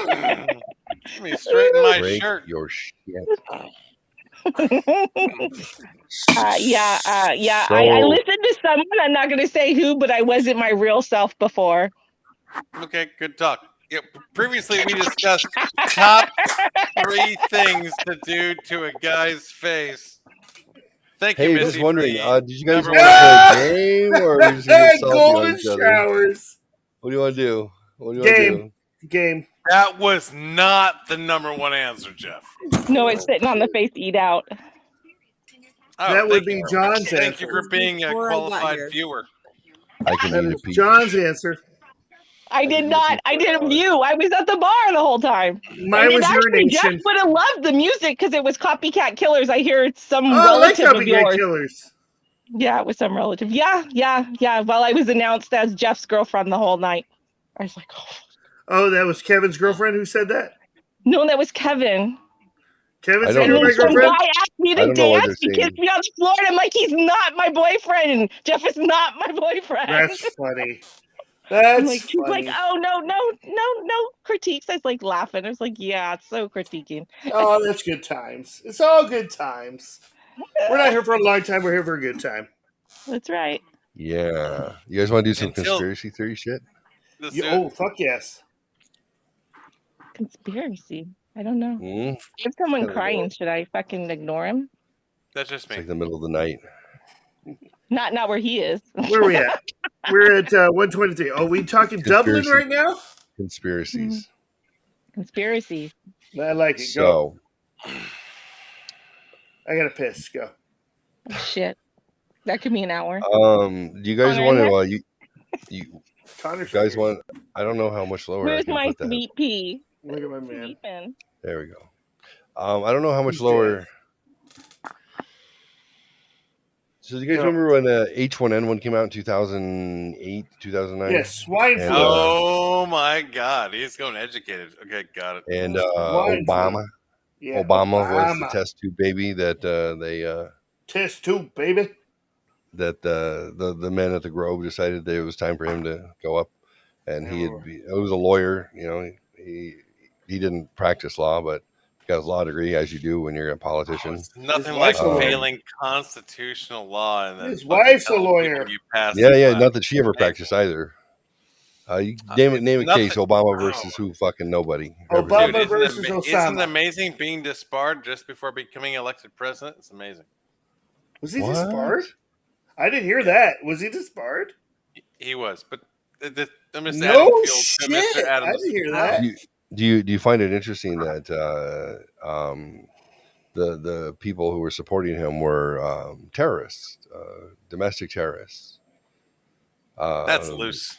Let me straighten my Break shirt. your shit. Yeah. So- I listened to someone. I'm not going to say who, but I wasn't my real self before. Okay, good talk. Yeah, previously, we discussed top 3 things to do to a guy's face. Thank you, Hey, Missy. just wondering, for did you guys number want to one. play a game, or are we just going to salty on Golden each other? showers. What do you want to do? What do you want to do? Game. That was not the number 1 answer, Jeff. No, it's sitting on the face eat out. Oh, That would thank you. be John's Thank you answer. for being a Before I got qualified here. viewer. I can That eat a is peach. John's answer. I did not. I didn't view. I was at the bar the whole time. Mine And was actually, Jeff urination. would have loved the music because it was Copycat Killers. I hear it's some Oh, I like relative of Copycat yours. Killers. Yeah, it was some relative. Yeah. Well, I was announced as Jeff's girlfriend the whole night. I was like, oh, that was Kevin's girlfriend who said that? No, that was Kevin. Kevin said And you're then my some girlfriend? guy asked me I to don't know why dance. they're He saying. kissed me on the floor, and I'm like, he's not my boyfriend. Jeff is not my boyfriend. That's funny. That's like, she's funny. like, oh, no critiques. I was like laughing. I was like, yeah, it's so critiquing. Oh, that's good times. It's all good times. We're not here for a long time. We're here for a good time. That's right. Yeah. You guys want to do some conspiracy theory shit? Oh, fuck yes. Conspiracy. I don't know. If someone crying, should I fucking ignore him? That's just me. It's like the middle of the night. Not where he is. Where are we at? We're at 123. Are we talking Dublin right now? Conspiracies. Conspiracy. I like it. Go. I gotta piss. Go. Oh, shit. That could be an hour. Do you guys want to? You Connor's guys want? I don't know how much lower. Where's I can my put that. sweet pea? Look at my man. Sleeping. There we go. I don't know how much lower. So do you guys remember when H1N1 came out in 2008, 2009? Yes, swine flu. Oh my God, he's going educated. Okay, got it. And Obama. Yeah, Obama was the test tube baby that they test tube baby. That the men at the Grove decided that it was time for him to go up, and he was a lawyer. You know, he didn't practice law, but got his law degree, as you do when you're a politician. Nothing like failing constitutional law and then his wife's a lawyer. Yeah, not that she ever practiced either. You name a case, Obama versus who? Fucking nobody. Obama versus Osama. Isn't it amazing being disbarred just before becoming elected president? It's amazing. Was he disbarred? I didn't hear that. Was he disbarred? He was, but I'm just no shit. I didn't hear that. Do you find it interesting that the people who were supporting him were terrorists, domestic terrorists? That's loose.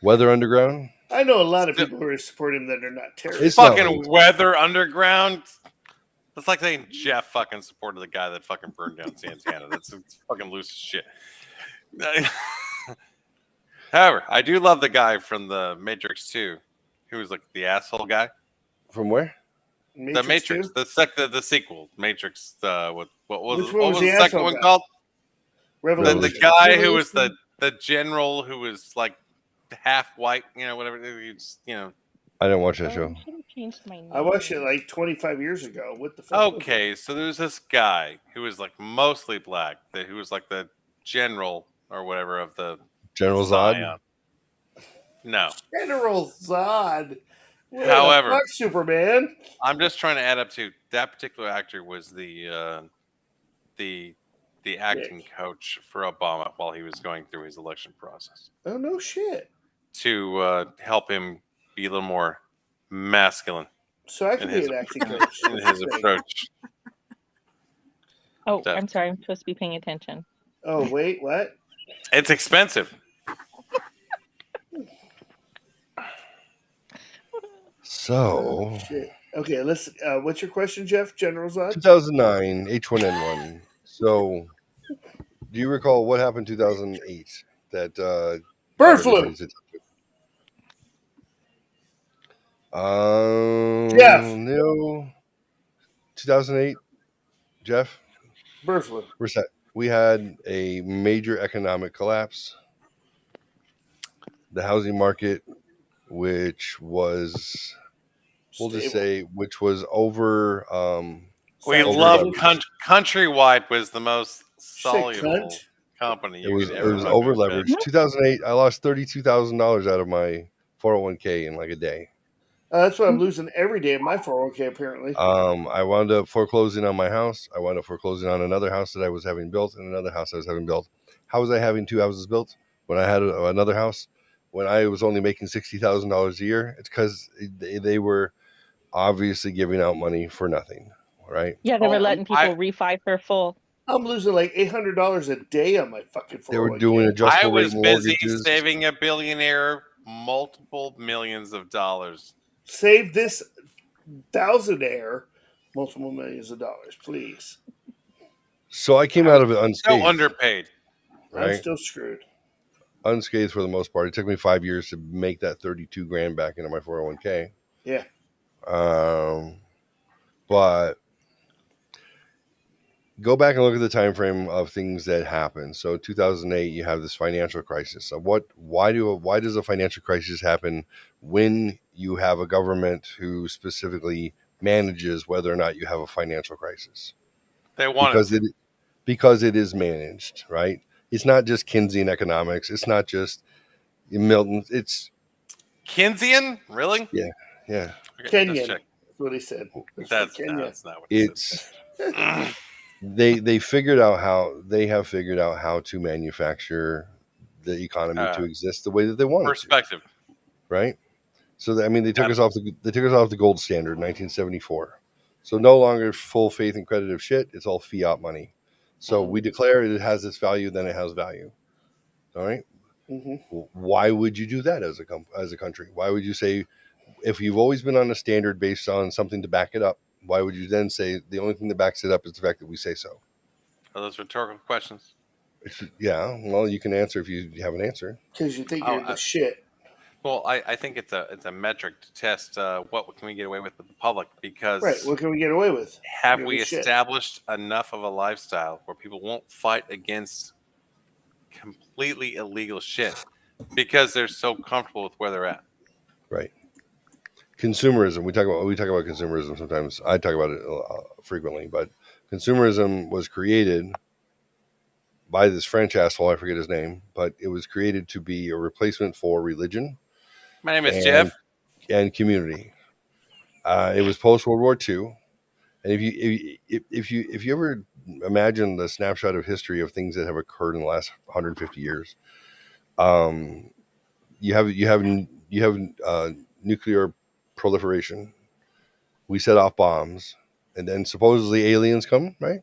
Weather Underground. I know a lot of people who are supporting him that are not terrorists. It's fucking Weather Underground. It's like saying Jeff fucking supported the guy that fucking burned down Santana. That's fucking loose as shit. However, I do love the guy from the Matrix 2, who was like the asshole guy. From where? The Matrix, the sequel, Matrix. What was the second one called? Revolution. The guy who was the general who was like half white, whatever. I didn't watch that show. I watched it like 25 years ago. What the fuck? Okay, so there's this guy who was like mostly black, who was like the general or whatever of the General Zod. No, General Zod. What however, the fuck, Superman. I'm just trying to add up to that particular actor was the acting coach for Obama while he was going through his election process. Oh no shit. To help him be a little more masculine. So I can be an acting coach. In his approach. Oh, I'm sorry. I'm supposed to be paying attention. Oh, wait, what? It's expensive. So. Oh, shit. Okay, let's. What's your question, Jeff? General Zod? 2009, H1N1. So, do you recall what happened in 2008? That bird flu. Jeff. No. 2008. Jeff. Bird flu. We had a major economic collapse. The housing market, which was, we'll just say, which was over. We love Countrywide was the most soluble company. It was over leveraged. 2008, I lost $32,000 out of my 401k in like a day. That's what I'm losing every day in my 401k, apparently. I wound up foreclosing on my house. I wound up foreclosing on another house that I was having built and another house I was having built. How was I having two houses built when I had another house? When I was only making $60,000 a year? It's because they were obviously giving out money for nothing, right? Yeah, they were letting people refi for full. I'm losing like $800 a day on my fucking 401k. They were doing adjustable rate mortgages. I was busy saving a billionaire multiple millions of dollars. Save this thousandaire multiple millions of dollars, please. So I came out of it unscathed. So underpaid. Right? I'm still screwed. Unscathed for the most part. It took me 5 years to make that 32 grand back into my 401k. Yeah. But go back and look at the time frame of things that happened. So 2008, you have this financial crisis. So why does a financial crisis happen when you have a government who specifically manages whether or not you have a financial crisis? They want because it is managed, right? It's not just Keynesian economics. It's not just Milton. It's Keynesian, really? Yeah. Okay, Kenyan. That's what he said. That's not what he said. They figured out how to manufacture the economy to exist the way that they want perspective, right? So they took us off the gold standard in 1974. So no longer full faith and credit of shit. It's all fiat money. So we declare it has this value, then it has value. All right. Mm-hmm. Why would you do that as a country? Why would you say, if you've always been on a standard based on something to back it up, why would you then say the only thing that backs it up is the fact that we say so? Are those rhetorical questions? Yeah. Well, you can answer if you have an answer. Because you think you're the shit. Well, I think it's a metric to test what can we get away with the public, because right, what can we get away with? Have we established enough of a lifestyle where people won't fight against completely illegal shit because they're so comfortable with where they're at? Right. Consumerism. We talk about consumerism sometimes. I talk about it frequently, but consumerism was created by this French asshole. I forget his name, but it was created to be a replacement for religion. My name is Jeff. And community. It was post World War II, and if you ever imagine the snapshot of history of things that have occurred in the last 150 years, you have nuclear proliferation. We set off bombs, and then supposedly aliens come, right?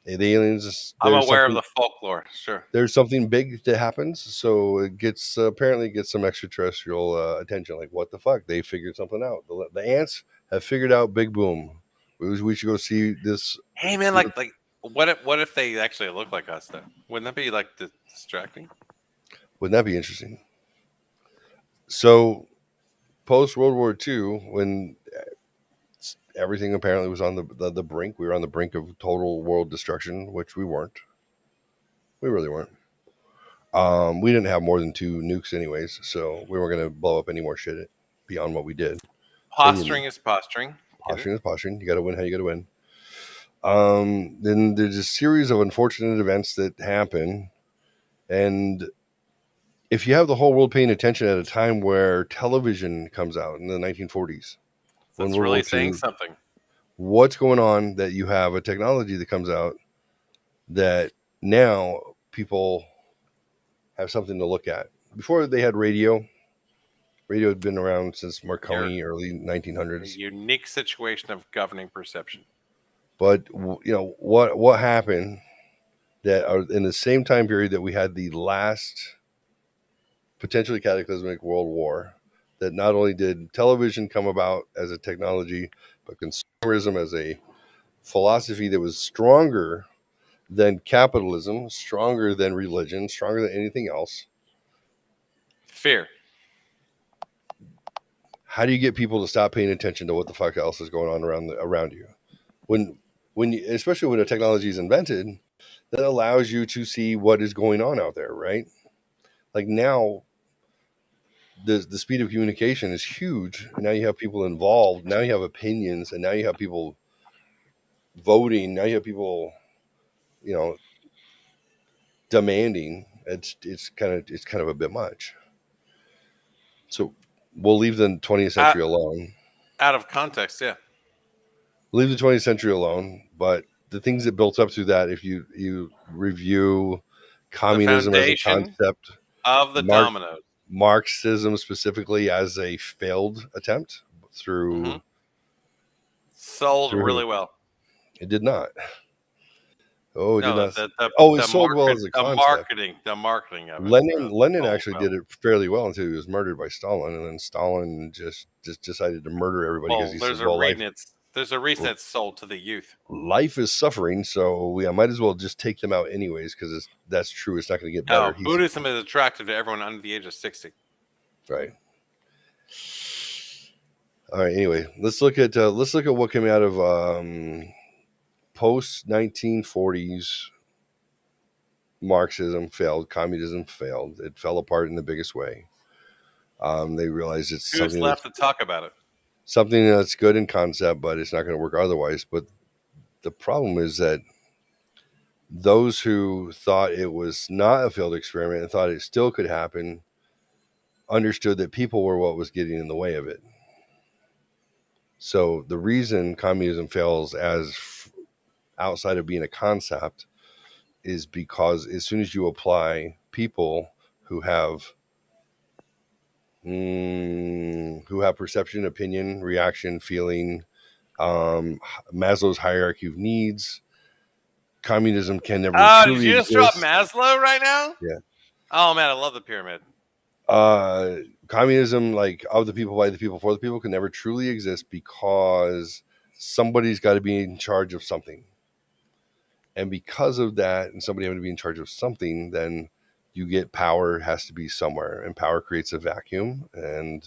The aliens. I'm aware of the folklore. Sure. There's something big that happens, so it gets apparently gets some extraterrestrial attention. Like, what the fuck? They figured something out. The ants have figured out Big Boom. We should go see this. Hey man, like what if they actually look like us? Then wouldn't that be like distracting? Wouldn't that be interesting? So, post World War II, when everything apparently was on the brink. We were on the brink of total world destruction, which we weren't. We really weren't. We didn't have more than 2 nukes anyways, so we weren't going to blow up any more shit beyond what we did. Posturing is posturing. Posturing is posturing. You got to win how you got to win. Then there's a series of unfortunate events that happen, and if you have the whole world paying attention at a time where television comes out in the 1940s, that's really saying something. What's going on that you have a technology that comes out that now people have something to look at? Before they had radio. Radio had been around since Marconi, early 1900s. A unique situation of governing perception. But what happened that in the same time period that we had the last potentially cataclysmic world war, that not only did television come about as a technology, but consumerism as a philosophy that was stronger than capitalism, stronger than religion, stronger than anything else. Fear. How do you get people to stop paying attention to what the fuck else is going on around you? When you, especially when a technology is invented that allows you to see what is going on out there, right? Like now, the speed of communication is huge. And now you have people involved. Now you have opinions, and now you have people voting. Now you have people, demanding. It's kind of a bit much. So we'll leave the 20th century alone. Out of context, yeah. Leave the 20th century alone, but the things that built up through that, if you review communism as a concept of the dominoes, Marxism specifically as a failed attempt through sold really well. It did not. Oh, it did not. It sold well as a concept. The marketing of it. Lenin actually did it fairly well until he was murdered by Stalin, and then Stalin just decided to murder everybody because he said, There's a reason it's sold to the youth. Life is suffering, so I might as well just take them out anyways, because that's true. It's not going to get better. No, Buddhism is attractive to everyone under the age of 60. Right. All right. Anyway, let's look at what came out of post 1940s. Marxism failed. Communism failed. It fell apart in the biggest way. They realized it's Who's something left to talk about it? Something that's good in concept, but it's not going to work otherwise. But the problem is that those who thought it was not a failed experiment and thought it still could happen understood that people were what was getting in the way of it. So the reason communism fails as outside of being a concept is because as soon as you apply people who have perception, opinion, reaction, feeling, Maslow's hierarchy of needs, communism can never truly did you just exist. drop Maslow right now? Yeah. Oh man, I love the pyramid. Communism, like of the people, by the people, for the people, can never truly exist because somebody's got to be in charge of something. And because of that, and somebody having to be in charge of something, then you get power has to be somewhere, and power creates a vacuum. And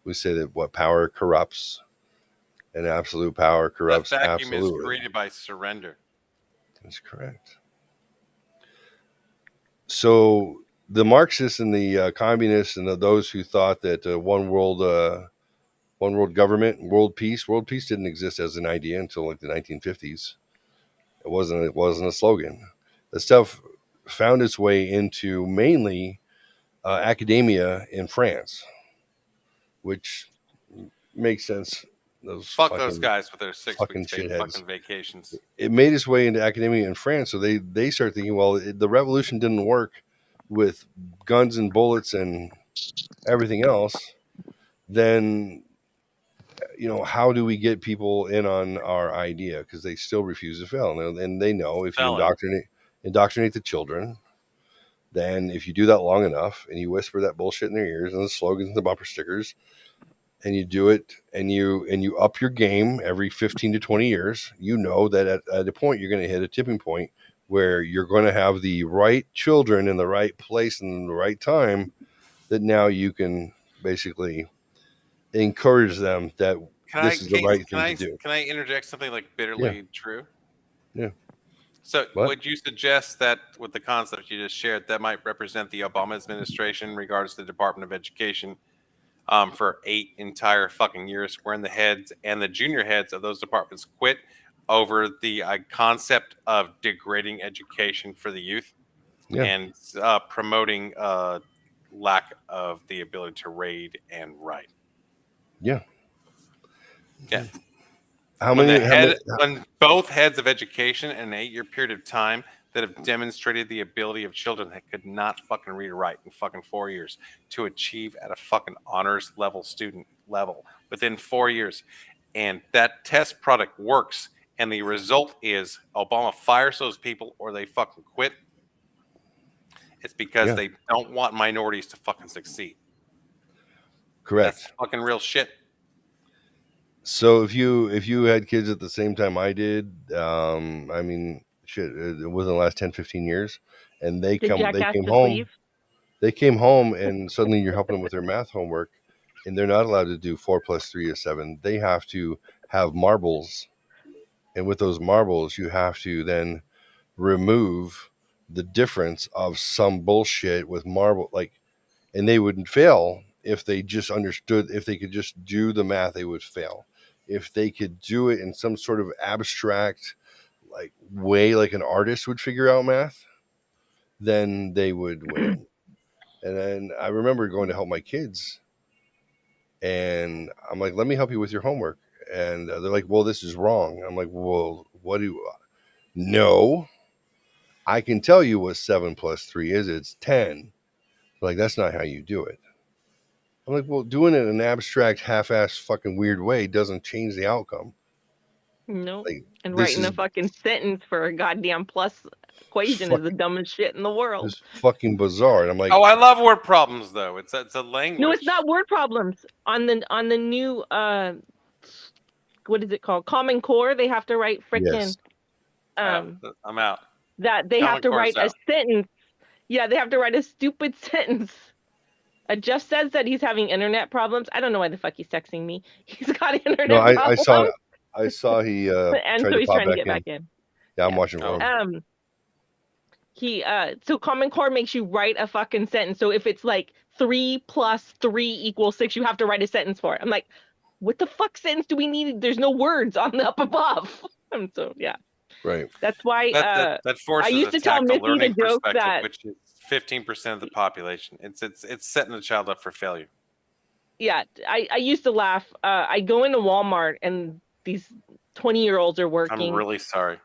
we say that what power corrupts, and absolute power corrupts That vacuum absolutely. is created by surrender. That's correct. So the Marxists and the communists and those who thought that one world government, world peace didn't exist as an idea until like the 1950s. It wasn't a slogan. The stuff found its way into mainly academia in France, which makes sense. Fuck those guys with their 6 fucking weeks paid shitheads. fucking vacations. It made its way into academia in France, so they start thinking, well, the revolution didn't work with guns and bullets and everything else. Then, how do we get people in on our idea? Because they still refuse to fail, and they know if you indoctrinate the children, then if you do that long enough and you whisper that bullshit in their ears and the slogans and the bumper stickers, and you do it and you up your game every 15 to 20 years, that at a point you're going to hit a tipping point where you're going to have the right children in the right place and the right time, that now you can basically encourage them that this is the right thing to do. Can I interject something like bitterly true? Yeah. So would you suggest that with the concept you just shared, that might represent the Obama administration in regards to the Department of Education for 8 entire fucking years, wherein the heads and the junior heads of those departments quit over the concept of degrading education for the youth and promoting lack of the ability to read and write? Yeah. Yeah. When both heads of education in an 8-year period of time that have demonstrated the ability of children that could not fucking read or write in fucking 4 years to achieve at a fucking honors level student level within 4 years. And that test product works. And the result is Obama fires those people or they fucking quit. It's because they don't want minorities to fucking succeed. Correct. That's fucking real shit. So if you had kids at the same time I did, I mean, shit, it was in the last 10, 15 years, and they came home and suddenly you're helping them with their math homework, and they're not allowed to do 4 + 3 is 7. They have to have marbles, and with those marbles you have to then remove the difference of some bullshit with marble, and they wouldn't fail if they just understood. If they could just do the math, they would fail. If they could do it in some sort of abstract way, like an artist would figure out math, then they would win. And then I remember going to help my kids, and I'm like, let me help you with your homework. And they're like, well, this is wrong. I'm like, well, no, I can tell you what 7 + 3 is. It's 10. Like, that's not how you do it. I'm like, well, doing it in an abstract, half-assed, fucking weird way doesn't change the outcome. No. And writing a fucking sentence for a goddamn plus equation is the dumbest shit in the world. It's fucking bizarre. And I'm like, oh, I love word problems though. It's a language. No, it's not word problems. On the new what is it called? Common Core. They have to write frickin' I'm out. That they have to write a sentence. Yeah, they have to write a stupid sentence. Jeff says that he's having internet problems. I don't know why the fuck he's texting me. He's got internet problems. I saw he and tried so he's trying to get in. back in. Yeah, I'm watching for him. So Common Core makes you write a fucking sentence. So if it's like 3 + 3 = 6, you have to write a sentence for it. I'm like, what the fuck sentence do we need? There's no words on the up above. And so yeah. Right. That's why that forces I used to tell Missy the joke that, which is 15% of the population. It's setting the child up for failure. Yeah, I used to laugh. I go into Walmart and these 20-year-olds are working. I'm really sorry.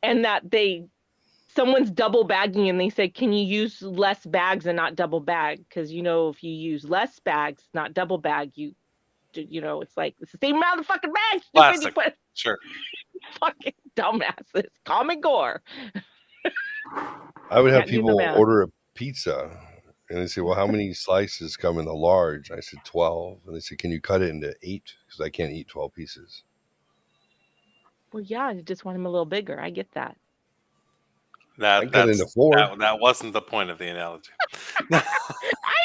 And that someone's double bagging and they say, can you use less bags and not double bag? Because if you use less bags, not double bag, it's like it's the same amount of fucking bags. Plastic. Sure. Fucking dumbasses. Common Core. I would have people order a pizza and they say, well, how many slices come in the large? I said 12. And they said, can you cut it into 8? Because I can't eat 12 pieces. Well, yeah, I just want them a little bigger. I get that. That wasn't the point of the analogy. I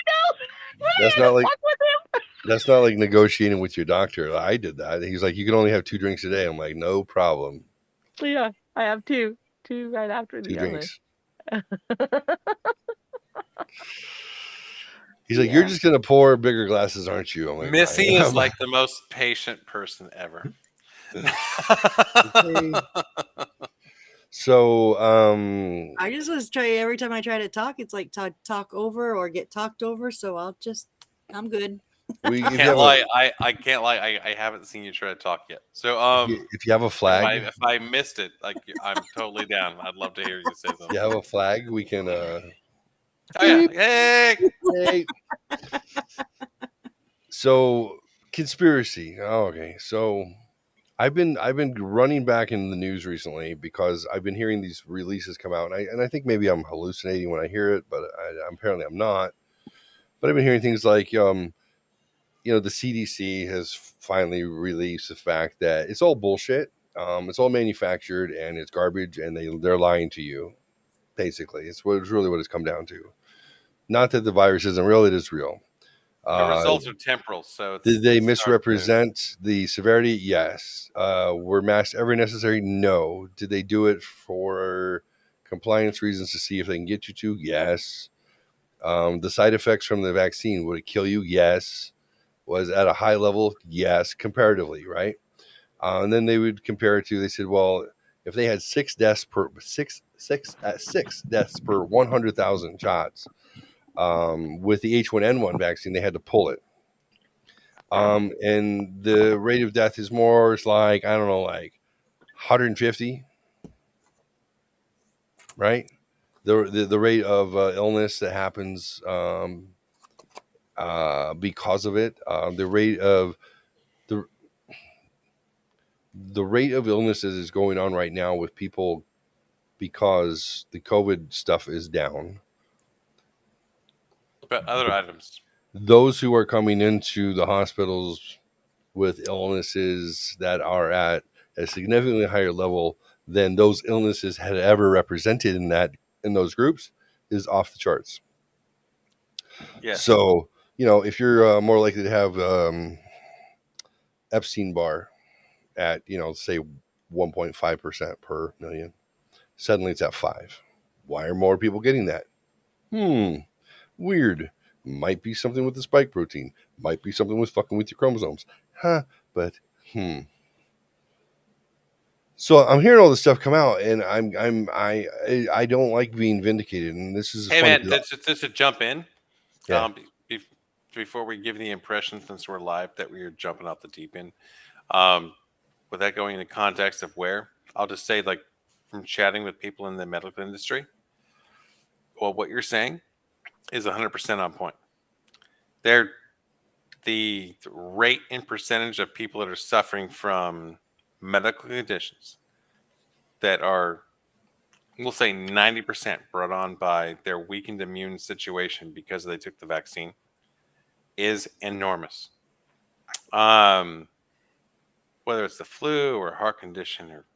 know. That's not like negotiating with your doctor. I did that. He's like, you can only have 2 drinks a day. I'm like, no problem. Yeah, I have 2 right after the 2 other. drinks. He's like, you're just gonna pour bigger glasses, aren't you? I'm like, Missy is like the most patient person ever. So I just try every time I try to talk, it's like talk over or get talked over. So I'm good. I can't lie. I haven't seen you try to talk yet. So if you have a flag, if I missed it, like I'm totally down. I'd love to hear you say something. If you have a flag, we can. Oh yeah, hey. So conspiracy. Oh, okay. So I've been running back in the news recently because I've been hearing these releases come out, and I think maybe I'm hallucinating when I hear it, but apparently I'm not. But I've been hearing things like, the CDC has finally released the fact that it's all bullshit. It's all manufactured and it's garbage, and they're lying to you. Basically, it's really what it's come down to. Not that the virus isn't real; it is real. The results are temporal. So did they misrepresent the severity? Yes. Were masks ever necessary? No. Did they do it for compliance reasons to see if they can get you to? Yes. The side effects from the vaccine, would it kill you? Yes. Was at a high level? Yes. Comparatively, right? And then they would compare it to. They said, well, if they had 6 deaths per 100,000 shots. With the H1N1 vaccine, they had to pull it. And the rate of death is more, it's like, I don't know, like 150, right? The rate of illness that happens because of it, the rate of illnesses is going on right now with people because the COVID stuff is down. But other items. Those who are coming into the hospitals with illnesses that are at a significantly higher level than those illnesses had ever represented in those groups is off the charts. Yes. So, if you're more likely to have Epstein-Barr at, say 1.5% per million, suddenly it's at 5. Why are more people getting that? Weird. Might be something with the spike protein. Might be something with fucking with your chromosomes. But So I'm hearing all this stuff come out, and I don't like being vindicated. And this is just to jump in. Yeah. Before we give the impression, since we're live, that we are jumping off the deep end. Without going into context of where, I'll just say, like, from chatting with people in the medical industry, well, what you're saying is 100% on point. The rate and percentage of people that are suffering from medical conditions that are, we'll say 90% brought on by their weakened immune situation because they took the vaccine is enormous. What whether it's the flu or heart condition, or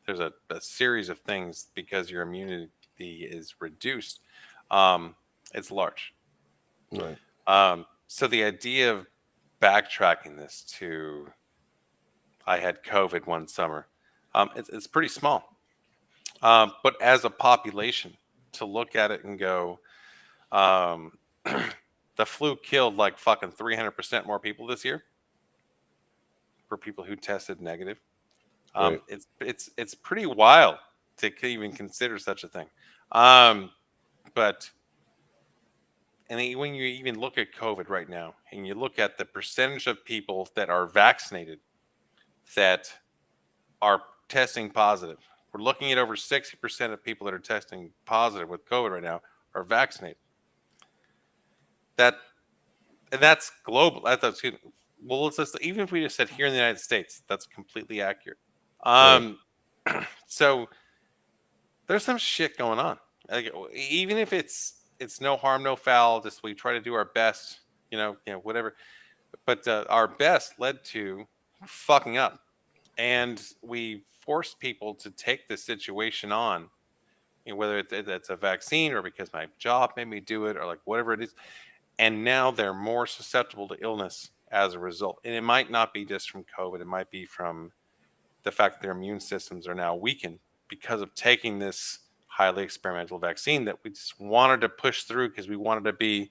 there's a series of things because your immunity is reduced. It's large. Right. So the idea of backtracking this to I had COVID one summer, it's pretty small. But as a population, to look at it and go, the flu killed like fucking 300% more people this year for people who tested negative. Right. It's pretty wild to even consider such a thing. But when you even look at COVID right now, and you look at the percentage of people that are vaccinated that are testing positive, we're looking at over 60% of people that are testing positive with COVID right now are vaccinated. That's global. Well, let's just, even if we just said here in the United States, that's completely accurate. So there's some shit going on. Like, even if it's no harm, no foul, just we try to do our best, whatever. But our best led to fucking up, and we forced people to take this situation on, whether it's a vaccine or because my job made me do it or like whatever it is. And now they're more susceptible to illness as a result. And it might not be just from COVID. It might be from the fact that their immune systems are now weakened because of taking this highly experimental vaccine that we just wanted to push through because we wanted to be,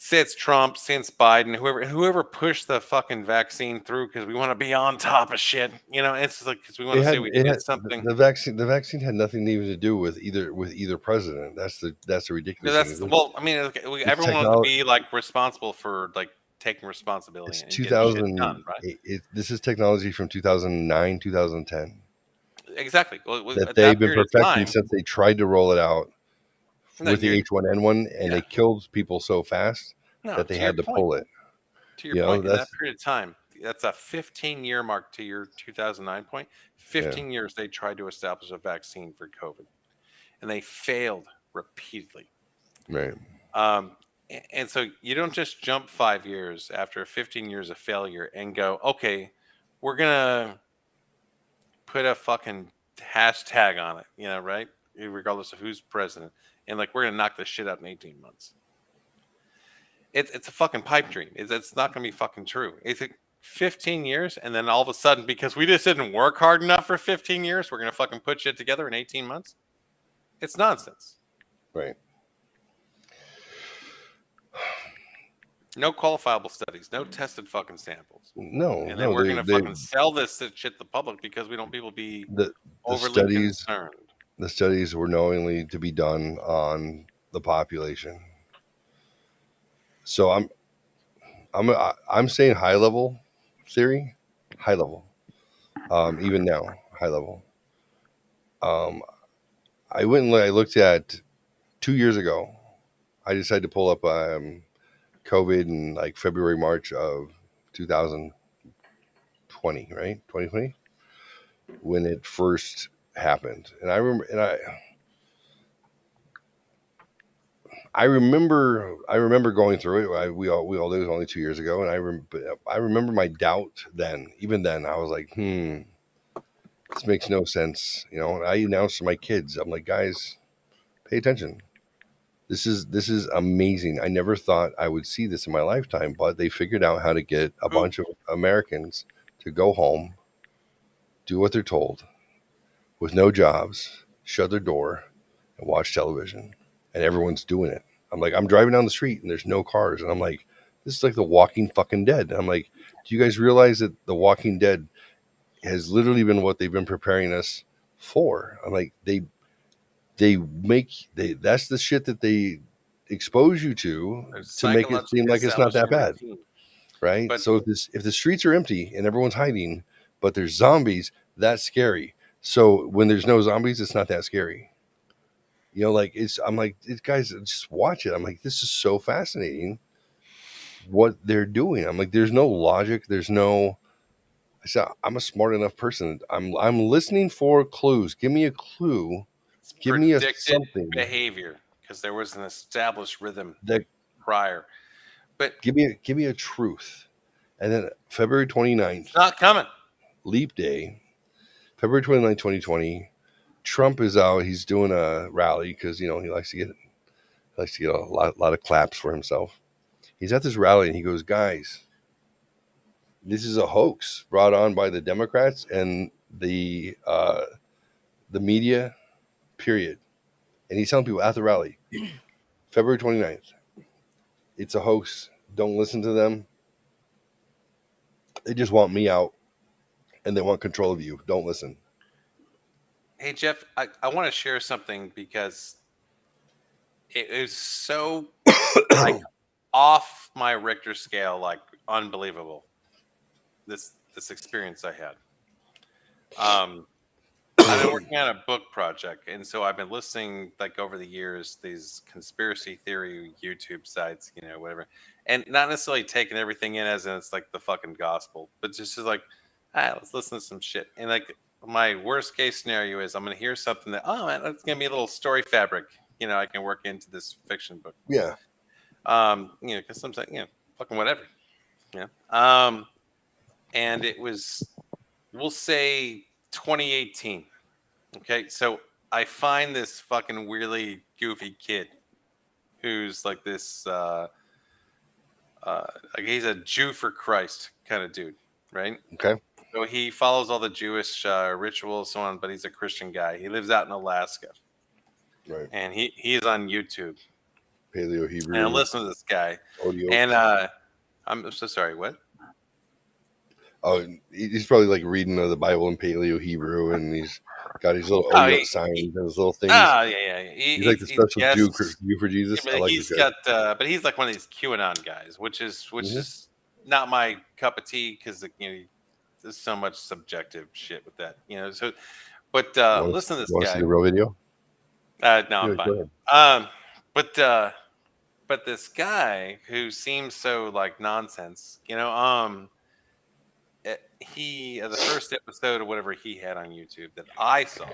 say it's Trump, since Biden, whoever pushed the fucking vaccine through because we want to be on top of shit. It's like because we want to say we did something. The vaccine had nothing even to do with either president. That's the ridiculous thing. Well, I mean, everyone wants to be like responsible for like taking responsibility. It's 2000. Done, right? This is technology from 2009, 2010. Exactly. That they've been perfecting since they tried to roll it out with the H1N1, and they killed people so fast that they had to pull it. To your point, in that period of time, that's a 15-year mark to your 2009 point. 15 years they tried to establish a vaccine for COVID, and they failed repeatedly. Right. And so you don't just jump 5 years after 15 years of failure and go, okay, we're gonna put a fucking hashtag on it, right? Regardless of who's president, and like we're gonna knock this shit out in 18 months. It's a fucking pipe dream. It's not gonna be fucking true. It's 15 years, and then all of a sudden, because we just didn't work hard enough for 15 years, we're gonna fucking put shit together in 18 months. It's nonsense. Right. No qualifiable studies, no tested fucking samples. No, and then we're gonna fucking sell this shit to the public because we don't want people to be overly concerned. The studies were knowingly to be done on the population. So I'm saying high level theory, high level. Even now, high level. I went and I looked at 2 years ago. I decided to pull up COVID in like February, March of 2020, right? 2020, when it first happened. And I remember going through it. We all did. It was only 2 years ago, and I remember my doubt then. Even then, I was like, this makes no sense. And I announced to my kids, I'm like, guys, pay attention. This is amazing. I never thought I would see this in my lifetime, but they figured out how to get a bunch of Americans to go home, do what they're told, with no jobs, shut their door, and watch television. And everyone's doing it. I'm like, I'm driving down the street and there's no cars. And I'm like, this is like The Walking fucking Dead. And I'm like, do you guys realize that The Walking Dead has literally been what they've been preparing us for? I'm like, that's the shit that they expose you to make it seem like it's not that bad. Right? But, so if the streets are empty and everyone's hiding, but there's zombies, that's scary. So when there's no zombies, it's not that scary. I'm like, guys, just watch it. I'm like, this is so fascinating what they're doing. I'm like, there's no logic. I said, I'm a smart enough person. I'm listening for clues. Give me a clue. Give me something. Behavior, because there was an established rhythm prior. But give me a truth. And then February 29th. It's not coming. Leap Day, February 29th, 2020. Trump is out. He's doing a rally because, he likes to get a lot of claps for himself. He's at this rally and he goes, guys, this is a hoax brought on by the Democrats and the media, period. And he's telling people at the rally, February 29th, it's a hoax. Don't listen to them. They just want me out and they want control of you. Don't listen. Hey, Jeff, I want to share something because it is so like off my Richter scale, like unbelievable. This experience I had. I've been working on a book project, and so I've been listening like over the years these conspiracy theory YouTube sites, whatever, and not necessarily taking everything in as in it's like the fucking gospel, but just like, let's listen to some shit. And like my worst case scenario is I'm going to hear something that it's going to be a little story fabric, I can work into this fiction book. Yeah. Because sometimes fucking whatever. And it was, we'll say 2018. Okay, so I find this fucking weirdly goofy kid who's like this he's a Jew for Christ kind of dude, right? Okay. So he follows all the Jewish rituals, so on, but he's a Christian guy. He lives out in Alaska. Right. And he's on YouTube. Paleo Hebrew. And I listen to this guy. Audio. And I'm so sorry, what? Oh, he's probably like reading the Bible in Paleo Hebrew, and he's got his little signs and his little things. Oh, yeah. He's like the special Jew for Jesus. Yeah, but but he's like one of these QAnon guys, which is not my cup of tea because there's so much subjective shit with that, So, but listen to this guy. See the real video? No, I'm fine. But this guy who seems so like nonsense, the first episode or whatever he had on YouTube that I saw,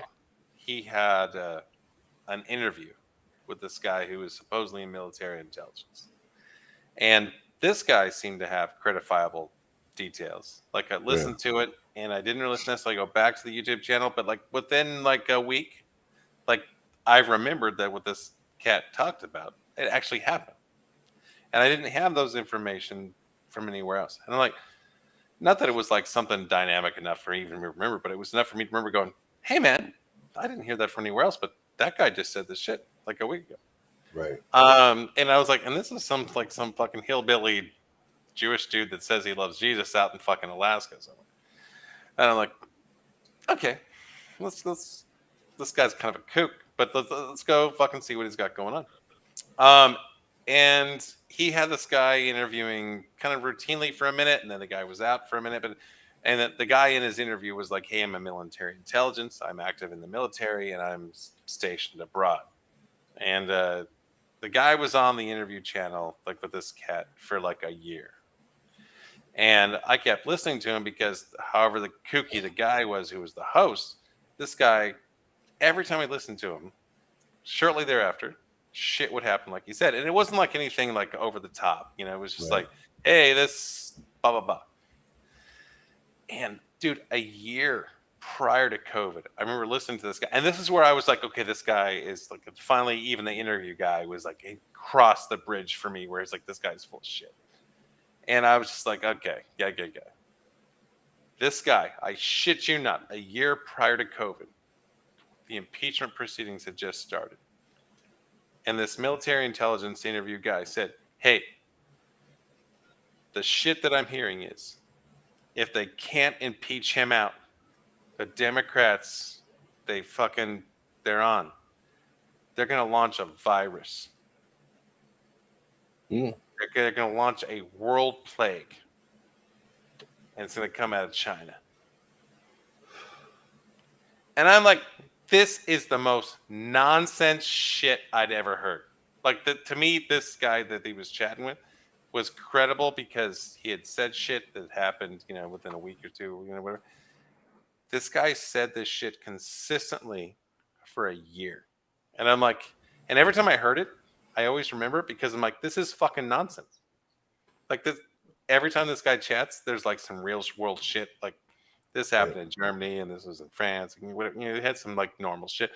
he had an interview with this guy who was supposedly in military intelligence, and this guy seemed to have credifiable details. Like I listened to it, and I didn't really necessarily go back to the YouTube channel, but like within like a week, like I remembered that what this cat talked about, it actually happened, and I didn't have those information from anywhere else. And I'm like, not that it was like something dynamic enough for me to even remember, but it was enough for me to remember going, hey man, I didn't hear that from anywhere else, but that guy just said this shit like a week ago. Right. And I was like, and this is some fucking hillbilly Jewish dude that says he loves Jesus out in fucking Alaska somewhere. And I'm like, okay, this guy's kind of a kook, but let's go fucking see what he's got going on. And he had this guy interviewing kind of routinely for a minute, and then the guy was out for a minute. And the guy in his interview was like, hey, I'm a military intelligence. I'm active in the military, and I'm stationed abroad. And the guy was on the interview channel, like with this cat, for like a year. And I kept listening to him because however the kooky the guy was who was the host, this guy, every time I listened to him, shortly thereafter, shit would happen like he said. And it wasn't like anything like over the top. It was just like, hey, this blah, blah, blah. And dude, a year prior to COVID, I remember listening to this guy. And this is where I was like, okay, this guy is like, finally, even the interview guy was like, he crossed the bridge for me where it's like, this guy's full of shit. And I was just like, okay, yeah. This guy, I shit you not, a year prior to COVID, the impeachment proceedings had just started. And this military intelligence interview guy said, hey, the shit that I'm hearing is if they can't impeach him out, the Democrats, they're on. They're going to launch a virus. They're going to launch a world plague. And it's going to come out of China. And I'm like, this is the most nonsense shit I'd ever heard. Like, to me, this guy that he was chatting with was credible because he had said shit that happened, within a week or two, whatever. This guy said this shit consistently for a year. And I'm like, and every time I heard it, I always remember it because I'm like, this is fucking nonsense. Like, every time this guy chats, there's like some real world shit. Like this happened in Germany, and this was in France. And whatever, he had some like normal shit.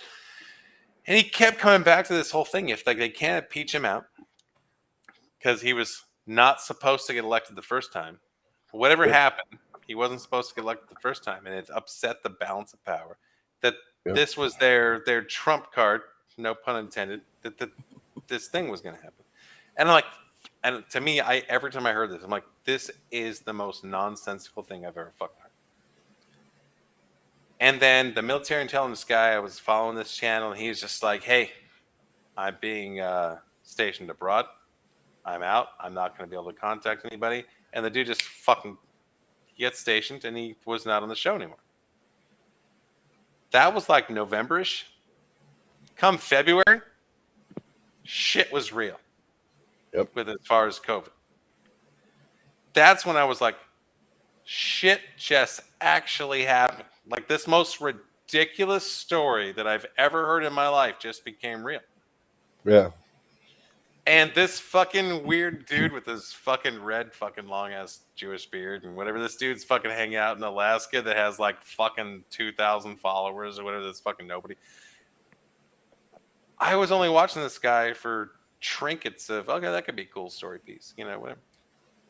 And he kept coming back to this whole thing. If like they can't impeach him out because he was not supposed to get elected the first time, whatever happened, he wasn't supposed to get elected the first time, and it upset the balance of power. That this was their trump card, no pun intended. That this thing was going to happen, and I'm like, and to me, every time I heard this, I'm like, this is the most nonsensical thing I've ever fucking heard. And then the military intelligence guy, I was following this channel, and he was just like, hey, I'm being stationed abroad. I'm out. I'm not going to be able to contact anybody. And the dude just fucking gets stationed, and he was not on the show anymore. That was like November-ish. Come February, shit was real. With as far as COVID. That's when I was like, shit just actually happened. Like this most ridiculous story that I've ever heard in my life just became real. Yeah. And this fucking weird dude with this fucking red fucking long ass Jewish beard and whatever, this dude's fucking hanging out in Alaska that has like fucking 2,000 followers or whatever, this fucking nobody. I was only watching this guy for trinkets of, okay, that could be a cool story piece, you know, whatever.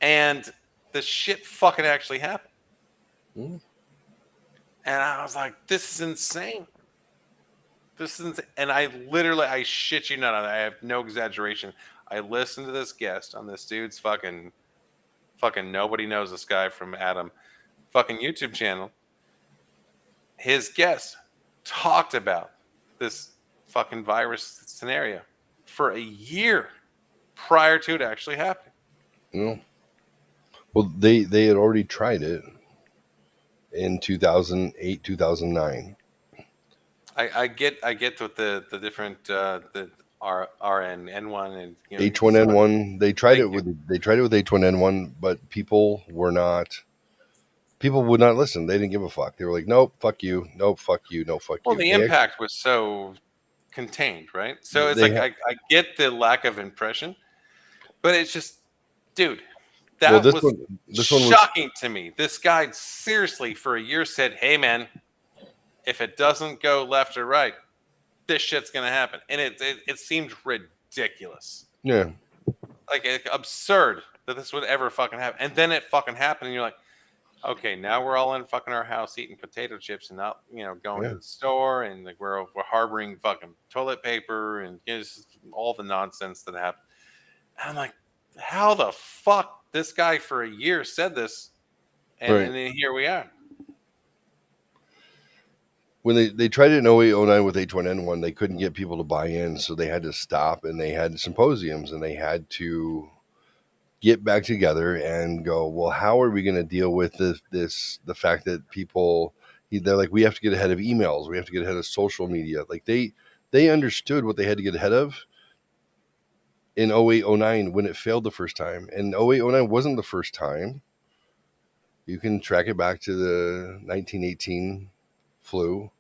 And the shit fucking actually happened. And I was like, this is insane. This is insane. And I shit you not, I have no exaggeration. I listened to this guest on this dude's fucking nobody knows this guy from Adam fucking YouTube channel. His guest talked about this fucking virus scenario for a year prior to it actually happening. Yeah. Well, they had already tried it in 2008, 2009. I get with the different the RN1 and H1N1. They tried it with H1N1, but people would not listen. They didn't give a fuck. They were like, nope, fuck you, nope, fuck you, no, fuck you. Well, the impact was so contained, right? So it's like I get the lack of impression, but it's just, dude, that was shocking to me. This guy seriously for a year said, hey man, if it doesn't go left or right, this shit's gonna happen. And it seemed ridiculous. Yeah. Like absurd that this would ever fucking happen. And then it fucking happened, and you're like, okay, now we're all in fucking our house eating potato chips and not, going to the store, and like we're harboring fucking toilet paper and just all the nonsense that happened. And I'm like, how the fuck this guy for a year said this, and then here we are. When they tried it in 08, 09 with H1N1, they couldn't get people to buy in, so they had to stop, and they had symposiums, and they had to get back together and go, well, how are we going to deal with the fact that people, they're like, we have to get ahead of emails, we have to get ahead of social media. Like they understood what they had to get ahead of in 08, 09 when it failed the first time. And 08, 09 wasn't the first time. You can track it back to the 1918 flu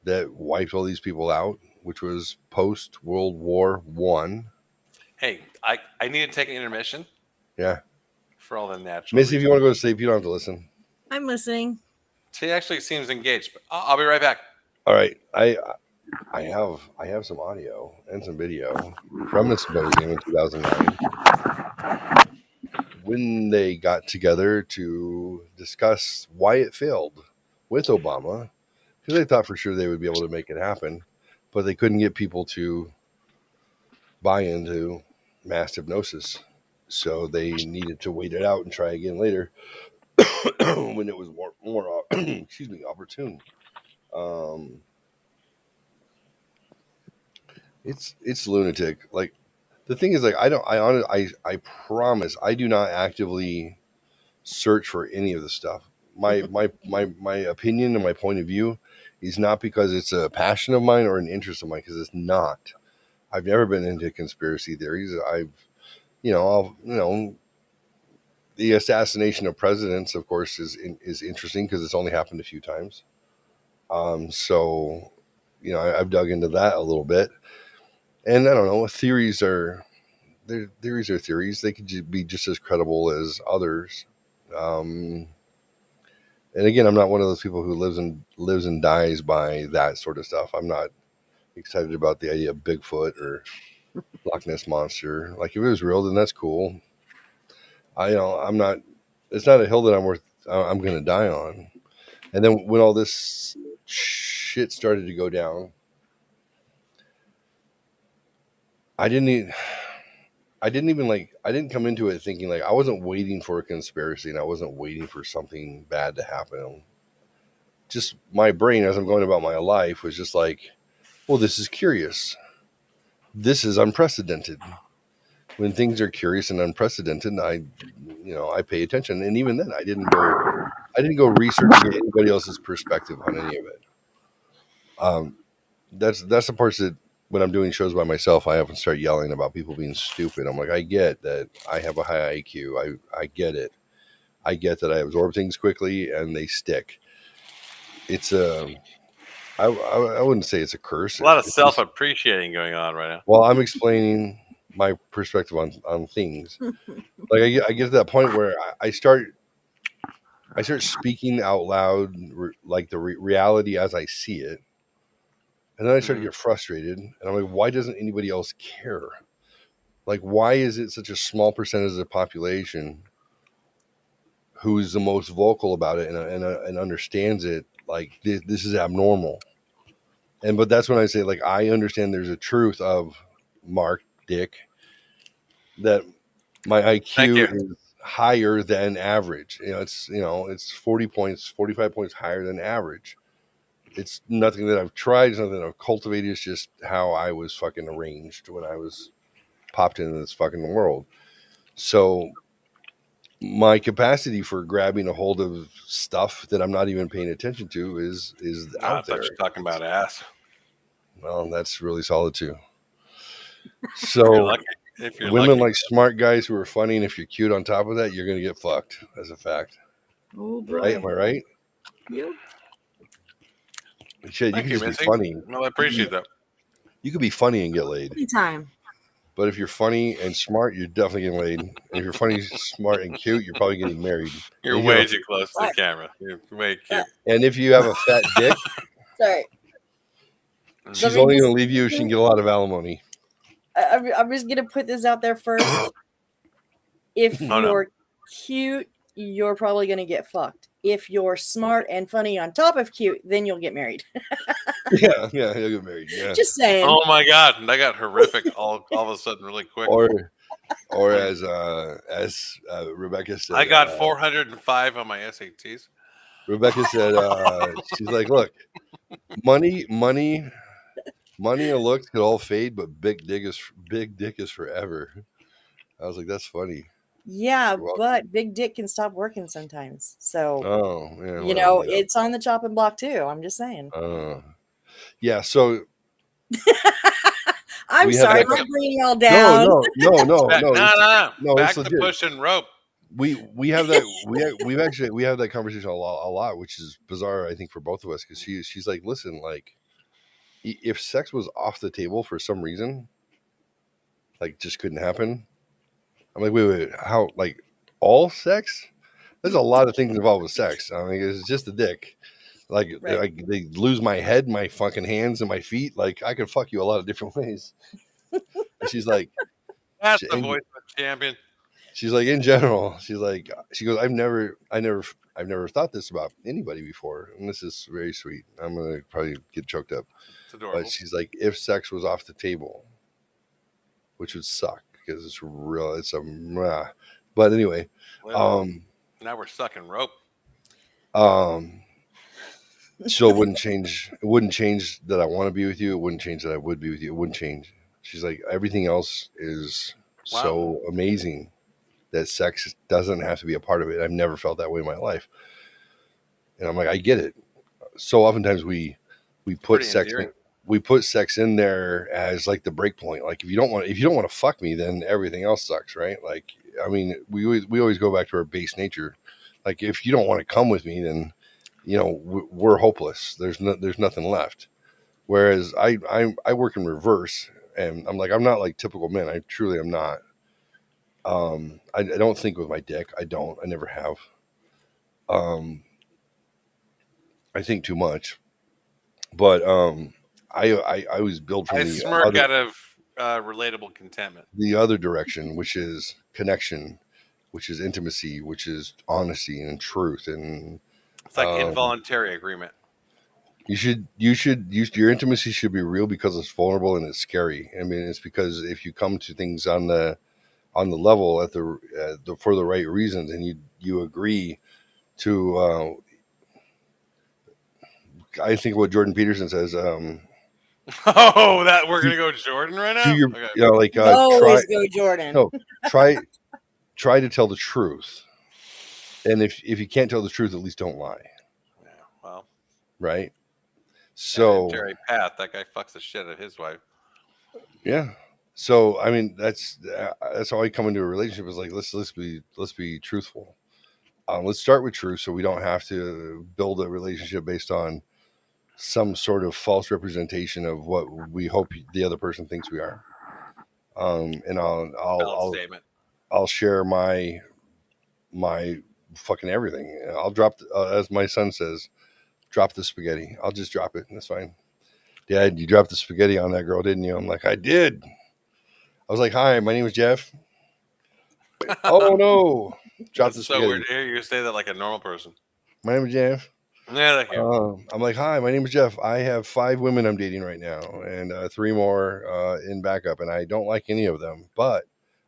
that wiped all these people out, which was post World War I. Hey, I need to take an intermission. Yeah. For all the natural. Missy, if you want to go to sleep, you don't have to listen. I'm listening. She actually seems engaged, but I'll be right back. All right. I have some audio and some video from the symposium in 2009 when they got together to discuss why it failed with Obama, because they thought for sure they would be able to make it happen, but they couldn't get people to buy into mass hypnosis. So they needed to wait it out and try again later when it was more opportune. It's lunatic. Like the thing is, like I promise I do not actively search for any of the stuff. My opinion and my point of view is not because it's a passion of mine or an interest of mine, because it's not. I've never been into conspiracy theories. The assassination of presidents, of course, is interesting because it's only happened a few times. So, I've dug into that a little bit, and I don't know. Theories are their theories are theories. They could be just as credible as others. And again, I'm not one of those people who lives and dies by that sort of stuff. I'm not excited about the idea of Bigfoot or Loch Ness monster. Like if it was real, then that's cool. I'm not. It's not a hill that I'm going to die on. And then when all this shit started to go down, I didn't come into it thinking like I wasn't waiting for a conspiracy and I wasn't waiting for something bad to happen. Just my brain as I'm going about my life was just like, well, this is curious. This is unprecedented. When things are curious and unprecedented, I pay attention. And even then I didn't go research and get anybody else's perspective on any of it. That's the parts that when I'm doing shows by myself, I often start yelling about people being stupid. I'm like, I get that I have a high IQ. I get it. I get that I absorb things quickly and they stick. It's I wouldn't say it's a curse. A lot of self-appreciating going on right now. Well, I'm explaining my perspective on things. Like I get to that point where I start speaking out loud, like the reality as I see it. And then I start to get frustrated, and I'm like, why doesn't anybody else care? Like, why is it such a small percentage of the population who's the most vocal about it and understands it? Like, this is abnormal. But that's when I say, like, I understand there's a truth of Dick, that my IQ is higher than average. It's 40 points, 45 points higher than average. It's nothing that I've tried. It's nothing that I've cultivated. It's just how I was fucking arranged when I was popped into this fucking world. So my capacity for grabbing a hold of stuff that I'm not even paying attention to is out there. You're talking about ass. Well, that's really solid too. So if you're women lucky. like smart guys who are funny, and if you're cute on top of that, you're going to get fucked. As a fact. Oh, boy. Right? Am I right? Yep. Shit, you can just be funny. Well, I appreciate that. You could be funny and get laid. Anytime. But if you're funny and smart, you're definitely getting laid. And if you're funny, smart, and cute, you're probably getting married. You're way too close to the camera. You're way cute. And if you have a fat dick, sorry, she's only going to leave you if she can get a lot of alimony. I'm just going to put this out there first. If you're cute, you're probably going to get fucked. If you're smart and funny on top of cute, then you'll get married. yeah, you'll get married. Yeah. Just saying. Oh my god, that got horrific all of a sudden really quick. Or as Rebecca said, I got 405 on my SATs. Rebecca said, she's like, look, money and looks could all fade, but big dick is forever. I was like, that's funny. Yeah, but big dick can stop working sometimes. So, it's on the chopping block too. I'm just saying. Yeah. So I'm sorry, I'm bringing y'all down. No. Back to pushing rope. We have that. We have that conversation a lot, which is bizarre, I think, for both of us, because she's like, listen, like, if sex was off the table for some reason, like, just couldn't happen. I'm like, wait, how? Like, all sex? There's a lot of things involved with sex. I mean, it's just a dick. Like, they lose my head, my fucking hands, and my feet. Like, I could fuck you a lot of different ways. And she's like, that's the voice of a champion. She's like, in general, she goes, I've never thought this about anybody before, and this is very sweet. I'm gonna probably get choked up. It's adorable. But she's like, if sex was off the table, which would suck. Because it's real, but anyway, now we're sucking rope. So it wouldn't change. It wouldn't change that I want to be with you. It wouldn't change that I would be with you. It wouldn't change. She's like, everything else is so amazing that sex doesn't have to be a part of it. I've never felt that way in my life, and I'm like, I get it. So oftentimes we put sex. We put sex in there as like the break point. Like if you don't want to fuck me, then everything else sucks, right? Like, I mean, we always go back to our base nature. Like if you don't want to come with me, then we're hopeless. There's nothing left. Whereas I work in reverse, and I'm like, I'm not like typical men. I truly am not. I don't think with my dick. I don't. I never have. I think too much, but I was built from I the smirk other out of relatable contentment. the other direction, which is connection, which is intimacy, which is honesty and truth, and It's like involuntary agreement. Your intimacy should be real because it's vulnerable and it's scary. I mean, it's because if you come to things on the level at the for the right reasons, and you agree to, I think what Jordan Peterson says. Oh, that we're gonna go Jordan right now. Do your, Okay. like Always go Jordan. No, try to tell the truth, and if you can't tell the truth, at least don't lie. Yeah, well, right. So Jerry Path, that guy fucks the shit out of his wife. Yeah. So I mean, that's how I come into a relationship. Is like let's be truthful. Let's start with truth, so we don't have to build a relationship based on some sort of false representation of what we hope the other person thinks we are. And I'll share my fucking everything. I'll drop, as my son says, drop the spaghetti. I'll just drop it, and that's fine. Dad, you dropped the spaghetti on that girl, didn't you? I'm like, I did. I was like, hi, my name is Jeff. Oh no! Drop the spaghetti. So weird to hear you say that like a normal person. My name is Jeff. Yeah, thank you. I'm like, hi, my name is Jeff. I have 5 women I'm dating right now, and 3 more in backup, and I don't like any of them. But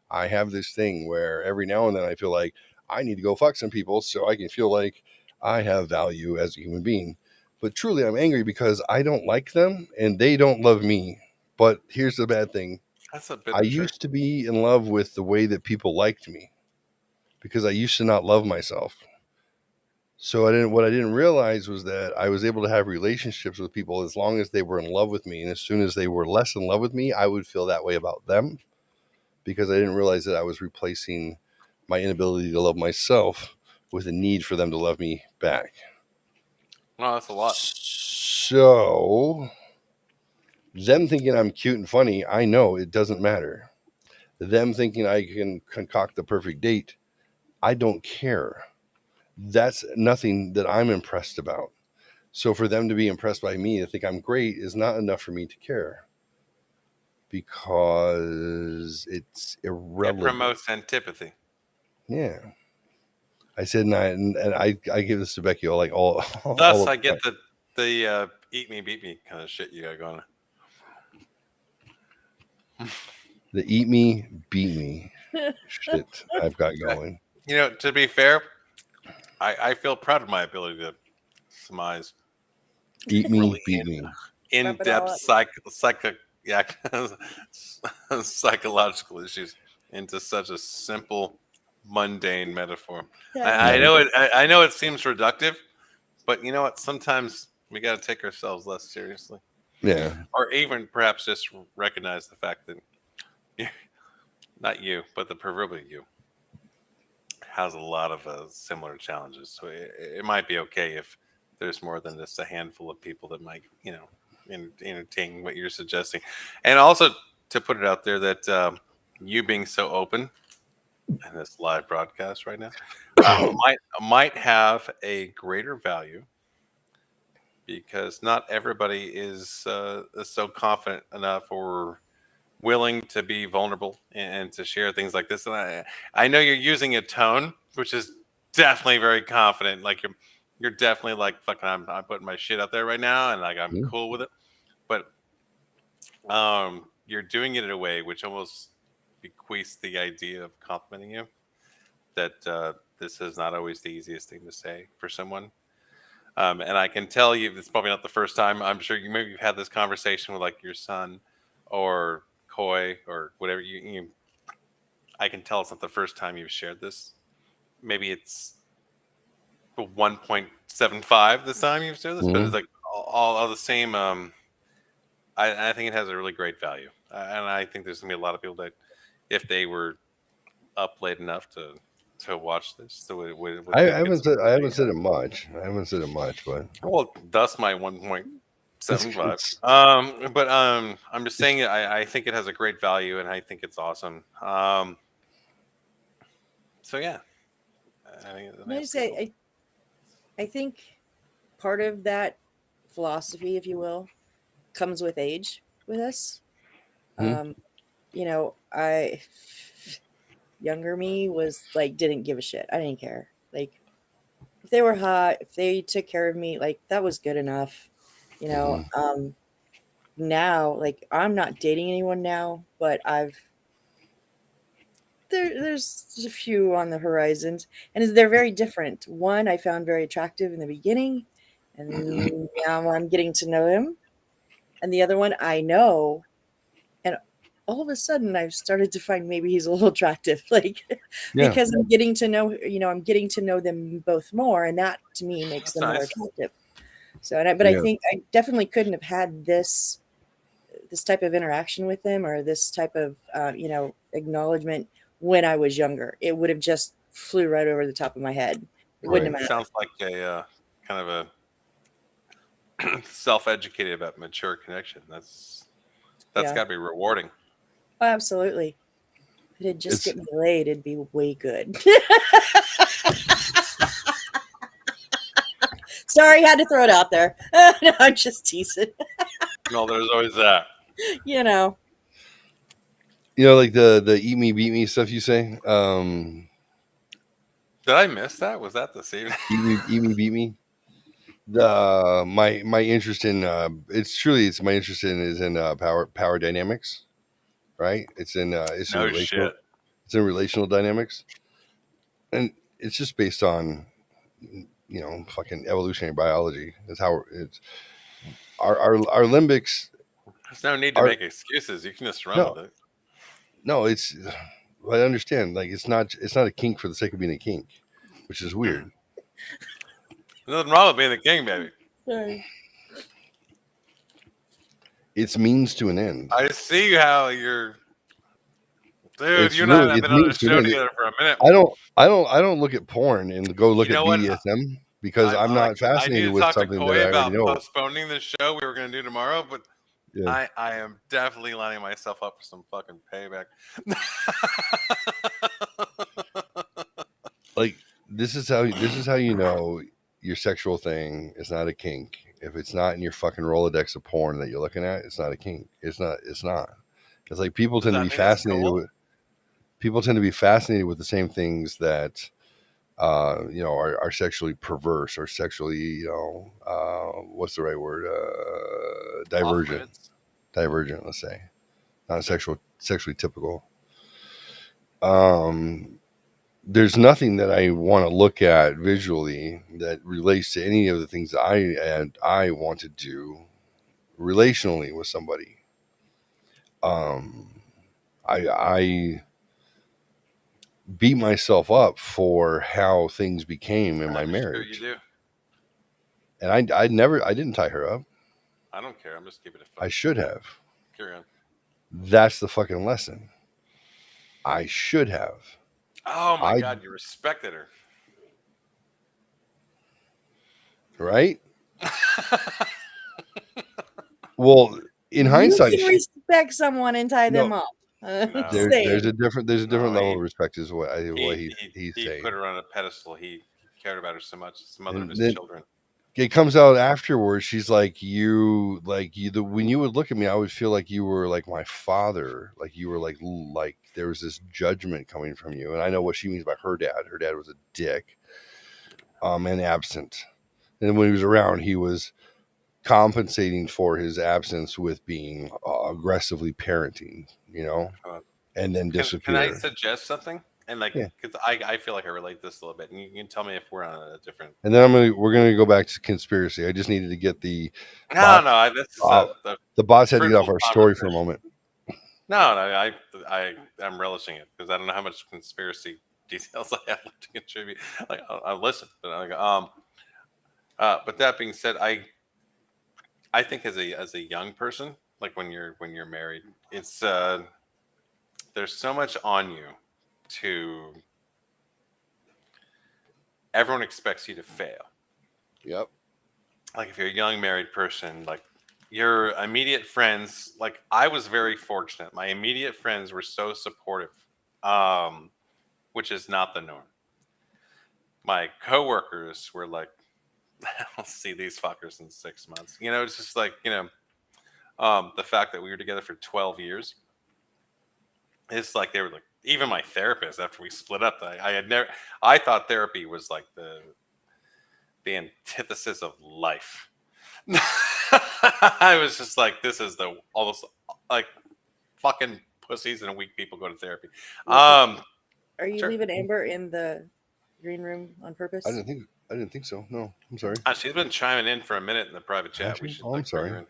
I have this thing where every now and then I feel like I need to go fuck some people so I can feel like I have value as a human being. But truly, I'm angry because I don't like them and they don't love me. But here's the bad thing. That's a bit. I used to be in love with the way that people liked me because I used to not love myself. So what I didn't realize was that I was able to have relationships with people as long as they were in love with me. And as soon as they were less in love with me, I would feel that way about them because I didn't realize that I was replacing my inability to love myself with a need for them to love me back. No, that's a lot. So them thinking I'm cute and funny, I know it doesn't matter. Them thinking I can concoct the perfect date, I don't care. That's nothing that I'm impressed about. So for them to be impressed by me, to think I'm great, is not enough for me to care because it's irrelevant. It promotes antipathy. Yeah. I said, and I give this to Becky like all. Thus, I get the eat me, beat me kind of shit you got going. The eat me, beat me shit I've got going. You know, to be fair, I feel proud of my ability to surmise. Eat me, really beat me. In-depth psychological issues into such a simple, mundane metaphor. I know it seems reductive, but you know what? Sometimes we got to take ourselves less seriously. Yeah. Or even perhaps just recognize the fact that not you, but the proverbial you has a lot of similar challenges. So it might be okay if there's more than just a handful of people that might, entertain what you're suggesting. And also to put it out there that you being so open in this live broadcast right now might have a greater value because not everybody is so confident enough or willing to be vulnerable and to share things like this. And I know you're using a tone which is definitely very confident. Like you're definitely like, fucking, I'm putting my shit out there right now, and like I'm cool with it. But you're doing it in a way which almost bequeaths the idea of complimenting you. That this is not always the easiest thing to say for someone. And I can tell you, it's probably not the first time. I'm sure you've had this conversation with like your son or Coy or whatever. I can tell it's not the first time you've shared this. Maybe it's 1.75 this time you've shared this, but it's like all the same. I think it has a really great value, and I think there's gonna be a lot of people that, if they were up late enough to watch this, so it would I haven't said it much. But well, thus my 1.75. But I'm just saying I think it has a great value, and I think it's awesome. So yeah, I just say I think part of that philosophy, if you will, comes with age with us. You know, younger me was like didn't give a shit. I didn't care. Like if they were hot, if they took care of me, like that was good enough. You know, now like I'm not dating anyone now, but there's a few on the horizons, and they're very different. One I found very attractive in the beginning, and now I'm getting to know him. And the other one I know, and all of a sudden I've started to find maybe he's a little attractive, like because I'm getting to know, I'm getting to know them both more, and that to me makes them more attractive. So, but I think I definitely couldn't have had this type of interaction with them or this type of acknowledgement when I was younger. It would have just flew right over the top of my head. It wouldn't have mattered. Sounds like a kind of a self-educated about mature connection. That's got to be rewarding. Oh, absolutely. If it'd just get me laid, it'd be way good. Sorry, had to throw it out there. No, I'm just teasing. No, there's always that. You know, like the eat me, beat me stuff you say. Did I miss that? Was that the same? Eat me, beat me. My interest in it's my interest in is in power dynamics, right? It's in it's in relational, it's in relational dynamics, and it's just based on fucking evolutionary biology. That's how it's our limbics. There's no need to make excuses. You can just run with it. No, it's I understand. Like it's not a kink for the sake of being a kink, which is weird. There's nothing wrong with being the king, baby. Sorry. It's means to an end. I see how you're, dude. It's you and really, I have been on the show together for a minute. I don't look at porn and go look at BDSM because I'm not fascinated with something that I already know. Postponing the show we were going to do tomorrow, but I am definitely lining myself up for some fucking payback. Like this is how you know your sexual thing is not a kink. If it's not in your fucking Rolodex of porn that you're looking at, it's not a kink. It's not. It's like people tend to be fascinated with. People tend to be fascinated with the same things that, are sexually perverse or sexually, what's the right word? Divergent. Divergent, let's say, not sexually typical. There's nothing that I want to look at visually that relates to any of the things that I want to do relationally with somebody. I beat myself up for how things became in my marriage. Sure you do. And I didn't tie her up. I don't care. I'm just keeping it fun. I should have. Carry on. That's the fucking lesson. I should have. Oh my God, you respected her. Right? Well, in hindsight, you can respect someone and tie them up. There's a different level of respect is what he's saying. He put her on a pedestal. He cared about her so much. It's the mother of his children. It comes out afterwards. She's like, when you would look at me, I would feel like you were like my father. Like you were like there was this judgment coming from you. And I know what she means by her dad. Her dad was a dick, and absent. And when he was around, he was compensating for his absence with being aggressively parenting, and then disappear. Can I suggest something? And because I feel like I relate this a little bit, and you can tell me if we're on a different. And then we're gonna go back to conspiracy. I just needed to get the the bots had to get off our story for a moment. No, I'm relishing it because I don't know how much conspiracy details I have to contribute. Like I'll listen, but but that being said, I think as a young person, like when you're married, it's there's so much on you to everyone expects you to fail. Yep. Like if you're a young married person, like your immediate friends, like I was very fortunate. My immediate friends were so supportive. which is not the norm. My coworkers were like, I'll see these fuckers in 6 months. You know, it's just like, you know, the fact that we were together for 12 years. It's like they were like, even my therapist after we split up, I thought therapy was like the antithesis of life. I was just like, this is almost like fucking pussies and weak people go to therapy. Are you sure. leaving Amber in the green room on purpose? I didn't think so. No, I'm sorry. She's been chiming in for a minute in the private chat. We should I'm sorry. bring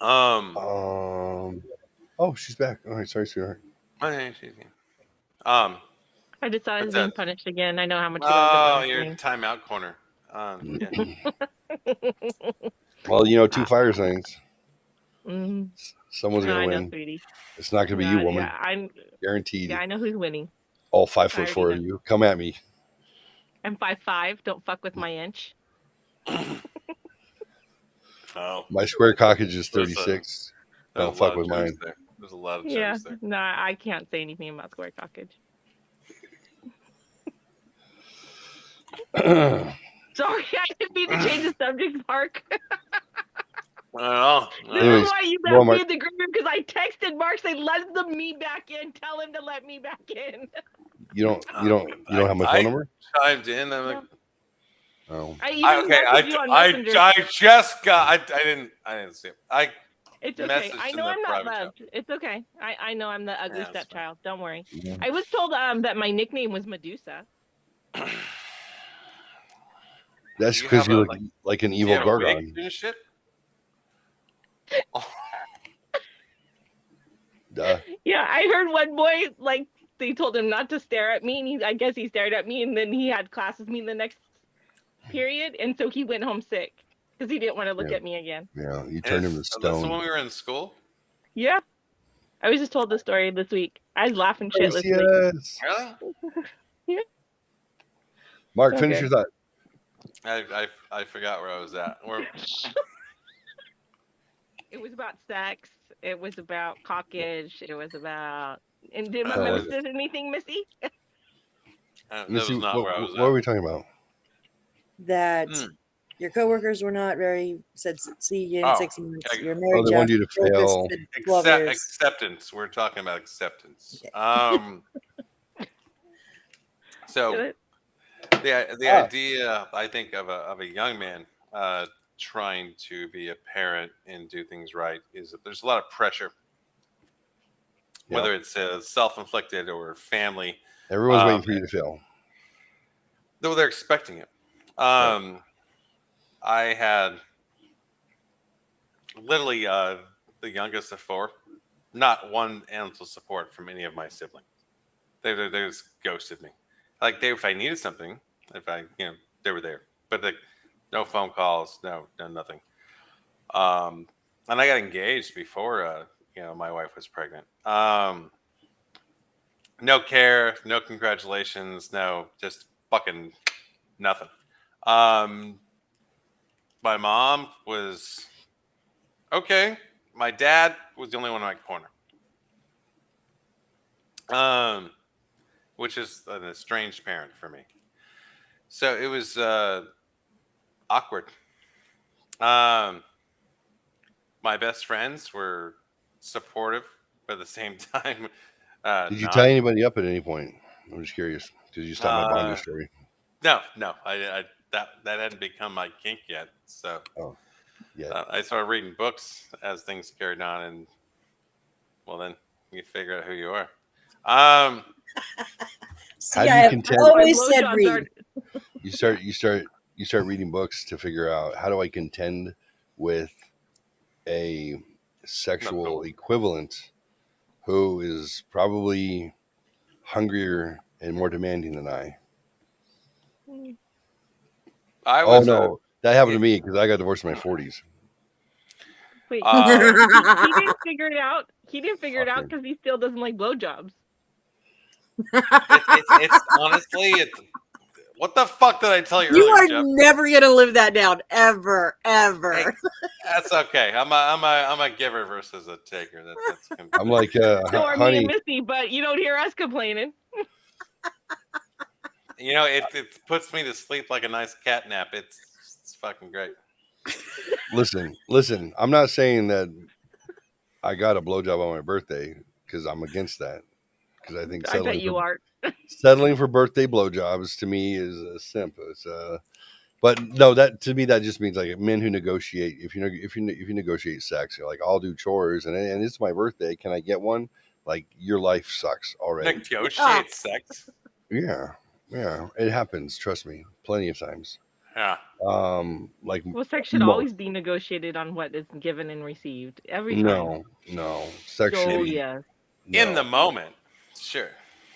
her in. Oh, she's back. All right, sorry, sweetheart. I just thought I was being punished again. I know how much you love Oh, you're in timeout corner. Yeah. Well, you know, 2 fire signs. Mm-hmm. Someone's gonna win. Sweetie. It's not gonna be you, woman. Yeah, I'm guaranteed. Yeah, I know who's winning. All 5'4" of you. Come at me. I'm 5'5". Don't fuck with my inch. Oh. My square cockage is 36. Don't fuck with mine. There's a lot of jokes Yeah, there. no, I can't say anything about square cockage. Sorry, I didn't mean to change the subject, Mark. Well, This is why you left me in the green room, because I texted Mark saying, let me back in. Tell him to let me back in. You don't have my phone number? Chimed in. I'm like, oh. I just got. I didn't see it. It's okay. I know I'm not loved. It's okay. I know I'm the ugly stepchild. Don't worry. Yeah. I was told that my nickname was Medusa. That's because you look like an evil gargoyle. Shit? Duh. Yeah, I heard one boy, like, they told him not to stare at me, and I guess he stared at me, and then he had class with me in the next period, and so he went home sick because he didn't want to look at me again. Yeah, you turned him to stone. That's when we were in school? Yeah. I was just told the story this week. I was laughing shitless. Yes. Really? Yeah. Mark, finish your thought. I forgot where I was at. It was about sex. It was about cockage. It was about. And did my minister say anything, Missy? Missy, not where I was what are we talking about? That your coworkers were not said see you in 6 months. You're married. They want you to fail. Acceptance. We're talking about acceptance. Okay. So the idea, I think, of a young man trying to be a parent and do things right is that there's a lot of pressure, whether it's self-inflicted or family. Everyone's waiting for you to fail. Though they're expecting it. I had literally the youngest of 4, not one ounce of support from any of my siblings. They just ghosted me. Like if I needed something, they were there, but no phone calls, no nothing. And I got engaged before my wife was pregnant. No care, no congratulations, no, just fucking nothing. My mom was okay. My dad was the only one in my corner. Which is an estranged parent for me. So it was awkward. My best friends were supportive, but at the same time, did you tie anybody up at any point? I'm just curious. Did you stop my bonding story? No. I that hadn't become my kink yet. So I started reading books as things carried on, and well, then you figure out who you are. See, I always said read. You start reading books to figure out, how do I contend with a sexual equivalent who is probably hungrier and more demanding than I. No, that happened to me because I got divorced in my 40s. Wait, he didn't figure it out. He didn't figure it out because he still doesn't like blowjobs. It's honestly, what the fuck did I tell you? You earlier, are Jeff? never gonna live that down, ever. Hey, that's okay. I'm a giver versus a taker. I'm like, so are honey. me and Missy, but you don't hear us complaining. It puts me to sleep like a nice cat nap. It's fucking great. Listen. I'm not saying that I got a blowjob on my birthday because I'm against that. Because I think I bet you are. Settling for birthday blowjobs to me is a simp. But no, that to me that just means like men who negotiate. If you negotiate sex, you're like, I'll do chores, and it's my birthday. Can I get one? Like your life sucks already. Negotiate sex. Yeah, it happens. Trust me, plenty of times. Yeah. Well, sex should always be negotiated on what is given and received every time. No, sex should be in the moment. Sure.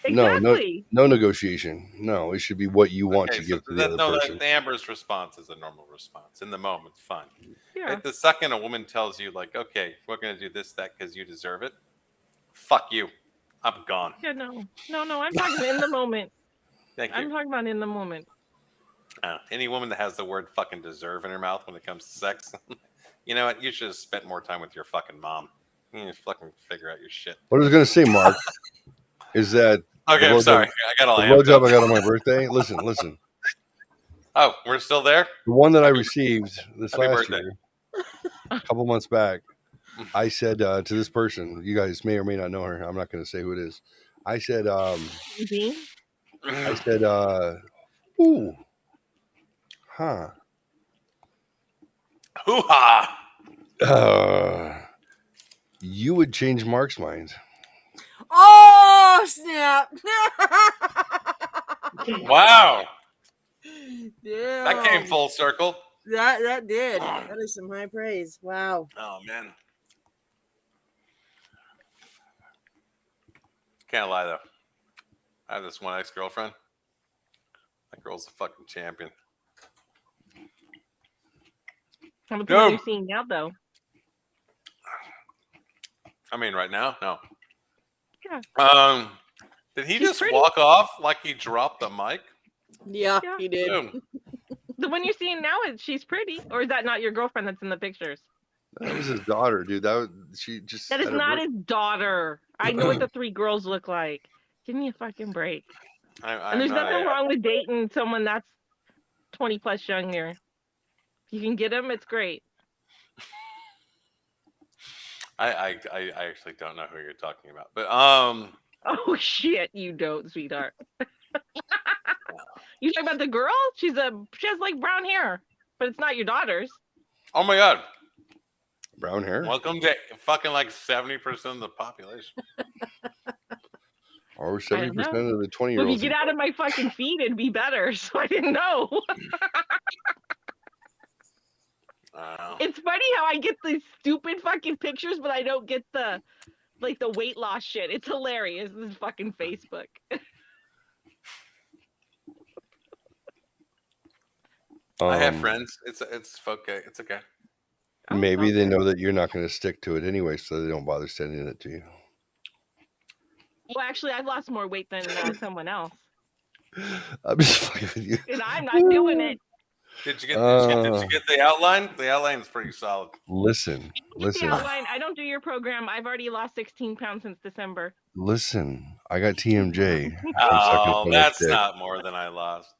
Exactly. No negotiation. No, it should be what you want to give to the other person. The Amber's response is a normal response. In the moment, fun. Yeah. The second a woman tells you, like, okay, we're going to do this, that, because you deserve it, fuck you. I'm gone. Yeah, no. I'm talking in the moment. Thank you. I'm talking about in the moment. Any woman that has the word fucking deserve in her mouth when it comes to sex, you know what? You should have spent more time with your fucking mom. You need to fucking figure out your shit. What I was going to say, Mark, is that... Okay, I'm sorry. I got all the blowjob I got on my birthday. Listen. Oh, we're still there? The one that I received this last year, a couple months back, I said to this person, you guys may or may not know her. I'm not going to say who it is. I said, ooh, huh. Hoo-ha! You would change Mark's mind. Oh, snap. Wow. Damn. That came full circle. That did. That is some high praise. Wow. Oh, man. Can't lie, though. I have this one ex-girlfriend. That girl's a fucking champion. How many people are you seeing now, though? I mean, right now? No. Yeah. Did he just walk off like he dropped the mic? Yeah, he did. The one you're seeing now, she's pretty, or is that not your girlfriend that's in the pictures? That was his daughter, dude. She just. That is not his daughter. I know what the three girls look like. Give me a fucking break. And there's nothing wrong with dating someone that's 20 plus younger. If you can get him, it's great. I actually don't know who you're talking about, but Oh shit, you don't, sweetheart. You talking about the girl? She has like brown hair, but it's not your daughter's. Oh my god, brown hair. Welcome to fucking like 70% of the population. Or 70% of the 20-year-olds. Well, if you get out of my fucking feed, it'd be better. So I didn't know. It's funny how I get these stupid fucking pictures, but I don't get the weight loss shit. It's hilarious. This is fucking Facebook. I have friends. It's okay. It's okay. Maybe they know that you're not going to stick to it anyway, so they don't bother sending it to you. Well, actually, I've lost more weight than someone else. I'm just fucking with you. And I'm not doing it. Did you get the outline? The outline is pretty solid. Listen. The outline. I don't do your program. I've already lost 16 pounds since December. Listen, I got TMJ. Oh, that's not more than I lost.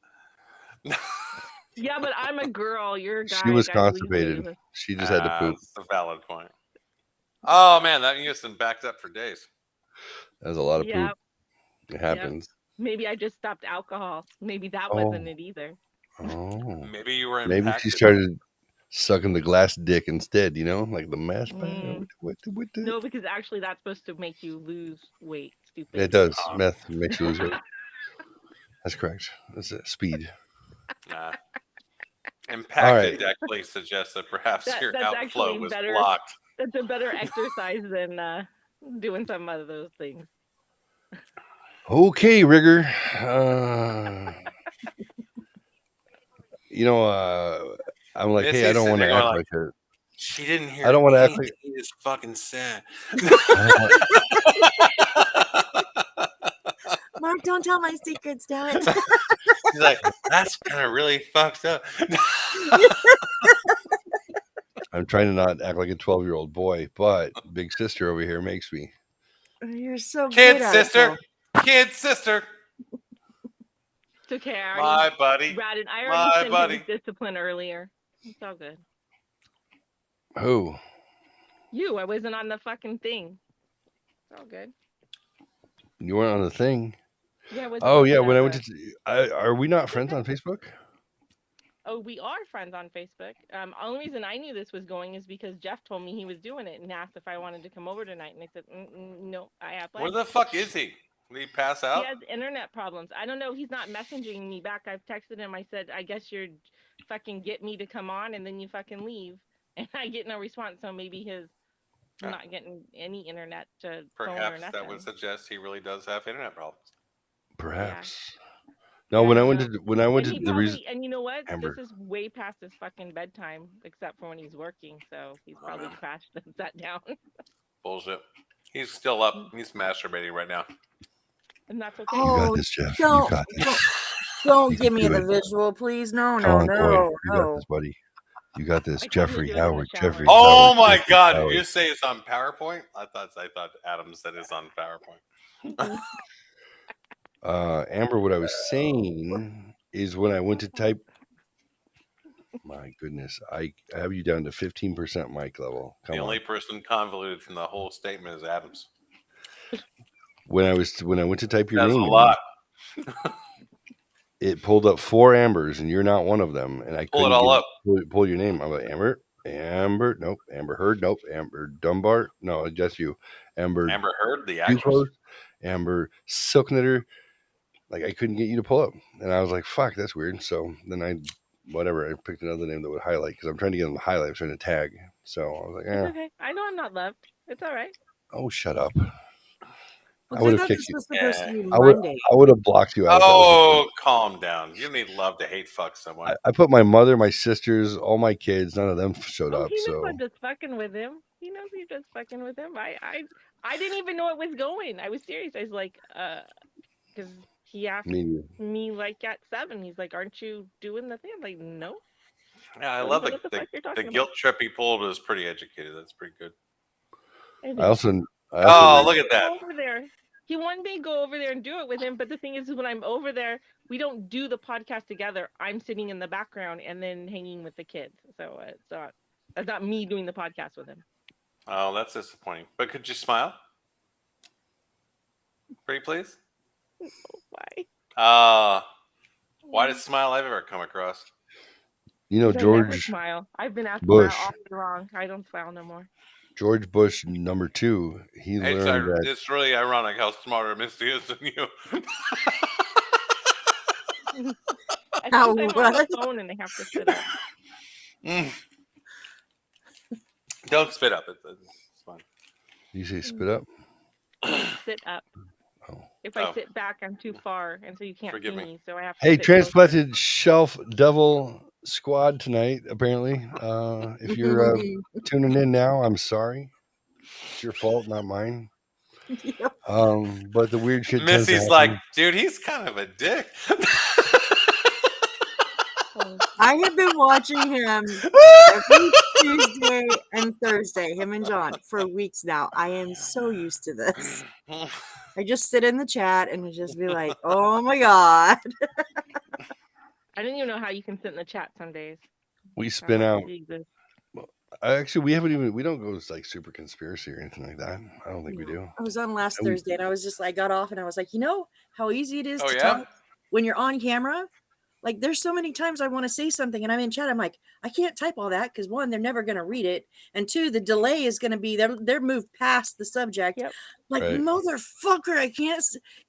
Yeah, but I'm a girl. You're a guy. She was constipated. She just had to poop. That's a valid point. Oh man, that used to been backed up for days. That was a lot of poop. It happens. Yep. Maybe I just stopped alcohol.Maybe that wasn't it either. Oh. Maybe you were impacted. Maybe she started sucking the glass dick instead, like the mash. No, because actually that's supposed to make you lose weight. Stupid. It does. Meth makes you lose weight. That's correct. That's speed. Impacted actually suggests that perhaps your outflow was blocked. That's a better exercise than doing some of those things. Okay, Rigger. I'm like, hey, I don't want to act like it. She didn't hear. I don't want to act like he is fucking sad. Mark, don't tell my secrets, damn it. He's like, that's kind of really fucked up. I'm trying to not act like a 12-year-old boy, but big sister over here makes me. You're so kid good sister, at it, kid sister. It's okay. I My already buddy. I My already sent buddy. him with discipline earlier. It's all good. Who? You. I wasn't on the fucking thing. It's all good. You weren't on the thing. Yeah, I was. Oh yeah, when I went to. Are we not friends on Facebook? Oh, we are friends on Facebook. Only reason I knew this was going is because Jeff told me he was doing it and asked if I wanted to come over tonight, and I said, no, I have plans. Where the fuck is he? Did he pass out? He has internet problems. I don't know. He's not messaging me back. I've texted him. I said, I guess you're fucking get me to come on, and then you fucking leave, and I get no response. So maybe his not getting any internet to phone or Perhaps nothing. that would suggest he really does have internet problems. Perhaps. No, when I went to the reason, and you know what? Amber. This is way past his fucking bedtime, except for when he's working. So he's probably crashed and sat down. Bullshit. He's still up. He's masturbating right now. And that's okay. You got this, Jeff. Don't, You got this. Don't You give can me do the it. visual, please. No, Colin Coy, no. you got this, buddy. You got this, Jeffrey Howard. Jeffrey. Oh Howard, my Jeffrey God! Howard. Did you say it's on PowerPoint? I thought Adam said it's on PowerPoint. Amber, what I was saying is when I went to type. My goodness, I have you down to 15% mic level. Come The on. only person convoluted from the whole statement is Adams. When I went to type your That's name, a lot. it pulled up 4 Ambers, and you're not one of them. And I Pull couldn't it all up. pull your name. I'm like Amber, nope. Amber Heard, nope. Amber Dunbar, no, just you. Amber Heard, the actress. Amber Silk Knitter. Like I couldn't get you to pull up, and I was like, "Fuck, that's weird." So then I picked another name that would highlight because I'm trying to get them to highlight. I'm trying to tag. So I was like, It's okay. I know I'm not loved. It's all right. Oh, shut up. Well, I would have this kicked you. was supposed to be I Monday. would have blocked you out. Oh, calm down. You need love to hate fuck someone. I put my mother, my sisters, all my kids. None of them showed up. He knows So I'm just fucking with him. He knows he's just fucking with him. I didn't even know it was going. I was serious. I was like, because he asked me like at 7. He's like, "Aren't you doing the thing?" I'm like, "No." Yeah, I love the guilt trip he pulled was pretty educated. That's pretty good. I also look at that. Over there. He wanted me to go over there and do it with him, but the thing is when I'm over there, we don't do the podcast together. I'm sitting in the background and then hanging with the kids. So it's not me doing the podcast with him. Oh, that's disappointing. But could you smile? Pretty please? Why? Widest smile I've ever come across. You know, I never George smile. I've been asked Bush. to smile all day long. I don't smile no more. George Bush number 2. He learned that. It's really ironic how smarter Misty is than you. I'm on the phone and they have to sit up. Don't spit up. It's fine. You say spit up? Sit up. If I sit back, I'm too far, and so you can't see me. So I have to. Hey, sit Transplanted Shelf Devil Squad tonight. Apparently, if you're tuning in now, I'm sorry. It's your fault, not mine. Yep. But the weird shit. Missy's like, dude, he's kind of a dick. I have been watching him every Tuesday and Thursday, him and John, for weeks now. I am so used to this. I just sit in the chat and just be like, oh my God. I didn't even know how you can sit in the chat some days. We spin out. Actually, we don't go like super conspiracy or anything like that. I don't think we do. I was on last Thursday and I was just, I got off and I was like, you know how easy it is to talk when you're on camera? Like, there's so many times I want to say something and I'm in chat. I'm like, I can't type all that because 1, they're never going to read it. And 2, the delay is going to be, they're moved past the subject. Yep. Like, motherfucker, I can't,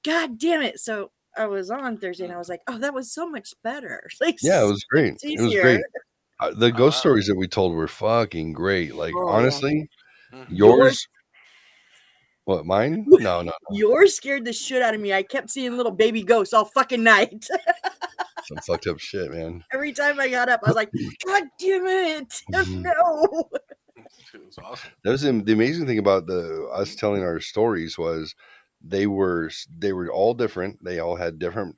God damn it. So I was on Thursday and I was like, oh, that was so much better. Like, yeah, it was great. It was great. The ghost stories that we told were fucking great. Like, honestly, yours. What, mine? No. Yours scared the shit out of me. I kept seeing little baby ghosts all fucking night. Some fucked up shit, man. Every time I got up, I was like, God damn it. No. It was awesome. That was the amazing thing about us telling our stories was they were all different. They all had different,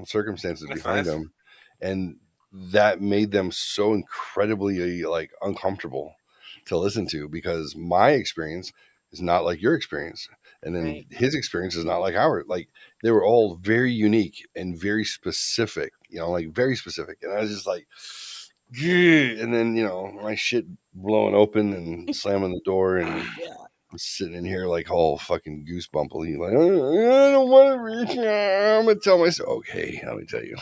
circumstances behind them. And that made them so incredibly like uncomfortable to listen to because my experience is not like your experience. And then his experience is not like ours. Like they were all very unique and very specific, like very specific. And I was just like, and then, my shit blowing open and slamming the door and I'm sitting in here like all fucking goosebumpily, like, I don't want to reach. I'm going to tell myself, okay, let me tell you,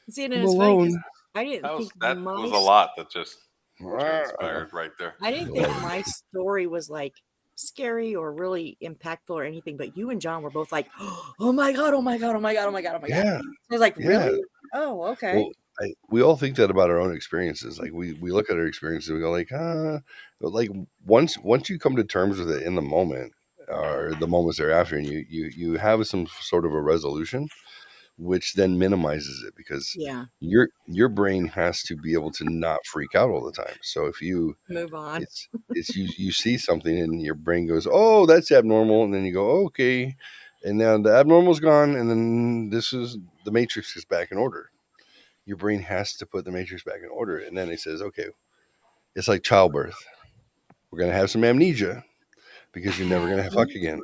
See, and I'm it's funny 'cause alone. I didn't think That my was a lot that just transpired right there. I didn't think my story was like scary or really impactful or anything, but you and John were both like, oh my god, oh my god, oh my god, oh my god, oh my god. Yeah. So I was like, Yeah. really? Oh, okay. Well, we all think that about our own experiences. Like we look at our experiences and we go like, but like once you come to terms with it in the moment or the moments thereafter, and you have some sort of a resolution, which then minimizes it because your brain has to be able to not freak out all the time. So if you move on, it's you see something and your brain goes, oh, that's abnormal, and then you go, okay, and now the abnormal's gone, and then the matrix is back in order. Your brain has to put the matrix back in order. And then it says, okay, it's like childbirth. We're going to have some amnesia because you're never going to fuck again.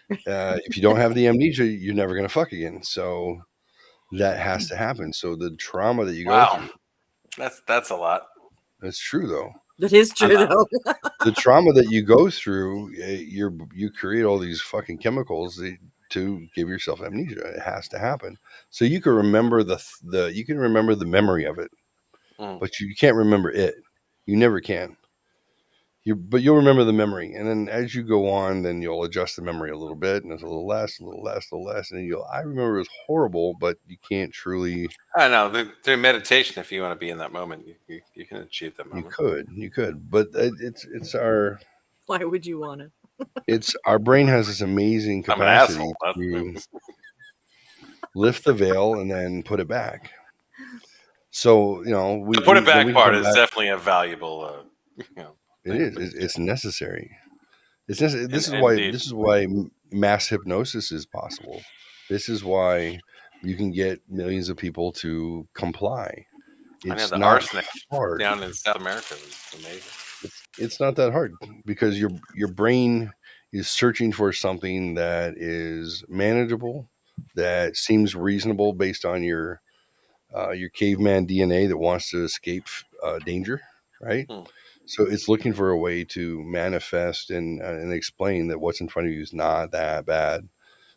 If you don't have the amnesia, you're never going to fuck again. So that has to happen. So the trauma that you go through. That's a lot. That's true, though. That is true, though. The trauma that you go through, you create all these fucking chemicals to give yourself amnesia. It has to happen. So you can remember you can remember the memory of it, but you can't remember it. You never can. But you'll remember the memory, and then as you go on, then you'll adjust the memory a little bit, and it's a little less, a little less, a little less, and then I remember it was horrible, but you can't truly. I know through meditation, if you want to be in that moment, you can achieve that moment. You could, but it's our. Why would you want to? It's our brain has this amazing capacity to lift the veil and then put it back. So the put it back part is definitely a valuable. It is. It's necessary. It's necessary. This is why mass hypnosis is possible. This is why you can get millions of people to comply. It's not hard. Down in South America was amazing. It's not that hard because your brain is searching for something that is manageable, that seems reasonable based on your caveman DNA that wants to escape danger, right? So it's looking for a way to manifest and explain that what's in front of you is not that bad,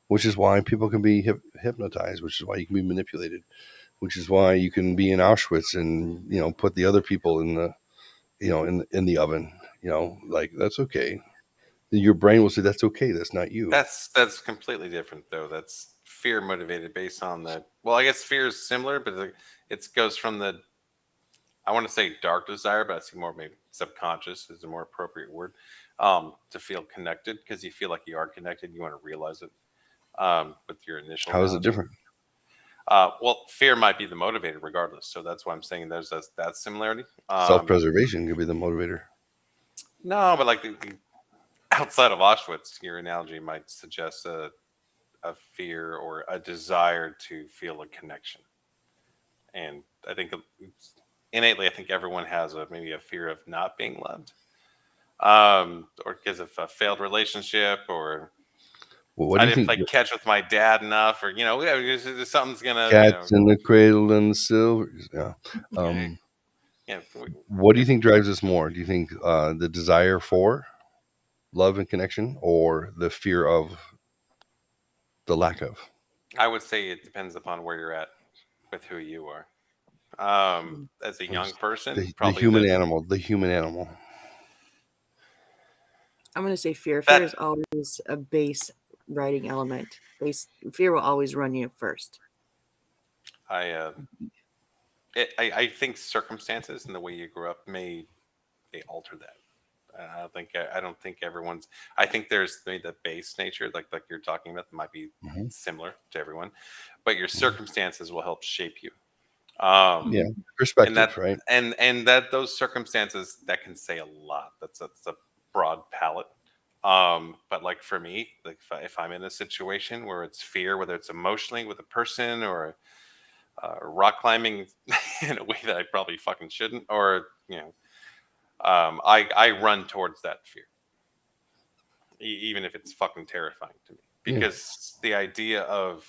which is why people can be hypnotized, which is why you can be manipulated, which is why you can be in Auschwitz and put the other people in the in the oven. Like that's okay. Your brain will say that's okay. That's not you. That's completely different though. That's fear motivated based on the. Well, I guess fear is similar, but it goes from the. I want to say dark desire, but I see more maybe subconscious is a more appropriate word to feel connected because you feel like you are connected. You want to realize it with your initial. How is it different? Well, fear might be the motivator regardless. So that's why I'm saying there's that similarity. Self-preservation could be the motivator. No, but like outside of Auschwitz, your analogy might suggest a fear or a desire to feel a connection. And I think innately, I think everyone has maybe a fear of not being loved, or because of a failed relationship, or I didn't play catch with my dad enough, or something's gonna. Cats in the cradle and the silver. Yeah. What do you think drives us more? Do you think the desire for love and connection, or the fear of the lack of? I would say it depends upon where you're at with who you are. As a young person, the human animal. The human animal. I'm going to say fear. Fear is always a base writing element. Fear will always run you first. I think circumstances and the way you grew up may alter that. I don't think everyone's. I think there's maybe the base nature, like you're talking about, that might be similar to everyone, but your circumstances will help shape you. Perspective, right? And that those circumstances that can say a lot. That's a broad palette. But like for me, like if I'm in a situation where it's fear, whether it's emotionally with a person or rock climbing in a way that I probably fucking shouldn't, or I run towards that fear. even if it's fucking terrifying to me, because the idea of,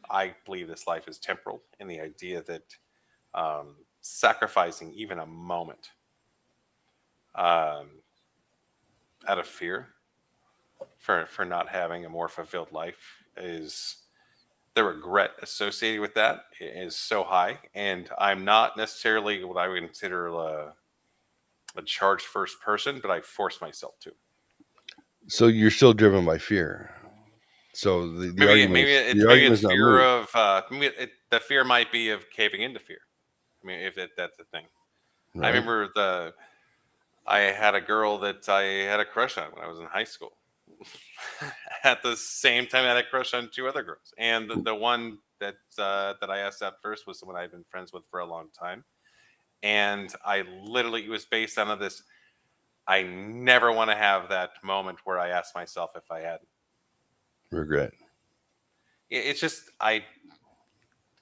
I believe this life is temporal, and the idea that sacrificing even a moment out of fear for not having a more fulfilled life, is the regret associated with that is so high. And I'm not necessarily what I would consider a charged first person, but I force myself to. So you're still driven by fear. So the maybe argument it's is not fear moot. of the fear might be of caving into fear. I mean, if that's the thing. Right. I remember I had a girl that I had a crush on when I was in high school. At the same time, I had a crush on 2 other girls, and the one that I asked out first was someone I'd been friends with for a long time, and I literally, it was based on this. I never want to have that moment where I ask myself if I hadn't. Regret. It's just I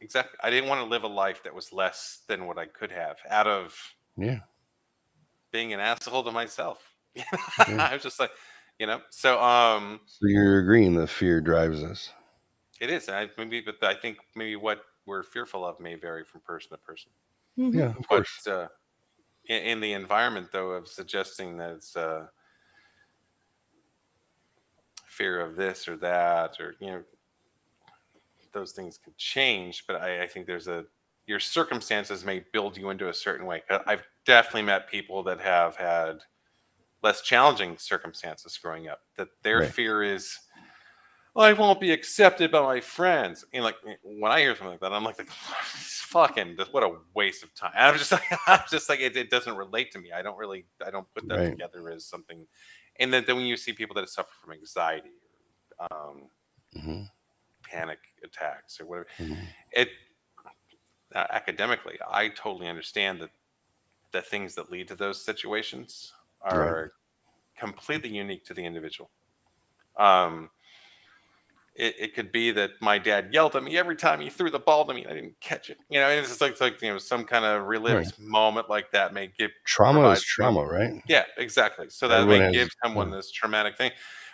didn't want to live a life that was less than what I could have out of being an asshole to myself. I was just like, so you're agreeing that fear drives us. it is. But I think maybe what we're fearful of may vary from person to person. Yeah, of course. But in the environment, though, of suggesting that it's fear of this or that, or those things can change. But I think your circumstances may build you into a certain way. I've definitely met people that have had less challenging circumstances growing up, that their fear is, I won't be accepted by my friends. And like, when I hear something like that, I'm like, fucking, what a waste of time. I'm just like, it doesn't relate to me. I don't put that together as something. And then when you see people that suffer from anxiety, panic attacks or whatever, academically, I totally understand that the things that lead to those situations are completely unique to the individual. It could be that my dad yelled at me every time he threw the ball to me and I didn't catch it. And it's just like some kind of relived moment like that may give trauma is trauma, right? Yeah, exactly. So that may give someone this traumatic thing.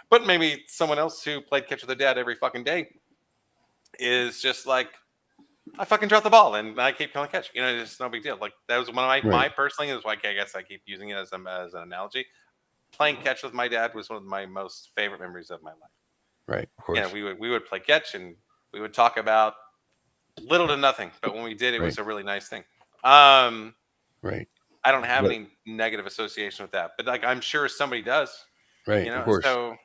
But maybe someone else who played catch with their dad every fucking day is just like, I fucking dropped the ball and I keep playing catch. It's no big deal. Like, that was one of my personal things. Is why I guess I keep using it as an analogy. Playing catch with my dad was one of my most favorite memories of my life. Right, of course. We would play catch and we would talk about little to nothing, but when we did, it was a really nice thing. Right. I don't have any negative association with that, but like, I'm sure somebody does. Right, of course. So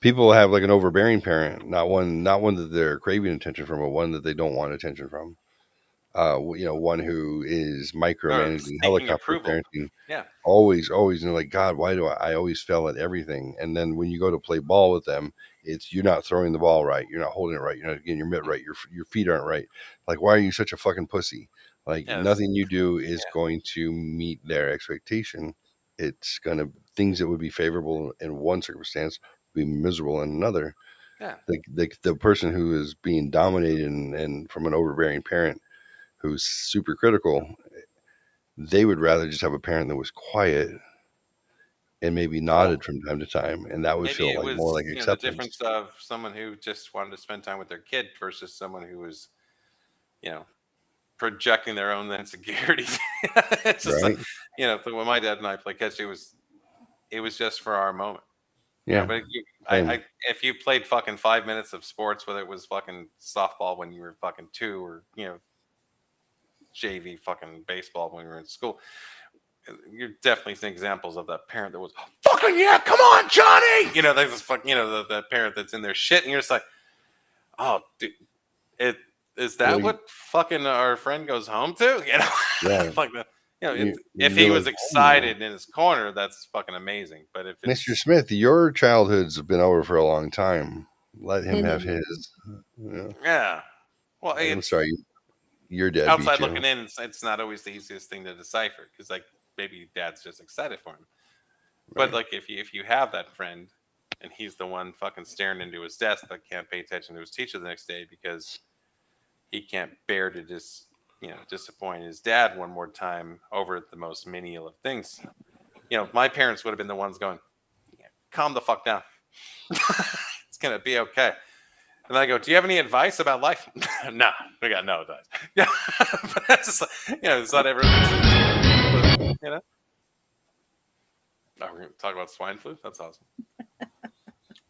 people have like an overbearing parent, not one that they're craving attention from, but one that they don't want attention from. One who is micromanaging, helicopter parenting. Yeah. Always, like, God, why do I always fail at everything? And then when you go to play ball with them, it's, you're not throwing the ball right, you're not holding it right, you're not getting your mitt right, your feet aren't right. Like, why are you such a fucking pussy? Like, nothing you do is going to meet their expectation. It's gonna, things that would be favorable in one circumstance be miserable in another. Yeah. The person who is being dominated and from an overbearing parent who's super critical, they would rather just have a parent that was quiet and maybe nodded from time to time, and that would feel like more like acceptance. The difference of someone who just wanted to spend time with their kid versus someone who was, projecting their own insecurities. It's just like, when my dad and I played catch, it was just for our moment. Yeah. But if you played fucking 5 minutes of sports, whether it was fucking softball when you were fucking 2 or, JV fucking baseball when we were in school, you're definitely seeing examples of that parent that was, fucking yeah, come on, Johnny. There's this fucking, the parent that's in their shit, and you're just like, oh, dude, is that what fucking our friend goes home to? Yeah. Like that. If he was excited in his corner, that's fucking amazing. But if it's, Mr. Smith, your childhood's been over for a long time. Let him have his. Yeah. Well, I'm sorry, your dad. Outside looking in, it's not always the easiest thing to decipher, because like maybe dad's just excited for him. But like if you have that friend and he's the one fucking staring into his desk but can't pay attention to his teacher the next day because he can't bear to just disappoint his dad one more time over the most menial of things. My parents would have been the ones going, calm the fuck down. It's gonna be okay. And I go, do you have any advice about life? No, we got no advice. Yeah, but that's just like, it's not ever. Oh, we're gonna talk about swine flu. That's awesome.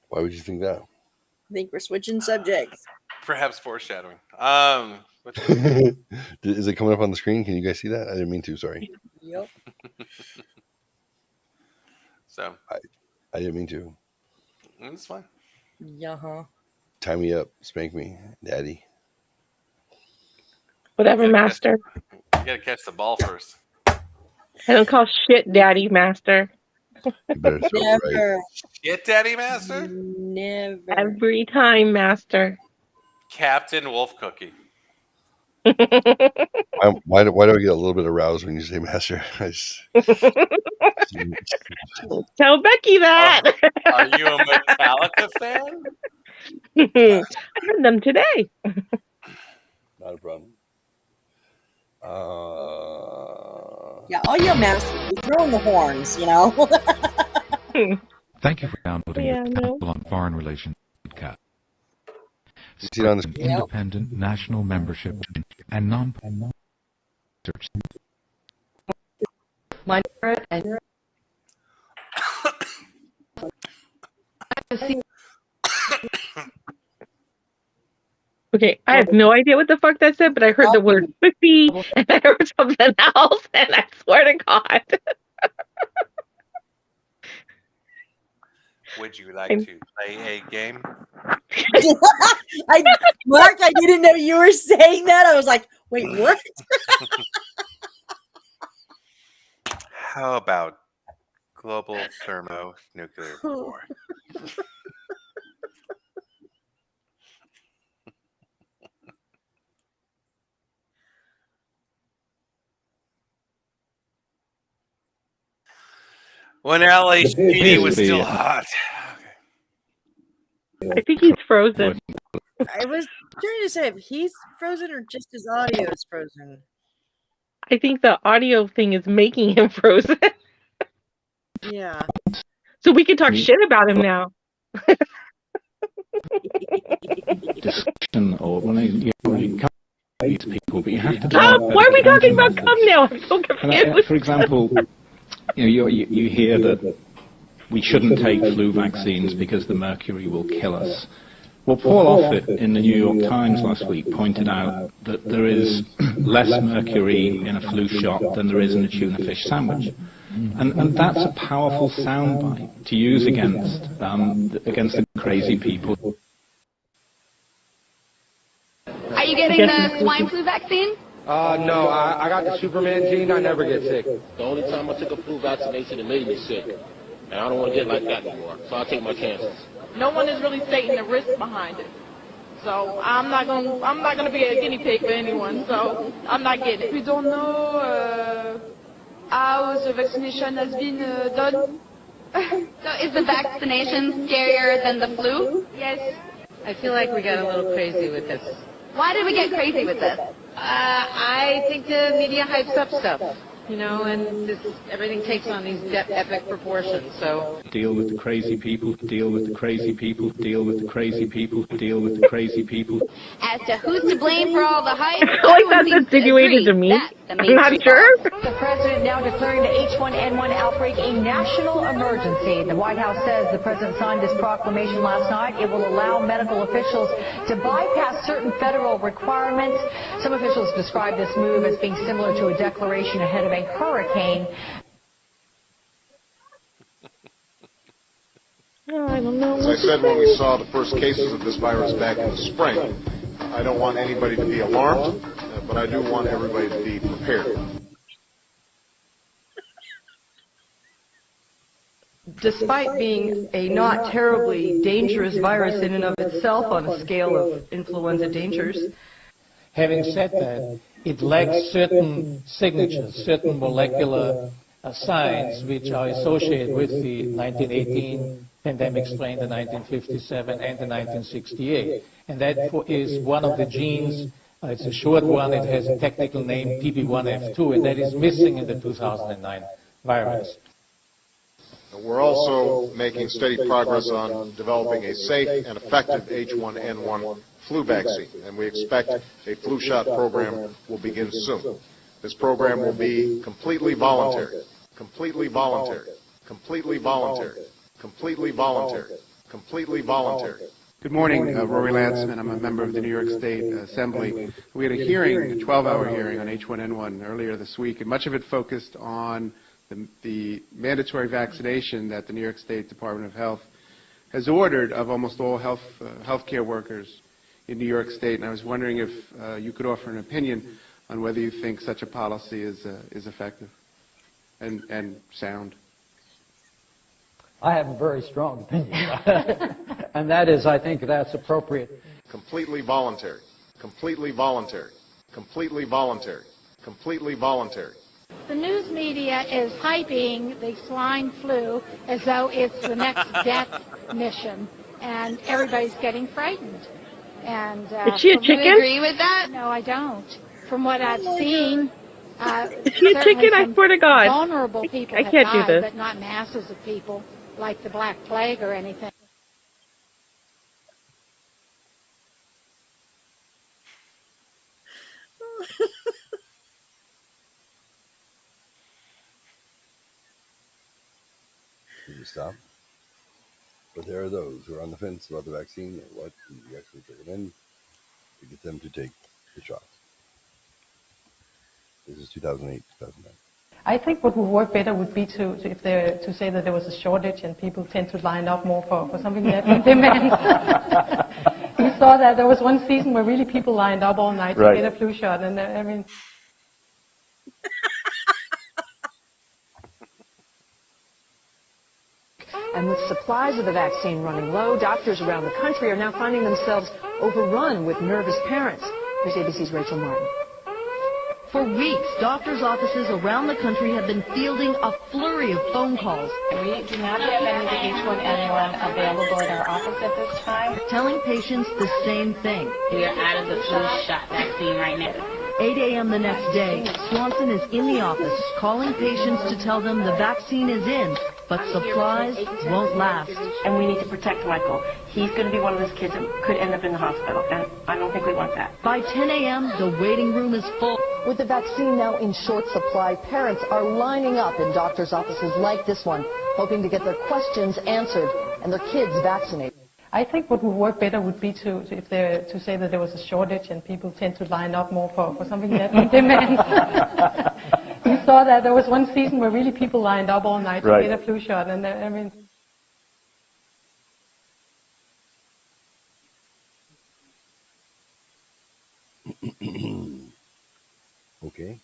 Why would you think that? I think we're switching subjects. Perhaps foreshadowing. Is it coming up on the screen? Can you guys see that? I didn't mean to. Sorry. Yep. So I didn't mean to. It's fine. Yeah. Tie me up, spank me, daddy. Whatever, master. You gotta catch the ball first. I don't call shit daddy, master. You better throw it right. Shit, daddy, master. Never. Every time, master. Captain Wolf Cookie. Why do I get a little bit aroused when you say master? Tell Becky that. Are you a Metallica fan? I heard them today. Not a problem. Yeah, all your masters, throwing the horns, Thank you for downloading the Council on Foreign Relations podcast. See it on the independent national membership and non search. Okay, I have no idea what the fuck that said, but I heard the word pussy and I heard something else, and I swear to God. Would you like to play a game? Mark, I didn't know you were saying that. I was like, wait, what? How about global thermonuclear war? When LAPD was still hot. I think he's frozen. I was trying to say if he's frozen or just his audio is frozen. I think the audio thing is making him frozen. Yeah. So we can talk shit about him now. Discussion or when you these people, but you have to. Why are we talking about cum now? I'm so confused. For example, you hear that we shouldn't take flu vaccines because the mercury will kill us. Well, Paul Offit in the New York Times last week pointed out that there is less mercury in a flu shot than there is in a tuna fish sandwich. And that's a powerful soundbite to use against the crazy people. Are you getting the swine flu vaccine? No, I got the Superman gene. I never get sick. The only time I took a flu vaccination, it made me sick. And I don't want to get like that anymore, so I take my chances. No one is really stating the risk behind it. So I'm not gonna be a guinea pig for anyone, so I'm not getting it. We don't know how the vaccination has been done. So is the vaccination scarier than the flu? Yes. I feel like we got a little crazy with this. Why did we get crazy with this? I think the media hypes up stuff, and everything takes on these epic proportions, so... Deal with the crazy people, deal with the crazy people, deal with the crazy people, deal with the crazy people. As to who's to blame for all the hype, I feel like that's insinuated to me. I'm not sure. The president now declaring the H1N1 outbreak a national emergency. The White House says the president signed this proclamation last night. It will allow medical officials to bypass certain federal requirements. Some officials describe this move as being similar to a declaration ahead of a hurricane. I don't know. As I said when we saw the first cases of this virus back in the spring, I don't want anybody to be alarmed, but I do want everybody to be prepared. Despite being a not terribly dangerous virus in and of itself on a scale of influenza dangers. Having said that, it lacks certain signatures, certain molecular signs which are associated with the 1918 pandemic strain, the 1957 and the 1968. And that is one of the genes, it's a short one, it has a technical name PB1F2, and that is missing in the 2009 virus. We're also making steady progress on developing a safe and effective H1N1 flu vaccine, and we expect a flu shot program will begin soon. This program will be completely voluntary, completely voluntary, completely voluntary, completely voluntary, completely voluntary. Good morning, Rory Lantzman. I'm a member of the New York State Assembly. We had a hearing, a 12-hour hearing on H1N1 earlier this week, and much of it focused on the mandatory vaccination that the New York State Department of Health has ordered of almost all healthcare workers in New York State. And I was wondering if you could offer an opinion on whether you think such a policy is effective and sound. I have a very strong opinion, and that is I think that's appropriate. Completely voluntary, completely voluntary, completely voluntary, completely voluntary. The news media is hyping the swine flu as though it's the next death mission, and everybody's getting frightened. And Is she a chicken? Do you agree with that? No, I don't. From what I've seen, is she a chicken? I swear to God. Vulnerable people I have can't do died, this. but not masses of people like the Black Plague or anything. Did you stop? But there are those who are on the fence about the vaccine and what you actually recommend to get them to take the shot. This is 2008, 2009. I think what would work better would be to say that there was a shortage and people tend to line up more for something that in demand. We saw that there was one season where really people lined up all night to get a flu shot, and I mean. And with supplies of the vaccine running low, doctors around the country are now finding themselves overrun with nervous parents. Here's ABC's Rachel Martin. For weeks, doctors' offices around the country have been fielding a flurry of phone calls. We do not have any of the H1N1 available at our office at this time. Telling patients the same thing. We are out of the flu shot vaccine right now. 8 a.m. the next day, Swanson is in the office calling patients to tell them the vaccine is in, but supplies won't last. And we need to protect Michael. He's going to be one of those kids that could end up in the hospital, and I don't think we want that. By 10 a.m., the waiting room is full. With the vaccine now in short supply, parents are lining up in doctors' offices like this one, hoping to get their questions answered and their kids vaccinated. I think what would work better would be to say that there was a shortage and people tend to line up more for something that in demand. We saw that there was one season where really people lined up all night to get a flu shot, and I mean. Okay.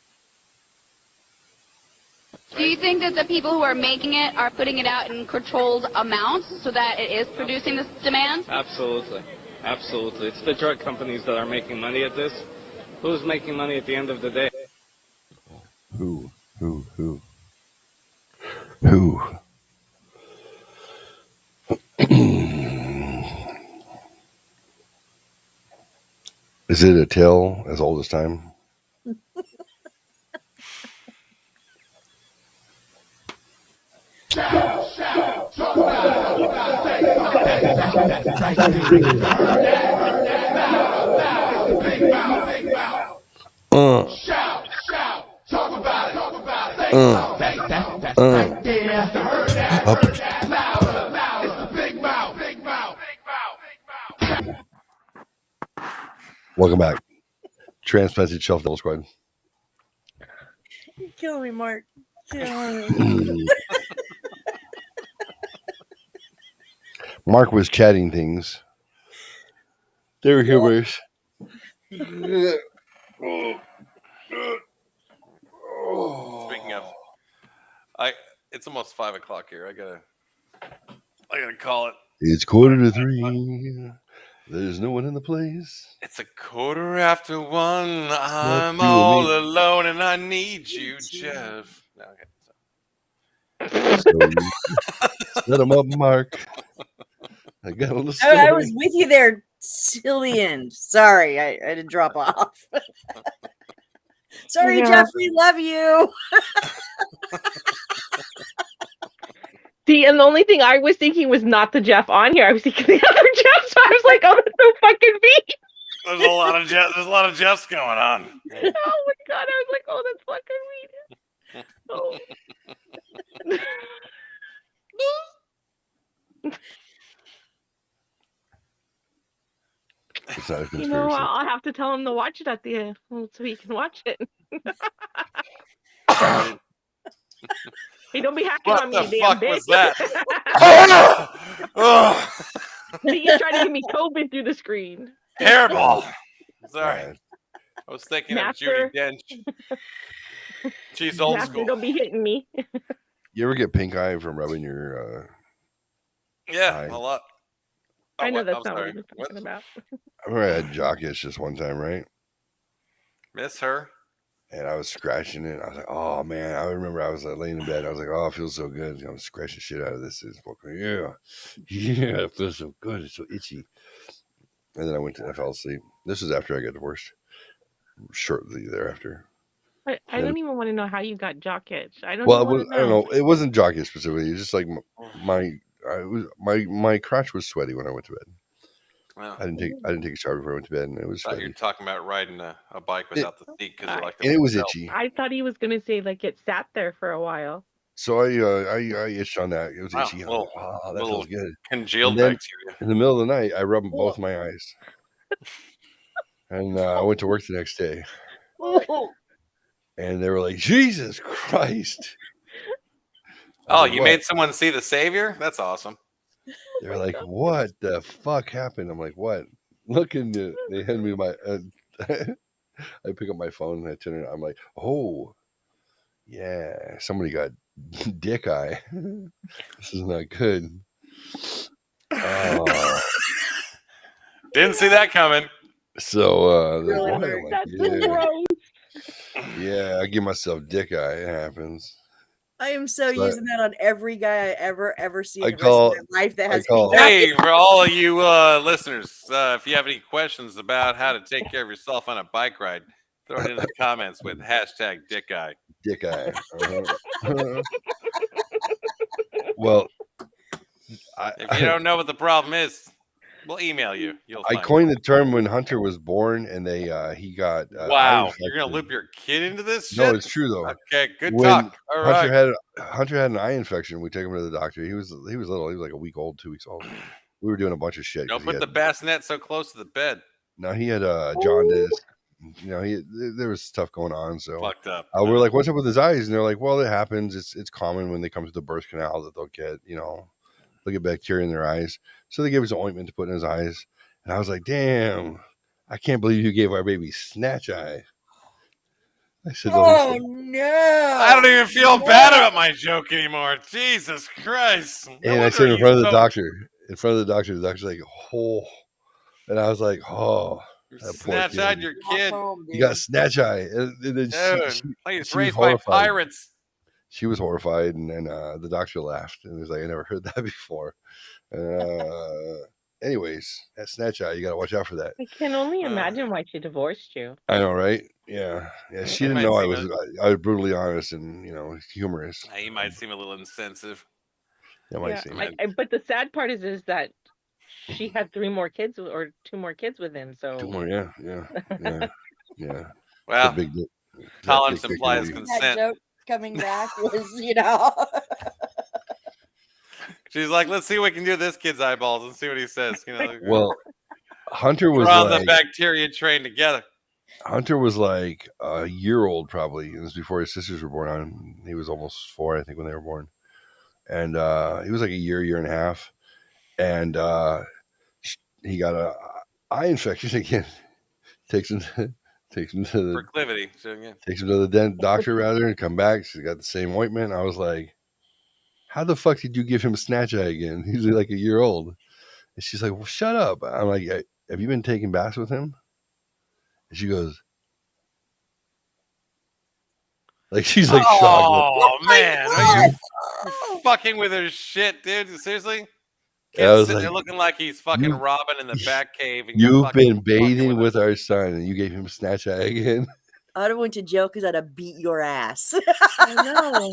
Do you think that the people who are making it are putting it out in controlled amounts so that it is producing this demand? Absolutely. Absolutely. It's the drug companies that are making money at this. Who's making money at the end of the day? Who? Is it a tale as old as time? Shout, talk Welcome back. Transplanted Shelf Devil Squad. You're killing me, Mark. Killing me. Mark was chatting things. They were humorous. Speaking of, it's almost 5 o'clock here. I gotta call it. It's 2:45. There's no one in the place. It's 1:15. I'm all alone and I need you, Jeff. No, okay. Set him up, Mark. I got a little story. I was with you there till the end. Sorry, I had to drop off. Sorry, Jeff, we love you. See, and the only thing I was thinking was not the Jeff on here. I was thinking the other Jeff. So I was like, oh, that's so fucking mean. There's a lot of Jeffs going on. Oh my god! I was like, oh, that's fucking mean. It's not a conspiracy. You know, I'll have to tell him to watch it at the end so he can watch it. Hey, don't be hacking What on the me, fuck damn bitch. was that? You're trying to give me COVID through the screen. Hairball. Sorry. I was thinking Master. of Judi Dench. She's old Master, school. don't be hitting me. You ever get pink eye from rubbing your Yeah, eye? a lot. I know that's I'm not sorry. what you're talking about. I remember I had jock itch just one time, right? Miss her. And I was scratching it. I was like, oh man. I remember I was laying in bed. I was like, oh, it feels so good. I'm scratching the shit out of this. Yeah. It feels so good. It's so itchy. And then I fell asleep. This is after I got divorced. Shortly thereafter. I don't even want to know how you got jock itch. I don't. Well, even want to I don't know. It wasn't jock itch specifically. It was just like my crotch was sweaty when I went to bed. Wow. I didn't take a shower before I went to bed, and it was I thought sweaty. you were talking about riding a bike without the seat because you like to. And it was itchy. I thought he was gonna say like it sat there for a while. So I itched on that. It was Wow, itchy. little- That little feels good. congealed And then, bacteria. in the middle of the night, I rubbed both my eyes, and I went to work the next day, and they were like, "Jesus Christ!" Oh, you made someone see the Savior? That's awesome. They're like, "What the fuck happened?" I'm like, "What?" Look in the. They hand me my. I pick up my phone and I turn it. I'm like, "Oh, yeah, somebody got dick eye. This is not good." Didn't see that coming. So Really like, hurt. That's yeah. gross. Yeah, I give myself dick eye. It happens. I am so using that on every guy I ever see in I the call- rest of my life that has Hey, for all of you listeners, if you have any questions about how to take care of yourself on a bike ride, throw it in the comments with hashtag dick eye. Dick eye. Well, If you don't know what the problem is, we'll email you. You'll I find coined the term when Hunter was born, and he got wow, eye you're gonna infection. loop your kid into this shit? No, it's true though. Okay, good When talk. All right. Hunter had an eye infection. We take him to the doctor. He was little. He was like a week old, 2 weeks old. We were doing a bunch of shit. Don't 'cause he put had- the bassinet so close to the bed. No, he had jaundice. You know, there was stuff going on. So Fucked up. we're like, "What's up with his eyes?" And they're like, "Well, it happens. It's common when they come to the birth canal that they'll get, they'll get bacteria in their eyes." So they gave us an ointment to put in his eyes, and I was like, "Damn, I can't believe you gave our baby snatch eye." I said, Oh no! I don't even feel bad about my joke anymore. Jesus Christ! No and I wonder said in he's front of the so- doctor. In front of the doctor's like, "Oh," and I was like, "Oh." That poor Snatch kid. out your kid. He got snatch eye, and then Dude, she he's was raised by horrified. pirates. She was horrified, and then the doctor laughed and was like, "I never heard that before." Anyways, that snatch eye, you got to watch out for that. I can only imagine why she divorced you. I know, right? Yeah. She didn't might know I seem was brutally honest and humorous. He might seem a little insensitive. That might seem. But the sad part is that she had 3 more kids or 2 more kids with him. So 2 more, yeah. Well, Big dick. tolerance That big dick implies lady. That consent. joke coming back was, She's like, let's see what we can do with this kid's eyeballs and see what he says. Well, Hunter was we're on like the bacteria train together. Hunter was like a year old, probably. It was before his sisters were born. He was almost 4, I think, when they were born. And he was like a year and a half. And he got a eye infection again. Takes him to the Proclivity. So, yeah. takes him to the doctor rather, and come back. She's got the same ointment. I was like, "How the fuck did you give him snatch eye again? He's like a year old." And she's like, "Well, shut up." I'm like, "Have you been taking baths with him?" And she goes, like she's like shocked. Oh man, are you fucking with her shit, dude? Seriously? And I Kid's was sitting there like, looking like he's fucking you- Robin in the back cave. And you're You've fucking been bathing with our son, and you gave him snatch eye again. I'd have went to jail because I'd have beat your ass. I know.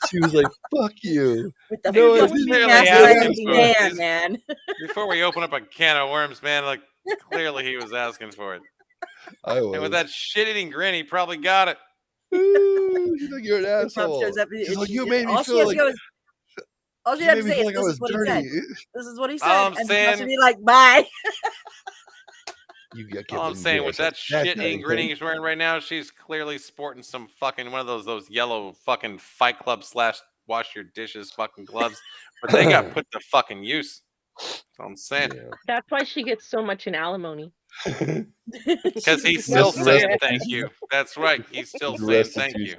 She was like, "Fuck you." With the No, fucking Clearly mask I asking for it. understand, man. Before we open up a can of worms, man, like clearly he was asking for it. I And with was. that shit-eating grin, he probably got it. Ooh, she's like, "You're an The cop asshole." shows up She's and like, she, "You made me all she feel has like to go is, all she you had made to me say feel is, like I this was is what he dirty." said. This is what he All said. I'm And the cops saying- would be like, bye. You got All I'm saying, with that shit-eating grin he's wearing right now, she's clearly sporting some fucking one of those yellow fucking Fight Club / wash your dishes fucking gloves, but they got put to fucking use. That's what I'm saying. That's why she gets so much in alimony. Because he's still saying thank you. That's right. He's still saying thank you.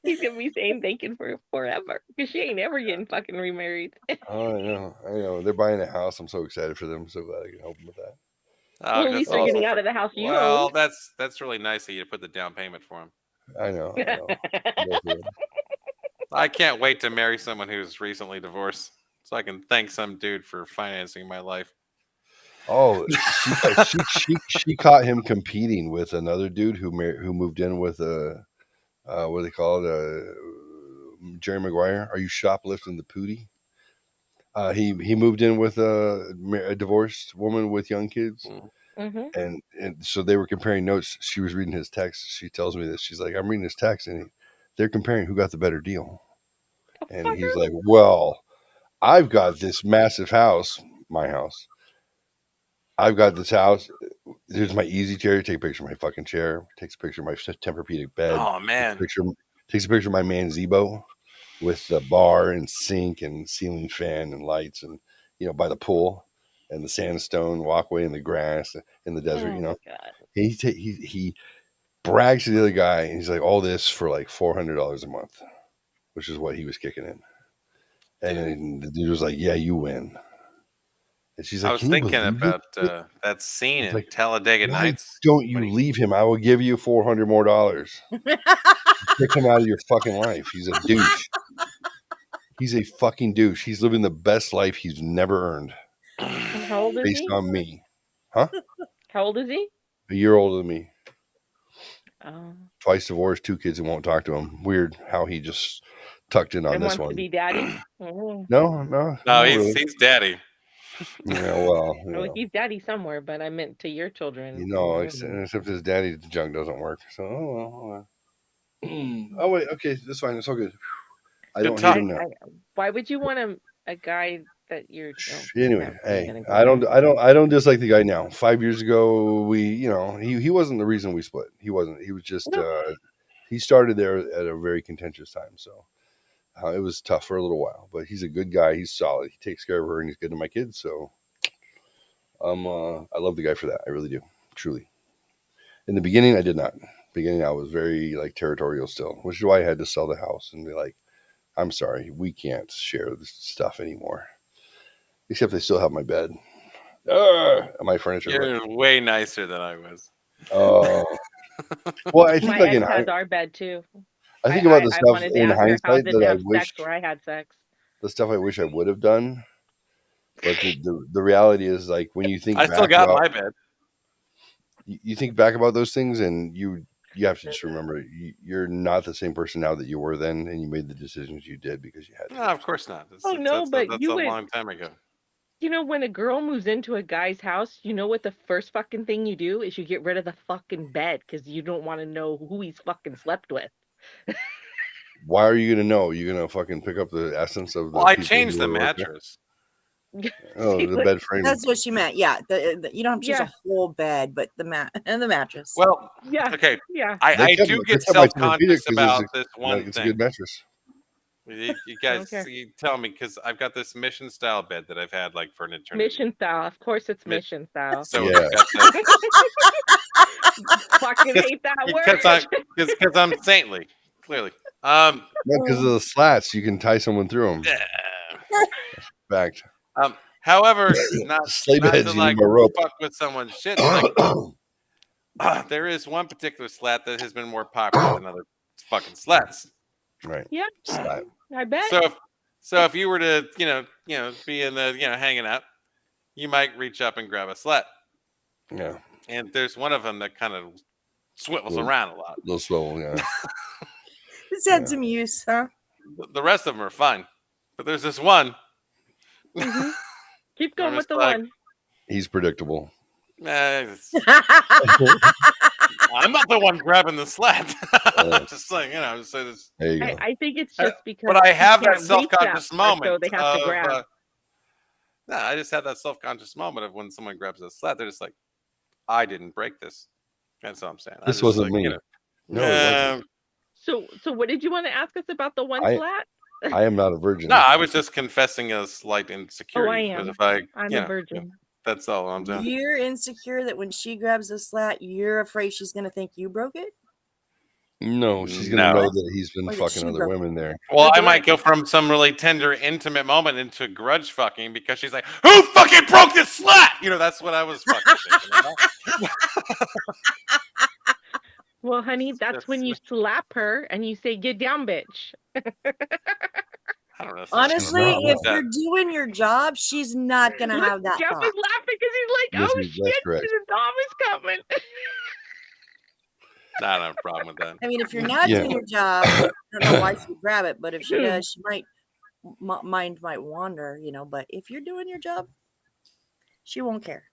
He's gonna be saying thank you for forever because she ain't ever getting fucking remarried. Oh, I know. They're buying a house. I'm so excited for them. I'm so glad I can help them with that. Well, at least they're getting out of the house you Well, own. that's really nice of you to put the down payment for him. I know. I can't wait to marry someone who's recently divorced, so I can thank some dude for financing my life. Oh, she caught him competing with another dude who moved in with what do they call it? Jerry Maguire. Are you shoplifting the pootie? He moved in with a divorced woman with young kids, and so they were comparing notes. She was reading his text. She tells me this. She's like, "I'm reading his text, and they're comparing who got the better deal." And he's like, "Well, I've got this massive house, my house. I've got this house. Here's my easy chair. Take a picture of my fucking chair. Takes a picture of my Tempur-Pedic bed. Oh man, takes a picture of my Manzebo with the bar and sink and ceiling fan and lights, and by the pool and the sandstone walkway and the grass in the desert. He brags to the other guy, and he's like, all this for like $400 a month, which is what he was kicking in. And then the dude was like, "Yeah, you win." And she's like, I was "Can you thinking believe about it?" that scene in like, Talladega Why Nights. don't you leave him? I will give you $400 more. Kick him out of your fucking life. He's a douche. He's a fucking douche. He's living the best life he's never earned. How old is Based he? on me. Huh? How old is he? A year older than me. Oh. Twice divorced, 2 kids, and won't talk to him. Weird how he just tucked in on And this wants one. to be daddy? Oh. No, He's daddy. Yeah, well, Well, he's daddy somewhere, but I meant to your children. Except his daddy's junk doesn't work. So, oh wait, okay, that's fine. It's all good. I don't hate him now. Why would you want a guy that you're? Anyway, I don't dislike the guy now. 5 years ago, he wasn't the reason we split. He wasn't. He was just he started there at a very contentious time. So it was tough for a little while. But he's a good guy. He's solid. He takes care of her, and he's good to my kids. So I love the guy for that. I really do, truly. In the beginning, I did not. I was very territorial still, which is why I had to sell the house and be like, "I'm sorry, we can't share this stuff anymore." Except I still have my bed, my furniture. You're way nicer than I was. Oh, well, I think my ex has our bed too. I think about the I stuff wanted to in ask her how hindsight did that they I have wish. sex where I had sex. The stuff I wish I would have done, but the reality is when you think I back still got about, my bed. You think back about those things, and you have to just remember you're not the same person now that you were then, and you made the decisions you did because you had to. No, of course not. That's you a would. long time ago. When a girl moves into a guy's house, what the first fucking thing you do is you get rid of the fucking bed because you don't want to know who he's fucking slept with. Why are you gonna know? You're gonna fucking pick up the essence of the. Well, I changed the mattress. Oh, the bed frame. That's what she meant. Yeah, you don't have to choose a whole bed, but the mattress. Well, okay. I do get self-conscious about this one It's thing. a good mattress. You guys, you tell me because I've got this mission style bed that I've had for an eternity. Mission style, of course, it's mission style. So yeah. Fucking hate that word. Because I'm saintly, clearly. Because of the slats, you can tie someone through them. Fact. However, not beds, to fuck with someone's shit. There is one particular slat that has been more popular than other fucking slats. Right. Yeah. Slat. I bet. So if you were to be in the hanging out, you might reach up and grab a slat. Yeah. And there's one of them that kind of swivels around a lot. Little swivel, yeah. It's had some use, huh? The rest of them are fine, but there's this one. Mm-hmm. Keep I'm going with just the like, one. He's predictable. I'm not the one grabbing the slat. Just like, just say this. There you go. I think it's just because. But I have that can't reach self-conscious that part, moment so they have to grab. no, I just had that self-conscious moment of when someone grabs a slat, they're just like, I didn't break this. That's all I'm saying. This wasn't me. No, it wasn't. So what did you want to ask us about the one slat? I am not a virgin. No, I was just confessing a slight insecurity. Oh, I am. If I, I'm a virgin. That's all I'm doing. You're insecure that when she grabs a slat, you're afraid she's going to think you broke it? No, she's going to know that he's been fucking other women there. Well, I might go from some really tender, intimate moment into grudge fucking because she's like, who fucking broke this slat? That's what I was fucking thinking. Well, honey, that's when you slap her and you say, get down, bitch. I don't know. Honestly, if you're doing your job, she's not going to have that Jeff thought. is laughing because he's like, oh, shit, the dom is coming. I don't have a problem with that. I mean, if you're not doing your job, I don't know why she'd grab it, but if she does, she mind might wander, but if you're doing your job, she won't care.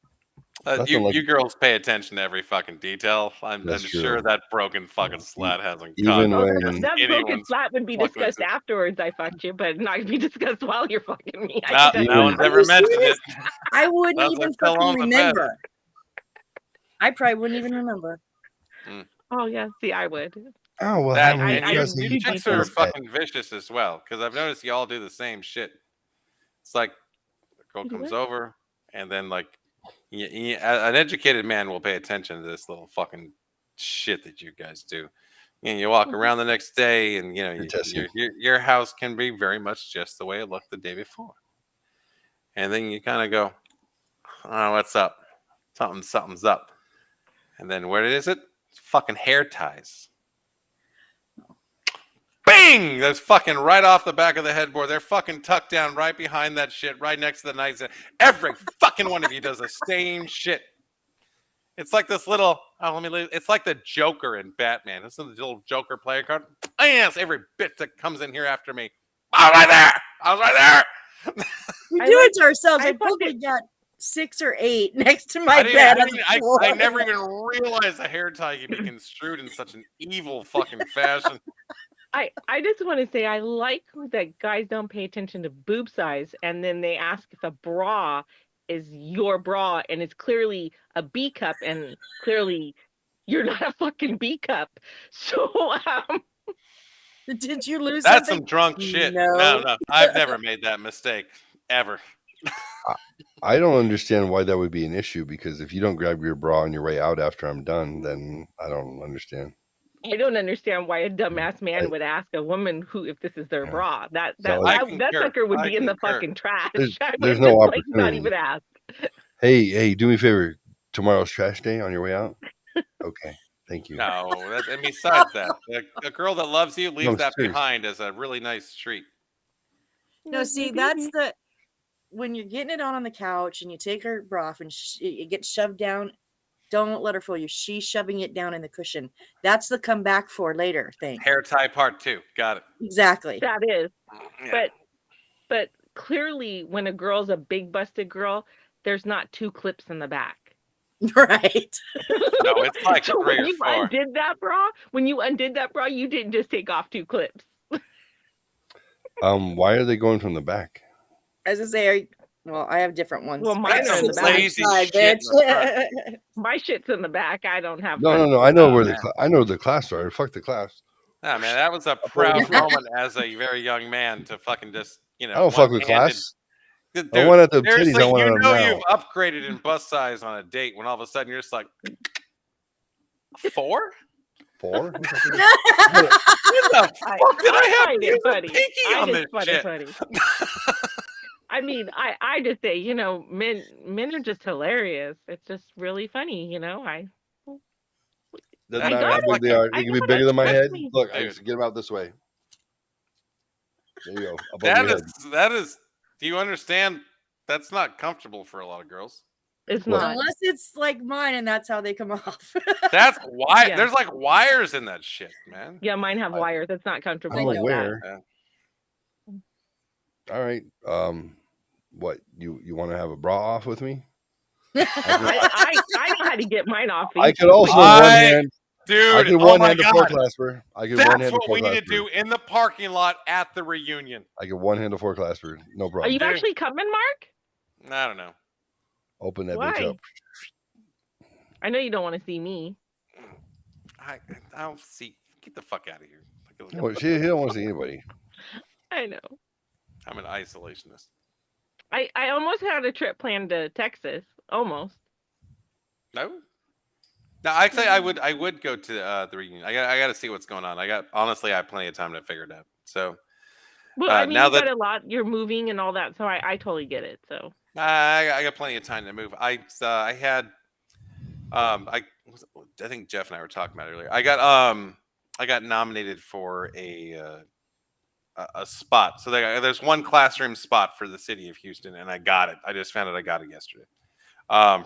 You girls pay attention to every fucking detail. I'm sure that broken fucking slat hasn't caught. That broken slat would be discussed afterwards I fucked you, but not be discussed while you're fucking me. No one's ever mentioned it. I wouldn't even fucking remember. I probably wouldn't even remember. Oh, yeah. See, I would. Oh, well. You chicks are fucking vicious as well, because I've noticed y'all do the same shit. It's like the girl comes over, and then, like, an educated man will pay attention to this little fucking shit that you guys do. You walk around the next day, and, your house can be very much just the way it looked the day before. And then you kind of go, oh, what's up? Something's up. And then where is it? It's fucking hair ties. Bing! That's fucking right off the back of the headboard. They're fucking tucked down right behind that shit, right next to the nightstand. Every fucking one of you does the same shit. It's like this little, it's like the Joker in Batman. This is the little Joker player card. Yes, every bit that comes in here after me. I was right there. We do it to ourselves. I probably got 6 or 8 next to my bed. I never even realized a hair tie could be construed in such an evil fucking fashion. I just want to say I like that guys don't pay attention to boob size, and then they ask if a bra is your bra, and it's clearly a B cup, and clearly you're not a fucking B cup. So did you lose? That's something? Some drunk shit. No, I've never made that mistake ever. I don't understand why that would be an issue, because if you don't grab your bra on your way out after I'm done, then I don't understand. I don't understand why a dumbass man would ask a woman if this is their bra. That sucker would be in the fucking trash. There's no opportunity. Not even ask. Hey, do me a favor. Tomorrow's trash day on your way out. Okay, thank you. No, and besides that, a girl that loves you leaves that behind as a really nice treat. No, see, that's when you're getting it on the couch and you take her bra off and it gets shoved down. Don't let her fool you. She's shoving it down in the cushion. That's the come back for later thing. Hair tie part 2. Got it. Exactly. That is. Yeah. But clearly when a girl's a big busted girl, there's not 2 clips in the back. Right. No, it's like so 3 or 4. When you undid that bra, you didn't just take off 2 clips. Why are they going from the back? As I say, I have different ones. Well, mine are in the back. Bitch. My shit's in the back. I don't have. No. I know I know the class are. Fuck the class. Nah, man, that was a proud moment as a very young man to fucking just, I don't fuck with class. Dude, I want at the titties. I want them now. You've upgraded in bust size on a date when all of a sudden you're just like 4? 4? What the fuck did I have buddy? Pinky on this shit? Buddy. I mean, I just say, men are just hilarious. It's just really funny, Doesn't matter how big they are. They can be bigger than my head. Look, I used to get them out this way. There you go. That is. Do you understand? That's not comfortable for a lot of girls. It's not. Unless it's like mine and that's how they come off. That's why Yeah. there's like wires in that shit, man. Yeah, mine have wires. That's not comfortable I'm like aware. that. All right. What you want to have a bra off with me? I know how to get mine off. I could also one hand. Dude, I could oh one my hand a God. four clasper. I could one That's hand a what four we need to clasper. do in the parking lot at the reunion. I could one hand a four clasper. No Are problem. you actually coming, Mark? I don't know. Open that Why? bitch up. I know you don't want to see me. I don't see. Get the fuck out of here. Well, he don't want to see anybody. I know. I'm an isolationist. I almost had a trip planned to Texas. Almost. No. No, actually, I would go to the reunion. I got to see what's going on. Honestly, I have plenty of time to figure it out. So, Well, I mean, now you that got a lot. You're moving and all that, so I totally get it. So I got plenty of time to move. I had I think Jeff and I were talking about it earlier. I got nominated for a spot. So there's one classroom spot for the city of Houston, and I got it. I just found out I got it yesterday.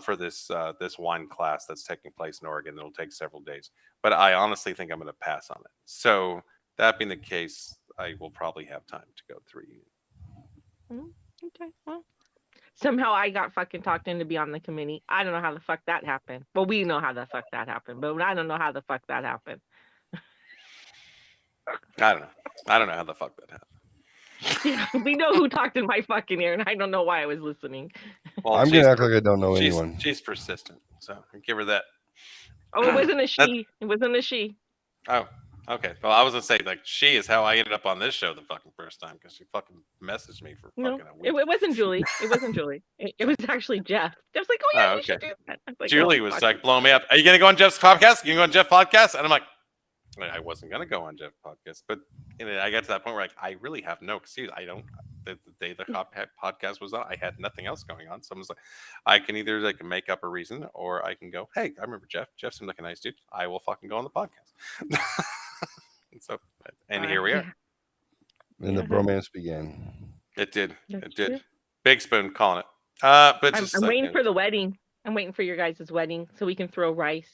For this one class that's taking place in Oregon. It'll take several days, but I honestly think I'm going to pass on it. So that being the case, I will probably have time to go through. okay. Well, somehow I got fucking talked into be on the committee. I don't know how the fuck that happened. Well, we know how the fuck that happened, but I don't know how the fuck that happened. I don't know how the fuck that happened. Yeah, we know who talked in my fucking ear, and I don't know why I was listening. Well, I'm gonna act like I don't know anyone. She's persistent, so give her that. Oh, it wasn't a she. It wasn't a she. Oh, okay. Well, I was gonna say like she is how I ended up on this show the fucking first time because she fucking messaged me for No, fucking a week. it wasn't Julie. It wasn't Julie. It was actually Jeff. Jeff's like, oh yeah, Oh, you should okay. do that. I was like, Julie oh, was fuck. like blowing me up. Are you gonna go on Jeff's podcast? You gonna go on Jeff's podcast? And I'm like, I wasn't gonna go on Jeff's podcast, but I got to that point where like I really have no excuse. I don't. The day the podcast was on, I had nothing else going on. So I was like, I can either like make up a reason, or I can go, hey, I remember Jeff. Jeff seemed like a nice dude. I will fucking go on the podcast. And here we are. And the bromance began. It did. That's It did. true. Big Spoon calling it. But I'm waiting for the wedding. I'm waiting for your guys' wedding so we can throw rice.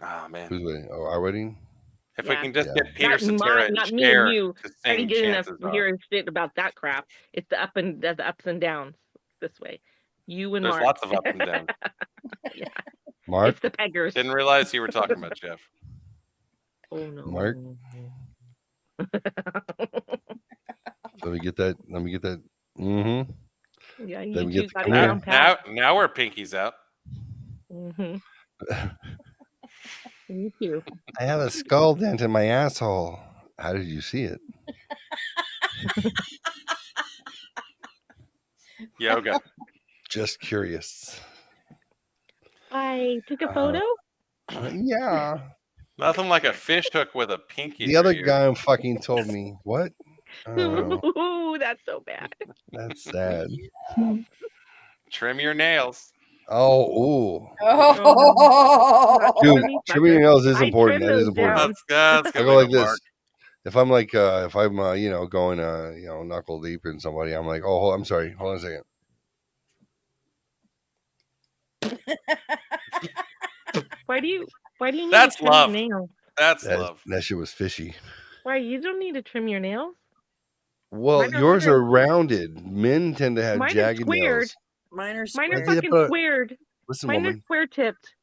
Oh man. Who's wedding? Oh, our wedding. If we Yeah. can just get Peter Not Cetera mine, and not me Cher and you. to I sing, get enough chances are. hearing shit about that crap. It's the ups and downs this way. You and There's Mark. lots of up and down. Yeah. Mark. It's the peggers. Didn't realize you were talking about Jeff. Oh no. Mark. Let me get that. Mm-hmm. Yeah, Let you me two get the got it clear. down pat. Now we're pinkies out. Mm-hmm. Me too. I have a skull dent in my asshole. How did you see it? Yoga. Just curious. I took a photo. Yeah. Nothing like a fish hook with a pinky. The other through you. guy fucking told me what? Oh, Ooh, that's so bad. that's sad. Trim your nails. Oh, ooh. Oh. Dude, trimming your nails is I important. trim That is those important. That's I gonna go be like the this. mark. If I'm like, if I'm, going, knuckle deep in somebody, I'm like, oh, I'm sorry. Hold on a second. Why do you need That's to trim love. your nails? That's love. That shit was fishy. Why you don't need to trim your nails? Well, Mine are yours weird. are rounded. Men tend to have Mine are jagged squared. nails. Mine are Mine are squared. fucking But- squared. Listen, Mine are woman. square tipped.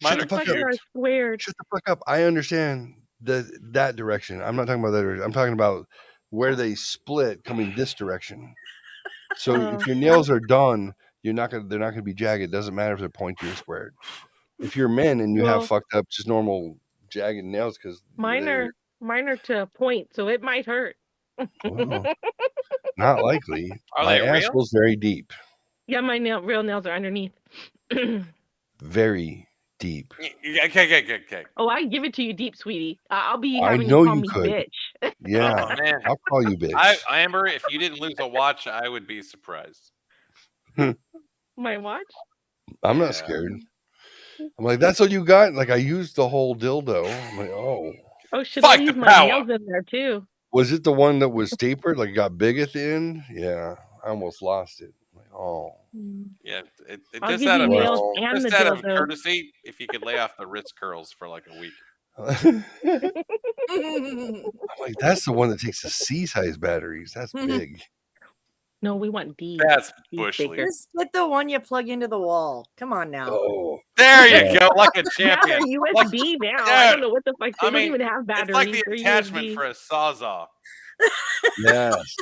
Mine Shut are the fuck Fucking up. are squared. Shut the fuck up. I understand that direction. I'm not talking about that direction. I'm talking about where they split coming this direction. So if your nails are done, they're not gonna be jagged. It doesn't matter if they're pointy or squared. If you're men and you Well- have fucked up just normal jagged nails, because Mine are to a point, so it might hurt. not likely. Are My they ass real? goes very deep, Yeah, my real nails are underneath. very deep. Okay. Oh, I give it to you deep, sweetie. I'll be I having know you call you me could. bitch. Yeah, Oh, man. I'll call you bitch. Amber, if you didn't lose a watch, I would be surprised. My watch? I'm not scared. I'm like, that's what you got? Like, I used the whole dildo. I'm like, oh. Oh, should Fight I the use my power. nails in there too? Was it the one that was tapered, like got big at the end? Yeah, I almost lost it. I'm like, Oh. Yeah, I'll just give out you of nails and the dildo. courtesy, if you could lay off the Ritz curls for like a week. I'm like, that's the one that takes the C-size batteries. That's big. No, we want D. That's D's bush bigger. league. Just get the one you plug into the wall. Come on now. Oh, there you go, like a Yeah, champion. they're Like, USB now. dude, I don't know what the fuck. They I don't mean, even have batteries. it's like the They're attachment USB. for a sawzall. yes.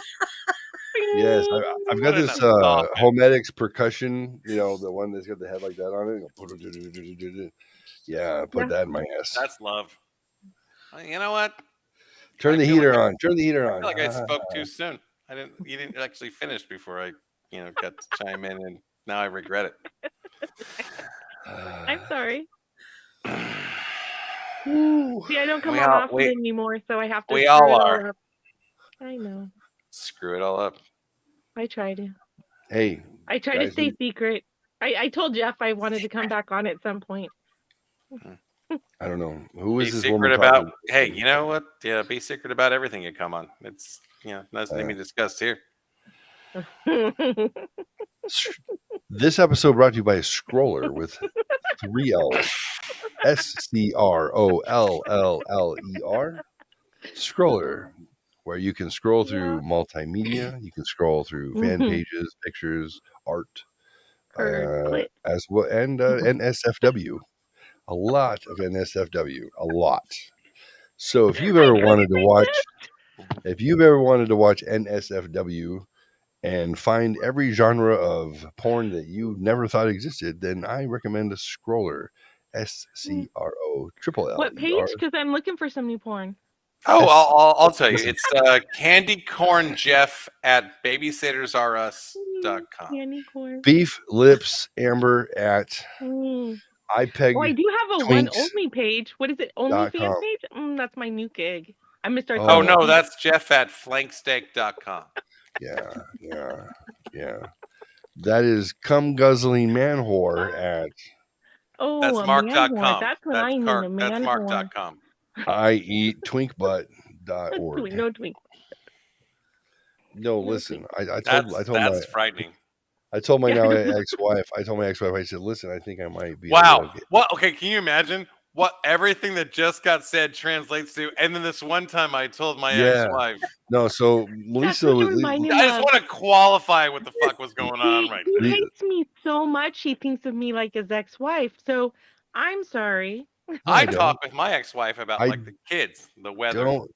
Yes, I've got Put in this a socket. Homedics percussion, the one that's got the head like that on it. Yeah, put that in my ass. That's love. You know what? Turn the heater on. Turn the heater I on. feel like I spoke too soon. You didn't actually finish before I, got to chime in, and now I regret it. I'm sorry. See, I don't come on often anymore, so I have to we screw all it are. all up. I know. Screw it all up. I try to. Hey. I try to stay secret. I told Jeff I wanted to come back on at some point. I don't know. Who is Be this secret woman about. talking? Hey, you know what? Yeah, be secret about everything you come on. It's nothing to be discussed here. This episode brought to you by Scroller with 3 L's. SCROLLLER. Scroller, where you can scroll through multimedia, you can scroll through fan pages, pictures, art, as well, and NSFW. A lot of NSFW, a lot. So if you've ever wanted to watch NSFW and find every genre of porn that you never thought existed, then I recommend a Scroller. SCROLLER. What page? Because I'm looking for some new porn. Oh, I'll tell you. It's Candy Corn Jeff at babysittersrus.com. Candy corn. Beef Lips Amber at iPeg. Oh, I do have a one only page. What is it? Only fan page? That's my new gig. I'm gonna start. Oh no, that's Jeff at flanksteak.com. Yeah. That is cum guzzling man whore at. Oh, that's mark.com. That's what I need. A man That's mark.com. I eat twinkbutt.org. No twink. No, listen. I told that's frightening. I told my now ex-wife. I said, "Listen, I think I might be." Wow. What? Okay. Can you imagine what everything that just got said translates to? And then this one time, I told my ex-wife. No, so Melissa was. I just want to qualify what the fuck was going on right He there. hates me so much. He thinks of me like his ex-wife. So I'm sorry. I talk with my ex-wife about like the kids, the weather. Well,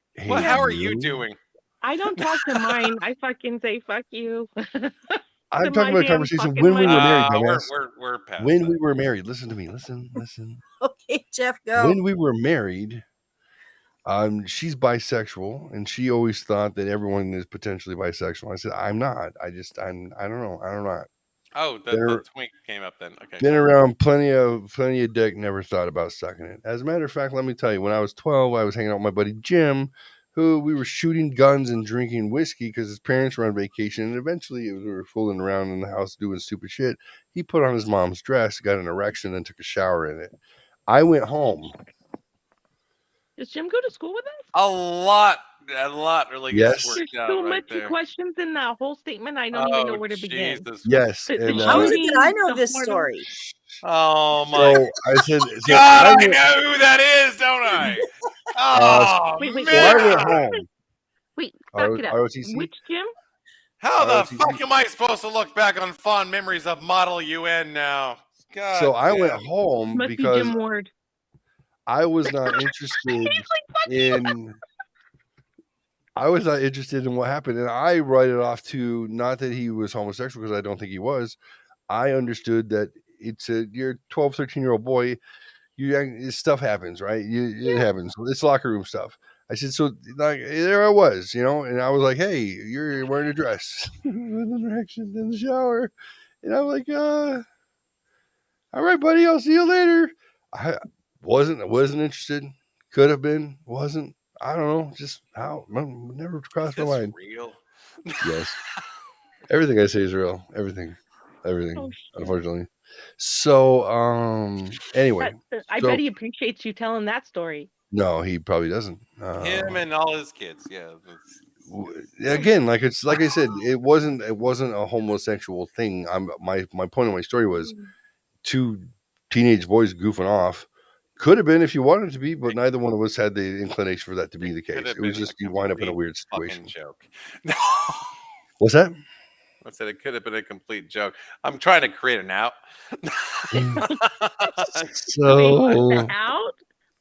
how are you doing? I don't talk to mine. I fucking say fuck you. I'm talking about a conversation when we were married. We're past when we were married. Listen to me. Listen. Okay, Jeff, go. When we were married, she's bisexual, and she always thought that everyone is potentially bisexual. I said, I'm not. I don't know. I'm not. Oh, the twink came up then. Okay. Been around plenty of dick. Never thought about sucking it. As a matter of fact, let me tell you, when I was 12, I was hanging out with my buddy Jim, who we were shooting guns and drinking whiskey because his parents were on vacation. And eventually, we were fooling around in the house doing stupid shit. He put on his mom's dress, got an erection, and took a shower in it. I went home. Does Jim go to school with us? A lot really gets worked There's out so right much there. questions in that whole statement. I don't even know where to begin. Yes. How did I know this story? Oh my! So I said, God, I know who that is, don't I? Oh wait, man! So I went home. Wait, back it up. ROTC? Which Jim? How the fuck am I supposed to look back on fond memories of Model UN now? God. So I went home Must because be Jim Ward. I was not interested in. I was not interested in what happened, and I write it off to not that he was homosexual because I don't think he was. I understood that you're a 12, 13-year-old boy. Stuff happens, right? It happens. It's locker room stuff. I said, so like there I was, and I was like, hey, you're wearing a dress with an erection in the shower, and I'm like, all right, buddy, I'll see you later. I wasn't interested. Could have been, wasn't. I don't know. Just how never crossed my mind. Real? Yes. Everything I say is real. Everything. Unfortunately. So anyway. I bet he appreciates you telling that story. No, he probably doesn't. Him and all his kids. Yeah. Again, like I said, it wasn't a homosexual thing. My point of my story was two teenage boys goofing off. Could have been if you wanted it to be, but neither one of us had the inclination for that to be the case. It was just you wind up in a weird situation. Joke. What's that? I said it could have been a complete joke. I'm trying to create an out. So out.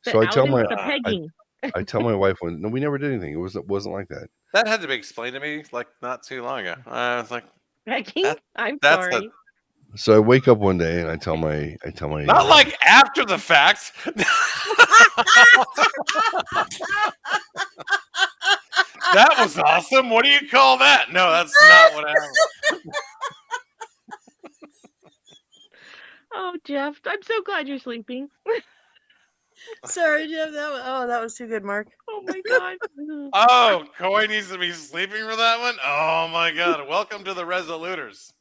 So I tell my the pegging. I tell my wife no, we never did anything. It wasn't like that. That had to be explained to me like not too long ago. I was like, pegging. I'm that's sorry. So I wake up one day and I tell my not like after the fact. That was awesome. What do you call that? No, that's not what happened. Oh, Jeff, I'm so glad you're sleeping. Sorry, Jeff. That was too good, Mark. Oh my God. Oh, Coy needs to be sleeping for that one. Oh my God. Welcome to the Resoluters.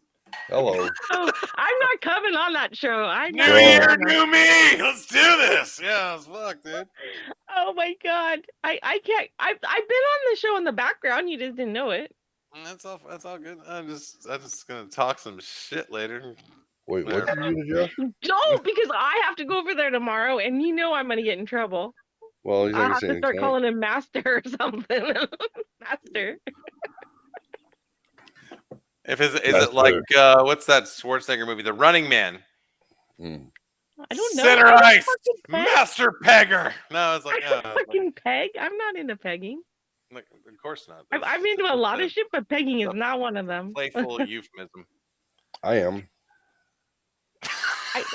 Hello. Oh, I'm not coming on that show. New year, new me. Let's do this. Yeah, it's fuck, dude. Oh my God. I can't. I've been on the show in the background. You just didn't know it. That's all good. I'm just gonna talk some shit later. Wait, what did you do, Jeff? Don't, because I have to go over there tomorrow, and you know I'm gonna get in trouble. Well, he's I have to start calling him Master or something. Master. Is it like what's that Schwarzenegger movie, The Running Man? I don't know. Center Ice, Master Pegger. No, it's like fucking peg. I'm not into pegging. Like, of course not. I'm into a lot of shit, but pegging is not one of them. Playful euphemism. I am.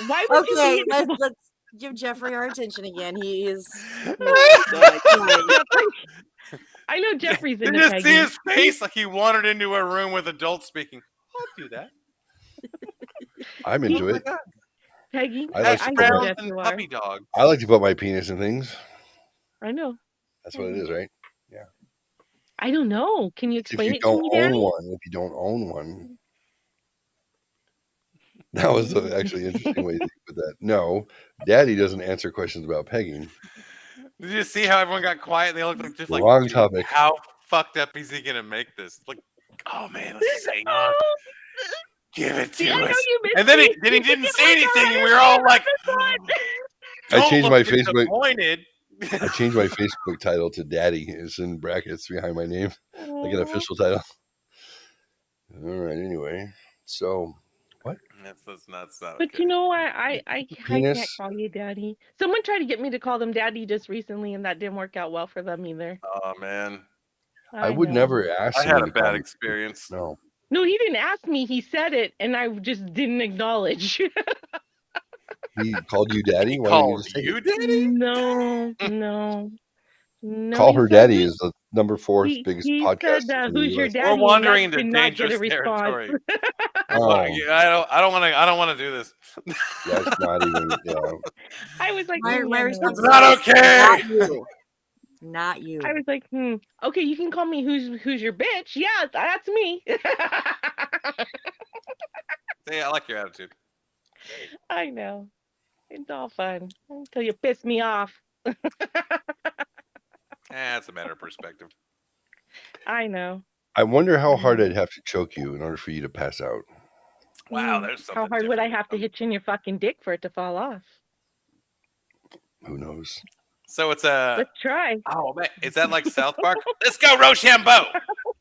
Why would you let's give Jeffrey our attention again. He is. I know Jeffrey's Did into you pegging. see his face like he wandered into a room with adults speaking? I'll do that. I'm into it. Pegging. I like puppy dogs. I like to put my penis in things. I know. That's what it is, right? Yeah. I don't know. Can you explain it to me, If Daddy? you don't own one. That was actually an interesting way to put that. No, Daddy doesn't answer questions about pegging. Did you see how everyone got quiet? They looked like just like Wrong topic. How fucked up is he gonna make this? Like, oh man, let's just hang on. Give it to us. And then he didn't say anything, and we were all like, I changed my Facebook. Disappointed. I changed my Facebook title to Daddy. It's in brackets behind my name, like an official title. All right. Anyway, so what? That's not. But you know, I Penis? can't call you Daddy. Someone tried to get me to call them Daddy just recently, and that didn't work out well for them either. Oh man. I would never ask. I had a bad experience. No. No, he didn't ask me. He said it, and I just didn't acknowledge. He called you Daddy? Why didn't you just take it? Daddy? No. Call her Daddy is the number 4th biggest he podcast. said, in the who's your US. daddy? We're wandering and into did not get a dangerous response. territory. Oh. I don't want to do this. That's not even. I was like, my response it's not okay. Not you. Not you. I was like, okay, you can call me who's your bitch. Yeah, that's me. Yeah, I like your attitude. I know. It's all fun until you piss me off. It's a matter of perspective. I know. I wonder how hard I'd have to choke you in order for you to pass out. Wow, there's something. How hard would I have to hit you in your fucking dick for it to fall off? Who knows? So it's a. Let's try. Oh man, is that like South Park? Let's go, Rochambeau.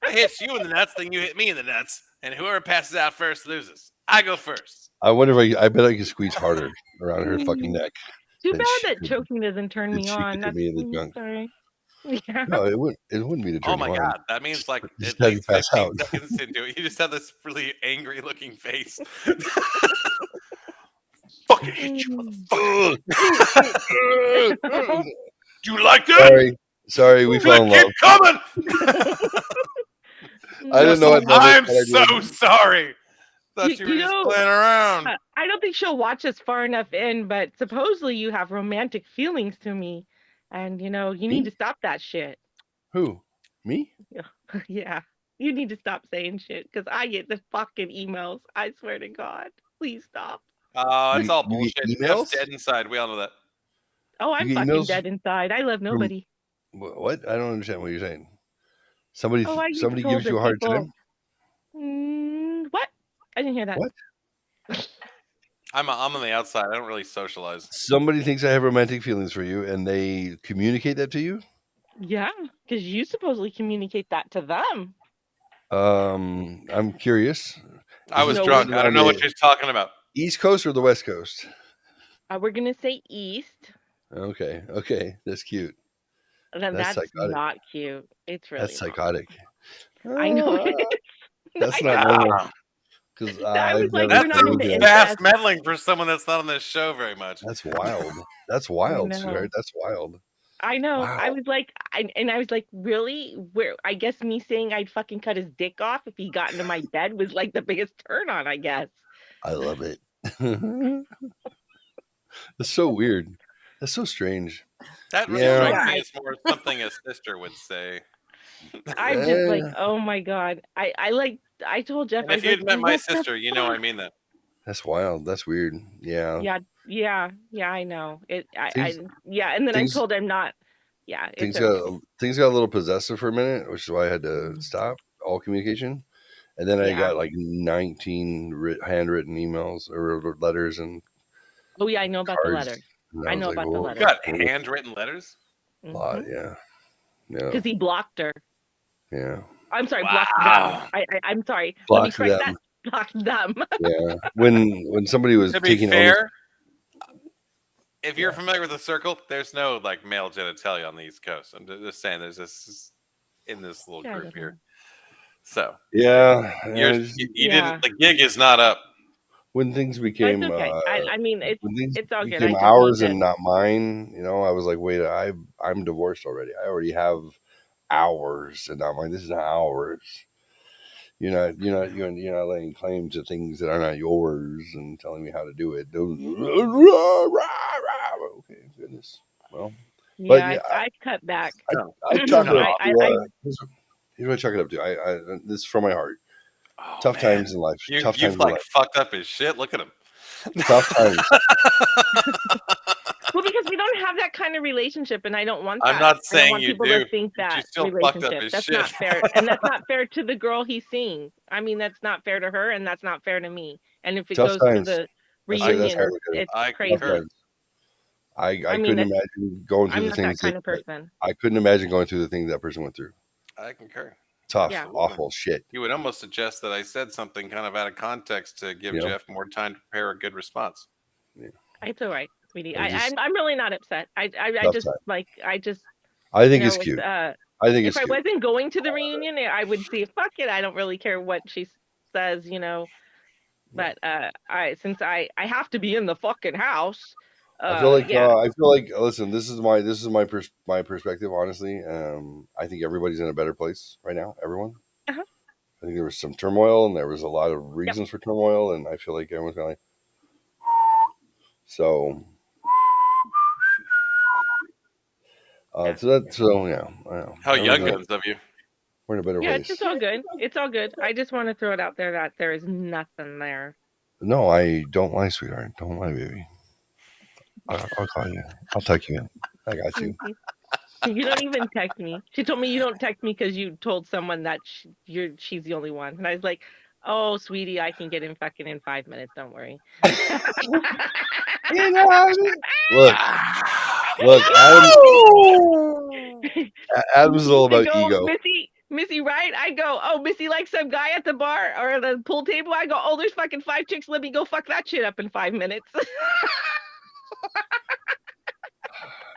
I hit you in the nuts, then you hit me in the nuts, and whoever passes out first loses. I go first. I wonder if I bet I could squeeze harder around her fucking neck. Too bad that choking doesn't turn me on. That's me in the junk. Sorry. Yeah. No, it wouldn't be to turn Oh my you on. god, that means like Just at have you least pass 15 out. seconds into it, you just have this really angry looking face. Fucking hit you, motherfucker. Do you like that? Sorry, we fell in love. Keep coming. I didn't know. I'm so sorry. Thought you were just playing around. I don't think she'll watch us far enough in, but supposedly you have romantic feelings to me, and you need to stop that shit. Who? Me? Yeah, you need to stop saying shit because I get the fucking emails. I swear to God, please stop. It's all bullshit. emails? Jeff's dead inside. We all know that. Oh, I'm You get fucking emails dead inside. I love nobody. What? I don't understand what you're saying. Somebody Oh, I get somebody told gives you that a hard people. time. What? I didn't hear that. What? I'm on the outside. I don't really socialize. Somebody thinks I have romantic feelings for you, and they communicate that to you. Yeah, because you supposedly communicate that to them. I'm curious. I Is was this No, drunk. person I don't on know what the you're talking about. East Coast or the West Coast? we're gonna say East. Okay, that's cute. Then That's that's psychotic. not cute. It's really That's not. psychotic. I know it Ah, is. that's I not know. normal. Because I was I've like, never we're That's not some into experienced that. fast incest. meddling for someone that's not on this show very much. That's wild. That's I wild, know. sweetheart. That's wild. I know. Wow. I was like, I was like, really? Where? I guess me saying I'd fucking cut his dick off if he got into my bed was like the biggest turn on. I guess. I love it. That's so weird. That's so strange. That Yeah. strikes Yeah, me as more something a sister would say. I'm just like, Eh, oh my god. I told Jeff, And I if was you like, had met my what the sister, you know I fuck? mean that. that's wild. That's weird. Yeah. Yeah. I know it. Things Yeah. And then I things told him not. Yeah, it's things okay. got a little possessive for a minute, which is why I had to stop all communication. And then I Yeah. got like 19 handwritten emails or letters and Oh yeah, I know about the cards. letter. And I I was know like, about the whoa, You letter. got whoa, handwritten letters? a lot. Yeah. Yeah. Because he blocked her. Yeah. I'm sorry, blocked them. I'm sorry. Let me Blocked correct them. that. Blocked them. Yeah. When somebody was To be taking ownership. fair, if you're familiar with the circle, there's no like male genitalia on the East Coast. I'm just saying there's this in this little Yeah, I group don't know. here. So Yeah. you didn't, the gig is not up. When things But it's became okay. I mean, when things it's all good. became I just ours need and to. not mine, I was like, wait, I'm divorced already. I already have ours, and I'm like, this is not ours. You're not laying claim to things that are not yours and telling me how to do it. Okay, goodness. Well, but Yeah, yeah, I cut back. I chalk it up I to. Here's what I chalk it up to. This is from my heart. Oh, Tough man. times in life. Tough times You've in like life. fucked up his shit. Look at him. Tough times. Well, because we don't have that kind of relationship, and I don't want that. I'm not I don't saying want you people do. to think But you that still fucked up relationship. his That's shit. not fair, and that's not fair to the girl he's seeing. I mean, that's not fair to her, and that's not fair to me. And if it Tough goes to times. the That's how reunion, I look at it. it's I crazy. concur. I mean, couldn't imagine going through I'm the not that things kind of person. I couldn't imagine going through the things that person went through. I concur. Tough, Yeah. awful shit. You would almost suggest that I said something kind of out of context to give Yeah. Jeff more time to prepare a good response. Yeah. It's all right, sweetie. I just- I'm really not upset. I Tough just time. like I think it's it's, cute. I think if it's I cute. wasn't going to the reunion, I would say fuck it. I don't really care what she says, But since I have to be in the fucking house, I feel like yeah. listen, this is my perspective. Honestly, I think everybody's in a better place right now. Everyone. Uh-huh. I think there was some turmoil and there was a lot of reasons for turmoil, and I feel like everyone's kind of like. So. Yeah. How young guns of you? We're in a better Yeah, place. it's all good. It's all good. I just want to throw it out there that there is nothing there. No, I don't lie, sweetheart. Don't lie, baby. I'll call you. I'll text you. I got you. You don't even text me. She told me you don't text me because you told someone that she's the only one. And I was like, oh, sweetie, I can get in fucking in 5 minutes. Don't worry. Look, Adam's all about ego. Missy, right? I go, oh, Missy likes some guy at the bar or the pool table. I go, oh, there's fucking 5 chicks. Let me go fuck that shit up in 5 minutes.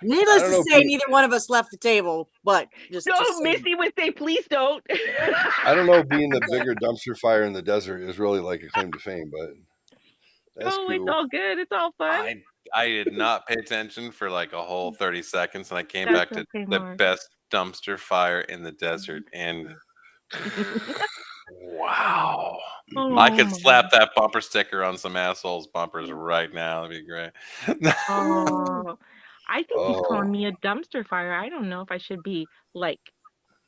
Needless to say, neither one of us left the table, but just Missy would say, please don't. I don't know, being the bigger dumpster fire in the desert is really like a claim to fame, but that's cool. It's all good. It's all fun. I did not pay attention for like a whole 30 seconds, and I came That's back to okay, the Mark. best dumpster fire in the desert, and wow. I could slap that bumper sticker on some assholes' bumpers right now. That'd be great. Oh, I think he's calling me a dumpster fire. I don't know if I should be like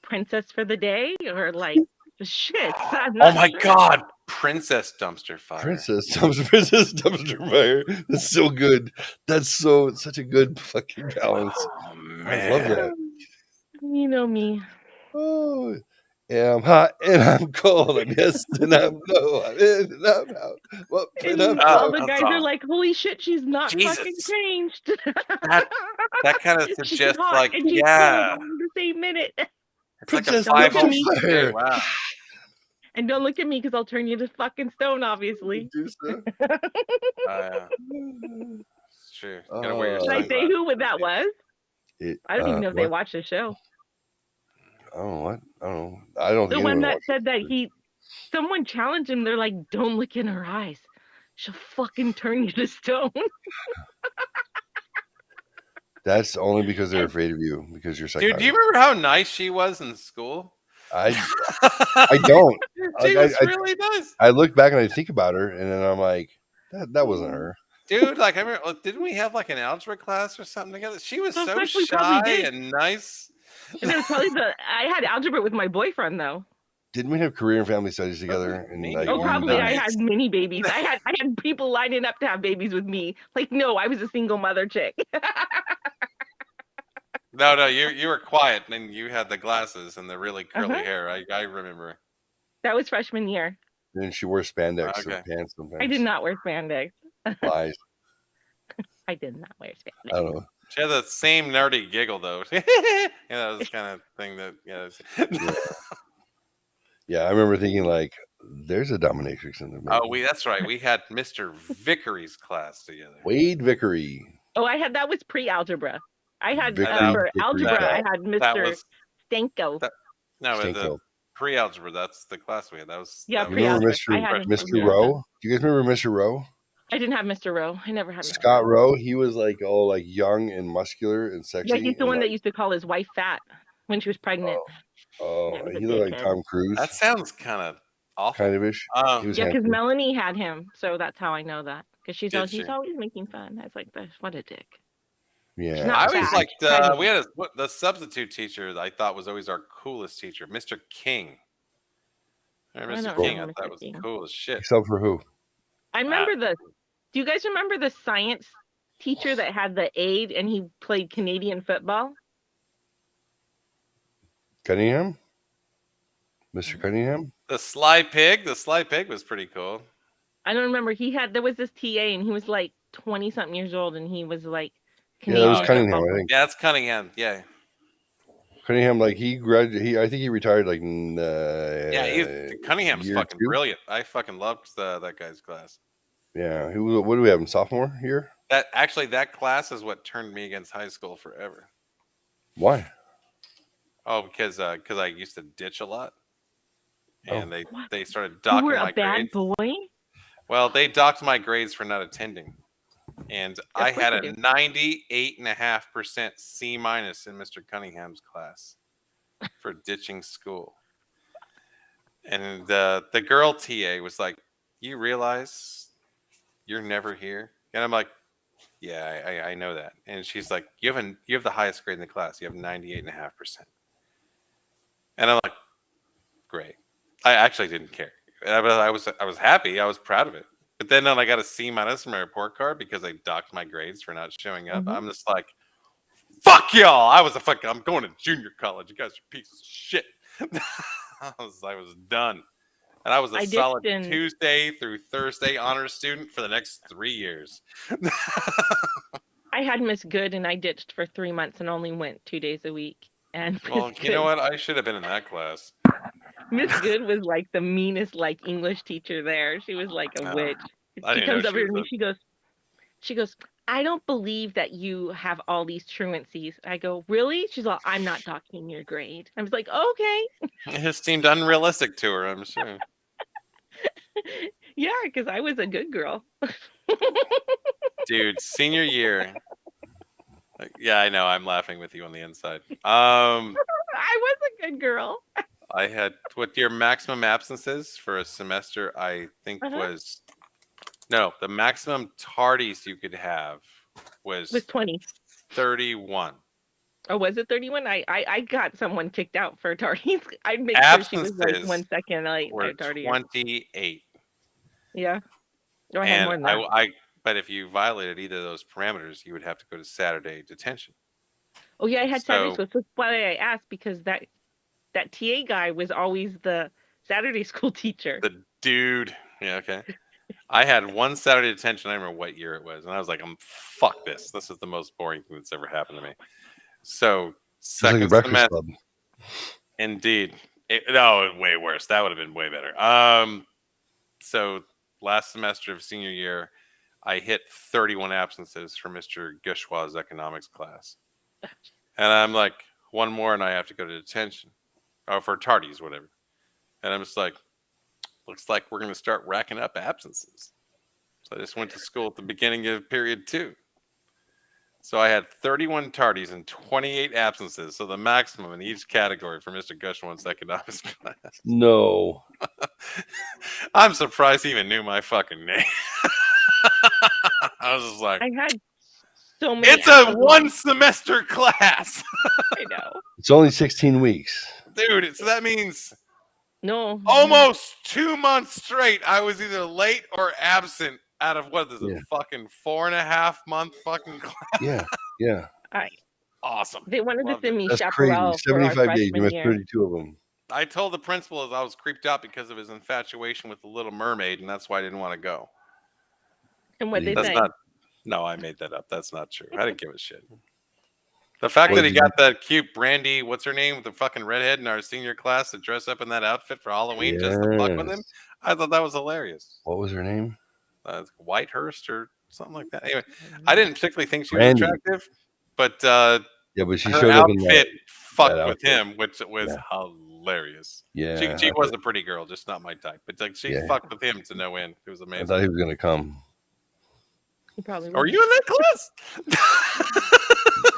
princess for the day or like shit. Oh my god, princess dumpster fire. Princess dumpster fire. That's so good. That's such a good fucking balance. Oh, man. I love that. You know me. Oh, Yeah, I'm hot and I'm cold. I'm yes and I'm no. I'm in and I'm out. What and I'm And all the down. guys are like, "Holy shit, she's not fucking Jesus. changed. That kind of She's suggests hot like, and she's cold yeah, all in the same minute." it's like a Princess Don't look at five-hole me, okay, wow. and don't look at me because I'll turn you to fucking stone, obviously. Yeah. It's true. You gotta wear your Did I say sunglasses. who that was? I don't even know if they What? watched the show. I don't know what. I don't know. I don't The think one anyone that watched said that someone challenged him. They're like, "Don't look in her eyes. She'll fucking turn you to stone." That's only because they're afraid of you because you're Dude, psychotic. do you remember how nice she was in school? I don't. She Like, was really nice. I look back and I think about her, and then I'm like, that wasn't her. Dude, like I remember, didn't we have like an algebra class or something together? She was Well, so fuck, we probably shy did. and nice. And it was probably I had algebra with my boyfriend though. Didn't we have career and family studies together? And like, Oh, probably I nice. had many babies. I had people lining up to have babies with me. Like, no, I was a single mother chick. No, you were quiet and you had the glasses and the really curly hair. I remember. That was freshman year. then she wore spandex Okay. and pants sometimes. I did not wear spandex. Lies. I did not wear spandex. I don't know. She had the same nerdy giggle though. Yeah, that was kind of thing that Yeah, I remember thinking like, there's a dominatrix in the movie. Oh, that's right. We had Mr. Vickery's class together. Wade Vickery. Oh, that was pre-algebra. I had Vickery, for Vickery algebra. Scott. I had Mr. Stenko. No, the Stinko. pre-algebra. That's the class we had. That was. Yeah, that was Remember pre-algebra. I had him Mr. from Rowe? Do you guys remember Mr. Rowe? I didn't have Mr. Rowe. I never had Mr. Scott Rowe. He was like all like young and muscular and sexy. Yeah, he's the and, one like, that used to call his wife fat when she was pregnant. Oh, Yeah, he was a he looked like dickhead. Tom Cruise. That sounds kind of awful. Kind of ish. He was Yeah, because handsome. Melanie had him, so that's how I know that. Because Did he's she? always making fun. I was like, what a dick. She's Yeah. not I always fat, liked. she's pregnant. We had the substitute teacher that I thought was always our coolest teacher, Mr. King. Remember I Mr. don't King? I remember thought Mr. was King. cool as shit. Except for who? I remember do you guys remember the science teacher that had the aide and he played Canadian football? Cunningham? Mr. Cunningham? The Sly Pig. The Sly Pig was pretty cool. I don't remember. There was this TA and he was like 20 something years old and he was like Yeah, that was Canadian Cunningham, football. I think. Yeah, that's Cunningham. Yeah. Cunningham, like he graduated. I think he retired like. Cunningham's year fucking two? brilliant. I fucking loved that guy's class. Yeah. What do we have in sophomore year? That class is what turned me against high school forever. Why? Oh, because I used to ditch a lot, and they started You docking were my a bad grades. boy? Well, they docked my grades for not attending, and I course had they a do. 98.5% C- in Mr. Cunningham's class for ditching school. And the girl TA was like, "You realize you're never here?" And I'm like, "Yeah, I know that." And she's like, "You have the highest grade in the class. You have 98.5%." And I'm like, "Great." I actually didn't care. I was happy. I was proud of it. But then I got a C- in my report card because I docked my grades for not showing up. I'm just like, "Fuck y'all!" I'm going to junior college. You guys are pieces of shit. I was done. And I was a solid Tuesday through Thursday honors student for the next 3 years. I had Miss Good and I ditched for 3 months and only went 2 days a week. And Well, you know what? I should have been in that class. Miss Good was like the meanest like English teacher there. She was like a witch. I She didn't know comes she over to was me. She goes, "I don't believe that you have all these truancies." I go, "Really?" She's like, "I'm not docking your grade." I was like, "Okay." It just seemed unrealistic to her, I'm sure. Yeah, because I was a good girl. Dude, senior year. Yeah, I know. I'm laughing with you on the inside. I was a good girl. I had what your maximum absences for a semester, I think was the maximum tardies you could have was 20. 31. Oh, was it 31? I got someone kicked out for tardies. I'd make sure she was like 1 second late were tardy. 28. Yeah. Oh, I had more than that. But if you violated either of those parameters, you would have to go to Saturday detention. Oh yeah, I had Saturday, so that's why I asked, because that that TA guy was always the Saturday school teacher. The dude. Yeah, okay. I had one Saturday detention. I don't remember what year it was, and I was like, fuck this. This is the most boring thing that's ever happened to me." So It's like a second Breakfast semester, Club. indeed. Way worse. That would have been way better. So last semester of senior year, I hit 31 absences for Mr. Gushwa's economics class. And I'm like, one more and I have to go to detention. Or for tardies, whatever. And I'm just like, looks like we're going to start racking up absences. So I just went to school at the beginning of period 2. So I had 31 tardies and 28 absences. So the maximum in each category for Mr. Gushwa's economics class. No. I'm surprised he even knew my fucking name. I was just like, I had so many. It's a one semester class. I know. It's only 16 weeks. Dude, so that means almost 2 months straight I was either late or absent out of what is it, fucking 4.5 month fucking class. Yeah. Awesome. They wanted to send me That's chaparral crazy. for our 75 days. You freshman missed year. 32 of them. I told the principal I was creeped out because of his infatuation with the Little Mermaid, and that's why I didn't want to go. And what they That's say? No, I made that up. That's not true. I didn't give a shit. The fact that he got that cute Brandy, what's her name, with the fucking redhead in our senior class to dress up in that outfit for Halloween just to fuck with him, I thought that was hilarious. What was her name? Whitehurst or something like that. Anyway, I didn't particularly think she Brandy. was attractive, but but she her showed up in outfit fucked that with outfit. him, which was hilarious. Yeah. She was a pretty girl, just not my type. But like she Yeah. fucked with him to no end. It was I amazing. thought he was going to come. He probably Are you in that class?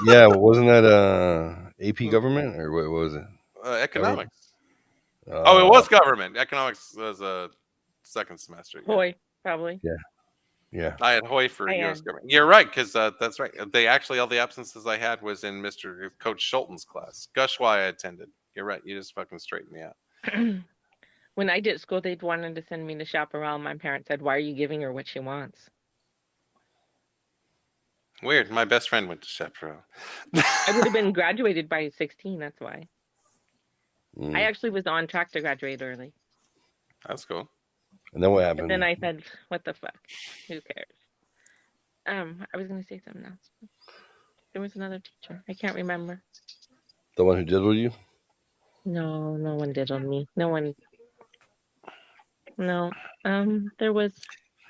Yeah, wasn't that AP government or what was it? Economics. It was government. Economics was a second semester. Yeah. Hoy, probably. Yeah. I had Hoy for U.S. government. You're right, because that's right. They actually, all the absences I had was in Mr. Coach Schulten's class. Gushwa I attended. You're right. You just fucking straightened me out. When I did school, they'd wanted to send me to chaparral. My parents said, "Why are you giving her what she wants?" Weird. My best friend went to chaparral. I would have been graduated by 16. That's why. I actually was on track to graduate early. That's cool. And then what happened? And then I said, "What the fuck? Who cares?" I was gonna say something else. There was another teacher. I can't remember. The one who diddled you? No, no one diddled me. No one. No. There was.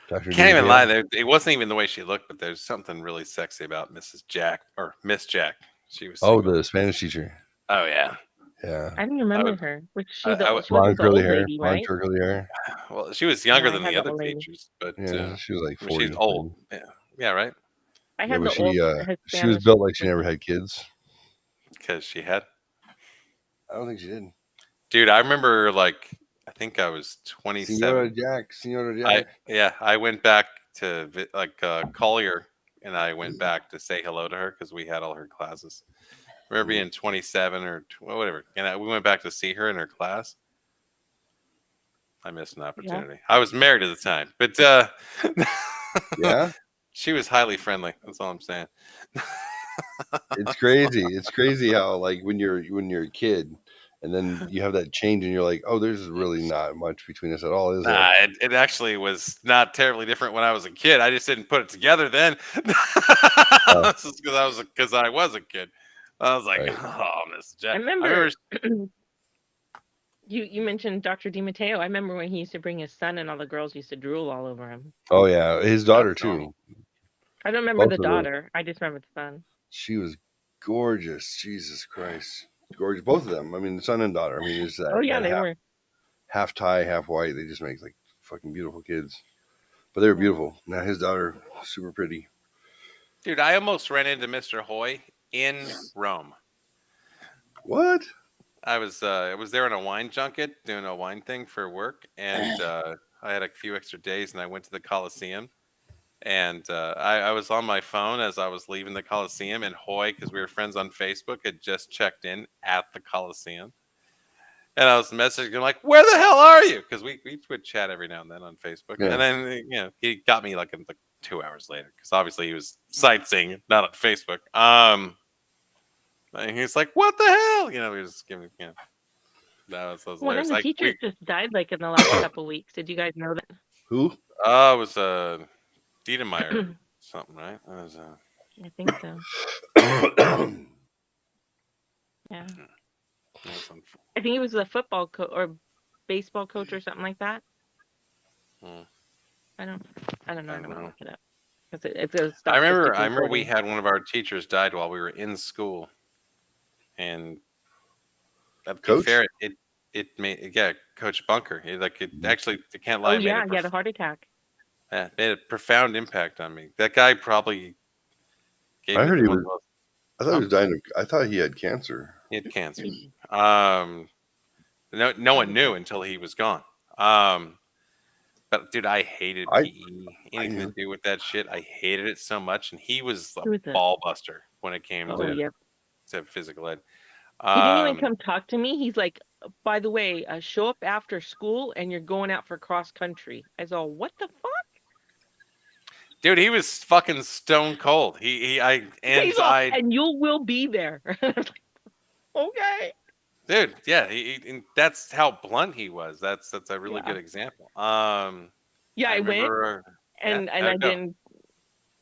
Dr. Can't even lie. It wasn't even the way she looked, but there's something really sexy about Mrs. Jack or Miss Jack. She was. The Spanish teacher. Oh yeah. Yeah. I didn't remember her. Was she blonde curly hair? lady, Blonde right? curly hair. Well, she was younger Yeah, than I had the the other old lady. teachers, but Yeah, she was like I mean, 40. she's old. Yeah, right. I Yeah, had but the old. she was Hispanic built like she teacher. never had kids. Because she had. I don't think she did. Dude, I remember I think I was 27. Senora Jack. I went back to Collier, and I went back to say hello to her because we had all her classes. I remember being 27 or whatever, and we went back to see her in her class. I missed an opportunity. Yeah. I was married at the time, but Yeah, she was highly friendly. That's all I'm saying. it's crazy. It's crazy how when you're a kid, and then you have that change, and you're like, oh, there's really not much between us at all, is there? It actually was not terribly different when I was a kid. I just didn't put it together then. Just because I was a kid. I was like, oh, Miss Jack. I remember you mentioned Dr. DiMatteo. I remember when he used to bring his son and all the girls used to drool all over him. Oh yeah, his daughter too. I don't remember Both the of them. daughter. I just remember the son. She was gorgeous. Jesus Christ, gorgeous. Both of them. I mean, the son and daughter. I mean, it's that. Oh yeah, that they were. half Thai, half white. They just make fucking beautiful kids. But they were beautiful. Now his daughter, super pretty. Dude, I almost ran into Mr. Hoy in Rome. What? I was there on a wine junket doing a wine thing for work, and I had a few extra days, and I went to the Coliseum, and I was on my phone as I was leaving the Coliseum, and Hoy, because we were friends on Facebook, had just checked in at the Coliseum, and I was messaging him like, "Where the hell are you?" Because we would chat every now and then on Facebook, and then he got me like 2 hours later, because obviously he was sightseeing, not on Facebook. And he's like, "What the hell?" He was giving, That was One of hilarious. the Like teachers just died like in the last couple weeks. Did you guys know that? Who? it was Diedemeyer something, right? That was I think so. Yeah. I think he was a football coach or baseball coach or something like that. I don't know. I'm gonna look it up because it's a I remember statistically we important. had one of our teachers died while we were in school, and to be Coach? fair, it made Coach Bunker. It actually I can't lie. Oh It made yeah, he had a heart attack. yeah, made a profound impact on me. That guy probably gave I me heard the he one was. of those. I thought he was dying. I thought he had cancer. He had cancer. No one knew until he was gone. But dude, I hated PE. Anything to do with that shit, I hated it so much. And he was a Who is it? ball buster when it came Oh yep. to physical ed. He didn't even come talk to me. He's like, by the way, show up after school and you're going out for cross country. I was all, what the fuck? Dude, he was fucking stone cold. And you will be there. Okay. Dude, yeah, and that's how blunt he was. That's a really good example. Yeah, I went and go.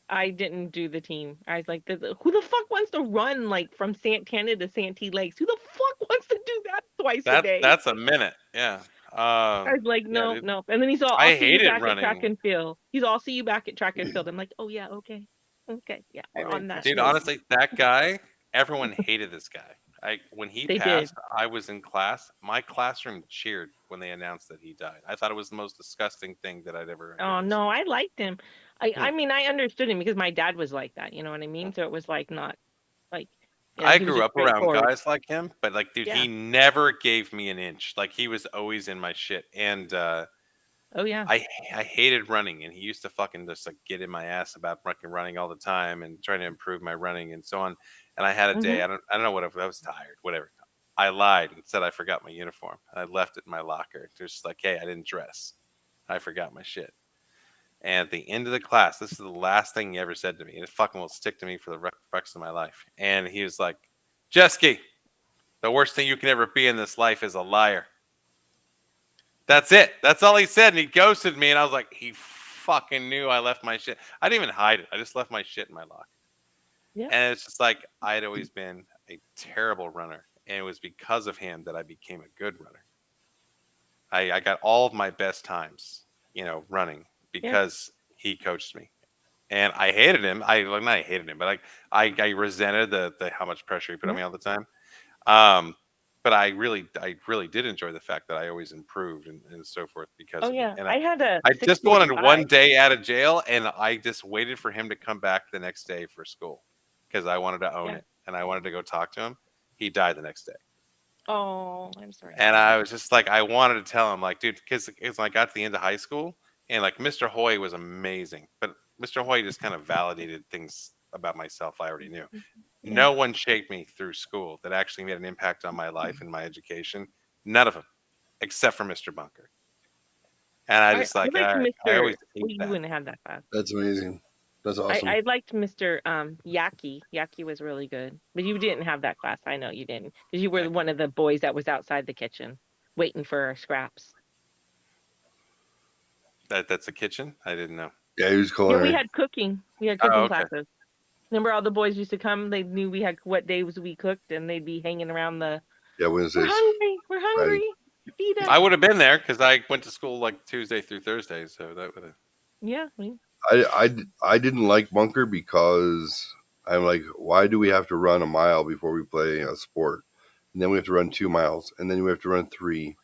I didn't do the team. I was like, who the fuck wants to run like from Santana to Santee Lakes? Who the fuck wants to do that twice a day? That's a minute. Yeah. I was like, no. And then he's all, I I'll see you hated back running. at track and field. I'll see you back at track and field. I'm like, oh yeah, okay. Yeah, we're on that. Dude, honestly, that guy, everyone hated this guy. When he passed, I was in class. My classroom cheered when they announced that he died. I thought it was the most disgusting thing that I'd ever. Oh no, I liked him. I mean, I understood him because my dad was like that. You know what I mean? So it was like not like. I grew up around guys like him, but like, dude, Yeah. he never gave me an inch. Like, he was always in my shit, and oh yeah, I hated running, and he used to fucking just like get in my ass about fucking running all the time and trying to improve my running and so on. And I had a day, I don't know what I was tired, whatever. I lied and said I forgot my uniform. I left it in my locker. Just like, hey, I didn't dress. I forgot my shit. And at the end of the class, this is the last thing he ever said to me, and it fucking will stick to me for the rest of my life. And he was like, Jesky, the worst thing you can ever be in this life is a liar. That's it. That's all he said. And he ghosted me. And I was like, he fucking knew I left my shit. I didn't even hide it. I just left my shit in my locker. Yeah. And it's just like, I had always been a terrible runner. And it was because of him that I became a good runner. I got all of my best times, running because he coached me. And I hated him. I hated him, but like I resented the how much pressure he put on me all the time. But I really did enjoy the fact that I always improved and so forth because of it. And I just wanted one day out of jail, and I just waited for him to come back the next day for school because I wanted to own it and I wanted to go talk to him. He died the next day. Oh, I'm sorry. And I was just like, I wanted to tell him, like, dude, because I got to the end of high school, and like Mr. Hoy was amazing, but Mr. Hoy just kind of validated things about myself I already knew. Yeah. No one shaped me through school that actually made an impact on my life and my education. None of them, except for Mr. Bunker. And I just I always you wouldn't have that class. That's amazing. That's awesome. I liked Mr. Yaki. Yaki was really good, but you didn't have that class. I know you didn't because you were one of the boys that was outside the kitchen waiting for scraps. That's a kitchen? I didn't know. Yeah, he was calling. Yeah, we had cooking. We had cooking classes. Remember, all the boys used to come. They knew we had what days we cooked, and they'd be hanging around the. Yeah, Wednesdays. We're hungry. Feed us. I would have been there because I went to school like Tuesday through Thursday, so that would have. Yeah. I didn't like Bunker because I'm like, why do we have to run a mile before we play a sport? And then we have to run 2 miles, and then we have to run 3.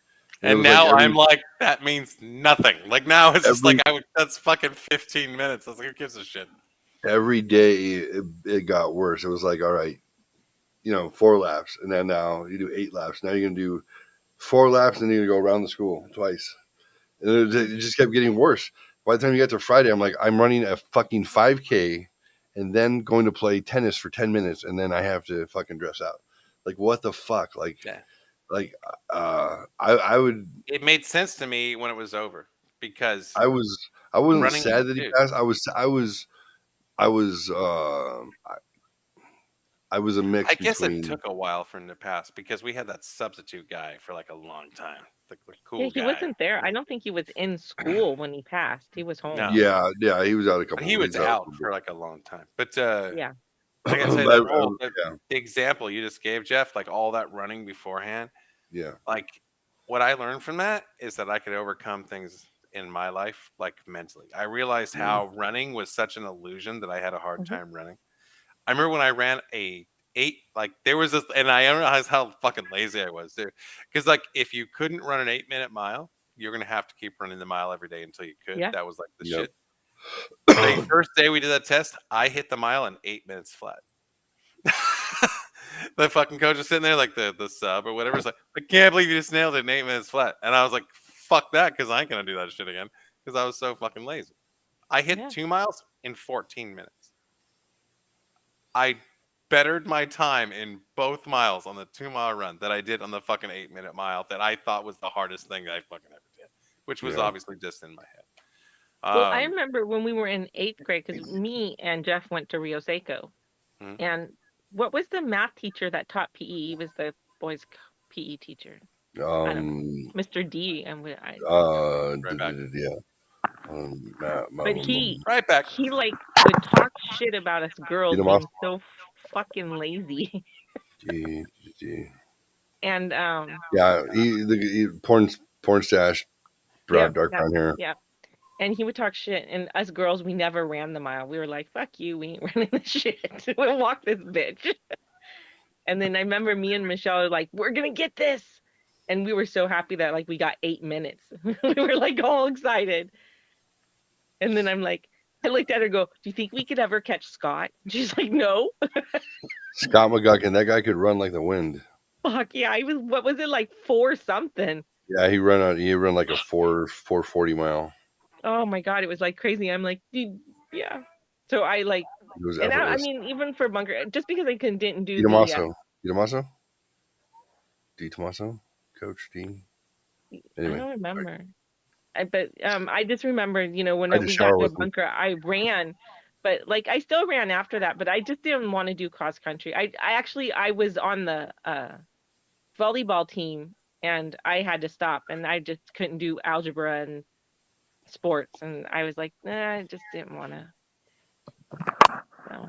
And now I'm like, that means nothing. Like now it's just like that's fucking 15 minutes. I was like, who gives a shit? Every day it got worse. It was like, all right, 4 laps, and then now you do 8 laps. Now you're gonna do 4 laps, and then you're gonna go around the school twice. And it just kept getting worse. By the time you get to Friday, I'm like, I'm running a fucking 5K and then going to play tennis for 10 minutes, and then I have to fucking dress out. Like, what the fuck? Like, I would. It made sense to me when it was over because I wasn't sad that he passed. I was a mix I guess between. it took a while for him to pass because we had that substitute guy for like a long time. The cool Yeah, he guy. wasn't there. I don't think he was in school when he passed. He was home. No. Yeah, he was out a But couple. he was He's out. out for like a long time. But Yeah. like I say, that whole Yeah. the example you just gave, Jeff, like all that running beforehand, Yeah. like what I learned from that is that I could overcome things in my life, like mentally. I realized how running was such an illusion that I had a hard Mm-hmm. time running. I remember when I ran like there was this, and I realized how fucking lazy I was, dude. Because like if you couldn't run an 8-minute mile, you're gonna have to keep running the mile every day until you could. Yeah. That was like the Yep. shit. The first day we did that test, I hit the mile in 8 minutes flat. The fucking coach was sitting there, like the sub or whatever. It's like, I can't believe you just nailed it in 8 minutes flat. And I was like, fuck that, because I ain't gonna do that shit again. Because I was so fucking lazy. I hit 2 miles in 14 minutes. I bettered my time in both miles on the 2-mile run that I did on the fucking 8-minute mile that I thought was the hardest thing I fucking ever did, which was obviously just in my head. Well, I remember when we were in 8th grade, because me and Jeff went to Rio Seco. Mhm. And what was the math teacher that taught PE? He was the boys' PE teacher. I don't know. Mr. D. And Right back. Yeah. But he right back. He like would talk shit about us girls him being off. so fucking lazy. Gee. And Yeah, he porn stash, broad dark brown hair. Yeah. And he would talk shit, and us girls, we never ran the mile. We were like, "Fuck you, we ain't running this shit. We'll walk this bitch." And then I remember me and Michelle were like, "We're gonna get this," and we were so happy that like we got 8 minutes. We were like all excited. And then I'm like, I looked at her, and go, "Do you think we could ever catch Scott?" And she's like, "No." Scott McGuckin, that guy could run like the wind. Fuck yeah, he was. What was it, like 4 something? Yeah, he run like a 440 mile. Oh my god, it was like crazy. I'm like, dude, yeah. So I like, It was and I effortless. mean, even for bunker, just because I didn't do D. Tomaso, Coach D. Anyway, I don't remember. I just remember, when I had to we shower got to with him. bunker, I ran, but like I still ran after that, but I just didn't want to do cross country. I was on the volleyball team, and I had to stop, and I just couldn't do algebra and sports, and I was like, nah, I just didn't want to. So.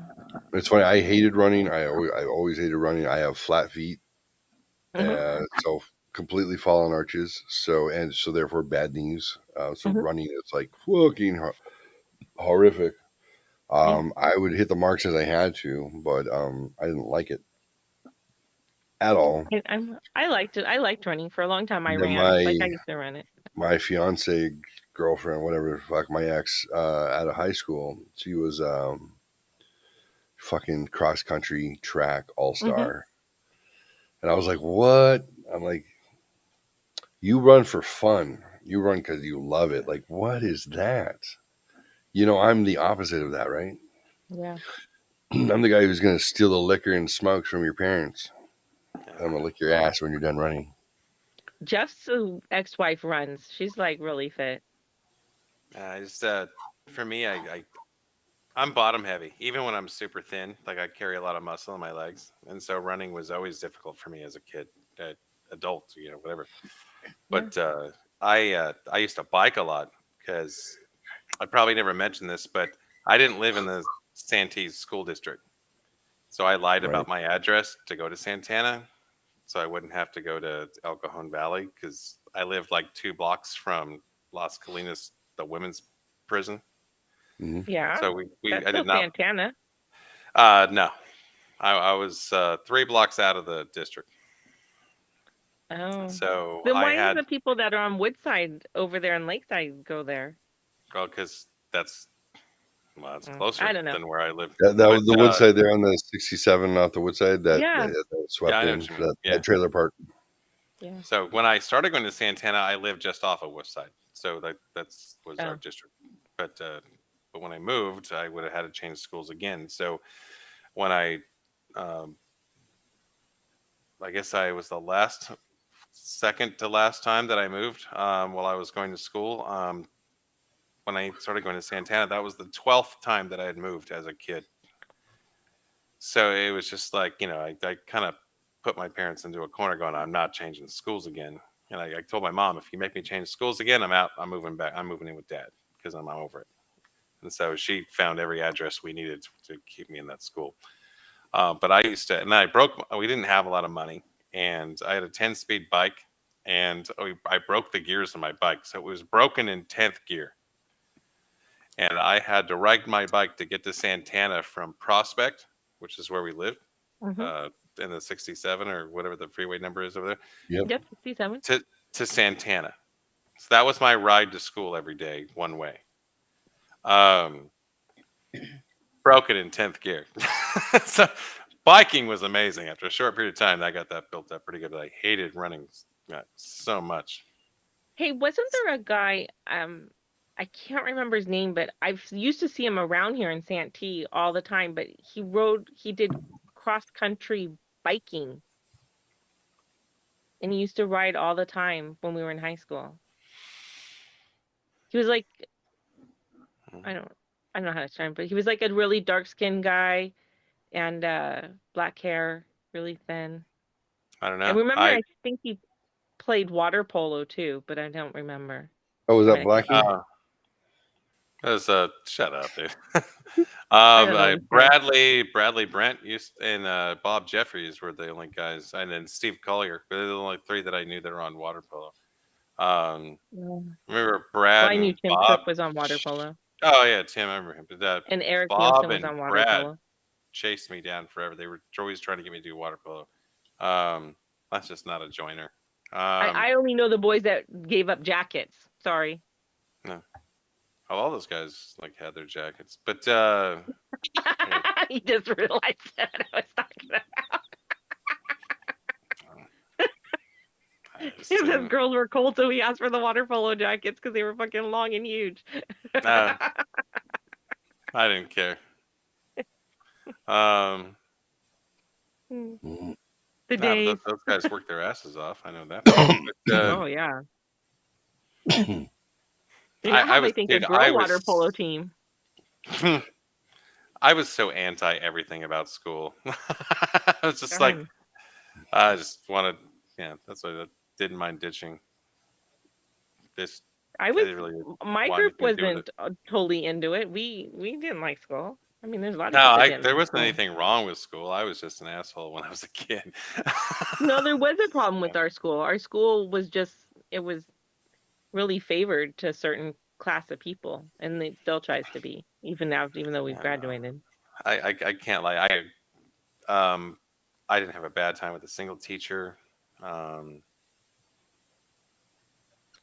It's funny. I hated running. I always hated running. I have flat feet, so completely fallen arches. So therefore bad knees. So running is like fucking horrific. I would hit the marks as I had to, but I didn't like it at all. I liked it. I liked running for a long time. I ran. I used to run it. My fiance, girlfriend, whatever the fuck, my ex, out of high school, she was fucking cross country track all-star. And I was like, what? I'm like, you run for fun. You run because you love it. Like, what is that? I'm the opposite of that, right? Yeah. I'm the guy who's going to steal the liquor and smokes from your parents. I'm going to lick your ass when you're done running. Jeff's ex-wife runs. She's like really fit. For me, I'm bottom heavy. Even when I'm super thin, like I carry a lot of muscle in my legs, and so running was always difficult for me as a kid, adult, whatever. But I used to bike a lot because I probably never mentioned this, but I didn't live in the Santee school district, so I lied about my address to go to Santana, so I wouldn't have to go to El Cajon Valley because I lived like 2 blocks from Las Colinas, the women's prison. Yeah. So that's I did not. Santana. No, I was 3 blocks out of the district. Oh. So then why do the people that are on Woodside over there in Lakeside go there? Well, because that's closer than where I live. That was the Woodside there on the 67 off the Woodside that swept in that trailer park. Yeah. So when I started going to Santana, I lived just off of Woodside. So that was our district. But when I moved, I would have had to change schools again. So when I guess I was the second to last time that I moved while I was going to school. When I started going to Santana, that was the 12th time that I had moved as a kid. So it was just like, I kind of put my parents into a corner going, I'm not changing schools again. And I told my mom, if you make me change schools again, I'm out. I'm moving back. I'm moving in with dad because I'm over it. And so she found every address we needed to keep me in that school. But I used to, and we didn't have a lot of money. And I had a 10-speed bike, and I broke the gears on my bike. So it was broken in 10th gear. And I had to ride my bike to get to Santana from Prospect, which is where we live, in the 67 or whatever the freeway number is over there. Yep, 67. To Santana. So that was my ride to school every day, one way. Broke it in 10th gear. So biking was amazing. After a short period of time, I got that built up pretty good. But I hated running so much. Hey, wasn't there a guy? I can't remember his name, but I used to see him around here in Santee all the time. But he did cross country biking, and he used to ride all the time when we were in high school. He was like, I don't know how to describe him, but he was like a really dark-skinned guy and black hair, really thin. I don't know. I remember, I think he played water polo too, but I don't remember. Oh, was that Blackie? Shut up, dude. Bradley Brent and Bob Jeffries were the only guys, and then Steve Collier. They're the only three that I knew that were on water polo. Remember Brad? I knew and Tim Bob. Cook was on water polo. Oh yeah, Tim. I remember him. But And Eric Bob Nielsen was and on water Brad polo. chased me down forever. They were always trying to get me to do water polo. That's just not a joiner. I only know the boys that gave up jackets. Sorry. No. All those guys had their jackets, but he just realized what I was talking about. His girls were cold, so he asked for the water polo jackets because they were fucking long and huge. I didn't care. The days. Those guys worked their asses off. I know that. But, oh yeah. I think a girl water polo team. I was so anti everything about school. I was just like, I just wanted, that's why I didn't mind ditching. My group wasn't totally into it. We didn't like school. I mean, there's a lot of people that didn't there like wasn't school. anything wrong with school. I was just an asshole when I was a kid. No, there was a problem with our school. Our school was it was really favored to a certain class of people, and it still tries to be, even though we've graduated. I can't lie. I didn't have a bad time with a single teacher. I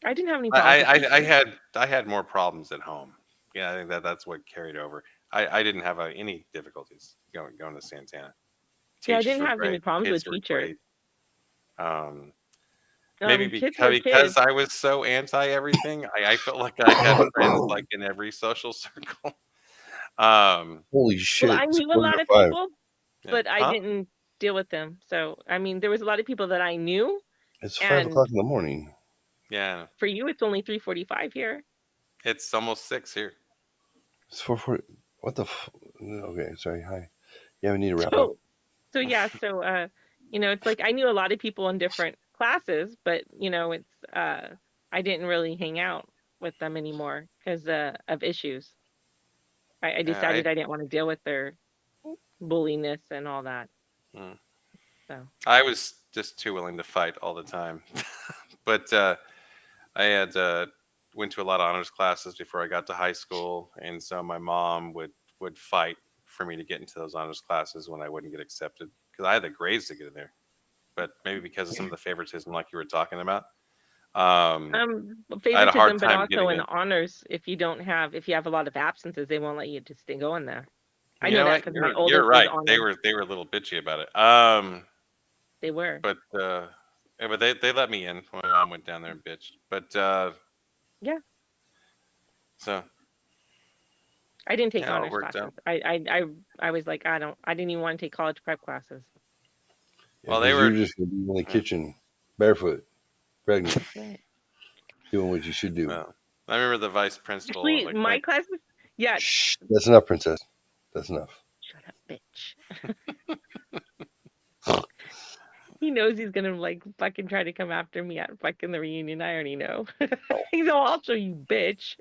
didn't have any problems. I had more problems at home. Yeah, I think that's what carried over. I didn't have any difficulties going to Santana. Yeah, I didn't have any problems with teachers. Maybe because I was so anti everything, I felt like I had friends in every social circle. Holy shit! Well, I knew a lot of people, but I didn't deal with them. So I mean, there was a lot of people that I knew. It's 5 o'clock in the morning. Yeah. For you, it's only 3:45 here. It's almost 6 here. It's 4:40. What the? Okay, sorry. Hi. Yeah, we need to wrap up. So yeah, it's like I knew a lot of people in different classes, but it's I didn't really hang out with them anymore because of issues. I decided I didn't want to deal with their bulliness and all that. So I was just too willing to fight all the time. But I had went to a lot of honors classes before I got to high school, and so my mom would fight for me to get into those honors classes when I wouldn't get accepted because I had the grades to get in there. But maybe because of some of the favoritism, like you were talking about. Favoritism, but also in honors, if you have a lot of absences, they won't let you just stay going there. I know that because my oldest. You're right. They were a little bitchy about it. They were. But they let me in. My mom went down there and bitched. But yeah. So I didn't take honors classes. I was like, I didn't even want to take college prep classes. Yeah, well, you're just gonna be in the kitchen, barefoot, pregnant, doing what you should do. Well, I remember the vice principal. Actually, my classes. Yeah. Shh, that's enough, princess. That's enough. Shut up. bitch. He knows he's gonna like fucking try to come after me at fucking the reunion. I already know. He's all, I'll show you, bitch.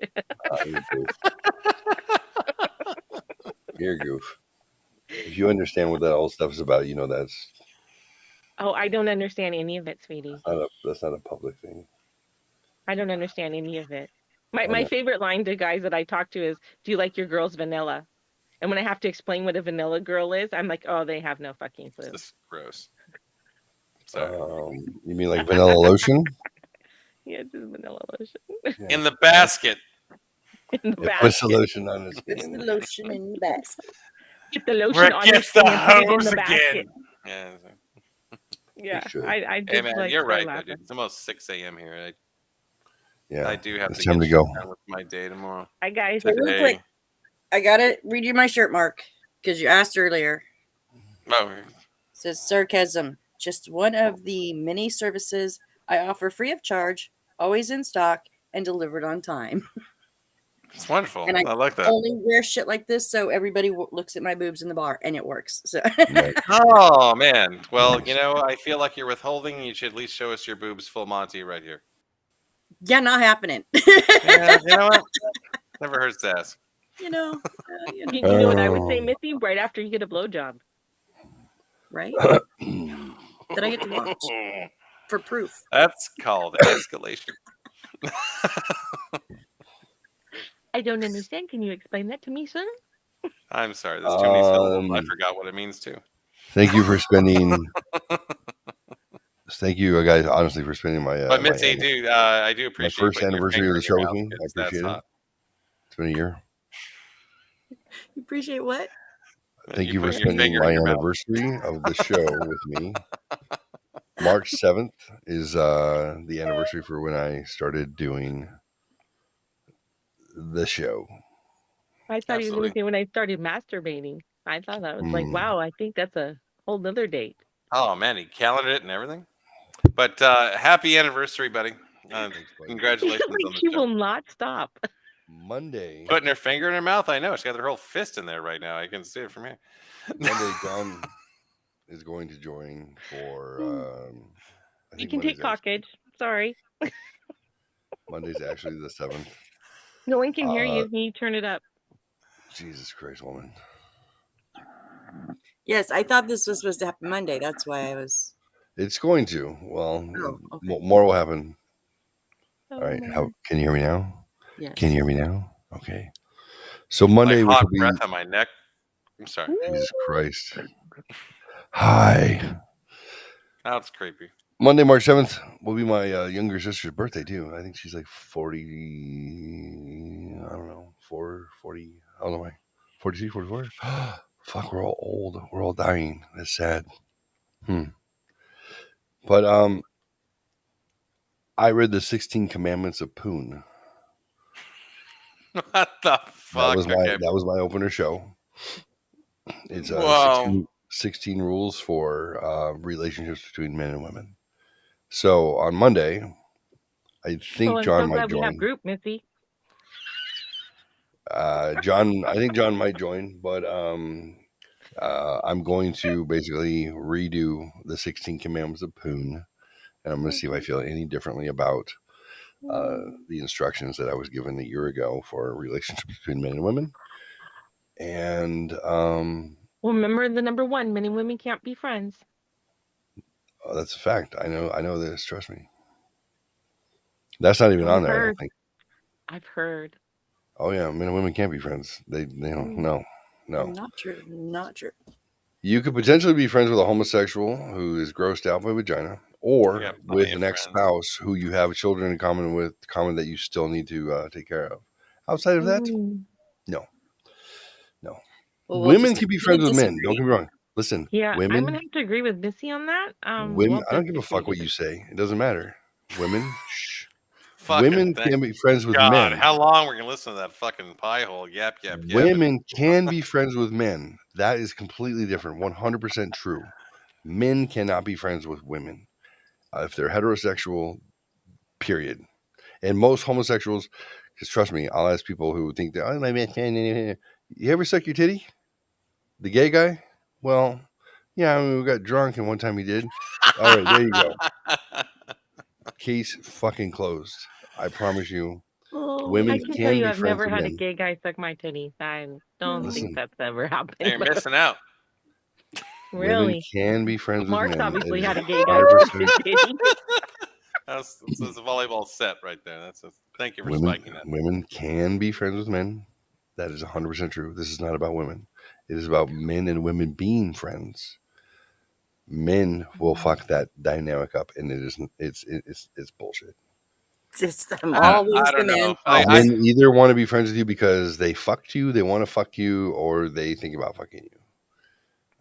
You're a goof. If you understand what that old stuff is about, you know that's Oh, I don't understand any of it, sweetie. that's not a public thing. I don't understand any of it. I My know. favorite line to guys that I talk to is, "Do you like your girls vanilla?" And when I have to explain what a vanilla girl is, I'm like, "Oh, they have no fucking clue." This is gross. Sorry. You mean like vanilla lotion? Yeah, just vanilla lotion. In the basket. In the It puts the basket. lotion on his Puts skin. the lotion in the basket. Get the lotion Where it on your gets skin the and put it in hose the again. basket. Yeah. Yeah, I just Hey man, like you're start right though, laughing. dude. It's almost 6 a.m. here. Yeah, I do have it's to time get to go. shit done with my day tomorrow. Hi guys. But real quick, I gotta read you my shirt, Mark, because you asked earlier. Oh. It says sarcasm. Just one of the many services I offer free of charge, always in stock, and delivered on time. It's wonderful. And I like that. only wear shit like this so everybody looks at my boobs in the bar, and it works. So Oh man. Well, you know, I feel like you're withholding. You should at least show us your boobs full Monty right here. yeah, not happening. Yeah, you know what? Never hurts to ask. You know, You know what I would say, Missy? Right after you get a blowjob. right? That I get to watch for proof. That's called escalation. I don't understand. Can you explain that to me, sir? I'm sorry. There's too many syllables. I forgot what it means too. Thank you for spending. Thank you, guys, honestly, for spending my. But Mitzi, I do appreciate my first putting your anniversary finger of the in show your with me. mouth, I 'cause that's appreciate it. hot. It's been a year. You appreciate what? Thank you for putting your spending finger in my your mouth. anniversary of the show with me. March 7th is the anniversary for when I started doing the show. I thought he was going to say when I started masturbating. I thought that was like, wow, I think that's a whole nother date. Oh man, he calendared it and everything. But happy anniversary, buddy! Congratulations Like on the she show. will not stop. Monday. Putting her finger in her mouth. I know she's got her whole fist in there right now. I can see it from here. Monday, John is going to join for. I You think can Monday's take cockage. Sorry. Monday's actually the 7th. No one can hear you. You turn it up. Jesus Christ, woman. Yes, I thought this was supposed to happen Monday. That's why I was. It's going to. Well, okay. more will happen. Oh, all right. How can you hear me now? Yes. Can you hear me now? Okay. So Monday, like which hot will be breath on my neck. I'm sorry. Jesus Christ. Hi. That's creepy. Monday, March 7th will be my younger sister's birthday too. I think she's like 40. I don't know, 40. How old am I? 43, 44. Fuck, we're all old. We're all dying. That's sad. But I read the 16 Commandments of Poon. What the fuck? That was my opener show. It's 16 rules for relationships between men and women. So on Monday, I think I'm John so might glad we have join. group, Missy. I think John might join, but I'm going to basically redo the 16 Commandments of Poon, and I'm going to see if I feel any differently about the instructions that I was given a year ago for relationships between men and women. And well, remember the number one: men and women can't be friends. That's a fact. I know this. Trust me. That's not even on there. I don't think. I've heard. Oh yeah, men and women can't be friends. They don't. No. Not true. Not true. You could potentially be friends with a homosexual who is grossed out by vagina, or with an ex-spouse who you have children in common that you still need to take care of. Outside of that, no. Well, Women can be friends with men. Don't get me wrong. Listen, Yeah, women. I'm gonna have to agree with Missy on that. Women. I don't give a fuck what you say. It doesn't matter. Women. Shh. Fucking Women can be friends with God, men. how long we're gonna listen to that fucking pie hole? Yap. Women can be friends with men. That is completely different. 100% true. Men cannot be friends with women if they're heterosexual. Period. And most homosexuals, because trust me, I'll ask people who think that my man can. You ever suck your titty? The gay guy? Well, yeah, I mean, we got drunk, and one time he did. All right, there you go. Case fucking closed. I promise you. Women I can tell can you, be I've friends never with had a men. gay guy suck my titties. I don't think Listen, that's ever happened. You're missing out. women Really? can be friends with Mark's men. obviously It had is a gay guy 100%. suck his titties. That's a volleyball set right there. Thank you for Women, spiking that. women can be friends with men. That is 100% true. This is not about women. It is about men and women being friends. Men will fuck that dynamic up, and it's bullshit. It's them I always don't the know. man. Men either want to be friends with you because they fucked you, they want to fuck you, or they think about fucking you.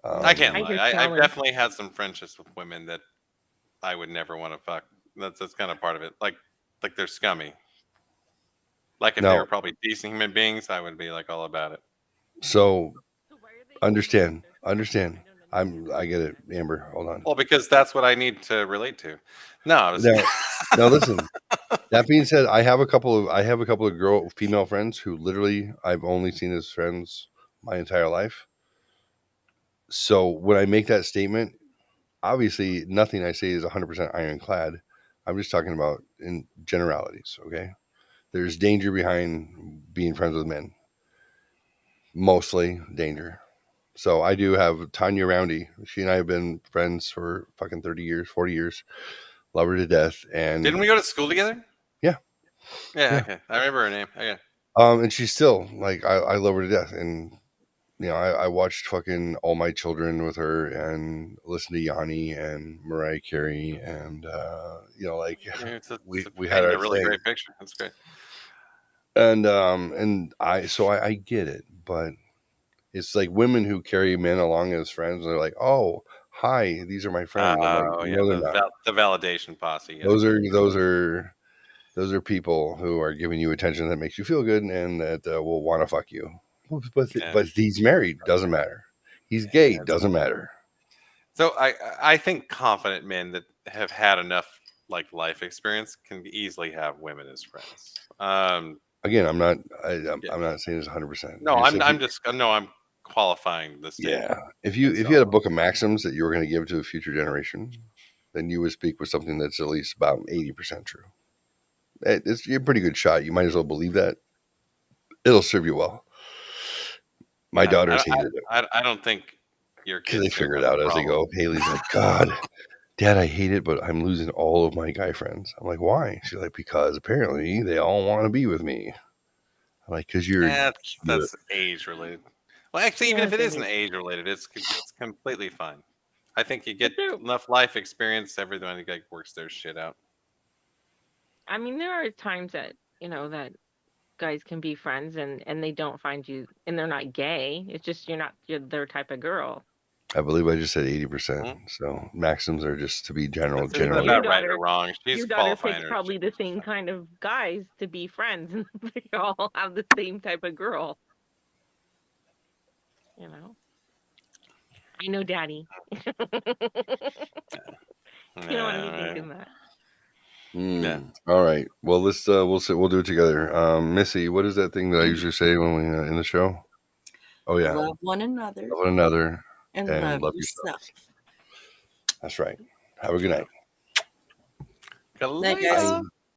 I can't lie. hear I've challenge. definitely had some friendships with women that I would never want to fuck. That's kind of part of it. Like they're scummy. Like if they No. were probably decent human beings, I would be like all about it. So understand. I get it, Amber. Hold on. Well, because that's what I need to relate to. No, Now listen. That being said, I have a couple of female friends who literally I've only seen as friends my entire life. So when I make that statement, obviously nothing I say is 100% ironclad. I'm just talking about in generalities. Okay, there's danger behind being friends with men. Mostly danger. So I do have Tanya Roundy. She and I have been friends for fucking 30 years, 40 years. Love her to death. And didn't we go to school together? Yeah. Yeah. Okay. I remember her name. Okay. And she's still like, I love her to death. And, you know, I watched fucking All My Children with her and listened to Yanni and Mariah Carey. And, you know, like we had our a really thing. great picture. That's great. And I get it, but it's like women who carry men along as friends. And they're like, oh, hi, these are my friends. I'm like, Oh, yeah. no, they're not. The validation posse. Yeah. Those are people who are giving you attention that makes you feel good and that will want to fuck you. But he's married, doesn't matter. He's gay, doesn't matter. So I think confident men that have had enough like life experience can easily have women as friends. Again, I'm not saying it's 100%. No, I'm qualifying the statement. Yeah, if you had a book of maxims that you were going to give to a future generation, then you would speak with something that's at least about 80% true. It's a pretty good shot. You might as well believe that. It'll serve you well. My daughters hated it. I don't think your kids Because they figure it out as they go. Haley's like, God, Dad, I hate it, but I'm losing all of my guy friends. I'm like, why? She's like, because apparently they all want to be with me. I'm like, because you're... That's age related. Well, actually, even if it isn't age related, it's completely fine. I think you get enough life experience, everyone like works their shit out. I mean, there are times that, you know, that guys can be friends and they don't find you, and they're not gay. It's just you're their type of girl. I believe I just said 80%. So maxims are just to be general. That's not right or wrong. Your daughter picks probably the same kind of guys to be friends, and they all have the same type of girl. You know, I know, Daddy. You don't want to be thinking that. Yeah. All right. Well, let's we'll do it together. Missy, what is that thing that I usually say when we in the show? Oh yeah. Love one another. Love one another and love yourself. That's right. Have a good night. Night, guys.